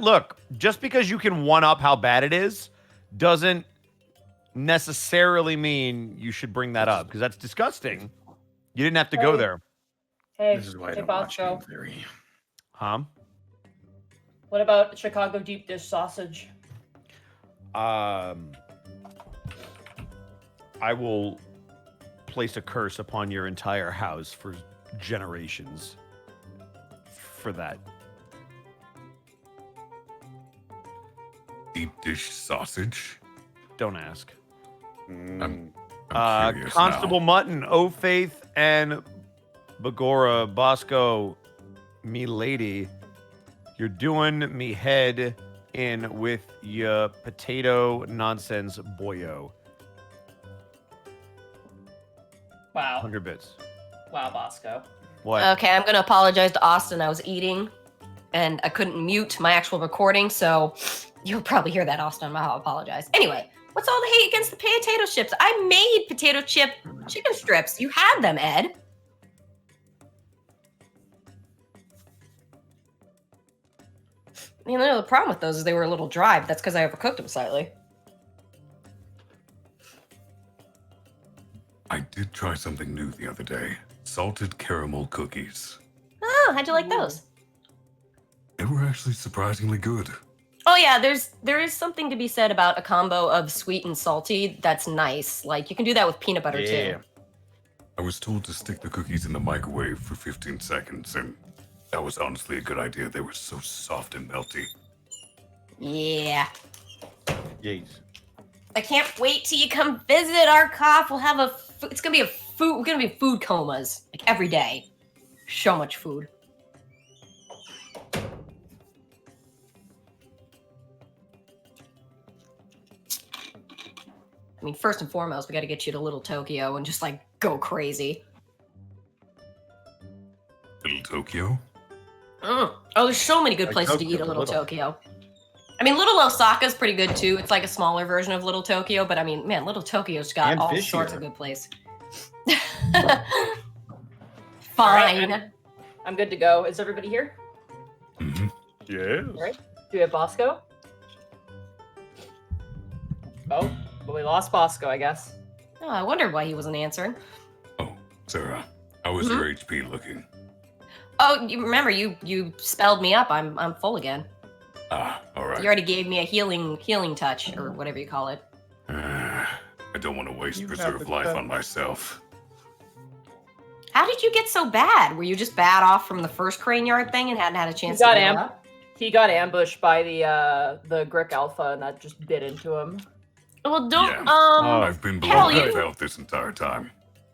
[SPEAKER 3] Look, just because you can one-up how bad it is, doesn't necessarily mean you should bring that up, because that's disgusting. You didn't have to go there.
[SPEAKER 4] Hey,
[SPEAKER 5] This is why I
[SPEAKER 4] hey
[SPEAKER 5] don't watch
[SPEAKER 4] Bosco.
[SPEAKER 5] Game Theory.
[SPEAKER 3] Huh?
[SPEAKER 4] What about Chicago deep dish sausage?
[SPEAKER 3] I will place a curse upon your entire house for generations for that.
[SPEAKER 2] Deep dish sausage?
[SPEAKER 3] Don't ask.
[SPEAKER 2] I'm curious
[SPEAKER 3] Constable
[SPEAKER 2] now.
[SPEAKER 3] Mutton, O Faith, and Bagora, Bosco, me lady, you're doing me head in with your potato nonsense boyo.
[SPEAKER 4] Wow.
[SPEAKER 3] 100 bits.
[SPEAKER 4] Wow, Bosco.
[SPEAKER 3] What?
[SPEAKER 1] Okay, I'm going to apologize to Austin. I was eating. and I couldn't mute my actual recording, so you'll probably hear that, Austin. I apologize. Anyway, what's all the hate against the potato chips? I made potato chip chicken strips. You had them, Ed. You know, the problem with those is they were a little dry, but that's because I overcooked them slightly.
[SPEAKER 2] I did try something new the other day. Salted caramel cookies.
[SPEAKER 1] Oh, how'd you like those?
[SPEAKER 2] They were actually surprisingly good.
[SPEAKER 1] Oh yeah, there is something to be said about a combo of sweet and salty that's nice. Like you can do that with peanut butter too.
[SPEAKER 2] I was told to stick the cookies in the microwave for 15 seconds, and that was honestly a good idea. They were so soft and melty.
[SPEAKER 1] Yeah.
[SPEAKER 5] Yes.
[SPEAKER 1] I can't wait till you come visit our cough. We'll have it's gonna be we're gonna be food comas like every day. So much food. I mean, first and foremost, we got to get you to Little Tokyo and just like go crazy.
[SPEAKER 2] Little Tokyo?
[SPEAKER 1] Oh, there's so many good
[SPEAKER 5] Like
[SPEAKER 1] places to
[SPEAKER 5] Tokyo,
[SPEAKER 1] eat at
[SPEAKER 5] but
[SPEAKER 1] Little
[SPEAKER 5] little.
[SPEAKER 1] Tokyo. I mean, Little Osaka's pretty good too. It's like a smaller version of Little Tokyo, but I mean, man, Little Tokyo's got
[SPEAKER 5] And
[SPEAKER 1] all
[SPEAKER 5] fishier.
[SPEAKER 1] sorts of good places. Fine.
[SPEAKER 4] Alright, I'm good to go. Is everybody here?
[SPEAKER 2] Mm-hmm.
[SPEAKER 3] Yes.
[SPEAKER 4] All right. Do we have Bosco? Oh, but we lost Bosco, I guess.
[SPEAKER 1] Oh, I wondered why he wasn't answering.
[SPEAKER 2] Oh, Sarah, how was your HP looking?
[SPEAKER 1] Oh, you remember you spelled me up. I'm full again.
[SPEAKER 2] Ah, all right.
[SPEAKER 1] You already gave me a healing touch or whatever you call it.
[SPEAKER 2] I don't want to waste
[SPEAKER 5] You have
[SPEAKER 2] preserved
[SPEAKER 5] to
[SPEAKER 2] life
[SPEAKER 5] spell-
[SPEAKER 2] on myself.
[SPEAKER 1] How did you get so bad? Were you just bad off from the first crane yard thing and hadn't had a chance to
[SPEAKER 4] got
[SPEAKER 1] heal
[SPEAKER 4] amp-
[SPEAKER 1] up?
[SPEAKER 4] He got ambushed by the Grick Alpha, and that just bit into him.
[SPEAKER 1] Well, don't
[SPEAKER 2] Yeah. I've been
[SPEAKER 1] Kel,
[SPEAKER 2] below
[SPEAKER 1] you-
[SPEAKER 2] half health this entire time.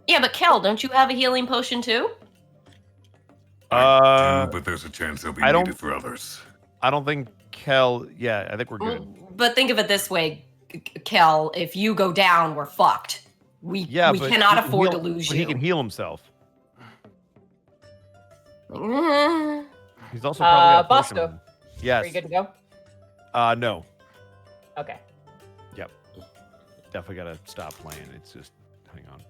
[SPEAKER 1] Yeah, but Kel, don't you have a healing potion too?
[SPEAKER 2] I do, but there's a chance they'll be
[SPEAKER 3] I don't-
[SPEAKER 2] needed for others.
[SPEAKER 3] I don't think Kel. Yeah, I think we're good.
[SPEAKER 1] But think of it this way, Kel. If you go down, we're fucked. We
[SPEAKER 3] But
[SPEAKER 1] cannot
[SPEAKER 3] he can
[SPEAKER 1] afford
[SPEAKER 3] heal-
[SPEAKER 1] to lose
[SPEAKER 3] but
[SPEAKER 1] you.
[SPEAKER 3] He can heal himself.
[SPEAKER 1] Mm.
[SPEAKER 3] He's also probably got a
[SPEAKER 4] Bosco.
[SPEAKER 3] potion. Yes.
[SPEAKER 4] Are you good to go?
[SPEAKER 3] No.
[SPEAKER 4] Okay.
[SPEAKER 3] Definitely gotta stop playing. It's just, hang on.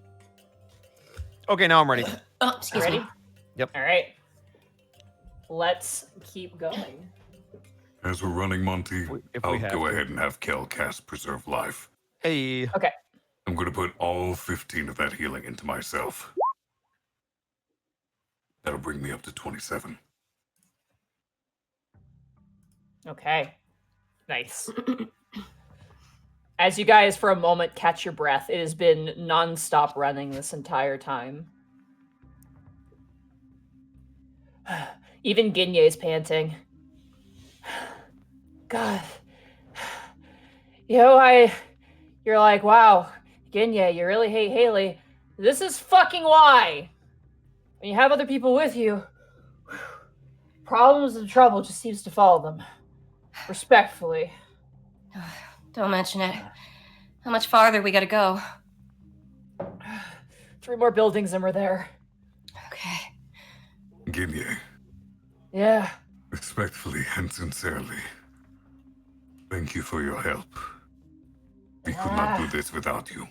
[SPEAKER 3] Okay, now I'm ready.
[SPEAKER 1] Oh, excuse
[SPEAKER 4] Ready?
[SPEAKER 1] me.
[SPEAKER 3] Yep.
[SPEAKER 4] All right. Let's keep going.
[SPEAKER 2] As we're running, Monty,
[SPEAKER 3] If we
[SPEAKER 2] I'll
[SPEAKER 3] have
[SPEAKER 2] go
[SPEAKER 3] to.
[SPEAKER 2] ahead and have Kel cast Preserve Life.
[SPEAKER 3] Hey.
[SPEAKER 2] I'm going to put all 15 of that healing into myself. That'll bring me up to 27.
[SPEAKER 4] Okay. Nice. As you guys, for a moment, catch your breath, it has been non-stop running this entire time. Even Ginye is panting. God. You're like, wow, Ginye, you really hate Haley. This is fucking why. When you have other people with you, problems and trouble just seems to follow them. Respectfully.
[SPEAKER 1] Don't mention it. How much farther we gotta go?
[SPEAKER 4] 3 more buildings and we're there.
[SPEAKER 1] Okay.
[SPEAKER 2] Ginye,
[SPEAKER 4] Yeah.
[SPEAKER 2] respectfully and sincerely, thank you for your help. We could not do this without you.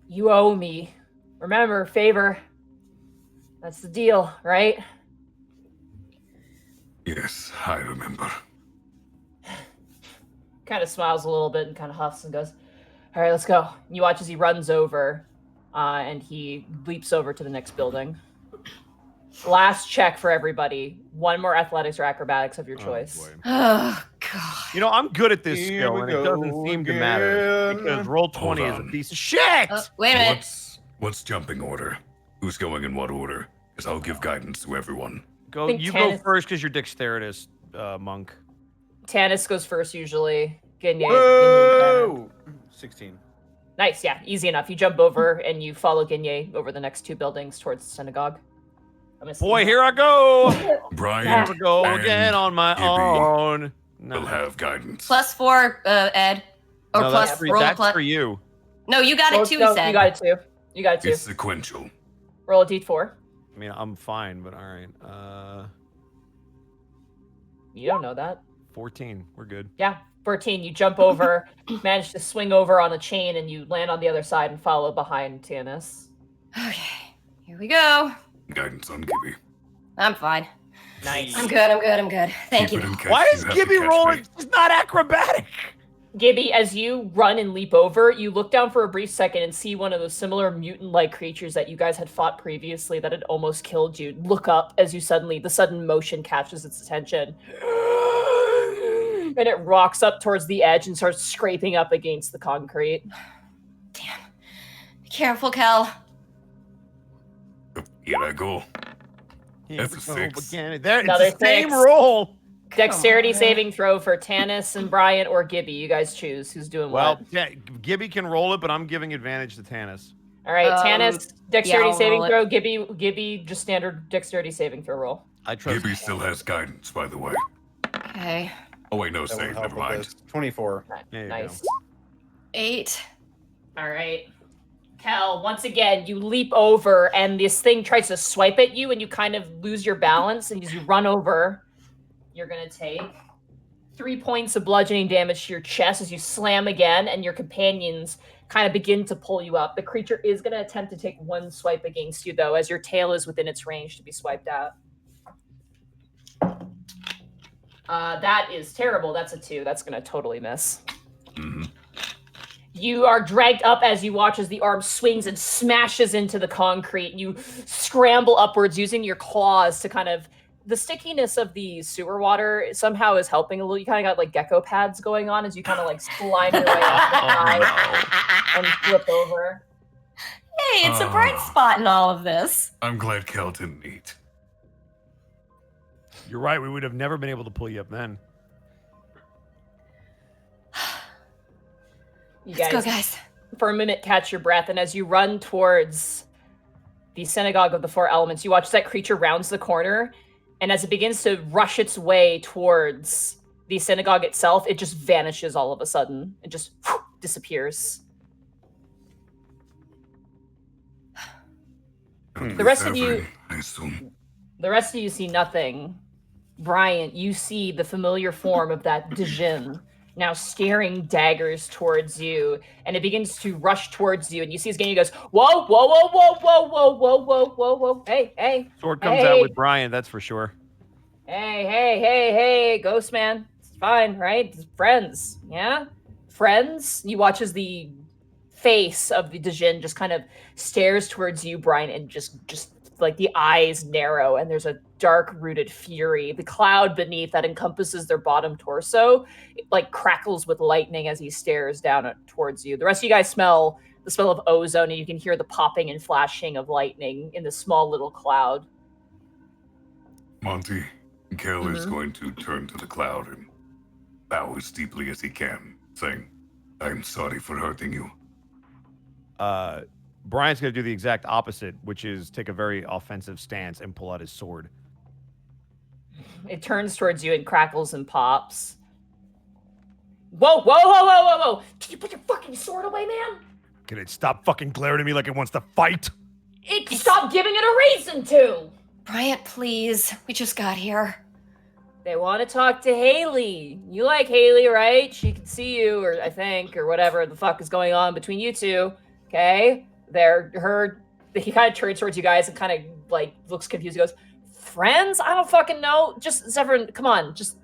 [SPEAKER 4] You owe me. Remember, favor. That's the deal, right?
[SPEAKER 2] Yes, I remember.
[SPEAKER 4] Kind of smiles a little bit and kind of huffs and goes, all right, let's go. And you watch as he runs over and he leaps over to the next building. Last check for everybody. 1 more athletics or acrobatics of your choice.
[SPEAKER 3] boy.
[SPEAKER 1] Oh God.
[SPEAKER 3] You know, I'm good at this
[SPEAKER 5] Here
[SPEAKER 3] skill,
[SPEAKER 5] we
[SPEAKER 3] and it doesn't
[SPEAKER 5] go
[SPEAKER 3] seem to matter
[SPEAKER 5] again.
[SPEAKER 3] because roll 20 is a
[SPEAKER 2] on.
[SPEAKER 3] piece of shit.
[SPEAKER 1] Wait a minute.
[SPEAKER 2] What's jumping order? Who's going in what order? Because I'll give guidance to everyone.
[SPEAKER 3] Go,
[SPEAKER 4] think
[SPEAKER 3] you
[SPEAKER 4] 10
[SPEAKER 3] go
[SPEAKER 4] is-
[SPEAKER 3] first because you're dexterous, monk.
[SPEAKER 4] Tanis goes first usually. Ginye.
[SPEAKER 5] Whoa! 16.
[SPEAKER 4] Nice, yeah, easy enough. You jump over and you follow Ginye over the next 2 buildings towards the synagogue. I'm gonna see-
[SPEAKER 3] Boy, here I go.
[SPEAKER 2] Brian,
[SPEAKER 4] Yeah.
[SPEAKER 3] Here we go
[SPEAKER 2] and
[SPEAKER 3] again on my
[SPEAKER 2] Gibby
[SPEAKER 3] own.
[SPEAKER 2] will have guidance.
[SPEAKER 1] +4, Ed. Or
[SPEAKER 3] no,
[SPEAKER 1] plus
[SPEAKER 3] that's for,
[SPEAKER 1] roll
[SPEAKER 3] that's
[SPEAKER 1] plus.
[SPEAKER 3] for you.
[SPEAKER 1] No, you got
[SPEAKER 4] Roll-
[SPEAKER 1] it too.
[SPEAKER 4] no,
[SPEAKER 1] He said.
[SPEAKER 4] You got it too. You got it too.
[SPEAKER 2] It's sequential.
[SPEAKER 4] Roll a d4.
[SPEAKER 3] I mean, I'm fine, but all right.
[SPEAKER 4] You don't know that.
[SPEAKER 3] 14. We're good.
[SPEAKER 4] Yeah, 14. You jump over, manage to swing over on a chain, and you land on the other side and follow behind Tannis.
[SPEAKER 1] Okay, here we go.
[SPEAKER 2] Guidance on Gibby.
[SPEAKER 1] I'm fine.
[SPEAKER 4] Nice.
[SPEAKER 1] I'm good. Thank
[SPEAKER 2] Keep
[SPEAKER 1] you.
[SPEAKER 2] it in case
[SPEAKER 3] Why
[SPEAKER 2] you
[SPEAKER 3] is
[SPEAKER 2] have to
[SPEAKER 3] Gibby
[SPEAKER 2] catch
[SPEAKER 3] rolling?
[SPEAKER 2] me.
[SPEAKER 3] She's not acrobatic.
[SPEAKER 4] Gibby, as you run and leap over, you look down for a brief second and see one of those similar mutant-like creatures that you guys had fought previously that had almost killed you. Look up as you the sudden motion catches its attention. And it rocks up towards the edge and starts scraping up against the concrete.
[SPEAKER 1] Damn. Be careful, Cal.
[SPEAKER 2] Here I go.
[SPEAKER 3] Here
[SPEAKER 2] That's
[SPEAKER 3] we
[SPEAKER 2] a
[SPEAKER 3] go
[SPEAKER 2] 6.
[SPEAKER 3] again. There,
[SPEAKER 4] Another
[SPEAKER 3] it's the same
[SPEAKER 4] 6.
[SPEAKER 3] roll.
[SPEAKER 4] Dexterity
[SPEAKER 1] on.
[SPEAKER 4] saving throw for Tannis and Bryant or Gibby. You guys choose who's doing
[SPEAKER 3] Well,
[SPEAKER 4] what.
[SPEAKER 3] yeah, Gibby can roll it, but I'm giving advantage to Tannis.
[SPEAKER 4] All right,
[SPEAKER 1] Um,
[SPEAKER 4] Tannis, dexterity
[SPEAKER 1] I'll
[SPEAKER 4] saving
[SPEAKER 1] roll it.
[SPEAKER 4] throw. Gibby, just standard dexterity saving throw roll.
[SPEAKER 3] I trust.
[SPEAKER 2] Gibby still has guidance, by the way.
[SPEAKER 1] Okay.
[SPEAKER 2] Oh wait, no
[SPEAKER 5] That would
[SPEAKER 2] save.
[SPEAKER 5] help
[SPEAKER 2] Never
[SPEAKER 5] with
[SPEAKER 2] mind.
[SPEAKER 5] this. 24.
[SPEAKER 3] There you
[SPEAKER 4] Nice.
[SPEAKER 3] go.
[SPEAKER 1] 8.
[SPEAKER 4] All right. Cal, once again, you leap over and this thing tries to swipe at you and you kind of lose your balance. And as you run over, you're going to take 3 points of bludgeoning damage to your chest as you slam again and your companions kind of begin to pull you up. The creature is going to attempt to take one swipe against you, though, as your tail is within its range to be swiped out. That is terrible. That's a 2. That's going to totally miss.
[SPEAKER 2] Mm-hmm.
[SPEAKER 4] You are dragged up as you watch as the arm swings and smashes into the concrete. You scramble upwards using your claws to kind of... The stickiness of the sewer water somehow is helping a little. You kind of got like gecko pads going on as you kind of like slime your way up the side and flip over.
[SPEAKER 1] Hey, it's a bright spot in all of this.
[SPEAKER 2] I'm glad Kel didn't eat.
[SPEAKER 3] You're right. We would have never been able to pull you up then.
[SPEAKER 4] You
[SPEAKER 1] Let's go, guys.
[SPEAKER 4] for a minute catch your breath, and as you run towards the synagogue of the four elements, you watch that creature rounds the corner, and as it begins to rush its way towards the synagogue itself, it just vanishes all of a sudden. It just disappears. The rest of you...
[SPEAKER 2] I assume.
[SPEAKER 4] The rest of you see nothing. Bryant, you see the familiar form of that Djinn now staring daggers towards you, and it begins to rush towards you, and you see his game, he goes, whoa, whoa, whoa, whoa, whoa, whoa, whoa, whoa, whoa, whoa, hey.
[SPEAKER 3] Sword comes out with Brian, that's for sure.
[SPEAKER 4] Hey, Ghost Man. It's fine, right? It's friends, yeah? Friends? You watch as the face of the Djinn just kind of stares towards you, Brian, and just like the eyes narrow, and there's a dark-rooted fury. The cloud beneath that encompasses their bottom torso, it like crackles with lightning as he stares down towards you. The rest of you guys smell the smell of ozone, and you can hear the popping and flashing of lightning in the small little cloud.
[SPEAKER 2] Monty, Kel is going to turn to the cloud and bow as deeply as he can, saying, I'm sorry for hurting you.
[SPEAKER 3] Brian's going to do the exact opposite, which is take a very offensive stance and pull out his sword.
[SPEAKER 4] It turns towards you and crackles and pops. Whoa. Can you put your fucking sword away, man?
[SPEAKER 3] Can it stop fucking glaring at me like it wants to fight?
[SPEAKER 4] Stop giving it a reason to!
[SPEAKER 1] Bryant, please. We just got here.
[SPEAKER 4] They want to talk to Haley. You like Haley, right? She can see you, or I think, or whatever the fuck is going on between you two. Okay? He kind of turns towards you guys and kind of like looks confused. He goes, friends? I don't fucking know. Just, Severin, come on. Just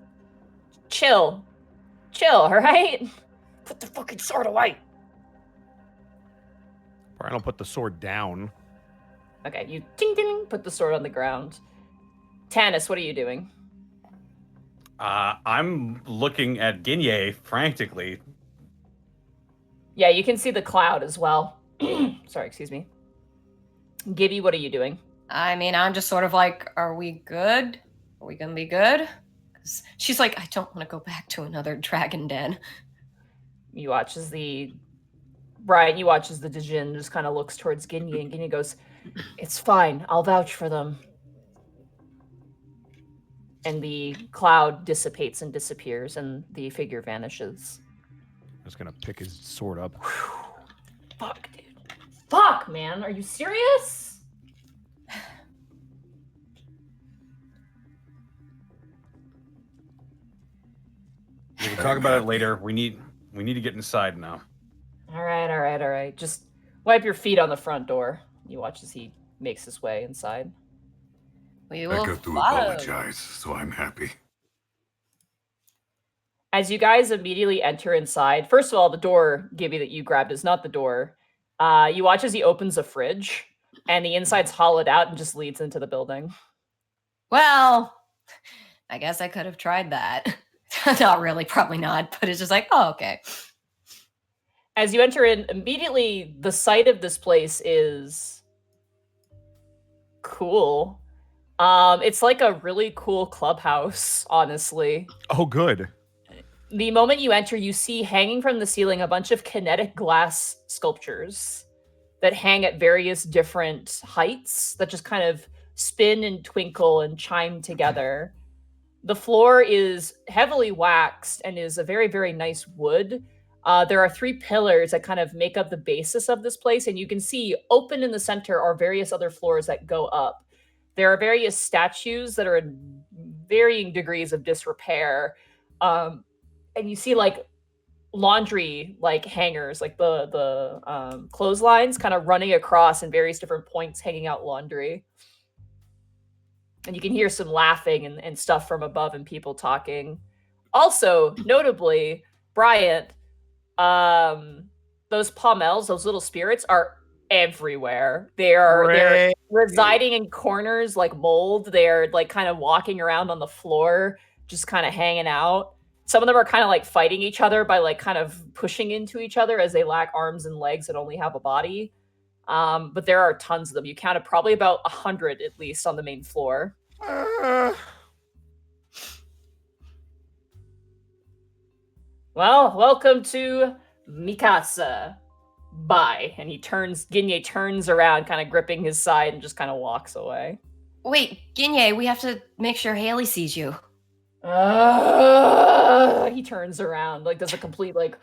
[SPEAKER 4] chill. All right? Put the fucking sword away.
[SPEAKER 3] Brian will put the sword down.
[SPEAKER 4] Okay, you ding, put the sword on the ground. Tannis, what are you doing?
[SPEAKER 6] I'm looking at Ginye frantically.
[SPEAKER 4] Yeah, you can see the cloud as well. Sorry, excuse me. Gibby, what are you doing?
[SPEAKER 1] I mean, I'm just sort of like, are we good? Are we gonna be good? 'Cause she's like, I don't want to go back to another dragon den.
[SPEAKER 4] You watch as the Djinn just kind of looks towards Ginye, and Ginye goes, it's fine, I'll vouch for them. And the cloud dissipates and disappears, and the figure vanishes.
[SPEAKER 3] I'm just going to pick his sword up.
[SPEAKER 4] Fuck, dude. Fuck, man. Are you serious?
[SPEAKER 6] talk about it
[SPEAKER 2] happy.
[SPEAKER 6] later. We need to get inside now.
[SPEAKER 4] All right. Just wipe your feet on the front door. You watch as he makes his way inside.
[SPEAKER 1] We
[SPEAKER 2] I
[SPEAKER 1] will
[SPEAKER 2] got to
[SPEAKER 1] follow.
[SPEAKER 2] apologize, so I'm happy.
[SPEAKER 4] As you guys immediately enter inside, first of all, the door, Gibby, that you grabbed is not the door. You watch as he opens a fridge, and the inside's hollowed out and just leads into the building.
[SPEAKER 1] Well, I guess I could have tried that. Not really, probably not, but it's just like, oh, okay.
[SPEAKER 4] As you enter in, immediately the sight of this place is cool. It's like a really cool clubhouse, honestly.
[SPEAKER 3] Oh, good.
[SPEAKER 4] The moment you enter, you see hanging from the ceiling a bunch of kinetic glass sculptures that hang at various different heights that just kind of spin and twinkle and chime together. The floor is heavily waxed and is a very, very nice wood. There are 3 pillars that kind of make up the basis of this place, and you can see open in the center are various other floors that go up. There are various statues that are in varying degrees of disrepair. And you see like laundry like hangers, like the clotheslines kind of running across in various different points, hanging out laundry. And you can hear some laughing and stuff from above and people talking. Also, notably, Bryant, those pommels, those little spirits are everywhere. They're residing in corners like mold. They're like kind of walking around on the floor, just kind of hanging out. Some of them are kind of like fighting each other by like kind of pushing into each other as they lack arms and legs and only have a body. But there are tons of them. You counted probably about 100 at least on the main floor. Well, welcome to Mikasa. Bye. And Ginye turns around, kind of gripping his side and just kind of walks away.
[SPEAKER 1] Wait, Ginye, we have to make sure Haley sees you.
[SPEAKER 4] He turns around, like does a complete like,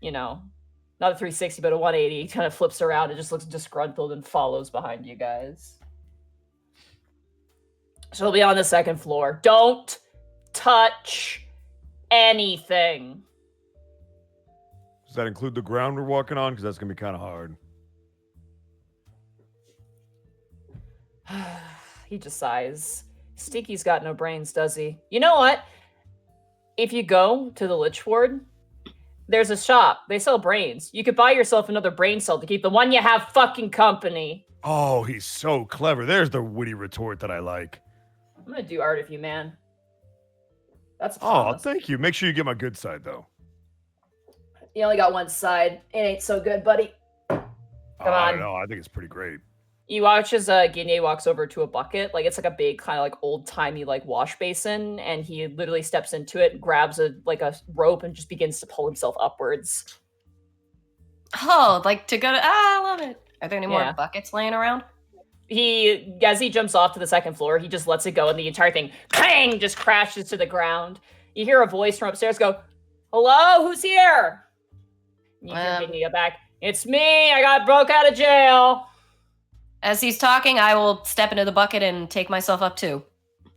[SPEAKER 4] not a 360, but a 180. He kind of flips around and just looks disgruntled and follows behind you guys. She'll be on the 2nd floor. Don't touch anything.
[SPEAKER 3] Does that include the ground we're walking on? Because that's going to be kind of hard.
[SPEAKER 4] He just sighs. Stinky's got no brains, does he? You know what? If you go to the Lich Ward, there's a shop. They sell brains. You could buy yourself another brain cell to keep the one you have fucking company.
[SPEAKER 3] Oh, he's so clever. There's the witty retort that I like.
[SPEAKER 4] I'm gonna do art of you, man. That's a
[SPEAKER 3] Oh,
[SPEAKER 4] promise.
[SPEAKER 3] thank you. Make sure you get my good side, though.
[SPEAKER 4] You only got one side. It ain't so good, buddy. Come
[SPEAKER 3] I
[SPEAKER 4] on.
[SPEAKER 3] don't know. I think it's pretty great.
[SPEAKER 4] You watch as Ginye walks over to a bucket. Like, it's like a big kind of like old-timey like wash basin, and he literally steps into it, grabs a rope, and just begins to pull himself upwards.
[SPEAKER 1] Oh, like to go to... I love it. Are there any more
[SPEAKER 4] Yeah.
[SPEAKER 1] buckets laying around?
[SPEAKER 4] As he jumps off to the 2nd floor, he just lets it go, and the entire thing, clang, just crashes to the ground. You hear a voice from upstairs go, "Hello, who's here?" And you hear Ginye back, "It's me, I got broke out of jail."
[SPEAKER 1] As he's talking, I will step into the bucket and take myself up too.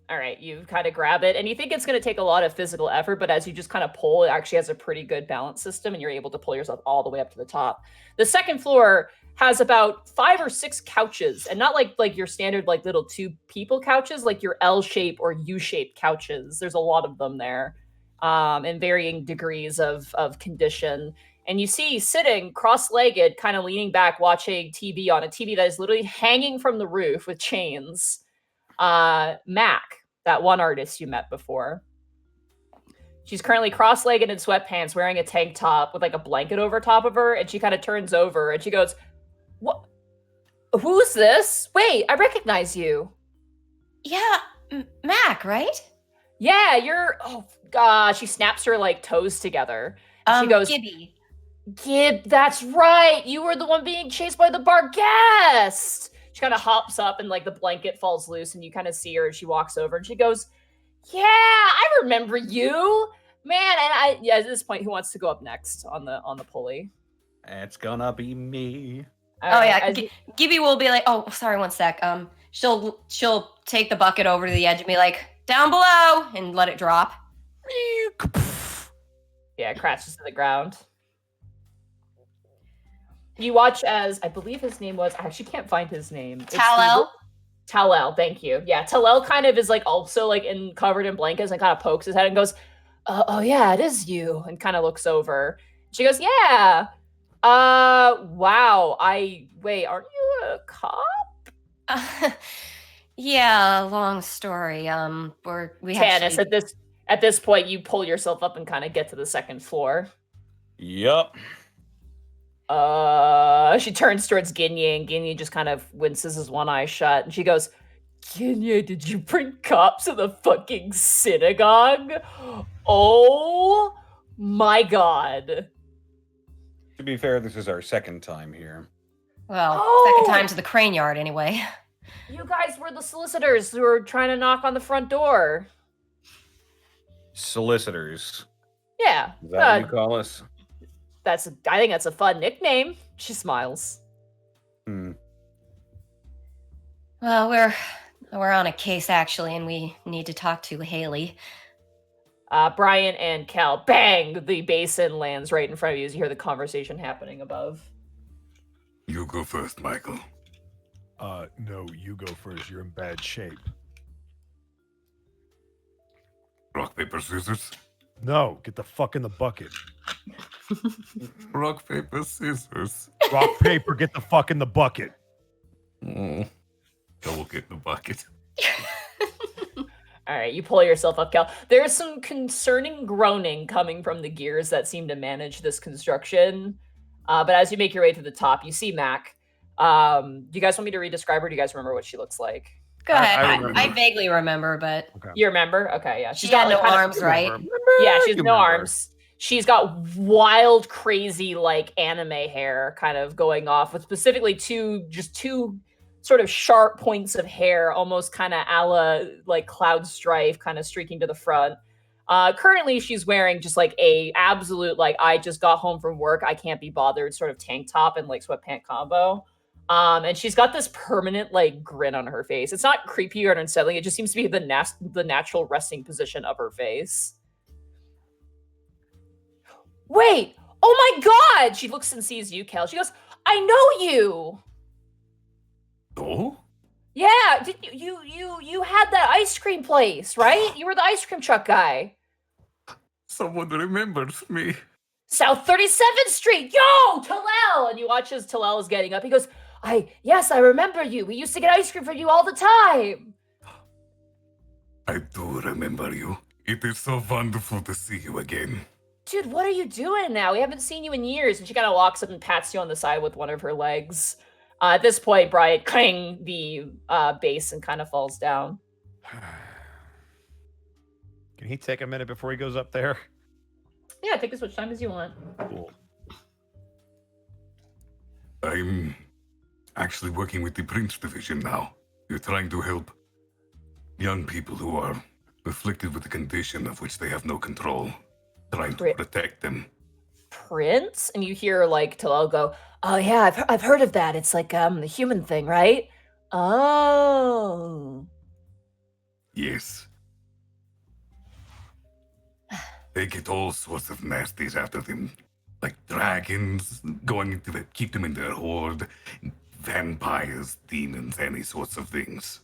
[SPEAKER 4] All right, you kind of grab it, and you think it's going to take a lot of physical effort, but as you just kind of pull, it actually has a pretty good balance system, and you're able to pull yourself all the way up to the top. The 2nd floor has about 5 or 6 couches, and not like your standard like little 2-people couches, like your L-shaped or U-shaped couches. There's a lot of them there, in varying degrees of condition. And you see sitting cross-legged, kind of leaning back, watching TV on a TV that is literally hanging from the roof with chains. Mac, that one artist you met before. She's currently cross-legged in sweatpants, wearing a tank top with like a blanket over top of her, and she kind of turns over and she goes, "What? Who's this? Wait, I recognize you."
[SPEAKER 1] Yeah, Mac, right?
[SPEAKER 4] Yeah, you're... Oh, God. She snaps her like toes together. She goes,
[SPEAKER 1] Gibby.
[SPEAKER 4] "Gib, that's right. You were the one being chased by the bar guest." She kind of hops up and like the blanket falls loose and you kind of see her and she walks over and she goes, "Yeah, I remember you, man." And at this point, who wants to go up next on the pulley?
[SPEAKER 6] It's gonna be me.
[SPEAKER 1] Gibby will be like, "Oh, sorry, one sec." She'll take the bucket over to the edge and be like, "Down below," and let it drop.
[SPEAKER 4] Yeah, it crashes to the ground. You watch as, I believe his name was, I actually can't find his name. It's
[SPEAKER 1] Tal-El?
[SPEAKER 4] Tal-El, thank you. Yeah, Tal-El kind of is like also like covered in blankets and kind of pokes his head and goes, oh yeah, it is you, and kind of looks over. She goes, yeah. Wow. Wait, aren't you a cop?
[SPEAKER 1] Yeah, long story. We
[SPEAKER 4] Tannis,
[SPEAKER 1] actually...
[SPEAKER 4] at this point, you pull yourself up and kind of get to the second floor.
[SPEAKER 6] Yup.
[SPEAKER 4] She turns towards Ginye, and Ginye just kind of winces his one eye shut, and she goes, Ginye, did you bring cops to the fucking synagogue? Oh my god.
[SPEAKER 6] To be fair, this is our second time here.
[SPEAKER 1] Well, second time to the crane yard, anyway.
[SPEAKER 4] You guys were the solicitors who were trying to knock on the front door.
[SPEAKER 6] Solicitors.
[SPEAKER 4] Yeah.
[SPEAKER 6] Is that what you call us?
[SPEAKER 4] I think that's a fun nickname. She smiles.
[SPEAKER 1] Well, we're on a case, actually, and we need to talk to Haley.
[SPEAKER 4] Brian and Cal, bang! The basin lands right in front of you as you hear the conversation happening above.
[SPEAKER 2] You go first, Michael.
[SPEAKER 3] No, you go first. You're in bad shape.
[SPEAKER 2] Rock, paper, scissors?
[SPEAKER 3] No, get the fuck in the bucket.
[SPEAKER 2] Rock, paper, scissors.
[SPEAKER 3] Rock, paper, get the fuck in the bucket.
[SPEAKER 2] I will get the bucket.
[SPEAKER 4] All right, you pull yourself up, Cal. There's some concerning groaning coming from the gears that seem to manage this construction. But as you make your way to the top, you see Mac. Do you guys want me to re-describe her? Do you guys remember what she looks like?
[SPEAKER 1] Go ahead.
[SPEAKER 3] remember.
[SPEAKER 1] I vaguely remember, but...
[SPEAKER 3] Okay.
[SPEAKER 4] You remember? Okay, yeah.
[SPEAKER 1] She's got no
[SPEAKER 4] kind of-
[SPEAKER 1] arms, right?
[SPEAKER 4] Yeah, she has
[SPEAKER 3] You
[SPEAKER 4] no
[SPEAKER 3] remember.
[SPEAKER 4] arms. She's got wild, crazy, like anime hair kind of going off with specifically two sort of sharp points of hair, almost kind of a la like Cloud Strife kind of streaking to the front. Currently she's wearing just like a absolute, like, I just got home from work, I can't be bothered sort of tank top and like sweatpant combo. And she's got this permanent like grin on her face. It's not creepy or unsettling. It just seems to be the natural resting position of her face. Wait! Oh my god! She looks and sees you, Kel. She goes, I know you!
[SPEAKER 2] Oh?
[SPEAKER 4] Yeah, did you had that ice cream place, right? You were the ice cream truck guy.
[SPEAKER 2] Someone remembers me.
[SPEAKER 4] South 37th Street! Yo! Talal! And you watch as Talal is getting up. He goes, yes, I remember you. We used to get ice cream from you all the time.
[SPEAKER 2] I do remember you. It is so wonderful to see you again.
[SPEAKER 4] Dude, what are you doing now? We haven't seen you in years. And she kind of walks up and pats you on the side with one of her legs. At this point, Brian clang the base and kind of falls down.
[SPEAKER 3] Can he take a minute before he goes up there?
[SPEAKER 4] Yeah, take as much time as you want.
[SPEAKER 3] Cool.
[SPEAKER 2] I'm actually working with the Prince Division now. We're trying to help young people who are afflicted with a condition of which they have no control. Trying to protect them.
[SPEAKER 4] Prince? And you hear like Talal go, oh yeah, I've heard of that. It's like the human thing, right? Oh.
[SPEAKER 2] Yes. They get all sorts of nasties after them. Like dragons, going to keep them in their horde, vampires, demons, any sorts of things.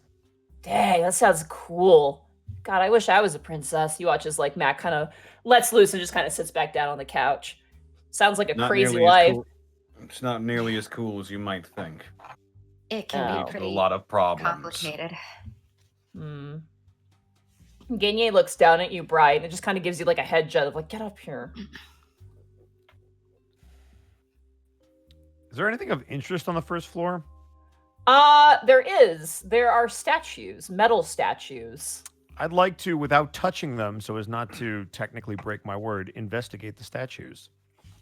[SPEAKER 4] Dang, that sounds cool. God, I wish I was a princess. You watch as like Matt kind of lets loose and just kind of sits back down on the couch. Sounds like a
[SPEAKER 6] Not
[SPEAKER 4] crazy
[SPEAKER 6] nearly as
[SPEAKER 4] life.
[SPEAKER 6] cool- It's not nearly as cool as you might think.
[SPEAKER 1] It can
[SPEAKER 4] Oh,
[SPEAKER 1] be
[SPEAKER 6] A
[SPEAKER 1] pretty
[SPEAKER 6] lot of problems.
[SPEAKER 1] complicated.
[SPEAKER 4] Hmm. Ginye looks down at you, Brian, and it just kind of gives you like a head jut of like, get up here.
[SPEAKER 3] Is there anything of interest on the first floor?
[SPEAKER 4] There is. There are statues, metal statues.
[SPEAKER 3] I'd like to, without touching them, so as not to technically break my word, investigate the statues.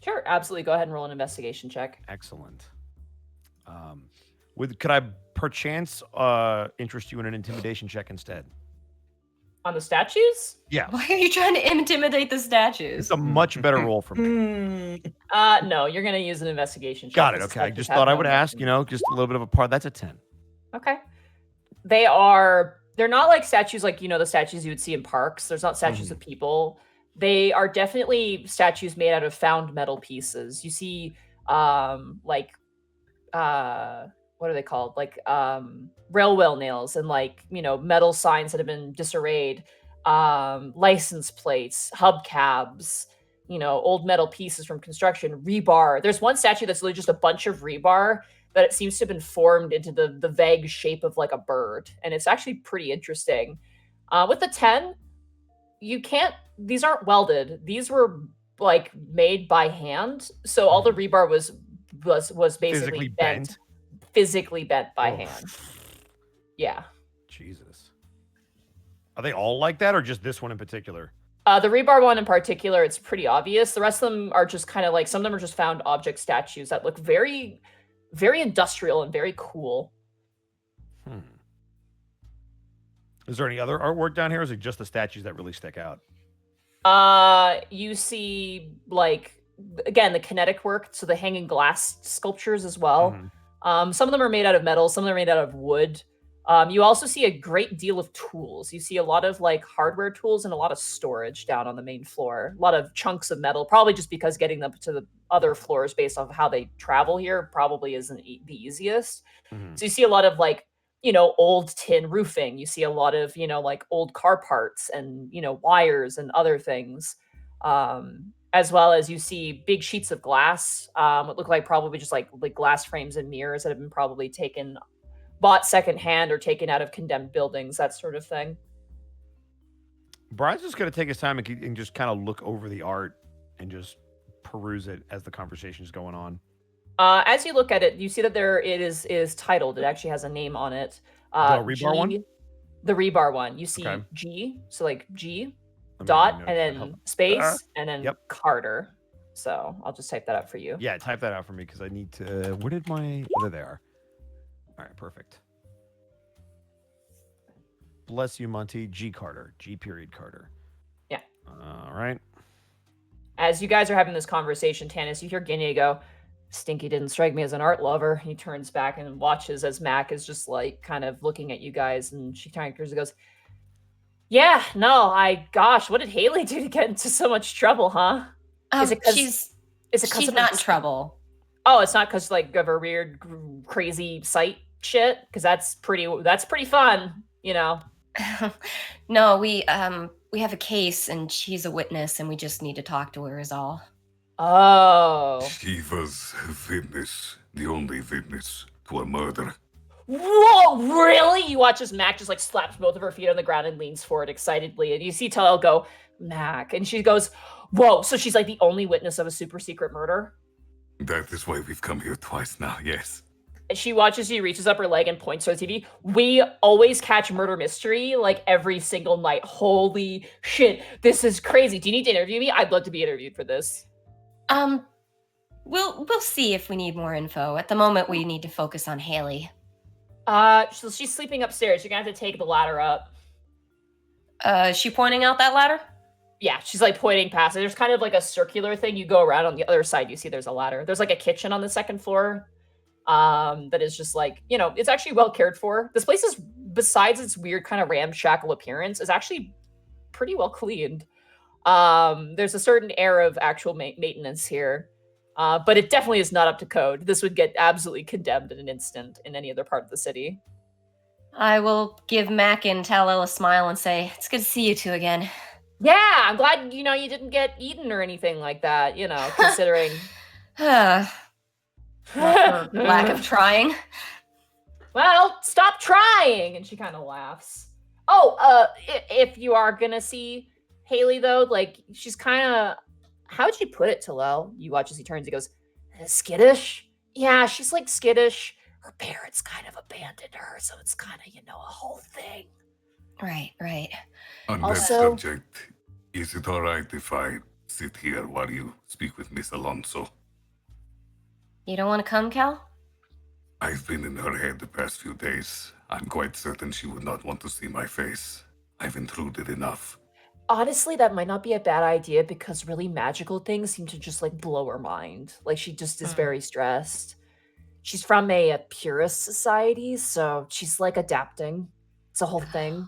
[SPEAKER 4] Sure, absolutely. Go ahead and roll an investigation check.
[SPEAKER 3] Excellent. Could I perchance interest you in an intimidation check instead?
[SPEAKER 4] On the statues?
[SPEAKER 3] Yeah.
[SPEAKER 1] Why are you trying to intimidate the statues?
[SPEAKER 3] It's a much better roll for me.
[SPEAKER 4] No, you're gonna use an investigation check.
[SPEAKER 3] Got it.
[SPEAKER 4] The
[SPEAKER 3] Okay. I
[SPEAKER 4] statues
[SPEAKER 3] just
[SPEAKER 4] have
[SPEAKER 3] thought I
[SPEAKER 4] no
[SPEAKER 3] would ask,
[SPEAKER 4] investigation.
[SPEAKER 3] just a little bit of a part. That's a 10.
[SPEAKER 4] Okay. They're not like statues like, the statues you would see in parks. There's not statues of people. They are definitely statues made out of found metal pieces. You see, like, what are they called? Like, railway nails and, like, metal signs that have been disarrayed, license plates, hubcaps, old metal pieces from construction, rebar. There's one statue that's literally just a bunch of rebar, but it seems to have been formed into the vague shape of like a bird, and it's actually pretty interesting. With the 10, you can't. These aren't welded. These were like made by hand, so all the rebar was basically bent, physically bent by hand. Yeah.
[SPEAKER 3] Jesus. Are they all like that, or just this one in particular?
[SPEAKER 4] The rebar one in particular, it's pretty obvious. The rest of them are just kind of like, some of them are just found object statues that look very, very industrial and very cool.
[SPEAKER 3] Is there any other artwork down here, or is it just the statues that really stick out?
[SPEAKER 4] You see, like, again, the kinetic work, so the hanging glass sculptures as well. Some of them are made out of metal, some of them are made out of wood. You also see a great deal of tools. You see a lot of like hardware tools and a lot of storage down on the main floor. A lot of chunks of metal, probably just because getting them to the other floors based off of how they travel here probably isn't the easiest. So you see a lot of like, old tin roofing. You see a lot of, like old car parts and, wires and other things. As well as you see big sheets of glass, what look like probably just like glass frames and mirrors that have been probably bought secondhand or taken out of condemned buildings, that sort of thing.
[SPEAKER 3] Brian's just going to take his time and just kind of look over the art and just peruse it as the conversation is going on.
[SPEAKER 4] As you look at it, you see that it is titled. It actually has a name on it.
[SPEAKER 3] The rebar one?
[SPEAKER 4] The rebar one. You see G, so like G, dot, and then space, and then Carter. So I'll just type that out for you.
[SPEAKER 3] Yeah, type that out for me because I need to... Where did my... Oh, there they are. All right, perfect. Bless you, Monty. G Carter. G period Carter.
[SPEAKER 4] Yeah.
[SPEAKER 3] All right.
[SPEAKER 4] As you guys are having this conversation, Tanis, you hear Ginye go, Stinky didn't strike me as an art lover. He turns back and watches as Mac is just like kind of looking at you guys, and she kind of goes, yeah, no, gosh, what did Haley do to get into so much trouble, huh?
[SPEAKER 1] She's not in trouble.
[SPEAKER 4] Oh, it's not because like of her weird, crazy sight shit, because that's pretty fun,
[SPEAKER 1] No, we have a case and she's a witness and we just need to talk to her is all.
[SPEAKER 4] Oh.
[SPEAKER 2] She was a witness, the only witness to a murder.
[SPEAKER 4] Whoa, really? You watch as Mac just like slaps both of her feet on the ground and leans forward excitedly, and you see Tell go, Mac, and she goes, whoa, so she's like the only witness of a super secret murder?
[SPEAKER 2] That is why we've come here twice now, yes.
[SPEAKER 4] She watches you, reaches up her leg and points to the TV. We always catch murder mystery like every single night. Holy shit, this is crazy. Do you need to interview me? I'd love to be interviewed for this.
[SPEAKER 1] We'll see if we need more info. At the moment, we need to focus on Haley.
[SPEAKER 4] So she's sleeping upstairs. You're gonna have to take the ladder up.
[SPEAKER 1] Is she pointing out that ladder?
[SPEAKER 4] Yeah, she's like pointing past it. There's kind of like a circular thing. You go around on the other side. You see there's a ladder. There's like a kitchen on the second floor. That is just like, it's actually well cared for. This place is, besides its weird kind of ramshackle appearance, is actually pretty well cleaned. There's a certain air of actual maintenance here. But it definitely is not up to code. This would get absolutely condemned in an instant in any other part of the city.
[SPEAKER 1] I will give Mac and Talel a smile and say, it's good to see you two again.
[SPEAKER 4] Yeah, I'm glad, you didn't get eaten or anything like that, considering...
[SPEAKER 1] Lack of trying.
[SPEAKER 4] Well, stop trying! And she kind of laughs. Oh, if you are gonna see Haley, though, like, she's kind of... How'd you put it, Talel? You watch as he turns, he goes, skittish? Yeah, she's like skittish. Her parents kind of abandoned her, so it's kind of, a whole thing.
[SPEAKER 1] Right.
[SPEAKER 2] On
[SPEAKER 4] Also,
[SPEAKER 2] that subject, is it all right if I sit here while you speak with Miss Alonso?
[SPEAKER 1] You don't want to come, Cal?
[SPEAKER 2] I've been in her head the past few days. I'm quite certain she would not want to see my face. I've intruded enough.
[SPEAKER 4] Honestly, that might not be a bad idea because really magical things seem to just like blow her mind. Like she just is very stressed. She's from a purist society, so she's like adapting. It's a whole thing.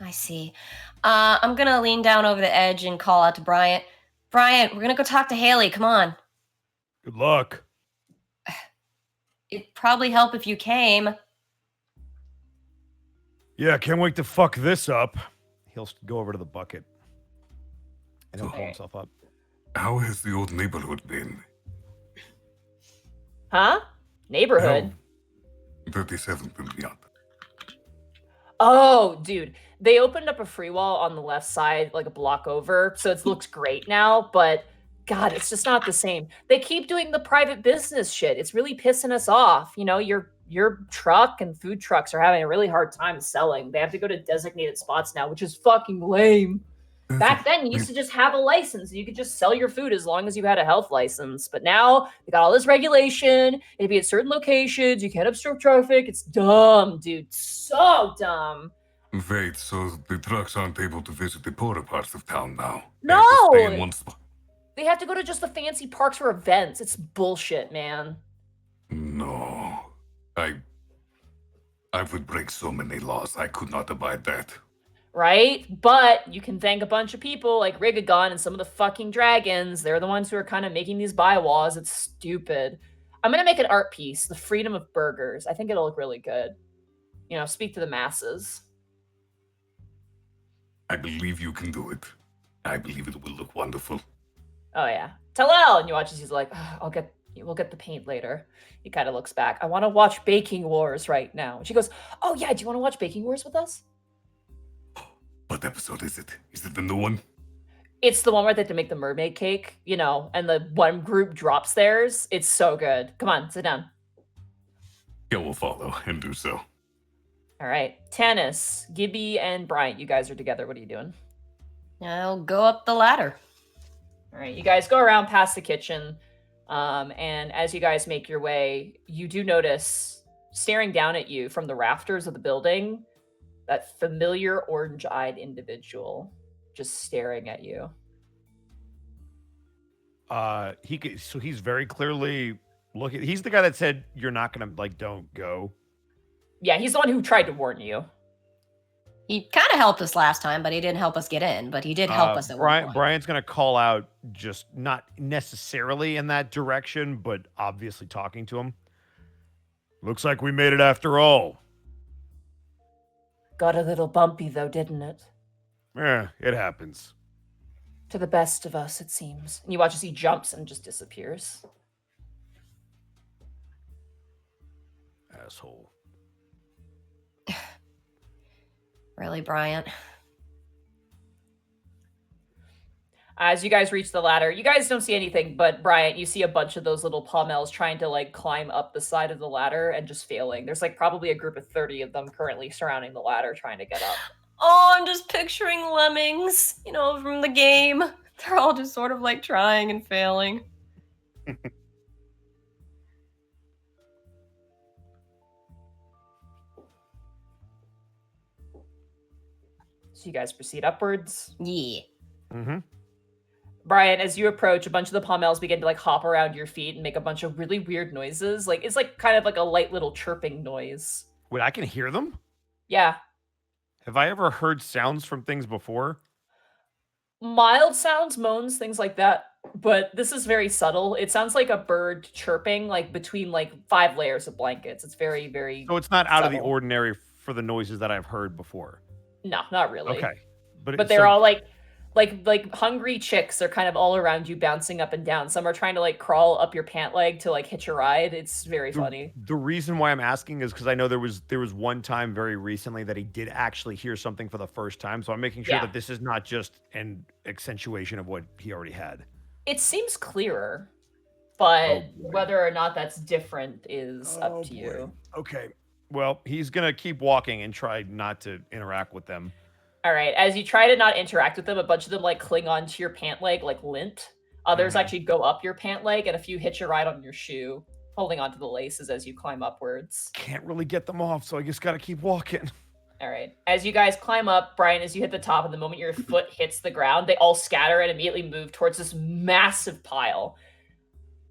[SPEAKER 1] I see. I'm gonna lean down over the edge and call out to Bryant. Bryant, we're gonna go talk to Haley. Come on.
[SPEAKER 3] Good luck.
[SPEAKER 1] It'd probably help if you came.
[SPEAKER 3] Yeah, can't wait to fuck this up. He'll go over to the bucket. And he'll pull
[SPEAKER 4] Okay.
[SPEAKER 3] himself up.
[SPEAKER 2] How has the old neighborhood been?
[SPEAKER 4] Huh? Neighborhood?
[SPEAKER 2] 37th and beyond.
[SPEAKER 4] Oh, dude. They opened up a free wall on the left side, like a block over, so it looks great now, but God, it's just not the same. They keep doing the private business shit. It's really pissing us off. You know, your truck and food trucks are having a really hard time selling. They have to go to designated spots now, which is fucking lame. Back then, you used to just have a license. You could just sell your food as long as you had a health license. But now, they got all this regulation. It'd be at certain locations. You can't obstruct traffic. It's dumb, dude. So dumb.
[SPEAKER 2] Wait, so the trucks aren't able to visit the poorer parts of town now? They
[SPEAKER 4] No!
[SPEAKER 2] have to stay in one spot.
[SPEAKER 4] They have to go to just the fancy parks for events. It's bullshit, man.
[SPEAKER 2] No. I would break so many laws. I could not abide that.
[SPEAKER 4] Right? But you can thank a bunch of people like Rigagon and some of the fucking dragons. They're the ones who are kind of making these bylaws. It's stupid. I'm going to make an art piece, The Freedom of Burgers. I think it'll look really good. You know, speak to the masses.
[SPEAKER 2] I believe you can do it. I believe it will look wonderful.
[SPEAKER 4] Oh, yeah. Talal! And you watch as he's like, we'll get the paint later. He kind of looks back. I want to watch Baking Wars right now. And she goes, oh, yeah, do you want to watch Baking Wars with us?
[SPEAKER 2] What episode is it? Is it the new one?
[SPEAKER 4] It's the one where they have to make the mermaid cake, you know, and the one group drops theirs. It's so good. Come on, sit down.
[SPEAKER 2] Yeah, we'll follow and do so.
[SPEAKER 4] All right. Tannis, Gibby, and Bryant, you guys are together. What are you doing?
[SPEAKER 1] I'll go up the ladder.
[SPEAKER 4] All right. You guys go around past the kitchen. And as you guys make your way, you do notice staring down at you from the rafters of the building, that familiar orange-eyed individual just staring at you.
[SPEAKER 3] So he's very clearly looking. He's the guy that said you're not gonna don't go.
[SPEAKER 4] Yeah, he's the one who tried to warn you.
[SPEAKER 1] He kind of helped us last time, but he didn't help us get in. But he did help us at one point.
[SPEAKER 3] Brian's gonna call out, just not necessarily in that direction, but obviously talking to him. Looks like we made it after all.
[SPEAKER 4] Got a little bumpy though, didn't it?
[SPEAKER 3] Yeah, it happens.
[SPEAKER 4] To the best of us, it seems. And you watch as he jumps and just disappears.
[SPEAKER 3] Asshole.
[SPEAKER 1] Really, Bryant?
[SPEAKER 4] As you guys reach the ladder, you guys don't see anything, but Bryant, you see a bunch of those little pommels trying to climb up the side of the ladder and just failing. There's probably a group of 30 of them currently surrounding the ladder trying to get up.
[SPEAKER 1] Oh, I'm just picturing lemmings, from the game. They're all just sort of trying and failing.
[SPEAKER 4] So you guys proceed upwards.
[SPEAKER 1] Yeah.
[SPEAKER 3] Mm-hmm.
[SPEAKER 4] Brian, as you approach, a bunch of the pommels begin to hop around your feet and make a bunch of really weird noises. It's kind of like a light little chirping noise.
[SPEAKER 3] Wait, I can hear them?
[SPEAKER 4] Yeah.
[SPEAKER 3] Have I ever heard sounds from things before?
[SPEAKER 4] Mild sounds, moans, things like that. But this is very subtle. It sounds like a bird chirping, between 5 layers of blankets. It's very, very
[SPEAKER 3] So it's not out of the
[SPEAKER 4] subtle.
[SPEAKER 3] ordinary for the noises that I've heard before.
[SPEAKER 4] No, not really.
[SPEAKER 3] Okay.
[SPEAKER 4] But they're all like hungry chicks. They're kind of all around you, bouncing up and down. Some are trying to crawl up your pant leg to hitch a ride. It's very funny.
[SPEAKER 3] The reason why I'm asking is because I know there was one time very recently that he did actually hear something for the first time. So I'm making sure that this is not just an accentuation of what he already had.
[SPEAKER 4] It seems clearer, but whether or not that's different is up to you.
[SPEAKER 3] Okay. Well, he's gonna keep walking and try not to interact with them.
[SPEAKER 4] All right. As you try to not interact with them, a bunch of them cling onto your pant leg like lint. Others actually go up your pant leg, and a few hitch a ride on your shoe, holding onto the laces as you climb upwards.
[SPEAKER 3] Can't really get them off, so I just gotta keep walking.
[SPEAKER 4] All right. As you guys climb up, Brian, as you hit the top, and the moment your foot hits the ground, they all scatter and immediately move towards this massive pile.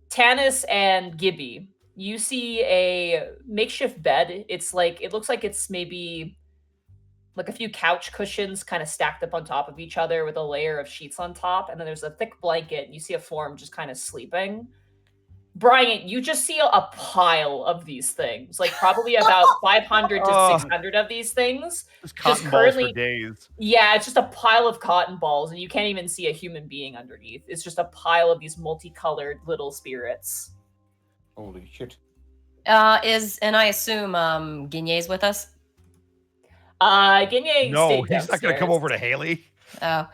[SPEAKER 4] Tannis and Gibby, you see a makeshift bed. It looks like it's maybe like a few couch cushions kind of stacked up on top of each other with a layer of sheets on top, and then there's a thick blanket, and you see a form just kind of sleeping. Brian, you just see a pile of these things, like probably about 500 to
[SPEAKER 3] Oh.
[SPEAKER 4] 600 of these things.
[SPEAKER 3] Just cotton balls
[SPEAKER 4] currently-
[SPEAKER 3] for days.
[SPEAKER 4] Yeah, it's just a pile of cotton balls, and you can't even see a human being underneath. It's just a pile of these multicolored little spirits.
[SPEAKER 5] Holy shit.
[SPEAKER 1] And I assume Ginye's with us.
[SPEAKER 4] Ginye
[SPEAKER 3] No,
[SPEAKER 4] stayed
[SPEAKER 3] he's not gonna come
[SPEAKER 4] downstairs.
[SPEAKER 3] over to Haley.
[SPEAKER 1] Oh.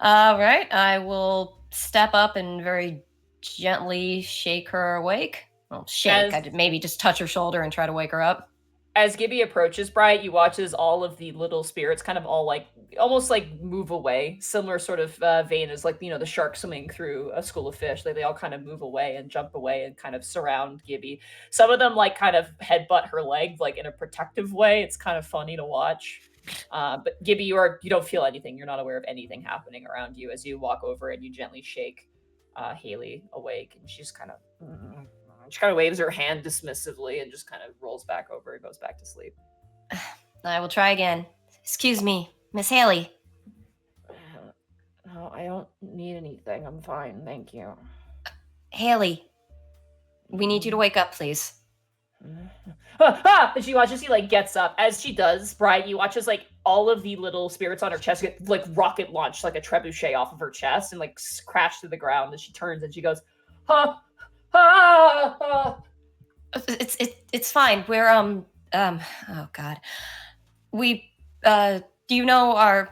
[SPEAKER 1] All right. I will step up and very gently shake her awake. Well, shake. I'd maybe just touch her shoulder and try to wake her up.
[SPEAKER 4] As Gibby approaches Bright, you watch as all of the little spirits kind of all like almost like move away. Similar sort of vein as like, you know, the shark swimming through a school of fish. They all kind of move away and jump away and kind of surround Gibby. Some of them like kind of headbutt her leg like in a protective way. It's kind of funny to watch. But Gibby, you don't feel anything. You're not aware of anything happening around you as you walk over and you gently shake Haley awake, and she's kind of she kind of waves her hand dismissively and just kind of rolls back over and goes back to sleep.
[SPEAKER 1] I will try again. Excuse me, Miss Haley.
[SPEAKER 4] No, I don't need anything. I'm fine, thank you.
[SPEAKER 1] Haley, we need you to wake up, please.
[SPEAKER 4] And she watches, he like gets up. As she does, Brian, you watch as like all of the little spirits on her chest get like rocket launched like a trebuchet off of her chest and like crash to the ground. As she turns and she goes,
[SPEAKER 1] It's fine. We're oh god. We do you know our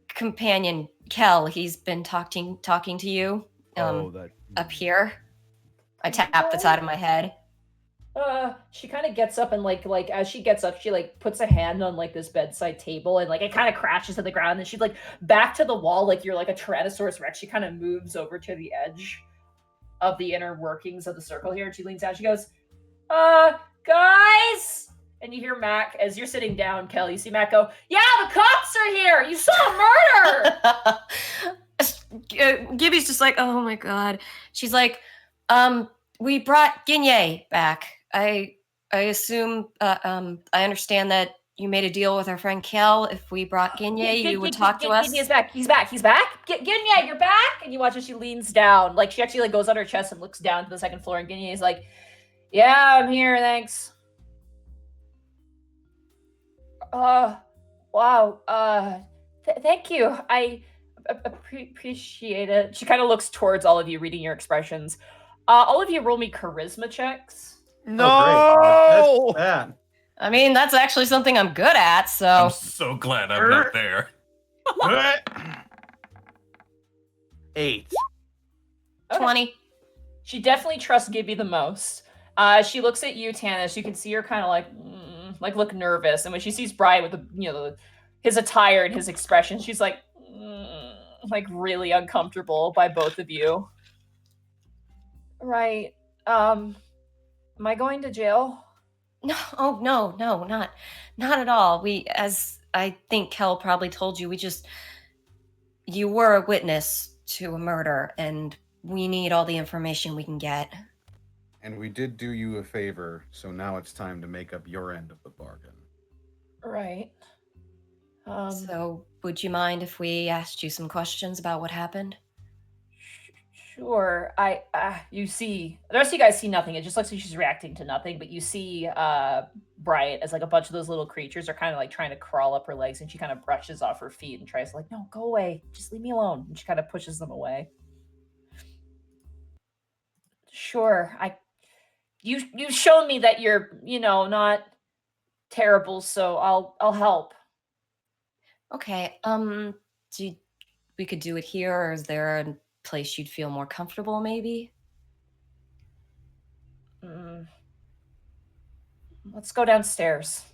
[SPEAKER 1] companion Kel? He's been talking to you up here. I tap the side of my head.
[SPEAKER 4] She kind of gets up and like as she gets up, she like puts a hand on like this bedside table and like it kind of crashes to the ground. And she's like back to the wall, like you're like a Tyrannosaurus Rex. She kind of moves over to the edge of the inner workings of the circle here, and she leans down. She goes, guys. And you hear Mac as you're sitting down, Kel. You see Mac go, "Yeah, the cops are here. You saw a murder."
[SPEAKER 1] Gibby's just like, "Oh my god." She's like, we brought Ginye back. I assume I understand that you made a deal with our friend Kel. If we brought Ginye, you would talk to us.
[SPEAKER 4] Ginye's back. He's back. Ginye, you're back. And you watch as she leans down, like she actually like goes on her chest and looks down to the second floor. And Ginye is like, "Yeah, I'm here. Thanks." Wow. Thank you. I appreciate it. She kind of looks towards all of you, reading your expressions. All of you roll me charisma checks.
[SPEAKER 3] No.
[SPEAKER 5] Oh, great. That's bad.
[SPEAKER 1] I mean, that's actually something I'm good at,
[SPEAKER 2] I'm
[SPEAKER 1] so
[SPEAKER 2] so glad I'm not there.
[SPEAKER 5] 8.
[SPEAKER 1] 20.
[SPEAKER 4] She definitely trusts Gibby the most. She looks at you, Tanis. You can see her kind of like look nervous, and when she sees Brian with his attire and his expression, she's like really uncomfortable by both of you. Right. Am I going to jail?
[SPEAKER 1] No, oh no, not at all. We, as I think Kel probably told you, you were a witness to a murder, and we need all the information we can get.
[SPEAKER 5] And we did do you a favor, so now it's time to make up your end of the bargain.
[SPEAKER 4] Right.
[SPEAKER 1] So, would you mind if we asked you some questions about what happened?
[SPEAKER 4] Sure. You see, the rest of you guys see nothing. It just looks like she's reacting to nothing, but you see Bright as like a bunch of those little creatures are kind of like trying to crawl up her legs, and she kind of brushes off her feet and tries to like, "No, go away. Just leave me alone." And she kind of pushes them away. Sure. You've shown me that you're, not terrible, so I'll help.
[SPEAKER 1] Okay. We could do it here, or is there a place you'd feel more comfortable, maybe?
[SPEAKER 4] Let's go downstairs.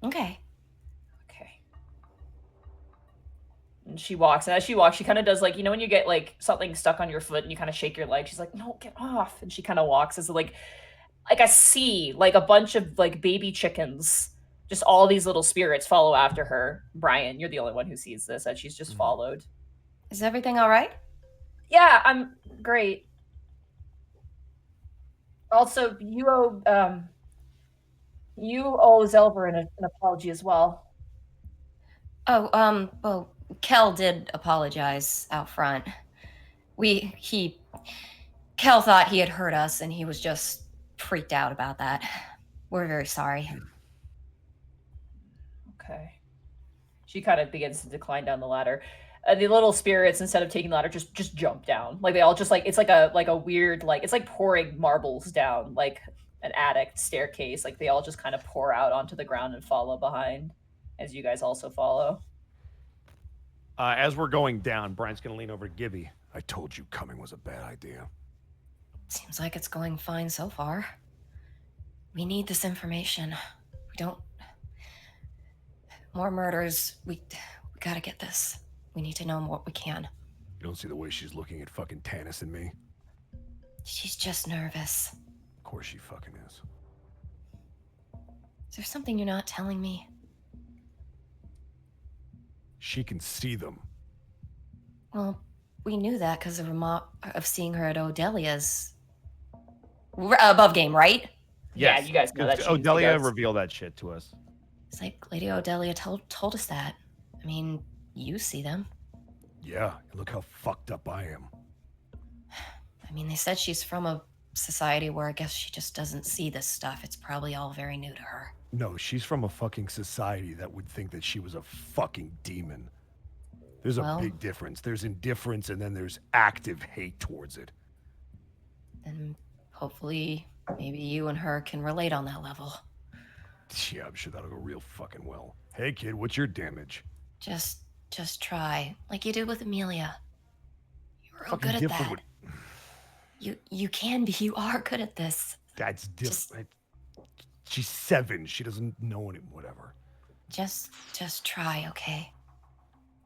[SPEAKER 1] Okay.
[SPEAKER 4] And she walks, and as she walks, she kind of does like, when you get like something stuck on your foot and you kind of shake your leg, she's like, "No, get off." And she kind of walks as like a sea, like a bunch of like baby chickens, just all these little spirits follow after her. Brian, you're the only one who sees this, as she's just followed.
[SPEAKER 1] Is everything all right?
[SPEAKER 4] Yeah, I'm great. Also, you owe Zelver an apology as well.
[SPEAKER 1] Oh, well, Kel did apologize out front. Kel thought he had hurt us, and he was just freaked out about that. We're very sorry.
[SPEAKER 4] Okay. She kind of begins to decline down the ladder. The little spirits, instead of taking the ladder, just jump down. Like they all just like it's like a weird like it's like pouring marbles down like an attic staircase. Like they all just kind of pour out onto the ground and follow behind, as you guys also follow.
[SPEAKER 3] As we're going down, Brian's going to lean over to Gibby. I told you coming was a bad idea.
[SPEAKER 1] Seems like it's going fine so far. We need this information. We don't... More murders. We gotta get this. We need to know what we can.
[SPEAKER 3] You don't see the way she's looking at fucking Tannis and me?
[SPEAKER 1] She's just nervous.
[SPEAKER 3] Of course she fucking is.
[SPEAKER 1] Is there something you're not telling me?
[SPEAKER 3] She can see them.
[SPEAKER 1] Well, we knew that because of seeing her at Odelia's above game, right?
[SPEAKER 4] Yeah, you guys know that.
[SPEAKER 3] Odelia revealed that shit to us.
[SPEAKER 1] It's like Lady Odelia told us that. I mean, you see them.
[SPEAKER 3] Yeah, and look how fucked up I am.
[SPEAKER 1] I mean, they said she's from a society where I guess she just doesn't see this stuff. It's probably all very new to her.
[SPEAKER 3] No, she's from a fucking society that would think that she was a fucking demon. There's a big difference. There's indifference and then there's active hate towards it.
[SPEAKER 1] Then hopefully maybe you and her can relate on that level.
[SPEAKER 3] Yeah, I'm sure that'll go real fucking well. Hey kid, what's your damage?
[SPEAKER 1] Just try, like you did with Amelia. You're real good at that. You can be. You are good at this.
[SPEAKER 3] That's different. She's 7. She doesn't know any. Whatever.
[SPEAKER 1] Just try, okay?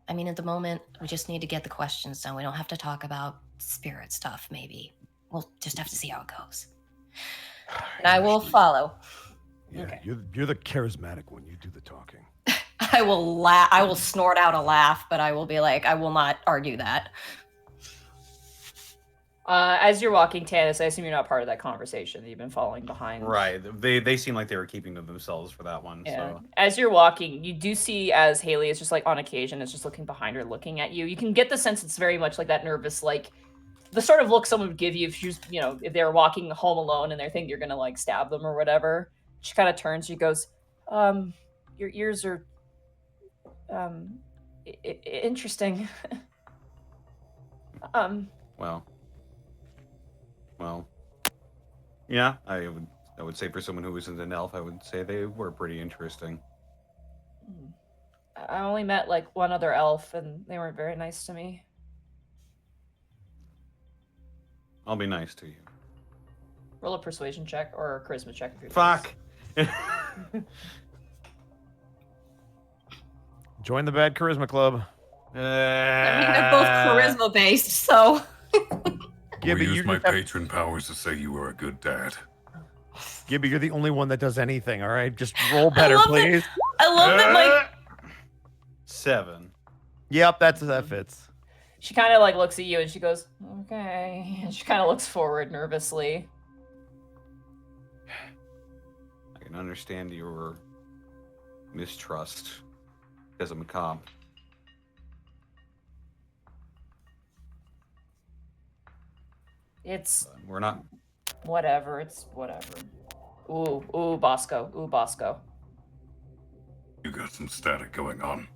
[SPEAKER 1] I mean, at the moment, we just need to get the questions done. We don't have to talk about spirit stuff. Maybe we'll just have to see how it goes. And I will follow.
[SPEAKER 3] Yeah,
[SPEAKER 4] Okay.
[SPEAKER 3] you're the charismatic one. You do the talking.
[SPEAKER 1] I will laugh. I will snort out a laugh, but I will be like, I will not argue that.
[SPEAKER 4] As you're walking, Tannis, I assume you're not part of that conversation that you've been following behind.
[SPEAKER 5] Right. They seem like they were keeping to themselves for that one.
[SPEAKER 4] Yeah.
[SPEAKER 5] So
[SPEAKER 4] As you're walking, you do see as Haley is just like on occasion is just looking behind her, looking at you. You can get the sense it's very much like that nervous, like the sort of look someone would give you if she's, if they're walking home alone and they think you're gonna like stab them or whatever. She kind of turns. She goes, "Your ears are, interesting."
[SPEAKER 5] Well, yeah, I would say for someone who isn't an elf, I would say they were pretty interesting.
[SPEAKER 4] I only met like one other elf, and they weren't very nice to me.
[SPEAKER 5] I'll be nice to you.
[SPEAKER 4] Roll a persuasion check or a charisma check if you're
[SPEAKER 5] Fuck.
[SPEAKER 3] Join the bad charisma club.
[SPEAKER 1] I mean, they're both charisma based, so.
[SPEAKER 3] Gibby,
[SPEAKER 2] use
[SPEAKER 3] you
[SPEAKER 2] my
[SPEAKER 3] just have-
[SPEAKER 2] patron powers to say you were a good dad.
[SPEAKER 3] Gibby, you're the only one that does anything. All right, just roll better,
[SPEAKER 1] love
[SPEAKER 3] please.
[SPEAKER 1] I love that my
[SPEAKER 5] 7.
[SPEAKER 3] Yep, that fits.
[SPEAKER 4] She kind of like looks at you and she goes, "Okay," and she kind of looks forward nervously.
[SPEAKER 5] I can understand your mistrust because I'm a cop.
[SPEAKER 4] It's
[SPEAKER 5] We're not.
[SPEAKER 4] whatever. It's whatever. Ooh, Bosco. Ooh, Bosco.
[SPEAKER 2] You got some static going on.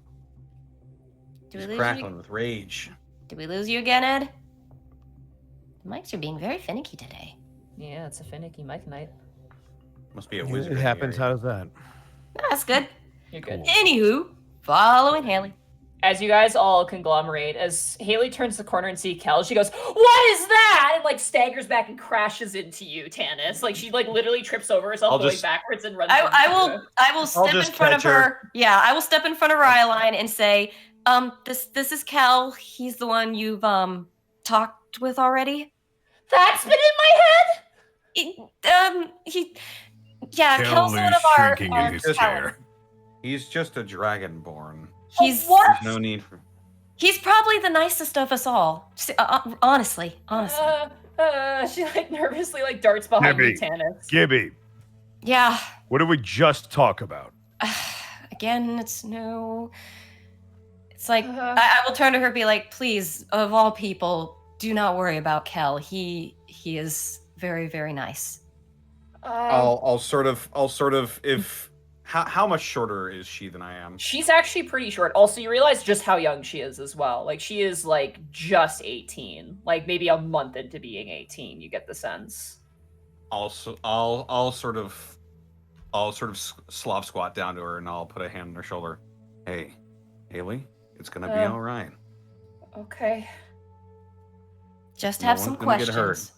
[SPEAKER 1] Did we
[SPEAKER 5] He's
[SPEAKER 1] lose
[SPEAKER 5] crackling
[SPEAKER 1] you?
[SPEAKER 5] with rage.
[SPEAKER 1] Did we lose you again, Ed? The mics are being very finicky today.
[SPEAKER 4] Yeah, it's a finicky mic night.
[SPEAKER 5] Must be a wizard.
[SPEAKER 3] It happens. How does that?
[SPEAKER 1] That's good.
[SPEAKER 4] You're good.
[SPEAKER 1] Anywho, following Haley.
[SPEAKER 4] As you guys all conglomerate, as Haley turns the corner and see Kel, she goes, "What is that?" And like staggers back and crashes into you, Tannis. Like she like literally trips over herself
[SPEAKER 5] I'll
[SPEAKER 4] going
[SPEAKER 5] just-
[SPEAKER 4] backwards and runs.
[SPEAKER 1] I
[SPEAKER 4] into you.
[SPEAKER 1] will step in
[SPEAKER 5] just
[SPEAKER 1] front of
[SPEAKER 5] catch her.
[SPEAKER 1] her. Yeah, I will step in front of her eye line and say, this is Kel. He's the one you've talked with already.
[SPEAKER 4] That's been in my head.
[SPEAKER 1] Kel's one
[SPEAKER 2] is
[SPEAKER 1] of our
[SPEAKER 2] shrinking in his
[SPEAKER 1] talents.
[SPEAKER 2] chair.
[SPEAKER 5] He's just a dragonborn.
[SPEAKER 1] He's
[SPEAKER 4] What?
[SPEAKER 5] There's no need for.
[SPEAKER 1] he's probably the nicest of us all. Honestly.
[SPEAKER 4] She like nervously like darts behind you,
[SPEAKER 3] Gibby.
[SPEAKER 4] Tannis.
[SPEAKER 3] Gibby,
[SPEAKER 1] Yeah.
[SPEAKER 3] what did we just talk about?
[SPEAKER 1] Again, it's no. It's like I will turn to her and be like, please, of all people, do not worry about Kel. He is very, very nice.
[SPEAKER 6] I'll sort of if how much shorter is she than I am?
[SPEAKER 4] She's actually pretty short. Also, you realize just how young she is as well. Like, she is like just 18, like maybe a month into being 18. You get the sense.
[SPEAKER 6] I'll sort of slop squat down to her and I'll put a hand on her shoulder. Hey, Haley, it's gonna be all right.
[SPEAKER 4] Okay.
[SPEAKER 1] Just
[SPEAKER 6] No
[SPEAKER 1] have
[SPEAKER 6] one's
[SPEAKER 1] some
[SPEAKER 6] gonna get hurt.
[SPEAKER 1] questions.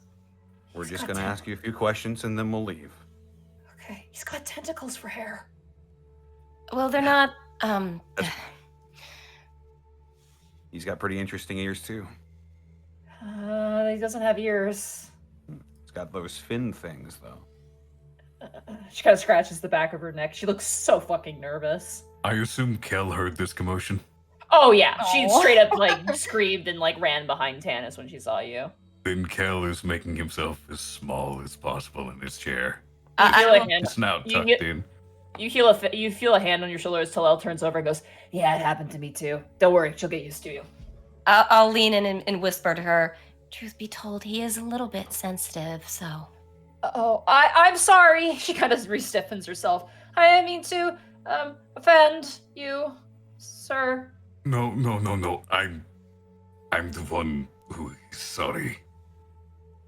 [SPEAKER 6] We're just gonna ask you a few questions and then we'll leave.
[SPEAKER 4] Okay. He's got tentacles for hair.
[SPEAKER 1] Well, they're not.
[SPEAKER 6] He's got pretty interesting ears too.
[SPEAKER 4] He doesn't have ears.
[SPEAKER 6] He's got those fin things though.
[SPEAKER 4] She kind of scratches the back of her neck. She looks so fucking nervous.
[SPEAKER 2] I assume Kel heard this commotion.
[SPEAKER 4] Oh yeah, she straight up like screamed and like ran behind Tanis when she saw you.
[SPEAKER 2] Then Kel is making himself as small as possible in his chair.
[SPEAKER 4] You feel a hand.
[SPEAKER 2] It's now
[SPEAKER 4] You
[SPEAKER 2] tucked
[SPEAKER 4] get-
[SPEAKER 2] in.
[SPEAKER 4] You feel a hand on your shoulder as Talel turns over and goes, "Yeah, it happened to me too. Don't worry, she'll get used to you."
[SPEAKER 1] I'll lean in and whisper to her. Truth be told, he is a little bit sensitive, so.
[SPEAKER 4] Oh, I'm sorry. She kind of re-stiffens herself. I didn't mean to offend you, sir.
[SPEAKER 2] No. I'm the one who is sorry.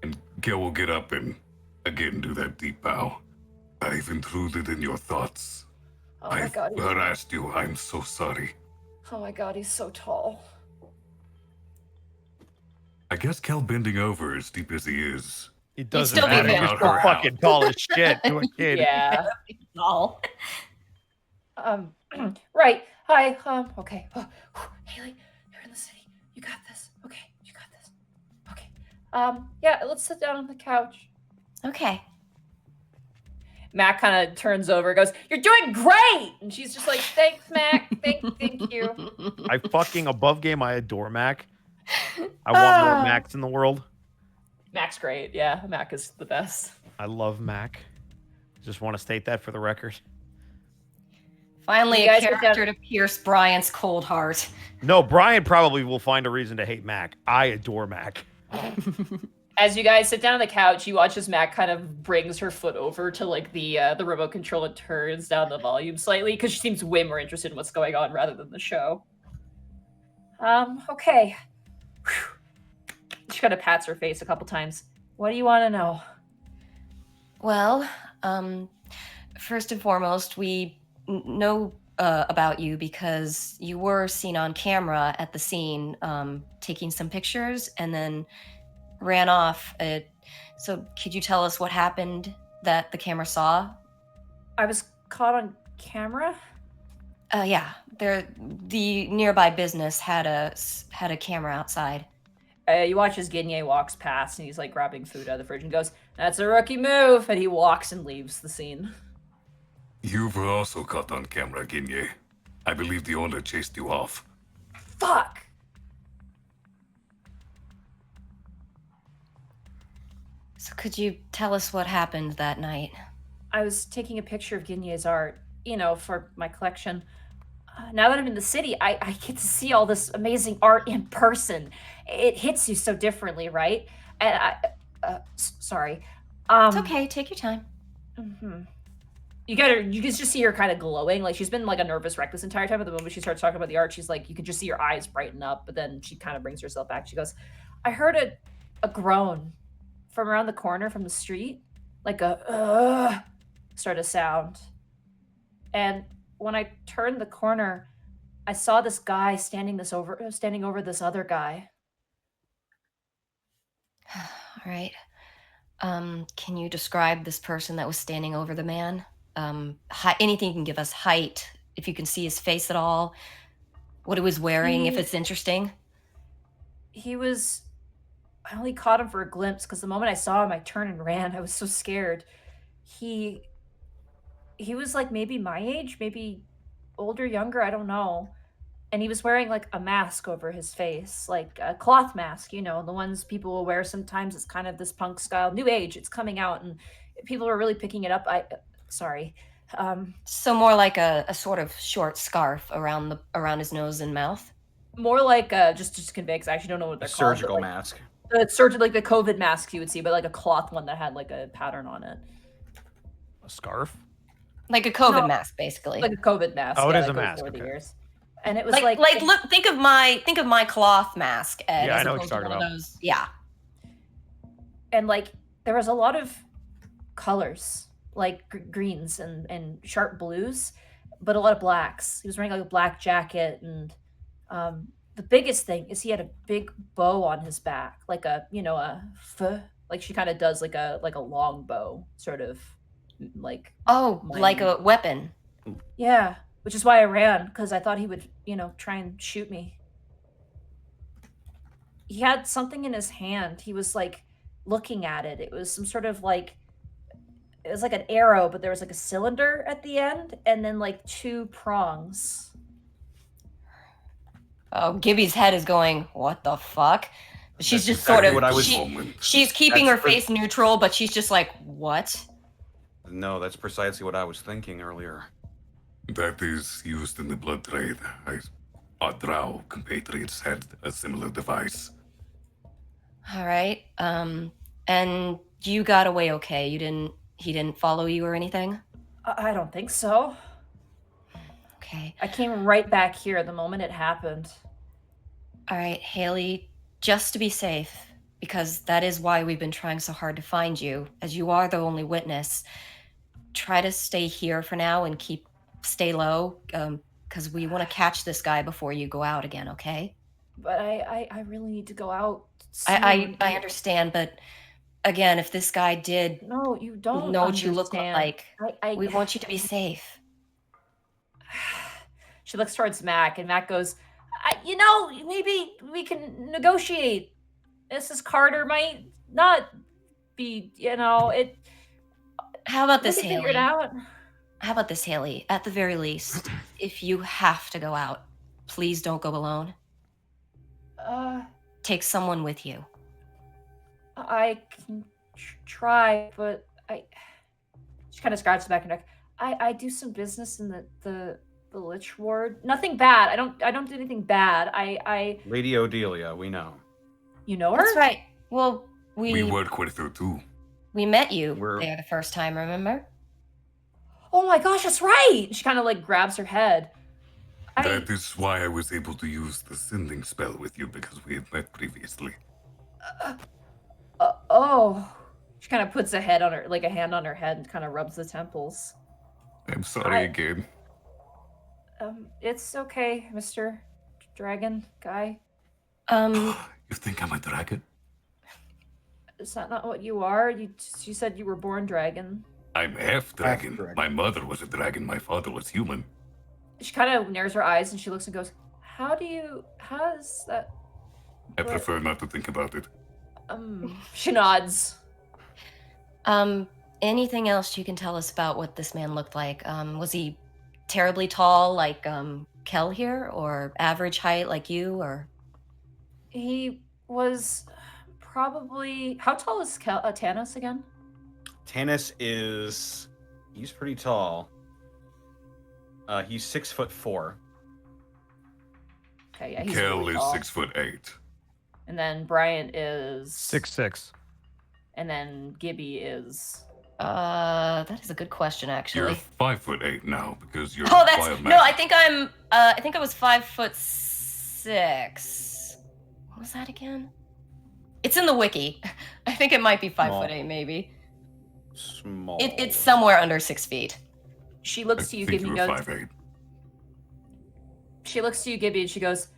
[SPEAKER 2] And Kel will get up and again do that deep bow. I've intruded in your thoughts.
[SPEAKER 4] Oh my
[SPEAKER 2] I've
[SPEAKER 4] god.
[SPEAKER 2] harassed you. I'm so sorry.
[SPEAKER 4] Oh my god, he's so tall.
[SPEAKER 2] I guess Kel bending over as deep as he is.
[SPEAKER 3] It doesn't
[SPEAKER 1] still be
[SPEAKER 3] matter.
[SPEAKER 1] very
[SPEAKER 3] He's
[SPEAKER 2] tall.
[SPEAKER 3] fucking tall as shit to a kid.
[SPEAKER 4] Yeah.
[SPEAKER 1] All.
[SPEAKER 4] Right. Hi. Okay. Haley, you're in the city. You got this. Okay. You got this. Okay. Yeah, let's sit down on the couch.
[SPEAKER 1] Okay.
[SPEAKER 4] Mac kind of turns over and goes, "You're doing great!" And she's just like, "Thanks, Mac. Thank you."
[SPEAKER 3] I fucking above game. I adore Mac. I want more Macs in the world.
[SPEAKER 4] Mac's great. Yeah, Mac is the best.
[SPEAKER 3] I love Mac. Just want to state that for the record.
[SPEAKER 1] Finally,
[SPEAKER 4] You
[SPEAKER 1] a
[SPEAKER 4] guys get
[SPEAKER 1] character to pierce Brian's cold heart.
[SPEAKER 3] No, Brian probably will find a reason to hate Mac. I adore Mac.
[SPEAKER 4] As you guys sit down on the couch, you watch as Mac kind of brings her foot over to like the remote control and turns down the volume slightly because she seems way more interested in what's going on rather than the show. Okay. Whew. She kind of pats her face a couple times. What do you want to know?
[SPEAKER 1] Well, first and foremost, we know about you because you were seen on camera at the scene taking some pictures and then ran off. So could you tell us what happened that the camera saw?
[SPEAKER 4] I was caught on camera?
[SPEAKER 1] Yeah, the nearby business had a camera outside.
[SPEAKER 4] You watch as Ginye walks past and he's like grabbing food out of the fridge and goes, "That's a rookie move," and he walks and leaves the scene.
[SPEAKER 2] You were also caught on camera, Ginye. I believe the owner chased you off.
[SPEAKER 4] Fuck!
[SPEAKER 1] So could you tell us what happened that night?
[SPEAKER 4] I was taking a picture of Ginye's art, for my collection. Now that I'm in the city, I get to see all this amazing art in person. It hits you so differently, right? And sorry.
[SPEAKER 1] It's okay, take your time.
[SPEAKER 4] Mm-hmm. You can just see her kind of glowing. Like she's been like a nervous wreck this entire time. At the moment she starts talking about the art, she's like, you could just see her eyes brighten up, but then she kind of brings herself back. She goes, I heard a groan from around the corner from the street, like a sort of sound. And when I turned the corner, I saw this guy standing over this other guy.
[SPEAKER 1] All right. Can you describe this person that was standing over the man? Anything you can give us, height, if you can see his face at all, what he was wearing, if it's interesting.
[SPEAKER 4] I only caught him for a glimpse because the moment I saw him, I turned and ran. I was so scared. He was like maybe my age, maybe older, younger, I don't know. And he was wearing like a mask over his face, like a cloth mask, the ones people will wear sometimes. It's kind of this punk style, new age. It's coming out and people are really picking it up. Sorry.
[SPEAKER 1] So more like a sort of short scarf around his nose and mouth.
[SPEAKER 4] More like just to convey, because I actually don't know what they're called.
[SPEAKER 6] Surgical
[SPEAKER 4] But,
[SPEAKER 6] mask.
[SPEAKER 4] the surgeon, like the COVID masks you would see, but like a cloth one that had like a pattern on it,
[SPEAKER 3] A scarf?
[SPEAKER 1] Like a COVID
[SPEAKER 4] No.
[SPEAKER 1] mask, basically.
[SPEAKER 4] like a COVID mask.
[SPEAKER 3] Oh, it
[SPEAKER 4] yeah,
[SPEAKER 3] is
[SPEAKER 4] that
[SPEAKER 3] a
[SPEAKER 4] goes
[SPEAKER 3] mask,
[SPEAKER 4] over the
[SPEAKER 3] okay.
[SPEAKER 4] ears. And it was
[SPEAKER 1] like look, think of my cloth mask, Ed,
[SPEAKER 3] Yeah,
[SPEAKER 1] as
[SPEAKER 3] I know what
[SPEAKER 1] opposed
[SPEAKER 3] you're
[SPEAKER 1] to
[SPEAKER 3] talking
[SPEAKER 1] one of
[SPEAKER 3] about.
[SPEAKER 1] those. Yeah.
[SPEAKER 4] and like there was a lot of colors, like greens and sharp blues, but a lot of blacks. He was wearing like a black jacket, and the biggest thing is he had a big bow on his back, like a like she kind of does like a long bow, sort of like
[SPEAKER 1] Oh, like
[SPEAKER 4] mining.
[SPEAKER 1] a weapon.
[SPEAKER 4] Yeah, which is why I ran, because I thought he would try and shoot me. He had something in his hand. He was like looking at it. It was some sort of like it was like an arrow, but there was like a cylinder at the end, and then like two prongs.
[SPEAKER 1] Oh, Gibby's head is going, what the fuck? But she's
[SPEAKER 6] That's
[SPEAKER 1] just sort
[SPEAKER 6] exactly
[SPEAKER 1] of
[SPEAKER 6] what I was-
[SPEAKER 1] she's keeping her
[SPEAKER 6] That's
[SPEAKER 1] face neutral, but she's just like, what?
[SPEAKER 6] No, that's precisely what I was thinking earlier.
[SPEAKER 2] That is used in the blood trade. Our drow compatriots had a similar device.
[SPEAKER 1] All right. And you got away okay. He didn't follow you or anything?
[SPEAKER 4] I don't think so.
[SPEAKER 1] Okay.
[SPEAKER 4] I came right back here the moment it happened.
[SPEAKER 1] All right, Haley, just to be safe, because that is why we've been trying so hard to find you, as you are the only witness. Try to stay here for now and stay low, because we want to catch this guy before you go out again, okay?
[SPEAKER 4] But I really need to go out
[SPEAKER 1] I
[SPEAKER 4] soon.
[SPEAKER 1] understand, but again, if this guy did
[SPEAKER 4] No, you don't
[SPEAKER 1] know what you look
[SPEAKER 4] understand.
[SPEAKER 1] like,
[SPEAKER 4] I
[SPEAKER 1] we want you to be safe.
[SPEAKER 4] She looks towards Mac, and Mac goes, maybe we can negotiate. Mrs. Carter might not be, it.
[SPEAKER 1] How about
[SPEAKER 4] We
[SPEAKER 1] this,
[SPEAKER 4] can figure it
[SPEAKER 1] Haley?
[SPEAKER 4] out.
[SPEAKER 1] How about this, Haley? At the very least, if you have to go out, please don't go alone. Take someone with you.
[SPEAKER 4] I can try, but she kind of scratches the back of her neck. I do some business in the Lich Ward. Nothing bad. I don't do anything bad. I
[SPEAKER 6] Lady Odelia, we know.
[SPEAKER 4] you know her?
[SPEAKER 1] That's right. Well,
[SPEAKER 2] We work with her too.
[SPEAKER 1] we met you
[SPEAKER 6] We're-
[SPEAKER 1] there the first time, remember?
[SPEAKER 4] Oh my gosh, that's right. She kind of like grabs her head.
[SPEAKER 2] That is why I was able to use the sending spell with you, because we had met previously.
[SPEAKER 4] Oh. She kind of puts a hand on her head and kind of rubs the temples.
[SPEAKER 2] I'm sorry again.
[SPEAKER 4] It's okay, Mr. Dragon guy.
[SPEAKER 2] You think I'm a dragon?
[SPEAKER 4] Is that not what you are? You said you were born dragon.
[SPEAKER 2] I'm half dragon.
[SPEAKER 5] Half-dragon.
[SPEAKER 2] My mother was a dragon. My father was human.
[SPEAKER 4] She kind of narrows her eyes and she looks and goes, how is that?
[SPEAKER 2] I
[SPEAKER 4] What?
[SPEAKER 2] prefer not to think about it.
[SPEAKER 4] She nods.
[SPEAKER 1] Anything else you can tell us about what this man looked like? Was he terribly tall like Kel here, or average height like you, or?
[SPEAKER 4] He was probably, how tall is Tanos again?
[SPEAKER 6] Tanis he's pretty tall. He's 6'4".
[SPEAKER 4] Okay, yeah, he's
[SPEAKER 2] Kel
[SPEAKER 4] really
[SPEAKER 2] is
[SPEAKER 4] tall.
[SPEAKER 2] 6'8".
[SPEAKER 4] And then Brian is
[SPEAKER 3] 6'6".
[SPEAKER 4] And then Gibby is.
[SPEAKER 1] That is a good question,
[SPEAKER 2] You're
[SPEAKER 1] actually.
[SPEAKER 2] 5'8" now because you're
[SPEAKER 1] Oh, that's
[SPEAKER 2] wild
[SPEAKER 1] no.
[SPEAKER 2] magic.
[SPEAKER 1] I think I'm. I think I was 5'6". What was that again? It's in the wiki. I think it might be 5'8", maybe.
[SPEAKER 6] Small.
[SPEAKER 1] It's somewhere under 6 feet.
[SPEAKER 4] She
[SPEAKER 2] I
[SPEAKER 4] looks to you,
[SPEAKER 2] think
[SPEAKER 4] Gibby.
[SPEAKER 2] you were
[SPEAKER 4] Goes.
[SPEAKER 2] 5'8".
[SPEAKER 4] She looks to you, Gibby, and she goes,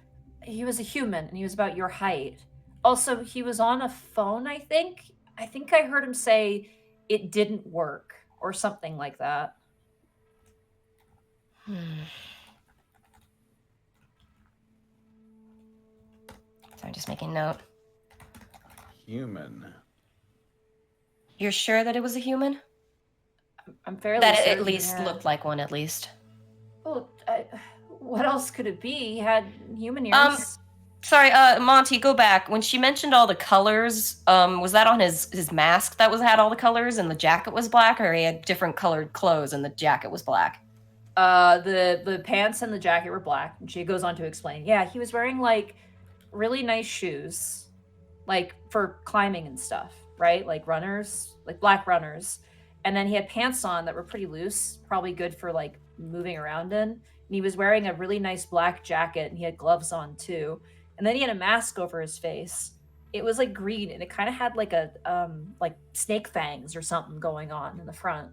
[SPEAKER 4] "He was a human, and he was about your height. Also, he was on a phone. I think I heard him say it didn't work or something like that."
[SPEAKER 1] So I'm just making note.
[SPEAKER 6] Human.
[SPEAKER 1] You're sure that it was a human?
[SPEAKER 4] I'm fairly
[SPEAKER 1] That it
[SPEAKER 4] certain,
[SPEAKER 1] at least
[SPEAKER 4] yeah.
[SPEAKER 1] looked like one, at least.
[SPEAKER 4] Well, what else could it be? He had human ears.
[SPEAKER 1] Sorry, Monty, go back. When she mentioned all the colors, was that on his mask that had all the colors and the jacket was black, or he had different colored clothes and the jacket was black?
[SPEAKER 4] The pants and the jacket were black, and she goes on to explain. Yeah, he was wearing like really nice shoes, like for climbing and stuff, right? Like runners, like black runners. And then he had pants on that were pretty loose, probably good for like moving around in. And he was wearing a really nice black jacket, and he had gloves on too. And then he had a mask over his face. It was like green, and it kind of had like a like snake fangs or something going on in the front.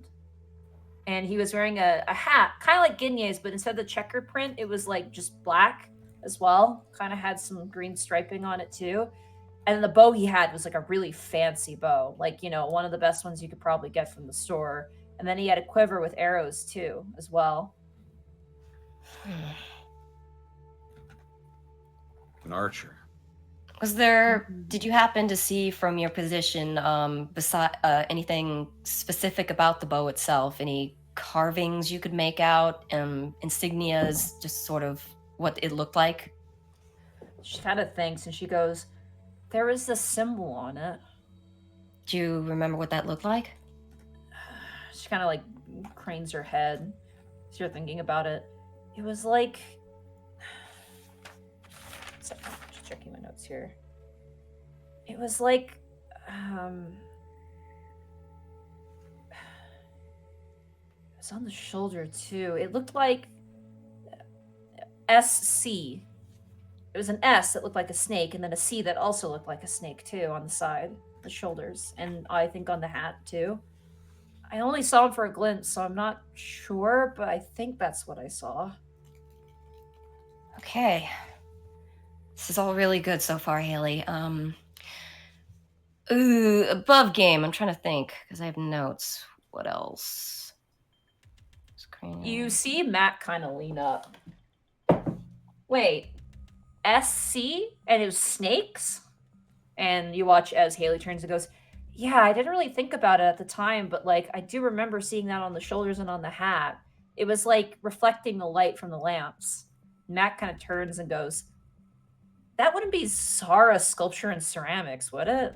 [SPEAKER 4] And he was wearing a hat, kind of like Ginye's, but instead of the checker print, it was like just black as well. Kind of had some green striping on it too. And the bow he had was like a really fancy bow, like, you know, one of the best ones you could probably get from the store. And then he had a quiver with arrows too, as well.
[SPEAKER 6] An archer.
[SPEAKER 1] Was there, did you happen to see from your position anything specific about the bow itself? Any carvings you could make out, insignias, just sort of what it looked like?
[SPEAKER 4] She kind of thinks, and she goes, there was this symbol on it.
[SPEAKER 1] Do you remember what that looked like?
[SPEAKER 4] She kind of like cranes her head as you're thinking about it. It was like... Just checking my notes here. It was like... it was on the shoulder too. It looked like SC. It was an S that looked like a snake, and then a C that also looked like a snake too on the side, the shoulders, and I think on the hat too. I only saw him for a glimpse, so I'm not sure, but I think that's what I saw.
[SPEAKER 1] Okay. This is all really good so far, Haley. Above game. I'm trying to think, because I have notes. What else?
[SPEAKER 4] You see Matt kind of lean up. Wait, SC? And it was snakes? And you watch as Haley turns and goes, yeah, I didn't really think about it at the time, but like I do remember seeing that on the shoulders and on the hat. It was like reflecting the light from the lamps. Matt kind of turns and goes, that wouldn't be Zara sculpture and ceramics, would it?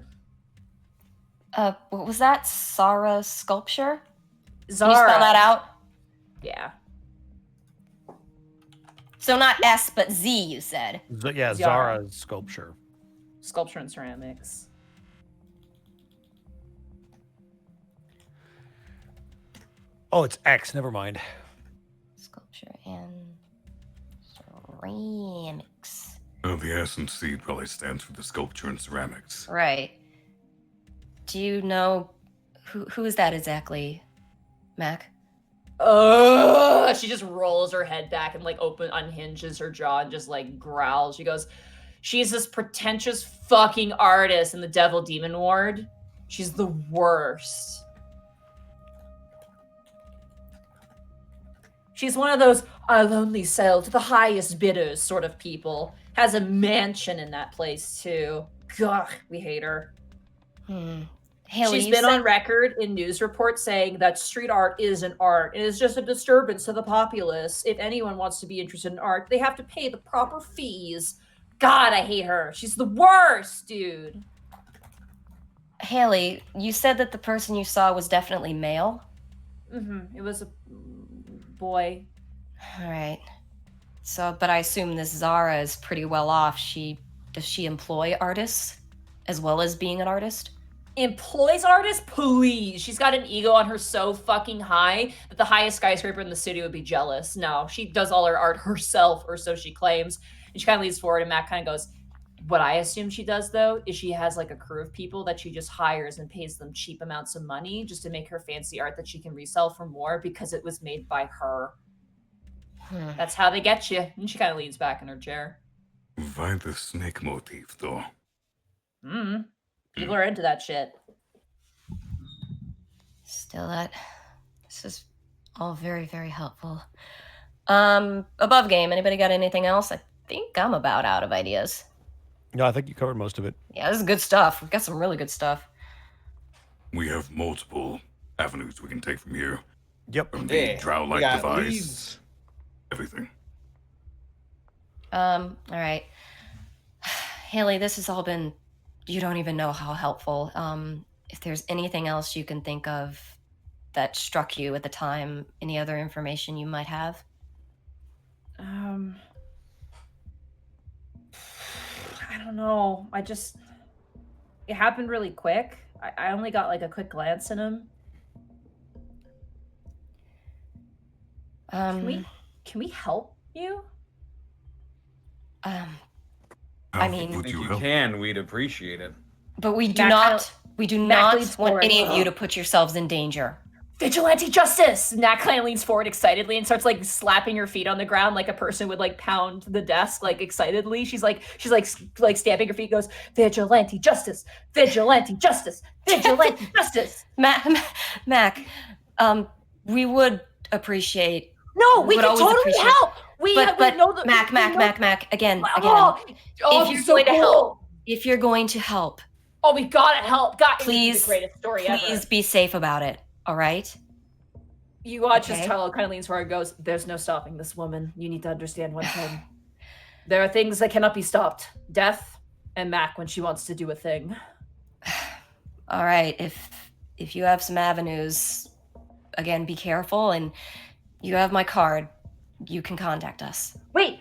[SPEAKER 1] What was that? Sarah sculpture?
[SPEAKER 4] Zara.
[SPEAKER 1] Can you spell that out?
[SPEAKER 4] Yeah.
[SPEAKER 1] So not S, but Z, you said.
[SPEAKER 3] Yeah,
[SPEAKER 4] Zara.
[SPEAKER 3] Zara's sculpture.
[SPEAKER 4] Sculpture and ceramics.
[SPEAKER 3] Oh, it's X. Never mind.
[SPEAKER 1] Sculpture and ceramics.
[SPEAKER 2] Well, the S and C probably stands for the sculpture and ceramics.
[SPEAKER 1] Right. Do you know who is that exactly, Mac?
[SPEAKER 4] She just rolls her head back and like unhinges her jaw and just like growls. She goes, she's this pretentious fucking artist in the Devil Demon Ward. She's the worst. She's one of those I'll only sell to the highest bidders sort of people. Has a mansion in that place too. Gah, we hate her.
[SPEAKER 1] Haley,
[SPEAKER 4] She's been on record in news reports saying that street art isn't art. It is just a disturbance to the populace. If anyone wants to be interested in art, they have to pay the proper fees. God, I hate her. She's the worst, dude.
[SPEAKER 1] Haley, you said that the person you saw was definitely male?
[SPEAKER 4] It was a boy.
[SPEAKER 1] All right. So, but I assume this Zara is pretty well off. Does she employ artists as well as being an artist?
[SPEAKER 4] Employs artists? Please. She's got an ego on her so fucking high that the highest skyscraper in the city would be jealous. No, she does all her art herself, or so she claims. And she kind of leans forward, and Matt kind of goes, what I assume she does, though, is she has like a crew of people that she just hires and pays them cheap amounts of money just to make her fancy art that she can resell for more because it was made by her. That's how they get you. And she kind of leans back in her chair.
[SPEAKER 2] Why the snake motif, though?
[SPEAKER 4] People are into that shit.
[SPEAKER 1] Still, this is all very, very helpful. Above game, anybody got anything else? I think I'm about out of ideas.
[SPEAKER 3] No, I think you covered most of it.
[SPEAKER 1] Yeah, this is good stuff. We've got some really good stuff.
[SPEAKER 2] We have multiple avenues we can take from here.
[SPEAKER 3] Yep.
[SPEAKER 2] From the
[SPEAKER 5] Yeah,
[SPEAKER 2] drow-like
[SPEAKER 5] we got
[SPEAKER 2] device,
[SPEAKER 5] leads.
[SPEAKER 2] everything.
[SPEAKER 1] All right. Haley, this has all been, you don't even know how helpful. If there's anything else you can think of that struck you at the time? Any other information you might have?
[SPEAKER 4] I don't know. It happened really quick. I only got like a quick glance at him. Can we help you?
[SPEAKER 1] I
[SPEAKER 2] How
[SPEAKER 1] mean,
[SPEAKER 2] would
[SPEAKER 6] If
[SPEAKER 2] you
[SPEAKER 6] you
[SPEAKER 2] help?
[SPEAKER 6] can, we'd appreciate it.
[SPEAKER 1] but we do
[SPEAKER 4] Mac
[SPEAKER 1] not
[SPEAKER 4] leans
[SPEAKER 1] want
[SPEAKER 4] forward.
[SPEAKER 1] any of you to put yourselves in danger.
[SPEAKER 4] Vigilante justice! Nat kind of leans forward excitedly and starts like slapping her feet on the ground like a person would like pound the desk like excitedly. She's like stamping her feet. Goes vigilante justice, vigilante justice, vigilante justice.
[SPEAKER 1] Mac, we would appreciate.
[SPEAKER 4] No,
[SPEAKER 1] We
[SPEAKER 4] we
[SPEAKER 1] would
[SPEAKER 4] can
[SPEAKER 1] always
[SPEAKER 4] totally
[SPEAKER 1] appreciate-
[SPEAKER 4] help. We
[SPEAKER 1] But
[SPEAKER 4] know the
[SPEAKER 1] Mac, again.
[SPEAKER 4] Oh,
[SPEAKER 1] if
[SPEAKER 4] he's
[SPEAKER 1] you're
[SPEAKER 4] so
[SPEAKER 1] going to
[SPEAKER 4] cool.
[SPEAKER 1] help, if you're going to help,
[SPEAKER 4] Oh, we gotta help. God, it would be
[SPEAKER 1] please,
[SPEAKER 4] the greatest story
[SPEAKER 1] please
[SPEAKER 4] ever.
[SPEAKER 1] be safe about it. All right.
[SPEAKER 4] You watch as
[SPEAKER 1] Okay.
[SPEAKER 4] Tyler kind of leans forward and goes, "There's no stopping this woman. You need to understand one thing. There are things that cannot be stopped. Death and Mac when she wants to do a thing."
[SPEAKER 1] All right. If you have some avenues, again, be careful, and you have my card. You can contact us.
[SPEAKER 4] Wait.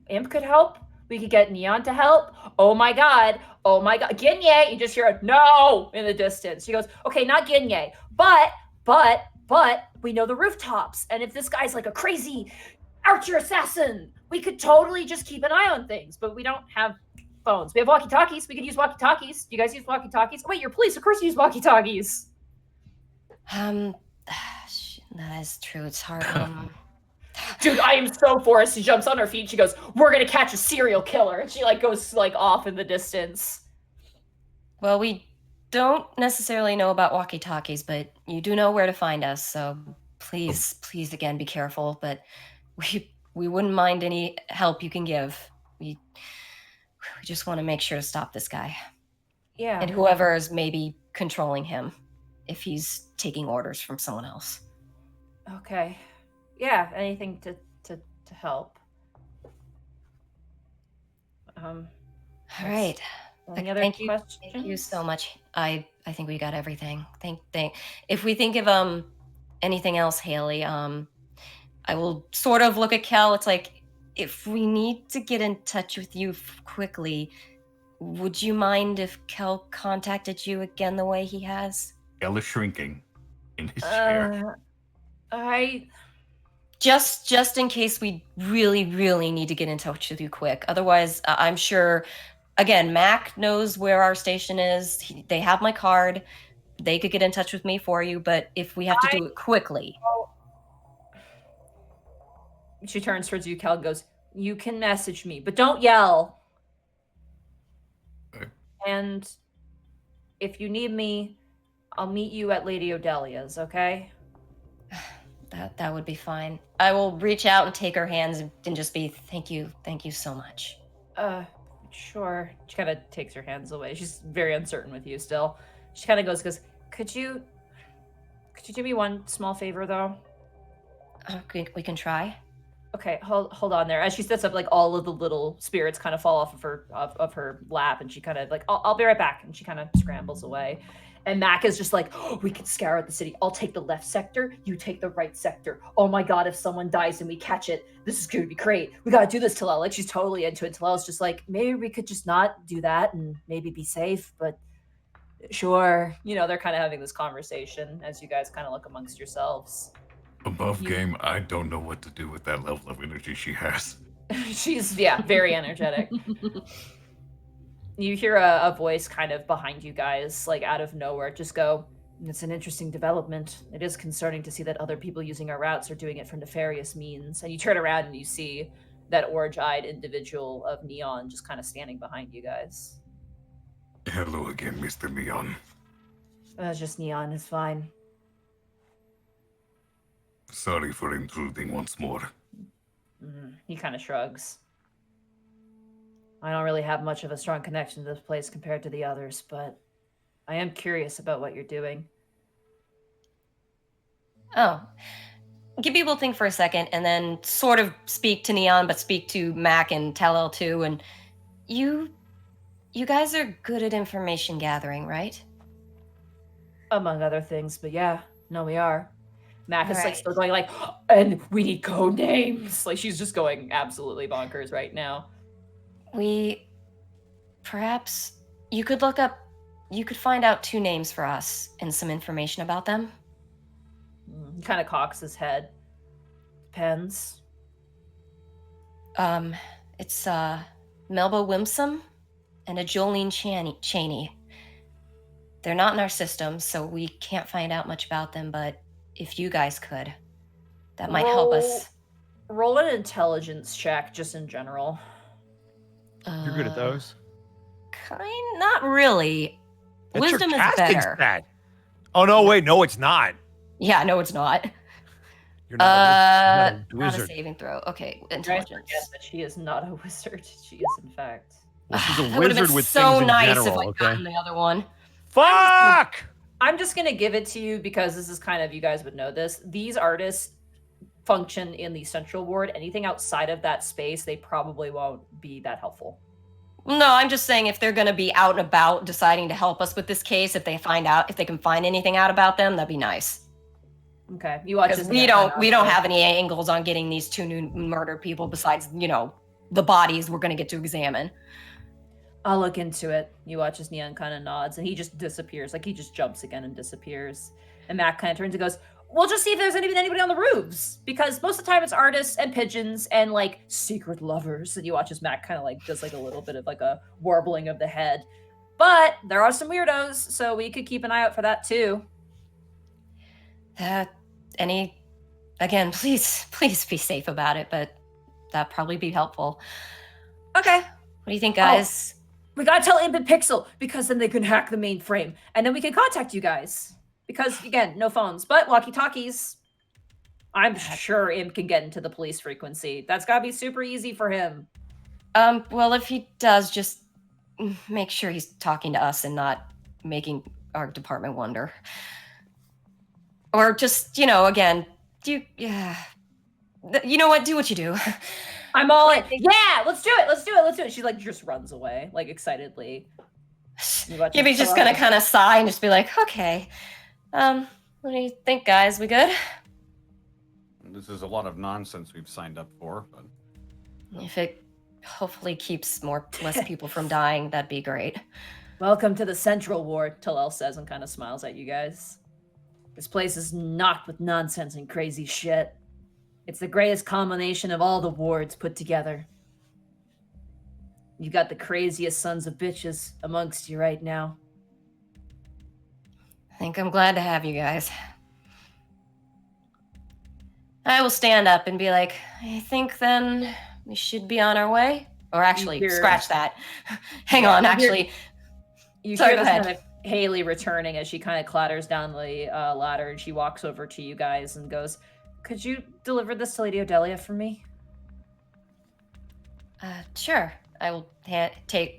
[SPEAKER 4] Imp could help. We could get Neon to help. Oh my god. Ginye, you just hear a no in the distance. She goes, "Okay, not Ginye, but we know the rooftops. And if this guy's like a crazy archer assassin, we could totally just keep an eye on things. But we don't have phones. We have walkie-talkies. We could use walkie-talkies. Do you guys use walkie-talkies? Oh, wait, you're police. Of course you use walkie-talkies.
[SPEAKER 1] That is true. It's hard.
[SPEAKER 4] Dude, I am so forced. She jumps on her feet. She goes, "We're gonna catch a serial killer." And she like goes like off in the distance.
[SPEAKER 1] Well, we don't necessarily know about walkie-talkies, but you do know where to find us. So please again, be careful. But we wouldn't mind any help you can give. We just want to make sure to stop this guy.
[SPEAKER 4] Yeah.
[SPEAKER 1] And whoever is maybe controlling him, if he's taking orders from someone else.
[SPEAKER 4] Okay. Yeah, anything to help.
[SPEAKER 1] All right.
[SPEAKER 4] Any other
[SPEAKER 1] Thank you.
[SPEAKER 4] questions?
[SPEAKER 1] Thank you so much. I think we got everything. If we think of anything else, Haley, I will sort of look at Kel. It's like, if we need to get in touch with you quickly, would you mind if Kel contacted you again the way he has?
[SPEAKER 2] Kel is shrinking in his chair.
[SPEAKER 1] Just in case we really need to get in touch with you quick. Otherwise, I'm sure, again, Mac knows where our station is. They have my card. They could get in touch with me for you, but if we have to do it quickly.
[SPEAKER 4] She turns towards you, Kel, and goes, "You can message me, but don't yell.
[SPEAKER 2] Okay.
[SPEAKER 4] And if you need me, I'll meet you at Lady Odelia's, okay?"
[SPEAKER 1] That would be fine. I will reach out and take her hands and just be, thank you so much.
[SPEAKER 4] Sure. She kind of takes her hands away. She's very uncertain with you still. She kind of goes, could you do me one small favor though?
[SPEAKER 1] We can try.
[SPEAKER 4] Okay, hold on there. As she sits up, like all of the little spirits kind of fall off of her lap, and she kind of like, I'll be right back, and she kind of scrambles away. And Mac is just like, "Oh, we can scour out the city. I'll take the left sector, you take the right sector. Oh my god, if someone dies and we catch it, this is gonna be great. We gotta do this, Talal." Like she's totally into it. Talal's just like, maybe we could just not do that and maybe be safe, but sure. You know, they're kind of having this conversation as you guys kind of look amongst yourselves.
[SPEAKER 2] Above game, I don't know what to do with that level of energy she has.
[SPEAKER 4] She's, very energetic. You hear a voice kind of behind you guys, like out of nowhere, just go, "It's an interesting development. It is concerning to see that other people using our routes are doing it for nefarious means." And you turn around and you see that orange-eyed individual of Neon just kind of standing behind you guys.
[SPEAKER 2] Hello again, Mr. Neon.
[SPEAKER 4] Just Neon, it's fine.
[SPEAKER 2] Sorry for intruding once more.
[SPEAKER 4] He kind of shrugs. I don't really have much of a strong connection to this place compared to the others, but I am curious about what you're doing.
[SPEAKER 1] Oh. Give people a think for a second, and then sort of speak to Neon, but speak to Mac and Talal too. And you guys are good at information gathering, right?
[SPEAKER 4] Among other things, but yeah, no, we are. Mac is like
[SPEAKER 1] Alright.
[SPEAKER 4] still going like, and we need code names. Like she's just going absolutely bonkers right now.
[SPEAKER 1] Perhaps you could find out 2 names for us and some information about them.
[SPEAKER 4] He kind of cocks his head. Depends.
[SPEAKER 1] It's Melba Wimpsum and a Jolene Cheney. They're not in our system, so we can't find out much about them, but if you guys could, that might help us.
[SPEAKER 4] Roll an intelligence check, just in general.
[SPEAKER 3] You're good at those.
[SPEAKER 1] Not really.
[SPEAKER 3] That's
[SPEAKER 1] Wisdom
[SPEAKER 3] your
[SPEAKER 1] is
[SPEAKER 3] casting
[SPEAKER 1] better.
[SPEAKER 3] stat. Oh no, wait, no, it's not.
[SPEAKER 1] Yeah, no, it's not.
[SPEAKER 3] You're not a
[SPEAKER 1] Not a
[SPEAKER 3] wizard.
[SPEAKER 1] saving throw. Okay,
[SPEAKER 4] You guys
[SPEAKER 1] intelligence.
[SPEAKER 4] forget that she is not a wizard. She is, in fact.
[SPEAKER 3] Well, she's a
[SPEAKER 1] That would have
[SPEAKER 3] wizard
[SPEAKER 1] been
[SPEAKER 3] with
[SPEAKER 1] so
[SPEAKER 3] things in
[SPEAKER 1] nice
[SPEAKER 3] general,
[SPEAKER 1] if I'd
[SPEAKER 3] okay?
[SPEAKER 1] gotten the other one.
[SPEAKER 3] Fuck!
[SPEAKER 4] I'm just gonna give it to you because this is kind of, you guys would know this. These artists function in the central ward. Anything outside of that space, they probably won't be that helpful.
[SPEAKER 1] No, I'm just saying if they're going to be out and about deciding to help us with this case, if they can find anything out about them, that'd be nice.
[SPEAKER 4] Okay, you watch
[SPEAKER 1] Because
[SPEAKER 4] this.
[SPEAKER 1] we don't have any angles on getting these 2 new murdered people besides, the bodies we're going to get to examine.
[SPEAKER 4] I'll look into it. You watch as Neon kind of nods, and he just disappears. Like, he just jumps again and disappears. And Mac kind of turns and goes, we'll just see if there's anybody on the roofs. Because most of the time it's artists and pigeons and, like, secret lovers. And you watch as Mac kind of, like, does, like, a little bit of, like, a warbling of the head. But there are some weirdos, so we could keep an eye out for that, too.
[SPEAKER 1] Again, please be safe about it, but that'd probably be helpful.
[SPEAKER 4] Okay.
[SPEAKER 1] What do you think, guys?
[SPEAKER 4] We gotta tell Imp and Pixel, because then they can hack the mainframe. And then we can contact you guys. Because, again, no phones, but walkie-talkies. I'm sure Imp can get into the police frequency. That's gotta be super easy for him.
[SPEAKER 1] Well, if he does, just make sure he's talking to us and not making our department wonder. Or just, again, you know what? Do what you do.
[SPEAKER 4] I'm all in. Yeah, let's do it. She, like, just runs away, like, excitedly.
[SPEAKER 1] Gibby's just gonna kind of sigh and just be like, okay. What do you think, guys? We good?
[SPEAKER 6] This is a lot of nonsense we've signed up for, but
[SPEAKER 1] If it hopefully keeps less people from dying, that'd be great.
[SPEAKER 4] Welcome to the Central Ward, Tillel says and kind of smiles at you guys. This place is knocked with nonsense and crazy shit. It's the greatest combination of all the wards put together. You got the craziest sons of bitches amongst you right now.
[SPEAKER 1] I think I'm glad to have you guys. I will stand up and be like, I think then we should be on our way. Or actually, scratch that. Hang on, actually.
[SPEAKER 4] Sorry,
[SPEAKER 1] go ahead.
[SPEAKER 4] Kind of Haley returning as she kind of clatters down the ladder, and she walks over to you guys and goes, could you deliver this to Lady Odelia for me?
[SPEAKER 1] Sure. I will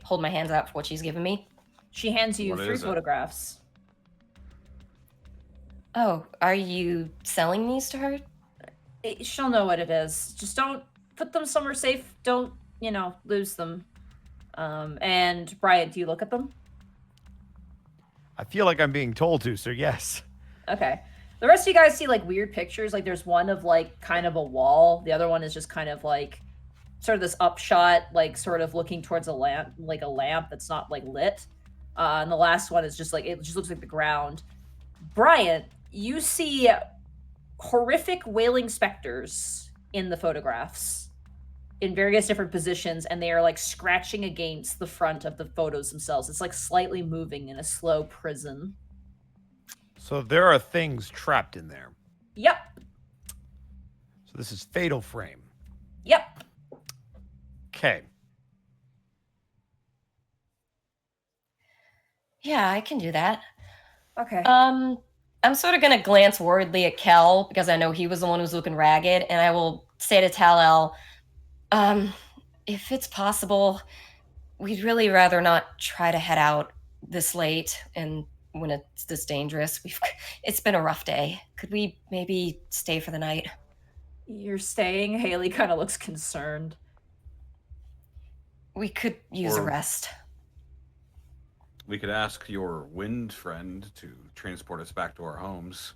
[SPEAKER 1] hold my hands out for what she's given me.
[SPEAKER 4] She hands you
[SPEAKER 6] What
[SPEAKER 4] 3
[SPEAKER 6] is it?
[SPEAKER 4] photographs.
[SPEAKER 1] Oh, are you selling these to her?
[SPEAKER 4] She'll know what it is. Just don't put them somewhere safe. Don't, lose them. And Brian, do you look at them?
[SPEAKER 3] I feel like I'm being told to, so yes.
[SPEAKER 4] Okay. The rest of you guys see, like, weird pictures. Like, there's one of, like, kind of a wall. The other one is just kind of, like, sort of this upshot, like, sort of looking towards a lamp that's not, like, lit. And the last one is just, like, it just looks like the ground. Brian, you see horrific wailing specters in the photographs in various different positions, and they are, like, scratching against the front of the photos themselves. It's, like, slightly moving in a slow prison.
[SPEAKER 3] So there are things trapped in there.
[SPEAKER 4] Yep.
[SPEAKER 3] So this is Fatal Frame.
[SPEAKER 4] Yep.
[SPEAKER 3] Okay.
[SPEAKER 1] Yeah, I can do that.
[SPEAKER 4] Okay.
[SPEAKER 1] I'm sort of gonna glance worriedly at Kel because I know he was the one who was looking ragged, and I will say to Tal-El, if it's possible, we'd really rather not try to head out this late and when it's this dangerous. It's been a rough day. Could we maybe stay for the night?
[SPEAKER 4] You're staying? Haley kind of looks concerned.
[SPEAKER 1] We could use a
[SPEAKER 6] Or-
[SPEAKER 1] rest.
[SPEAKER 6] We could ask your wind friend to transport us back to our homes.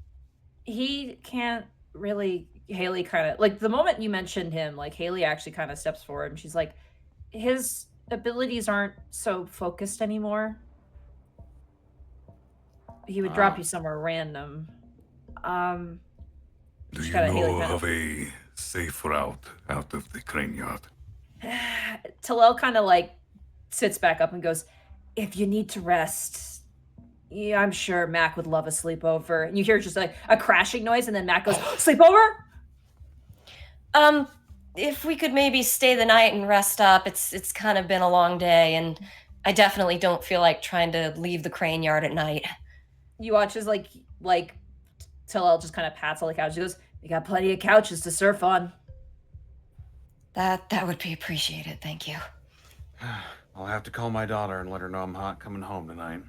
[SPEAKER 4] He can't really. Haley kind of like the moment you mentioned him, like Haley actually kind of steps forward and she's like, his abilities aren't so focused anymore. He would drop you somewhere random.
[SPEAKER 2] Do
[SPEAKER 4] She
[SPEAKER 2] you
[SPEAKER 4] kinda- Haley
[SPEAKER 2] know
[SPEAKER 4] kinda-
[SPEAKER 2] of a safe route out of the crane yard?
[SPEAKER 4] Talel kind of like sits back up and goes, if you need to rest, yeah, I'm sure Mac would love a sleepover. And you hear just like a crashing noise, and then Mac goes, sleepover?
[SPEAKER 1] If we could maybe stay the night and rest up. It's kind of been a long day, and I definitely don't feel like trying to leave the crane yard at night.
[SPEAKER 4] You watch as like Talel just kind of pats on the couch. She goes, we got plenty of couches to surf on.
[SPEAKER 1] That would be appreciated, thank you.
[SPEAKER 6] I'll have to call my daughter and let her know I'm hot coming home tonight.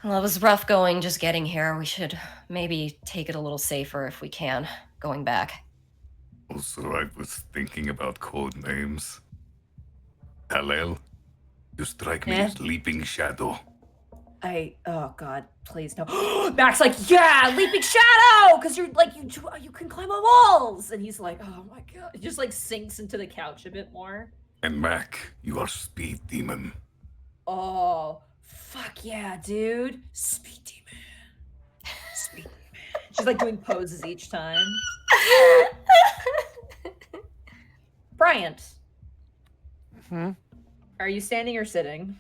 [SPEAKER 1] Well, it was rough going just getting here. We should maybe take it a little safer if we can, going back.
[SPEAKER 2] Also, I was thinking about code names. Hallel, you strike me
[SPEAKER 4] Eh?
[SPEAKER 2] as Leaping Shadow.
[SPEAKER 4] Oh god, please no. Mac's like, yeah, leaping shadow, because you're like you can climb on walls, and he's like, oh my god, he just like sinks into the couch a bit more.
[SPEAKER 2] And Mac, you are Speed Demon.
[SPEAKER 4] Oh fuck yeah, dude, speed demon, speed demon. She's like doing poses each time. Bryant, are you standing or sitting?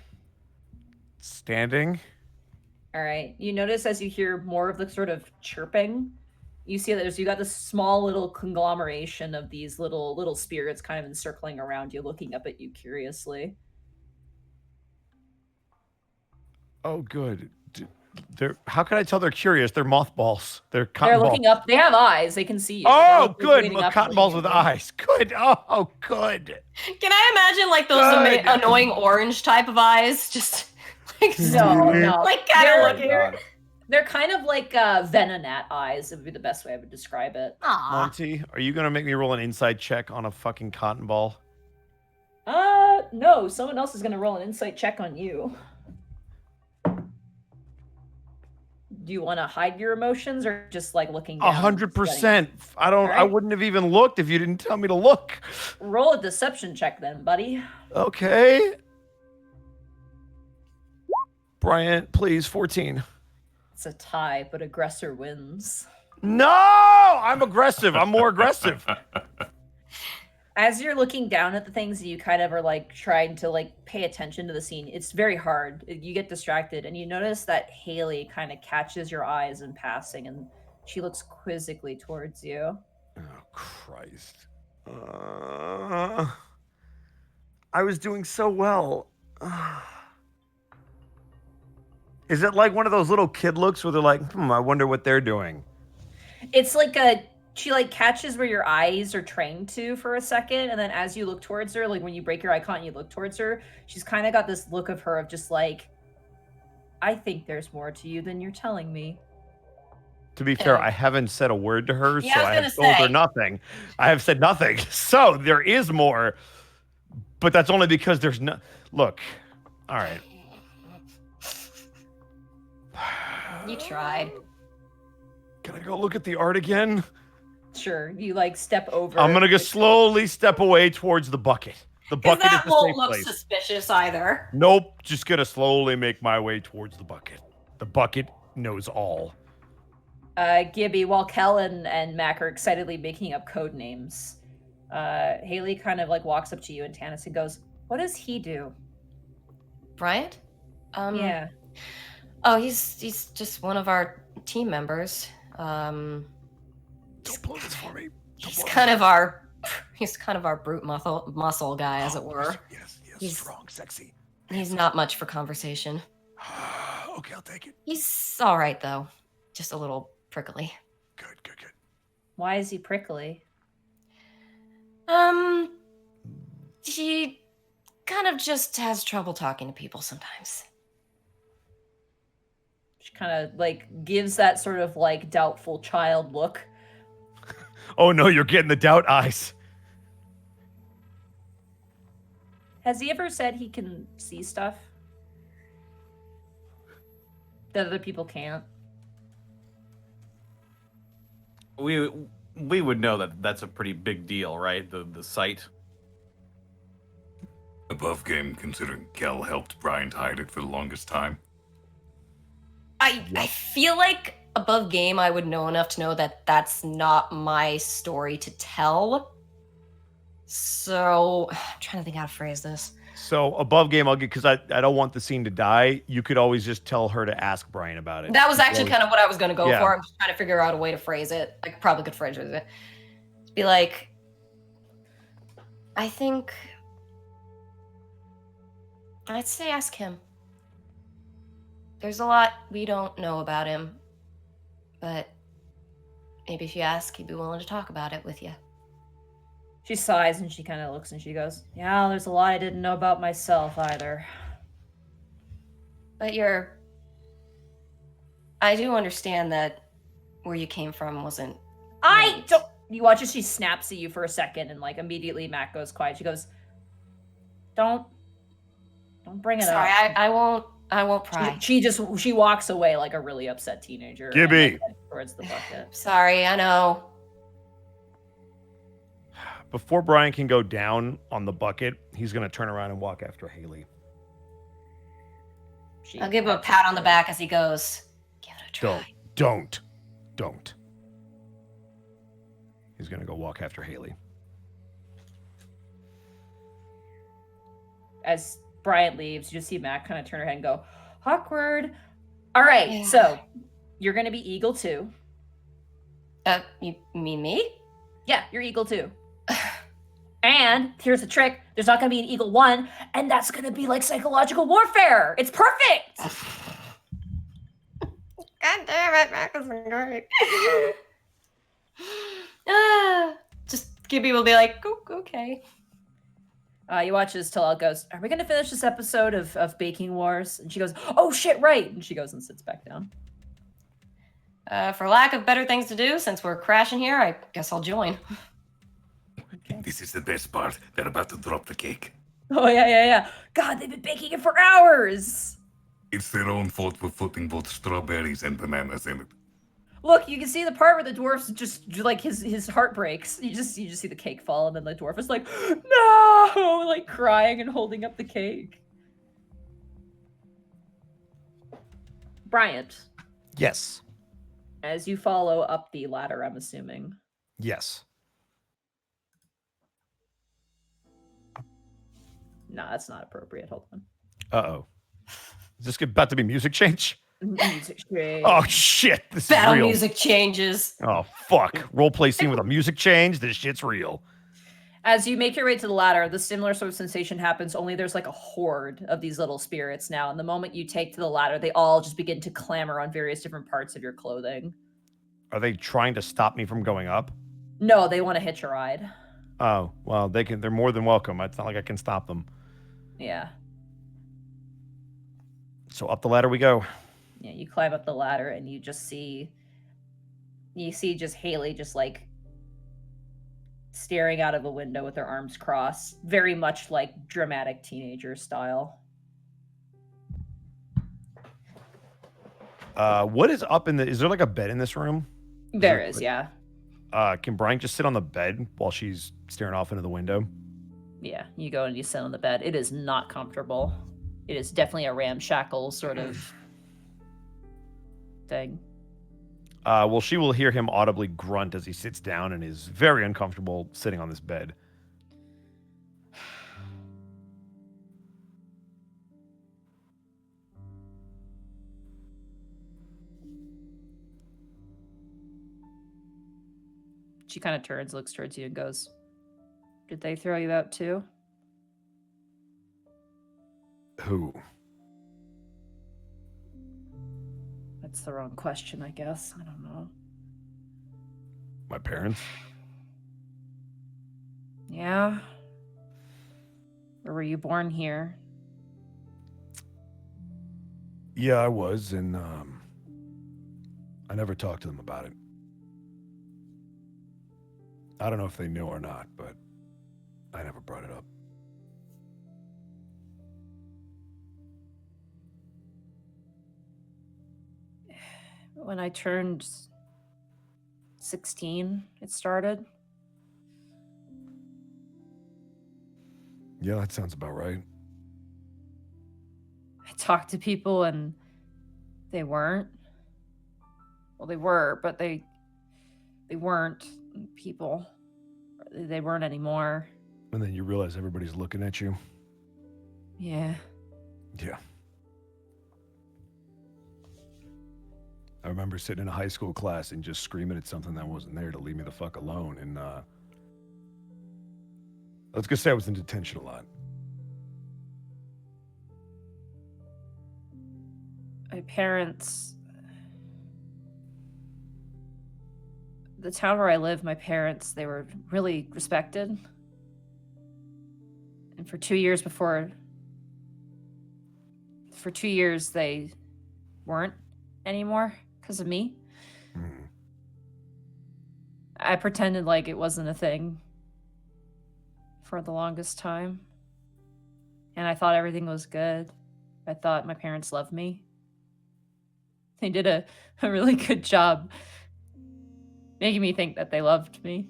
[SPEAKER 3] Standing.
[SPEAKER 4] All right. You notice as you hear more of the sort of chirping, you see that you got this small little conglomeration of these little spirits kind of encircling around you, looking up at you curiously.
[SPEAKER 3] Oh, good. They're. How can I tell they're curious? They're mothballs. They're cotton
[SPEAKER 4] They're
[SPEAKER 3] balls.
[SPEAKER 4] looking up. They have eyes. They can see you. They're,
[SPEAKER 3] Oh,
[SPEAKER 4] like,
[SPEAKER 3] good.
[SPEAKER 4] leaning up and
[SPEAKER 3] Cotton
[SPEAKER 4] looking
[SPEAKER 3] balls
[SPEAKER 4] at
[SPEAKER 3] with
[SPEAKER 4] you.
[SPEAKER 3] eyes. Good. Oh, good.
[SPEAKER 1] Can I imagine like those
[SPEAKER 3] Good.
[SPEAKER 1] annoying orange type of eyes? Just like
[SPEAKER 4] No.
[SPEAKER 1] like kind
[SPEAKER 4] They're-
[SPEAKER 1] of looking.
[SPEAKER 6] God.
[SPEAKER 4] They're kind of like Venonat eyes, would be the best way I would describe it.
[SPEAKER 1] Aw.
[SPEAKER 3] Monty, are you gonna make me roll an inside check on a fucking cotton ball?
[SPEAKER 4] No. Someone else is going to roll an insight check on you. Do you want to hide your emotions or just like looking down?
[SPEAKER 3] 100%. I don't. I
[SPEAKER 4] Alright.
[SPEAKER 3] wouldn't have even looked if you didn't tell me to look.
[SPEAKER 4] Roll a deception check then, buddy.
[SPEAKER 3] Okay. Bryant, please, 14.
[SPEAKER 4] It's a tie, but aggressor wins.
[SPEAKER 3] No, I'm aggressive. I'm more aggressive.
[SPEAKER 4] As you're looking down at the things, you kind of are like trying to like pay attention to the scene. It's very hard. You get distracted, and you notice that Haley kind of catches your eyes in passing, and she looks quizzically towards you.
[SPEAKER 3] Oh, Christ. I was doing so well. Is it like one of those little kid looks where they're like, I wonder what they're doing?
[SPEAKER 4] It's like she like catches where your eyes are trained to for a second, and then as you look towards her, like when you break your eye contact and you look towards her, she's kind of got this look of her of just like, I think there's more to you than you're telling me.
[SPEAKER 3] To be fair, I haven't said a word to her,
[SPEAKER 1] Yeah,
[SPEAKER 3] so
[SPEAKER 1] I was
[SPEAKER 3] I
[SPEAKER 1] gonna
[SPEAKER 3] have told her
[SPEAKER 1] say.
[SPEAKER 3] nothing. I have said nothing. So there is more, but that's only because there's no. Look, all right.
[SPEAKER 1] You tried.
[SPEAKER 3] Can I go look at the art again?
[SPEAKER 4] Sure, you like step over.
[SPEAKER 3] I'm gonna go slowly step away towards the bucket. The
[SPEAKER 1] Because
[SPEAKER 3] bucket is
[SPEAKER 1] that
[SPEAKER 3] the
[SPEAKER 1] won't
[SPEAKER 3] safe
[SPEAKER 1] look
[SPEAKER 3] place.
[SPEAKER 1] suspicious either.
[SPEAKER 3] Nope, just gonna slowly make my way towards the bucket. The bucket knows all.
[SPEAKER 4] Gibby, while Kel and Mac are excitedly making up code names, Haley kind of like walks up to you and Tannis and goes, "What does he do?"
[SPEAKER 1] Bryant?
[SPEAKER 4] Yeah.
[SPEAKER 1] Oh, he's just one of our team members.
[SPEAKER 3] Don't blow this for me.
[SPEAKER 1] He's kind of our brute muscle guy, as it were.
[SPEAKER 3] Yes,
[SPEAKER 1] He's-
[SPEAKER 3] strong, sexy.
[SPEAKER 1] He's not much for conversation.
[SPEAKER 3] Okay, I'll take it.
[SPEAKER 1] He's all right though, just a little prickly.
[SPEAKER 3] Good.
[SPEAKER 4] Why is he prickly?
[SPEAKER 1] He kind of just has trouble talking to people sometimes.
[SPEAKER 4] She kind of like gives that sort of like doubtful child look.
[SPEAKER 3] Oh no, you're getting the doubt eyes.
[SPEAKER 4] Has he ever said he can see stuff that other people can't?
[SPEAKER 6] We would know that that's a pretty big deal, right? The sight.
[SPEAKER 2] Above game, considering Kel helped Bryant hide it for the longest time.
[SPEAKER 1] I feel like above game, I would know enough to know that that's not my story to tell. So I'm trying to think how to phrase this.
[SPEAKER 3] So above game, I'll get, because I don't want the scene to die. You could always just tell her to ask Brian about it.
[SPEAKER 1] That was actually kind of what I was going to go
[SPEAKER 3] Yeah.
[SPEAKER 1] for. I'm just trying to figure out a way to phrase it. I probably could phrase it. Be like, I think I'd say ask him. There's a lot we don't know about him, but maybe if you ask, he'd be willing to talk about it with you.
[SPEAKER 4] She sighs and she kind of looks and she goes, yeah, there's a lot I didn't know about myself either.
[SPEAKER 1] But I do understand that where you came from wasn't.
[SPEAKER 4] I don't. You watch as she snaps at you for a second, and like immediately Mac goes quiet. She goes, "Don't bring it
[SPEAKER 1] Sorry,
[SPEAKER 4] up."
[SPEAKER 1] I won't pry.
[SPEAKER 4] She walks away like a really upset teenager. and,
[SPEAKER 3] Gibby.
[SPEAKER 4] like, heads towards the bucket.
[SPEAKER 1] Sorry, I know.
[SPEAKER 3] Before Brian can go down on the bucket, he's going to turn around and walk after Haley.
[SPEAKER 1] I'll give him a pat on the back as he goes. Give it a try.
[SPEAKER 3] Don't. He's going to go walk after Haley.
[SPEAKER 4] As Bryant leaves, you just see Mac kind of turn her head and go, awkward. All right,
[SPEAKER 1] Yeah.
[SPEAKER 4] so you're going to be Eagle 2.
[SPEAKER 1] You mean me?
[SPEAKER 4] Yeah, you're Eagle 2. And here's the trick. There's not going to be an Eagle 1, and that's going to be like psychological warfare. It's perfect.
[SPEAKER 1] God damn it, Mac isn't great. Just Gibby will be like, okay.
[SPEAKER 4] You watch as Talal goes, are we going to finish this episode of Baking Wars? And she goes, oh, shit, right. And she goes and sits back down.
[SPEAKER 1] For lack of better things to do, since we're crashing here, I guess I'll join.
[SPEAKER 2] This is the best part. They're about to drop the cake.
[SPEAKER 4] Oh, yeah. God, they've been baking it for hours.
[SPEAKER 2] It's their own fault for putting both strawberries and bananas in it.
[SPEAKER 4] Look, you can see the part where the dwarf's just like his heart breaks. You just see the cake fall, and then the dwarf is like, no, like crying and holding up the cake. Bryant,
[SPEAKER 3] Yes.
[SPEAKER 4] as you follow up the ladder, I'm assuming.
[SPEAKER 3] Yes.
[SPEAKER 4] No, that's not appropriate. Hold on.
[SPEAKER 3] Uh-oh. Is this about to be music change?
[SPEAKER 4] Music change.
[SPEAKER 3] Oh, shit. This
[SPEAKER 1] Battle
[SPEAKER 3] is real.
[SPEAKER 1] music changes.
[SPEAKER 3] Oh, fuck. Roleplay scene with a music change? This shit's real.
[SPEAKER 4] As you make your way to the ladder, the similar sort of sensation happens, only there's like a horde of these little spirits now. And the moment you take to the ladder, they all just begin to clamor on various different parts of your clothing.
[SPEAKER 3] Are they trying to stop me from going up?
[SPEAKER 4] No, they want to hitch a ride.
[SPEAKER 3] Oh, well, they're more than welcome. It's not like I can stop them.
[SPEAKER 4] Yeah.
[SPEAKER 3] So up the ladder we go.
[SPEAKER 4] Yeah, you climb up the ladder and you see just Haley just like staring out of a window with her arms crossed, very much like dramatic teenager style.
[SPEAKER 3] What is up in is there like a bed in this room?
[SPEAKER 4] There is, yeah.
[SPEAKER 3] Can Brian just sit on the bed while she's staring off into the window?
[SPEAKER 4] Yeah, you go and you sit on the bed. It is not comfortable. It is definitely a ramshackle sort of thing.
[SPEAKER 3] Well, she will hear him audibly grunt as he sits down and is very uncomfortable sitting on this bed.
[SPEAKER 4] She kind of turns, looks towards you, and goes, "Did they throw you out too?"
[SPEAKER 3] Who?
[SPEAKER 4] That's the wrong question, I guess. I don't know.
[SPEAKER 3] My parents?
[SPEAKER 4] Yeah? Or were you born here?
[SPEAKER 3] Yeah, I was, and I never talked to them about it. I don't know if they knew or not, but I never brought it up.
[SPEAKER 4] When I turned 16, it started.
[SPEAKER 3] Yeah, that sounds about right.
[SPEAKER 4] I talked to people and they weren't. Well, they were, but they weren't people. They weren't anymore.
[SPEAKER 3] And then you realize everybody's looking at you.
[SPEAKER 4] Yeah.
[SPEAKER 3] Yeah. I remember sitting in a high school class and just screaming at something that wasn't there to leave me the fuck alone. And let's just say I was in detention a lot.
[SPEAKER 4] My parents, the town where I live, my parents, they were really respected. And for 2 years they weren't anymore because of me.
[SPEAKER 3] Mm.
[SPEAKER 4] I pretended like it wasn't a thing for the longest time. And I thought everything was good. I thought my parents loved me. They did a really good job making me think that they loved me.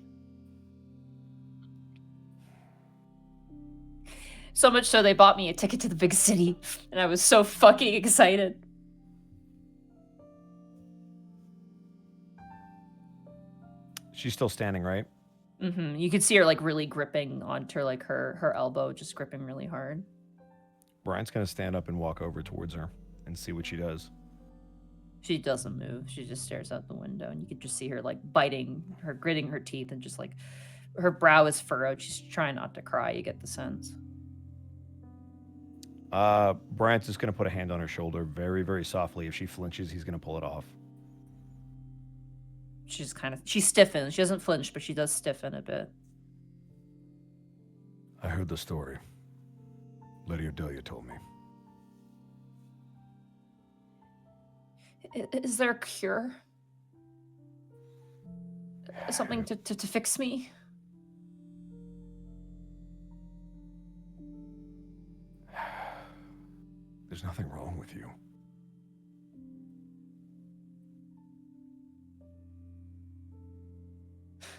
[SPEAKER 4] So much so they bought me a ticket to the big city, and I was so fucking excited.
[SPEAKER 3] She's still standing, right?
[SPEAKER 4] Mm-hmm. You could see her like really gripping onto like her elbow, just gripping really hard.
[SPEAKER 3] Brian's gonna stand up and walk over towards her and see what she does.
[SPEAKER 4] She doesn't move. She just stares out the window, and you could just see her like biting, her gritting her teeth, and just like her brow is furrowed. She's trying not to cry. You get the sense.
[SPEAKER 3] Brian's just gonna put a hand on her shoulder very, very softly. If she flinches, he's gonna pull it off.
[SPEAKER 4] She stiffens. She doesn't flinch, but she does stiffen a bit.
[SPEAKER 3] I heard the story. Lady Odelia told me.
[SPEAKER 4] Is there a cure? Something to fix me?
[SPEAKER 3] There's nothing wrong with you.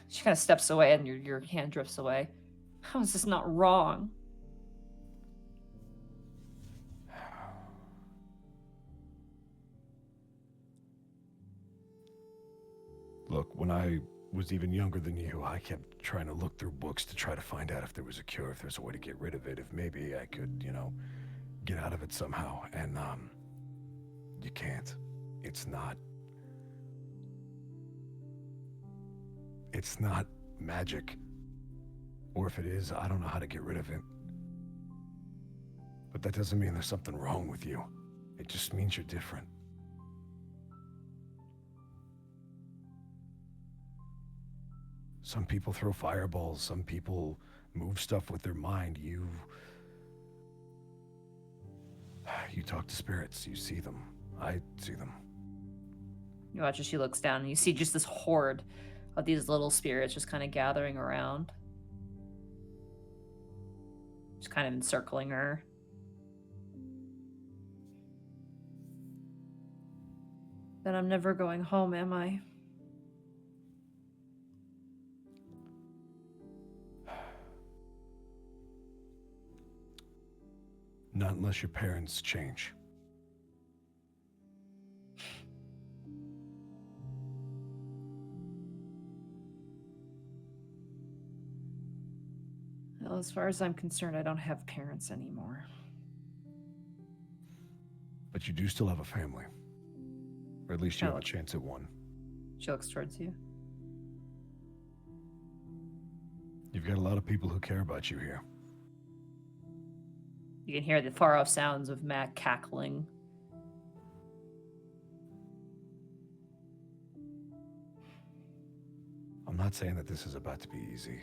[SPEAKER 4] She kind of steps away, and your hand drifts away. How is this not wrong?
[SPEAKER 3] Look, when I was even younger than you, I kept trying to look through books to try to find out if there was a cure, if there's a way to get rid of it, if maybe I could, get out of it somehow. And, you can't. It's not magic. Or if it is, I don't know how to get rid of it. But that doesn't mean there's something wrong with you. It just means you're different. Some people throw fireballs, some people move stuff with their mind. You talk to spirits, you see them. I see them.
[SPEAKER 4] You watch as she looks down, and you see just this horde of these little spirits just kind of gathering around. Just kind of encircling her. Then I'm never going home, am I?
[SPEAKER 3] Not unless your parents change.
[SPEAKER 4] Well, as far as I'm concerned, I don't have parents anymore.
[SPEAKER 3] But you do still have a family. Or at least you have a chance at one.
[SPEAKER 4] She looks towards you.
[SPEAKER 3] You've got a lot of people who care about you here.
[SPEAKER 4] You can hear the far-off sounds of Mac cackling.
[SPEAKER 3] I'm not saying that this is about to be easy.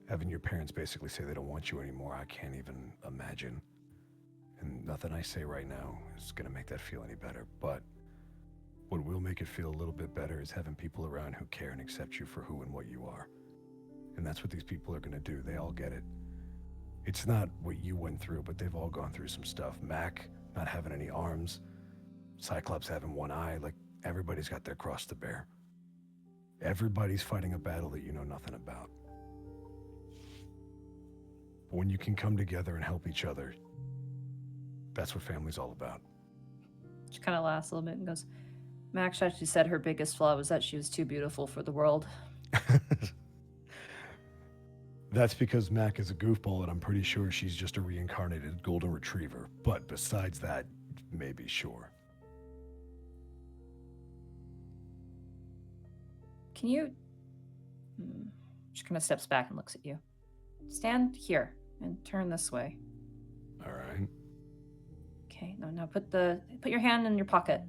[SPEAKER 3] Having your parents basically say they don't want you anymore, I can't even imagine. And nothing I say right now is going to make that feel any better. But what will make it feel a little bit better is having people around who care and accept you for who and what you are. And that's what these people are going to do. They all get it. It's not what you went through, but they've all gone through some stuff. Mac not having any arms, Cyclops having one eye, like everybody's got their cross to bear. Everybody's fighting a battle that you know nothing about. But when you can come together and help each other, that's what family's all about.
[SPEAKER 4] She kind of laughs a little bit and goes, Max actually said her biggest flaw was that she was too beautiful for the world.
[SPEAKER 3] That's because Mac is a goofball, and I'm pretty sure she's just a reincarnated golden retriever. But besides that, maybe sure.
[SPEAKER 4] Can you... She kind of steps back and looks at you. Stand here and turn this way.
[SPEAKER 3] All right.
[SPEAKER 4] Okay, now put your hand in your pocket.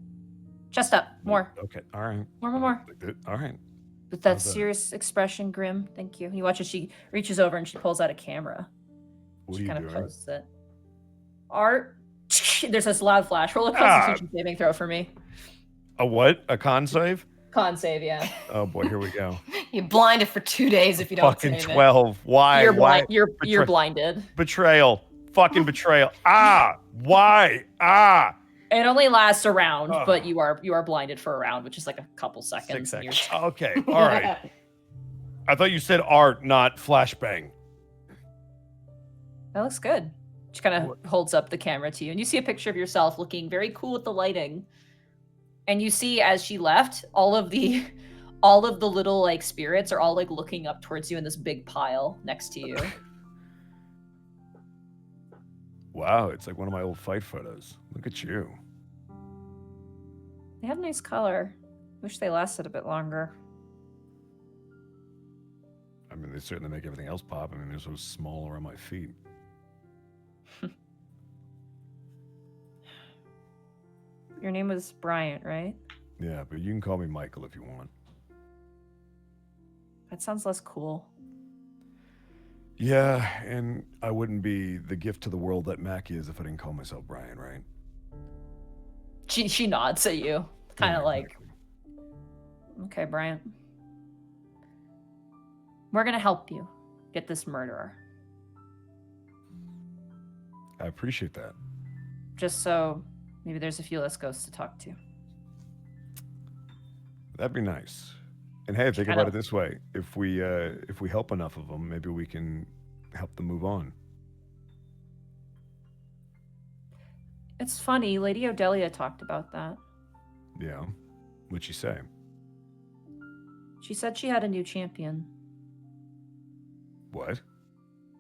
[SPEAKER 4] Chest up, more.
[SPEAKER 3] Okay, all right.
[SPEAKER 4] More.
[SPEAKER 3] All right.
[SPEAKER 4] With that
[SPEAKER 3] How's that?
[SPEAKER 4] serious expression, grim. Thank you. You watch as she reaches over and she pulls out a camera.
[SPEAKER 3] What
[SPEAKER 4] She
[SPEAKER 3] are you
[SPEAKER 4] kind of
[SPEAKER 3] doing?
[SPEAKER 4] posts it. Art. There's this loud flash. Roll a Constitution saving throw for me.
[SPEAKER 3] A what? A con save?
[SPEAKER 4] Con save, yeah.
[SPEAKER 3] Oh boy, here we go.
[SPEAKER 1] You're blinded for 2 days if you don't
[SPEAKER 3] Fucking
[SPEAKER 1] save it.
[SPEAKER 3] 12. Why?
[SPEAKER 4] You're
[SPEAKER 3] Why?
[SPEAKER 4] blind. You're blinded.
[SPEAKER 3] Betrayal. Fucking betrayal. Ah! Why? Ah!
[SPEAKER 4] It only lasts a round,
[SPEAKER 3] Ugh.
[SPEAKER 4] but you are blinded for a round, which is like a couple seconds.
[SPEAKER 3] 6
[SPEAKER 4] and
[SPEAKER 3] seconds.
[SPEAKER 4] you're-
[SPEAKER 3] Okay, all right. I thought you said art, not flashbang.
[SPEAKER 4] That looks good. She kind of holds up the camera to you, and you see a picture of yourself looking very cool with the lighting. And you see, as she left, all of the little like spirits are all like looking up towards you in this big pile next to you.
[SPEAKER 3] Wow, it's like one of my old fight photos. Look at you.
[SPEAKER 4] They have nice color. Wish they lasted a bit longer.
[SPEAKER 3] I mean, they certainly make everything else pop. I mean, they're so small around my feet.
[SPEAKER 4] Your name was Bryant, right?
[SPEAKER 3] Yeah, but you can call me Michael if you want.
[SPEAKER 4] That sounds less cool.
[SPEAKER 3] Yeah, and I wouldn't be the gift to the world that Mac is if I didn't call myself Brian, right?
[SPEAKER 4] She nods at you, kind of
[SPEAKER 3] Yeah,
[SPEAKER 4] like,
[SPEAKER 3] exactly.
[SPEAKER 4] okay, Bryant. We're gonna help you get this murderer.
[SPEAKER 3] I appreciate that.
[SPEAKER 4] Just so maybe there's a few less ghosts to talk to.
[SPEAKER 3] That'd be nice. And hey, think about it this way: if we help enough of them, maybe we can help them move on.
[SPEAKER 4] It's funny, Lady Odelia talked about that.
[SPEAKER 3] Yeah. What'd she say?
[SPEAKER 4] She said she had a new champion.
[SPEAKER 3] What?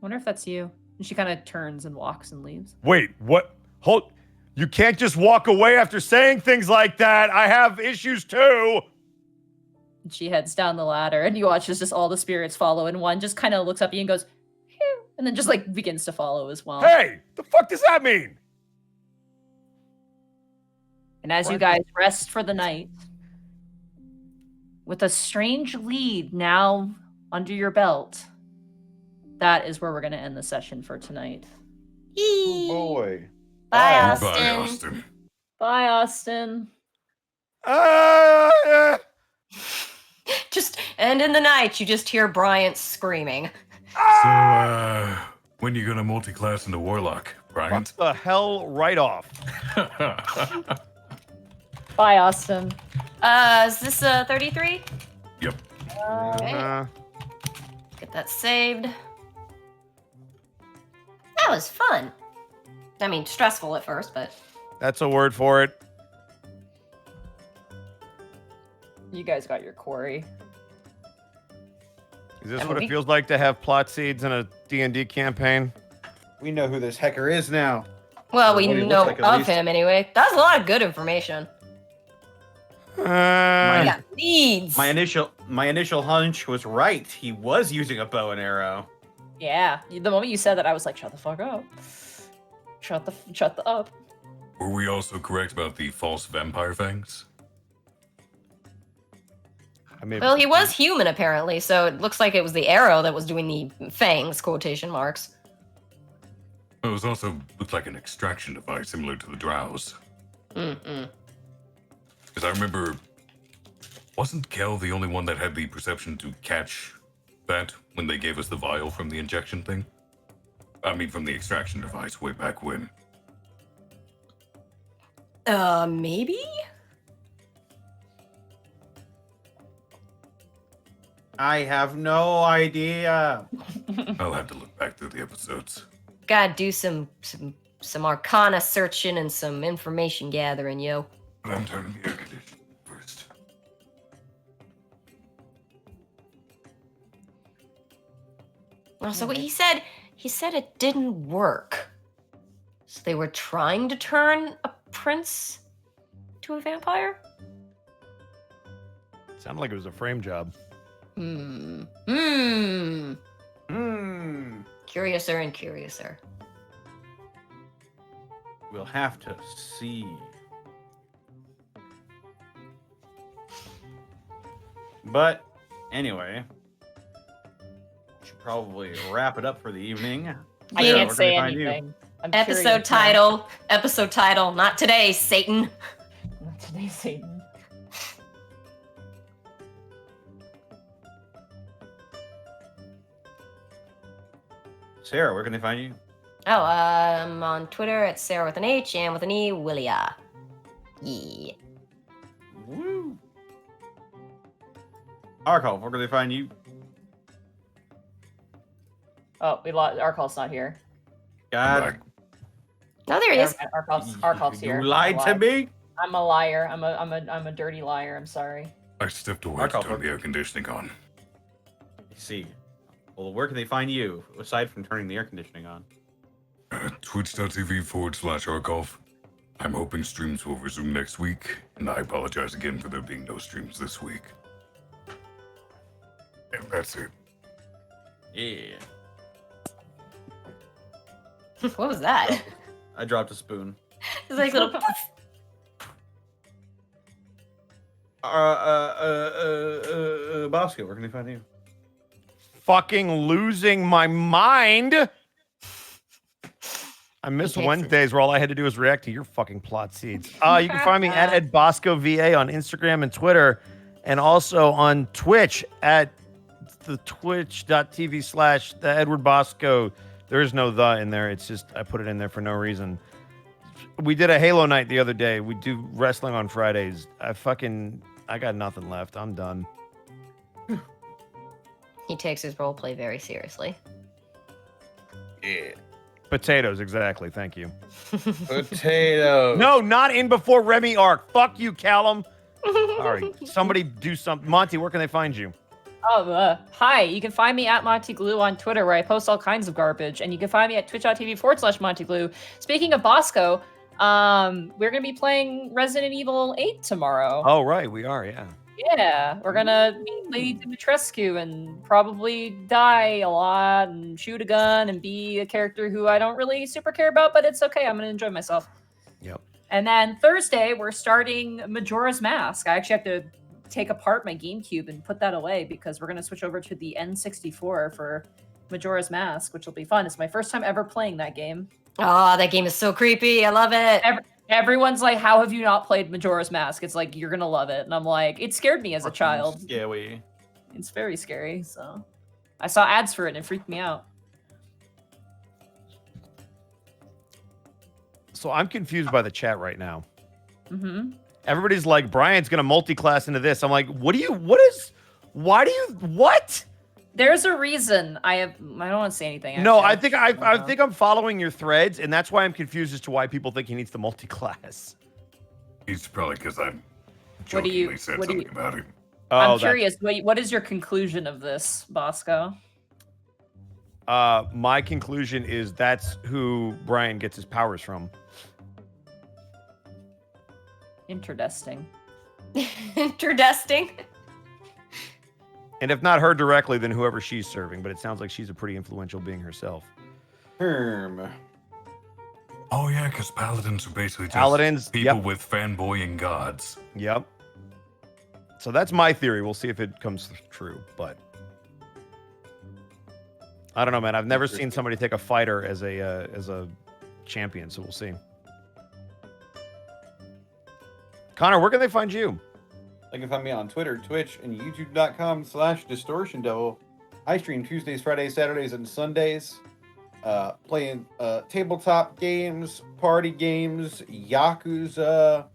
[SPEAKER 4] Wonder if that's you. And she kind of turns and walks and leaves.
[SPEAKER 3] Wait, what? Hold. You can't just walk away after saying things like that. I have issues too.
[SPEAKER 4] And she heads down the ladder, and you watch as just all the spirits follow, and one just kind of looks up at you and goes, "Phew," and then just like begins to follow as well.
[SPEAKER 3] Hey, the fuck does that mean?
[SPEAKER 4] And as you
[SPEAKER 3] What?
[SPEAKER 4] guys rest for the night, with a strange lead now under your belt, that is where we're going to end the session for tonight.
[SPEAKER 5] Oh boy.
[SPEAKER 1] Bye,
[SPEAKER 5] Bye,
[SPEAKER 1] Austin.
[SPEAKER 2] Bye, Austin.
[SPEAKER 4] Bye, Austin.
[SPEAKER 1] Just and in the night, you just hear Bryant screaming.
[SPEAKER 2] So, when you gonna multi-class into Warlock,
[SPEAKER 3] What
[SPEAKER 2] Bryant?
[SPEAKER 3] the hell? Right off.
[SPEAKER 4] Bye, Austin.
[SPEAKER 1] Is this 33?
[SPEAKER 2] Yep.
[SPEAKER 3] Uh,
[SPEAKER 1] Get that saved. That was fun. I mean, stressful at first, but
[SPEAKER 3] that's a word for it.
[SPEAKER 4] You guys got your quarry.
[SPEAKER 3] Is this
[SPEAKER 1] I
[SPEAKER 3] what
[SPEAKER 1] mean,
[SPEAKER 3] it feels like to have plot seeds in a D&D campaign?
[SPEAKER 5] We know who this hacker is now.
[SPEAKER 1] well,
[SPEAKER 5] Or
[SPEAKER 1] we
[SPEAKER 5] what he looks
[SPEAKER 1] know
[SPEAKER 5] like, at
[SPEAKER 1] of
[SPEAKER 5] least.
[SPEAKER 1] him anyway. That was a lot of good information. We got leads.
[SPEAKER 6] My initial hunch was right. He was using a bow and arrow.
[SPEAKER 4] Yeah, the moment you said that, I was like, shut the fuck up. Shut the up.
[SPEAKER 2] Were we also correct about the false vampire fangs?
[SPEAKER 3] I mean,
[SPEAKER 1] Well, he was human apparently, so it looks like it was the arrow that was doing the fangs, quotation marks.
[SPEAKER 2] It was also looked like an extraction device similar to the drows.
[SPEAKER 1] Mm-mm.
[SPEAKER 2] Because I remember, wasn't Kel the only one that had the perception to catch that when they gave us the vial from the injection thing? I mean, from the extraction device way back when.
[SPEAKER 1] Maybe?
[SPEAKER 5] I have no idea.
[SPEAKER 2] I'll have to look back through the episodes.
[SPEAKER 1] Gotta do some arcana searching and some information gathering, yo.
[SPEAKER 2] But I'm turning the air conditioning first.
[SPEAKER 1] Oh, so what he said it didn't work. So they were trying to turn a prince to a vampire?
[SPEAKER 3] Sounded like it was a frame job.
[SPEAKER 1] Hmm. Curiouser and curiouser.
[SPEAKER 5] We'll have to see. But anyway, should probably wrap it up for the evening.
[SPEAKER 4] I
[SPEAKER 1] Yeah,
[SPEAKER 4] can't
[SPEAKER 5] we're
[SPEAKER 4] say
[SPEAKER 5] gonna find you.
[SPEAKER 4] anything. I'm
[SPEAKER 1] Episode
[SPEAKER 4] curious
[SPEAKER 1] title, not today, Satan.
[SPEAKER 4] now. Not today, Satan.
[SPEAKER 5] Sarah, where can they find you?
[SPEAKER 1] Oh, I'm on Twitter at Sarah with an H and with an E, Willia. Yeah.
[SPEAKER 5] Woo. Arcol, where can they find you?
[SPEAKER 4] Oh, we lost. Arcal's not here.
[SPEAKER 5] God,
[SPEAKER 2] Like,
[SPEAKER 1] Oh, there he is.
[SPEAKER 4] Arcal's here.
[SPEAKER 5] you lied to me.
[SPEAKER 4] I'm a liar. I'm a dirty liar. I'm sorry.
[SPEAKER 2] I stepped away to
[SPEAKER 5] Mark,
[SPEAKER 2] turn the air conditioning on.
[SPEAKER 5] I see. Well, where can they find you aside from turning the air conditioning on?
[SPEAKER 2] Twitch.tv/Argolf. I'm hoping streams will resume next week, and I apologize again for there being no streams this week. And that's it.
[SPEAKER 5] Yeah.
[SPEAKER 1] What was that?
[SPEAKER 5] I dropped a spoon.
[SPEAKER 1] It's like little.
[SPEAKER 5] Bosco, where can they find you?
[SPEAKER 3] Fucking losing my mind. I miss
[SPEAKER 1] takes it.
[SPEAKER 3] Wednesdays where all I had to do was react to your fucking plot seeds. You can find me at Ed Bosco VA on Instagram and Twitter, and also on Twitch at the twitch.tv/the Edward Bosco. There is no the in there. It's just I put it in there for no reason. We did a Halo night the other day. We do wrestling on Fridays. I got nothing left. I'm done.
[SPEAKER 1] He takes his role play very seriously.
[SPEAKER 5] Yeah.
[SPEAKER 3] Potatoes, exactly. Thank you.
[SPEAKER 5] Potato.
[SPEAKER 3] No, not in before Remy arc. Fuck you, Callum. Sorry. Somebody do something. Monty, where can they find you?
[SPEAKER 4] Oh, hi. You can find me at Monty Glue on Twitter, where I post all kinds of garbage, and you can find me at twitch.tv/Monty Glue. Speaking of Bosco, we're gonna be playing Resident Evil 8 tomorrow.
[SPEAKER 3] Oh, right. We are, yeah.
[SPEAKER 4] Yeah, we're gonna meet Lady Dimitrescu and probably die a lot and shoot a gun and be a character who I don't really super care about, but it's okay. I'm gonna enjoy myself.
[SPEAKER 3] Yep.
[SPEAKER 4] And then Thursday, we're starting Majora's Mask. I actually have to take apart my GameCube and put that away because we're gonna switch over to the N64 for Majora's Mask, which will be fun. It's my first time ever playing that game.
[SPEAKER 1] Oh, that game is so creepy. I love it.
[SPEAKER 4] Everyone's like, how have you not played Majora's Mask? It's like, you're gonna love it. And I'm like, it scared me as a child.
[SPEAKER 5] Scary.
[SPEAKER 4] It's very scary, so. I saw ads for it and it freaked me out.
[SPEAKER 3] So I'm confused by the chat right now.
[SPEAKER 4] Mm-hmm.
[SPEAKER 3] Everybody's like, Brian's gonna multi-class into this. I'm like, what?
[SPEAKER 4] There's a reason I don't want to say anything.
[SPEAKER 3] No,
[SPEAKER 4] actually.
[SPEAKER 3] I think I'm following your threads, and that's why I'm confused as to why people think he needs the multi-class.
[SPEAKER 2] It's probably because I'm
[SPEAKER 4] What do you-
[SPEAKER 2] jokingly said
[SPEAKER 4] what do you-
[SPEAKER 2] something about him.
[SPEAKER 4] I'm
[SPEAKER 3] that's-
[SPEAKER 4] curious. What is your conclusion of this, Bosco?
[SPEAKER 3] My conclusion is that's who Brian gets his powers from.
[SPEAKER 4] Interesting.
[SPEAKER 1] Interdesting.
[SPEAKER 3] And if not her directly, then whoever she's serving. But it sounds like she's a pretty influential being herself.
[SPEAKER 5] Herm.
[SPEAKER 2] Oh yeah, because paladins are basically just
[SPEAKER 3] Paladins,
[SPEAKER 2] people
[SPEAKER 3] yep.
[SPEAKER 2] with fanboying gods.
[SPEAKER 3] Yep. So that's my theory. We'll see if it comes true, but I don't know, man. I've never seen somebody take a fighter as a champion, so we'll see. Connor, where can they find you?
[SPEAKER 5] They can find me on Twitter, Twitch, and YouTube.com/DistortionDevil. I stream Tuesdays, Fridays, Saturdays, and Sundays. playing tabletop games, party games, Yakuza,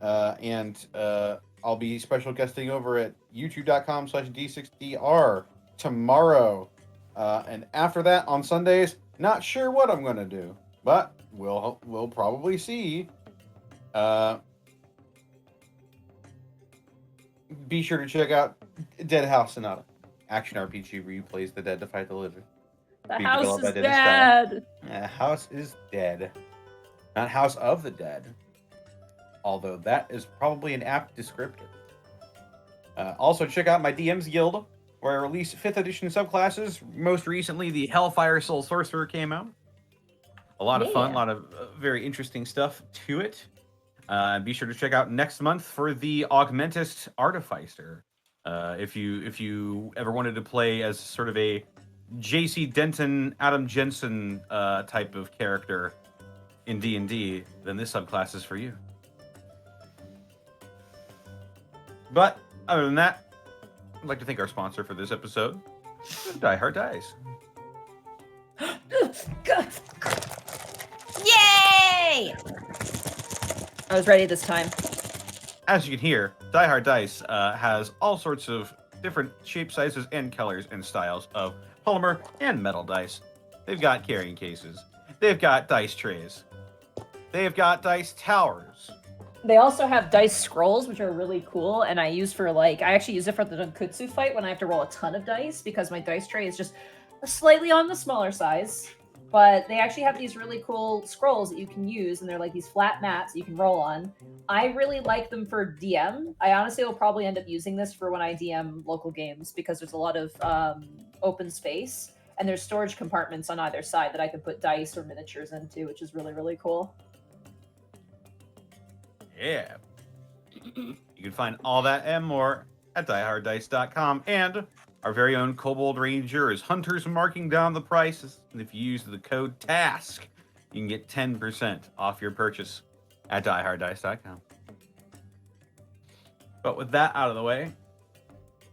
[SPEAKER 5] and I'll be special guesting over at youtube.com/d6dr tomorrow. And after that, on Sundays, not sure what I'm going to do, but we'll probably see. Be sure to check out Dead House Sonata, action RPG where you plays the dead to fight the living.
[SPEAKER 4] The
[SPEAKER 5] We
[SPEAKER 4] house
[SPEAKER 5] developed
[SPEAKER 4] is
[SPEAKER 5] that in style.
[SPEAKER 4] dead.
[SPEAKER 5] House is dead, not House of the Dead. Although that is probably an apt descriptor. Also, check out my DM's Guild, where I release 5th edition subclasses. Most recently, the Hellfire Soul Sorcerer came out. A lot of fun, a
[SPEAKER 4] Yeah.
[SPEAKER 5] lot of very interesting stuff to it. Be sure to check out next month for the Augmentist Artificer. If you ever wanted to play as sort of a J.C. Denton, Adam Jensen type of character in D&D, then this subclass is for you. But other than that, I'd like to thank our sponsor for this episode, Die Hard Dice.
[SPEAKER 1] Yay!
[SPEAKER 4] I was ready this time.
[SPEAKER 5] As you can hear, Die Hard Dice has all sorts of different shapes, sizes, and colors and styles of polymer and metal dice. They've got carrying cases. They've got dice trays. They've got dice towers.
[SPEAKER 4] They also have dice scrolls, which are really cool, and I actually use it for the Dunkutsu fight when I have to roll a ton of dice because my dice tray is just slightly on the smaller size. But they actually have these really cool scrolls that you can use, and they're like these flat mats that you can roll on. I really like them for DM. I honestly will probably end up using this for when I DM local games because there's a lot of open space, and there's storage compartments on either side that I can put dice or miniatures into, which is really, really cool.
[SPEAKER 5] Yeah. You can find all that and more at dieharddice.com. And our very own Kobold Ranger is Hunter's marking down the prices. And if you use the code TASK, you can get 10% off your purchase at dieharddice.com. But with that out of the way,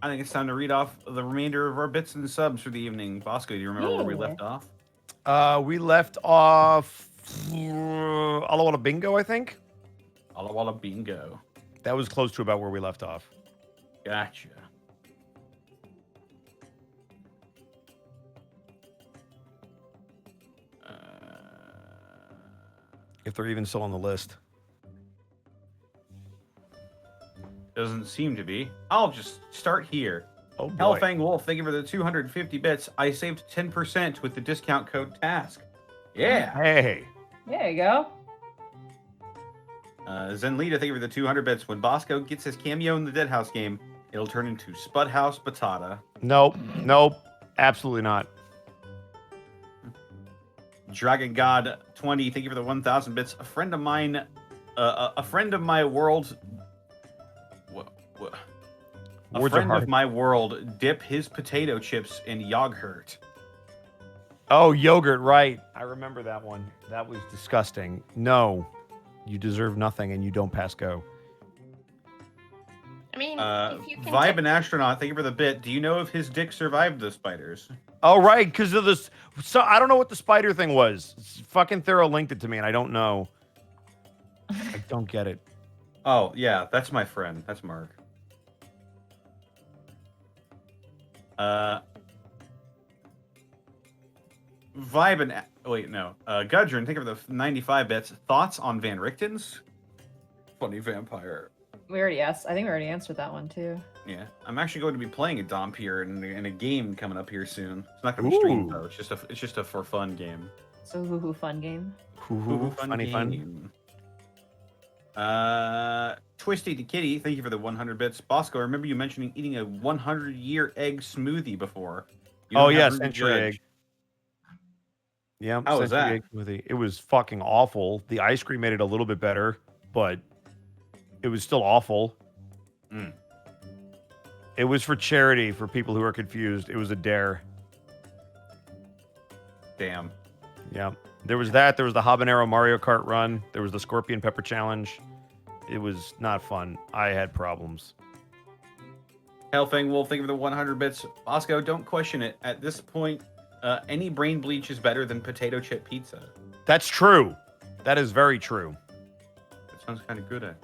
[SPEAKER 5] I think it's time to read off the remainder of our bits and subs for the evening. Bosco, do you remember where we left off?
[SPEAKER 3] We left off Alla Walla Bingo, I think.
[SPEAKER 5] Alla Walla Bingo.
[SPEAKER 3] That was close to about where we left off.
[SPEAKER 5] Gotcha.
[SPEAKER 3] If they're even still on the list.
[SPEAKER 5] Doesn't seem to be. I'll just start here.
[SPEAKER 3] Oh boy.
[SPEAKER 5] Hellfang Wolf, thank you for the 250 bits. I saved 10% with the discount code TASK. Yeah.
[SPEAKER 3] Hey.
[SPEAKER 4] There you go.
[SPEAKER 5] Zenlita, thank you for the 200 bits. When Bosco gets his cameo in the Dead House game, it'll turn into Spud House Batata.
[SPEAKER 3] Nope. Nope. Absolutely not.
[SPEAKER 5] Dragon God 20, thank you for the 1,000 bits. A friend of mine, a friend of my world. A
[SPEAKER 3] Words are
[SPEAKER 5] friend
[SPEAKER 3] hard.
[SPEAKER 5] of my world dip his potato chips in yogurt.
[SPEAKER 3] Oh, yogurt, right. I remember that one. That was disgusting. No. You deserve nothing and you don't pass go.
[SPEAKER 1] I mean, if you can
[SPEAKER 5] Vibe and Astronaut, thank you for the bit. Do you know if his dick survived the spiders?
[SPEAKER 3] Oh, right, because of this. So I don't know what the spider thing was. Fucking Thorough linked it to me, and I don't know. I don't get it.
[SPEAKER 5] Oh, yeah, that's my friend. That's Mark. Vibe and... Wait, no. Gudrun, think of the 95 bits. Thoughts on Van Richten's? Funny vampire.
[SPEAKER 4] We already asked. I think we already answered that one too.
[SPEAKER 5] Yeah. I'm actually going to be playing a Dompier in a game coming up here soon. It's not going to be streamed,
[SPEAKER 3] Ooh.
[SPEAKER 5] though. It's just a for fun game.
[SPEAKER 4] So hoo fun game.
[SPEAKER 3] Hoo-hoo, funny fun.
[SPEAKER 5] game. Twisty to Kitty, thank you for the 100 bits. Bosco, I remember you mentioning eating a 100-year egg smoothie before. You
[SPEAKER 3] Oh
[SPEAKER 5] don't
[SPEAKER 3] yeah,
[SPEAKER 5] have room to
[SPEAKER 3] century
[SPEAKER 5] judge.
[SPEAKER 3] egg. Yeah,
[SPEAKER 5] How was
[SPEAKER 3] century
[SPEAKER 5] that?
[SPEAKER 3] egg smoothie. It was fucking awful. The ice cream made it a little bit better, but it was still awful.
[SPEAKER 5] Mm.
[SPEAKER 3] It was for charity for people who are confused. It was a dare.
[SPEAKER 5] Damn.
[SPEAKER 3] Yeah. There was that. There was the habanero Mario Kart run. There was the scorpion pepper challenge. It was not fun. I had problems.
[SPEAKER 5] Hellfang Wolf, thank you for the 100 bits. Bosco, don't question it. At this point,
[SPEAKER 6] any brain bleach is better than potato chip pizza.
[SPEAKER 3] That's true. That is very true.
[SPEAKER 6] That sounds kind of good.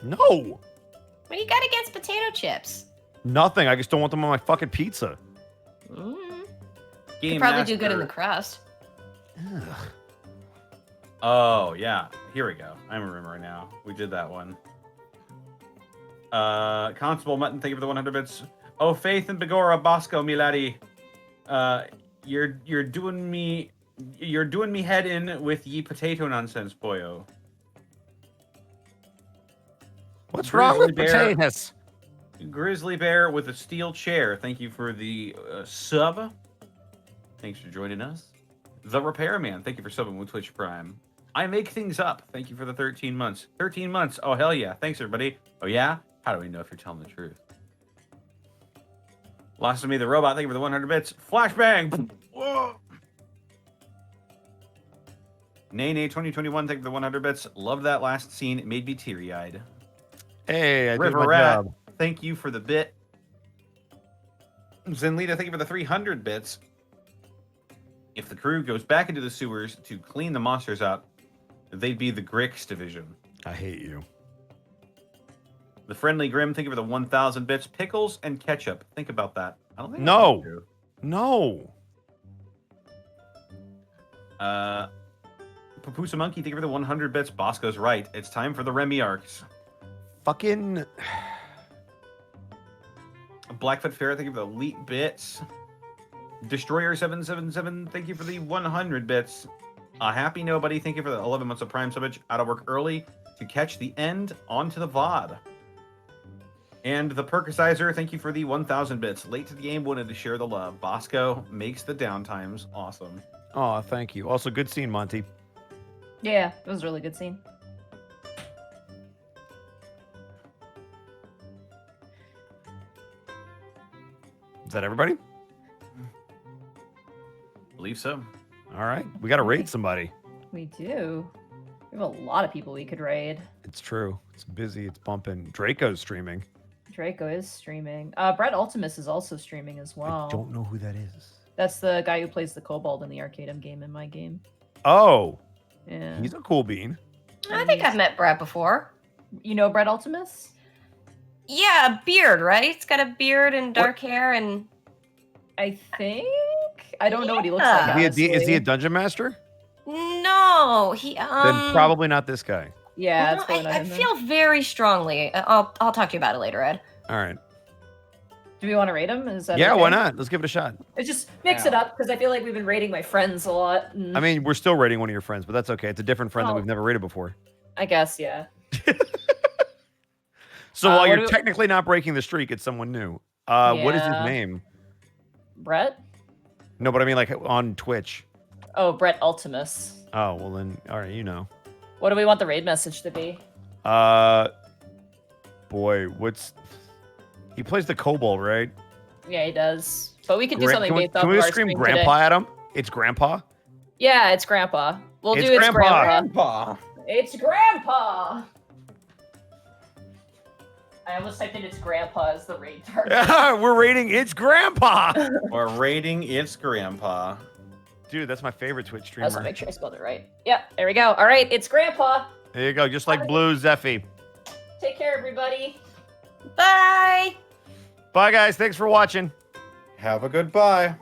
[SPEAKER 3] No,
[SPEAKER 1] What do you got against potato chips?
[SPEAKER 3] nothing. I just don't want them on my fucking pizza.
[SPEAKER 1] Mm.
[SPEAKER 6] Game
[SPEAKER 1] Could probably do good in the
[SPEAKER 6] Master-
[SPEAKER 1] crust.
[SPEAKER 3] Ugh.
[SPEAKER 6] Oh yeah, here we go. I remember now. We did that one. Constable Mutton, thank you for the 100 bits. Oh, Faith and Begora Bosco, milady. You're doing me head in with ye potato nonsense, boyo.
[SPEAKER 3] What's wrong with
[SPEAKER 6] Grizzly bear.
[SPEAKER 3] potatoes?
[SPEAKER 6] Grizzly Bear with a steel chair, thank you for the sub. Thanks for joining us. The Repairman, thank you for subbing with Twitch Prime. I make things up, thank you for the 13 months. 13 months, oh hell yeah, thanks everybody. Oh yeah? How do we know if you're telling the truth? Lost to me the robot, thank you for the 100 bits. Flashbang! Whoa! Nay 2021, thank you for the 100 bits. Loved that last scene, it made me teary-eyed.
[SPEAKER 3] Hey, I did
[SPEAKER 6] River
[SPEAKER 3] my
[SPEAKER 6] Rat,
[SPEAKER 3] job.
[SPEAKER 6] thank you for the bit. Zenlita, thank you for the 300 bits. If the crew goes back into the sewers to clean the monsters out, they'd be the Grix division.
[SPEAKER 3] I hate you.
[SPEAKER 6] The Friendly Grim, thank you for the 1,000 bits. Pickles and ketchup. Think about that. I don't think I
[SPEAKER 3] No.
[SPEAKER 6] need to.
[SPEAKER 3] No.
[SPEAKER 6] Papusa Monkey, thank you for the 100 bits. Bosco's right. It's time for the Remy arcs.
[SPEAKER 3] Fucking.
[SPEAKER 6] Blackfoot Ferret, thank you for the elite bits. Destroyer777, thank you for the 100 bits. Happy Nobody, thank you for the 11 months of Prime subbage. Out of work early to catch the end onto the VOD. And the Percisizer, thank you for the 1,000 bits. Late to the game, wanted to share the love. Bosco makes the downtimes awesome.
[SPEAKER 3] Oh, thank you. Also, good scene, Monty.
[SPEAKER 4] Yeah, it was a really good scene.
[SPEAKER 3] Is that everybody?
[SPEAKER 6] Believe so.
[SPEAKER 3] All right. We got to raid somebody.
[SPEAKER 4] We do. We have a lot of people we could raid.
[SPEAKER 3] It's true. It's busy. It's bumping. Draco's streaming.
[SPEAKER 4] Draco is streaming. Brett Ultimus is also streaming as well.
[SPEAKER 3] I don't know who that is.
[SPEAKER 4] That's the guy who plays the kobold in the Arcadum game in my game.
[SPEAKER 3] Oh,
[SPEAKER 4] Yeah.
[SPEAKER 3] he's a cool bean.
[SPEAKER 1] I think I've met Brad before.
[SPEAKER 4] You know Brett Ultimus?
[SPEAKER 1] Yeah, a beard, right? It's got a beard and dark hair and
[SPEAKER 4] I think. I don't know what he looks
[SPEAKER 1] Yeah.
[SPEAKER 4] like.
[SPEAKER 3] Is he a
[SPEAKER 4] honestly.
[SPEAKER 3] dungeon master?
[SPEAKER 1] no, he
[SPEAKER 3] Then probably not this guy.
[SPEAKER 4] Yeah,
[SPEAKER 1] well,
[SPEAKER 4] it's going on.
[SPEAKER 1] I
[SPEAKER 4] in there.
[SPEAKER 1] feel very strongly. I'll talk to you about it later, Ed.
[SPEAKER 3] All right.
[SPEAKER 4] Do we want to rate him? Is that
[SPEAKER 3] Yeah,
[SPEAKER 4] okay?
[SPEAKER 3] why not? Let's give it a shot.
[SPEAKER 4] It's just mix it up because I feel like we've been rating my friends a lot. And
[SPEAKER 3] I mean, we're still rating one of your friends, but that's okay. It's a different friend that
[SPEAKER 4] Oh.
[SPEAKER 3] we've never rated before.
[SPEAKER 4] I guess, yeah.
[SPEAKER 3] So while
[SPEAKER 4] what
[SPEAKER 3] you're
[SPEAKER 4] do we-
[SPEAKER 3] technically not breaking the streak, it's someone new. What is his
[SPEAKER 4] Yeah.
[SPEAKER 3] name?
[SPEAKER 4] Brett?
[SPEAKER 3] No, but I mean like on Twitch.
[SPEAKER 4] Oh, Brett Ultimus.
[SPEAKER 3] Oh, well then, all right, you know.
[SPEAKER 4] What do we want the raid message to be?
[SPEAKER 3] Boy, he plays the kobold, right?
[SPEAKER 4] Yeah, he does. But we could do something based off
[SPEAKER 3] Can we
[SPEAKER 4] of
[SPEAKER 3] just
[SPEAKER 4] our
[SPEAKER 3] scream
[SPEAKER 4] stream
[SPEAKER 3] grandpa
[SPEAKER 4] today.
[SPEAKER 3] at him? It's grandpa?
[SPEAKER 4] Yeah, it's Grandpa. We'll
[SPEAKER 3] It's
[SPEAKER 4] do it's
[SPEAKER 3] Grandpa.
[SPEAKER 6] Grandpa.
[SPEAKER 4] It's Grandpa! I almost typed in it's Grandpa as the raid target.
[SPEAKER 3] We're rating it's grandpa.
[SPEAKER 6] We're rating it's Grandpa.
[SPEAKER 3] Dude, that's my favorite Twitch
[SPEAKER 4] I
[SPEAKER 3] streamer.
[SPEAKER 4] just want to make sure I spelled it right. Yep, there we go. All right, it's Grandpa.
[SPEAKER 3] There you go, just like Blue Zeffy.
[SPEAKER 4] Take care, everybody.
[SPEAKER 1] Bye.
[SPEAKER 3] Bye, guys. Thanks for watching.
[SPEAKER 5] Have a good bye.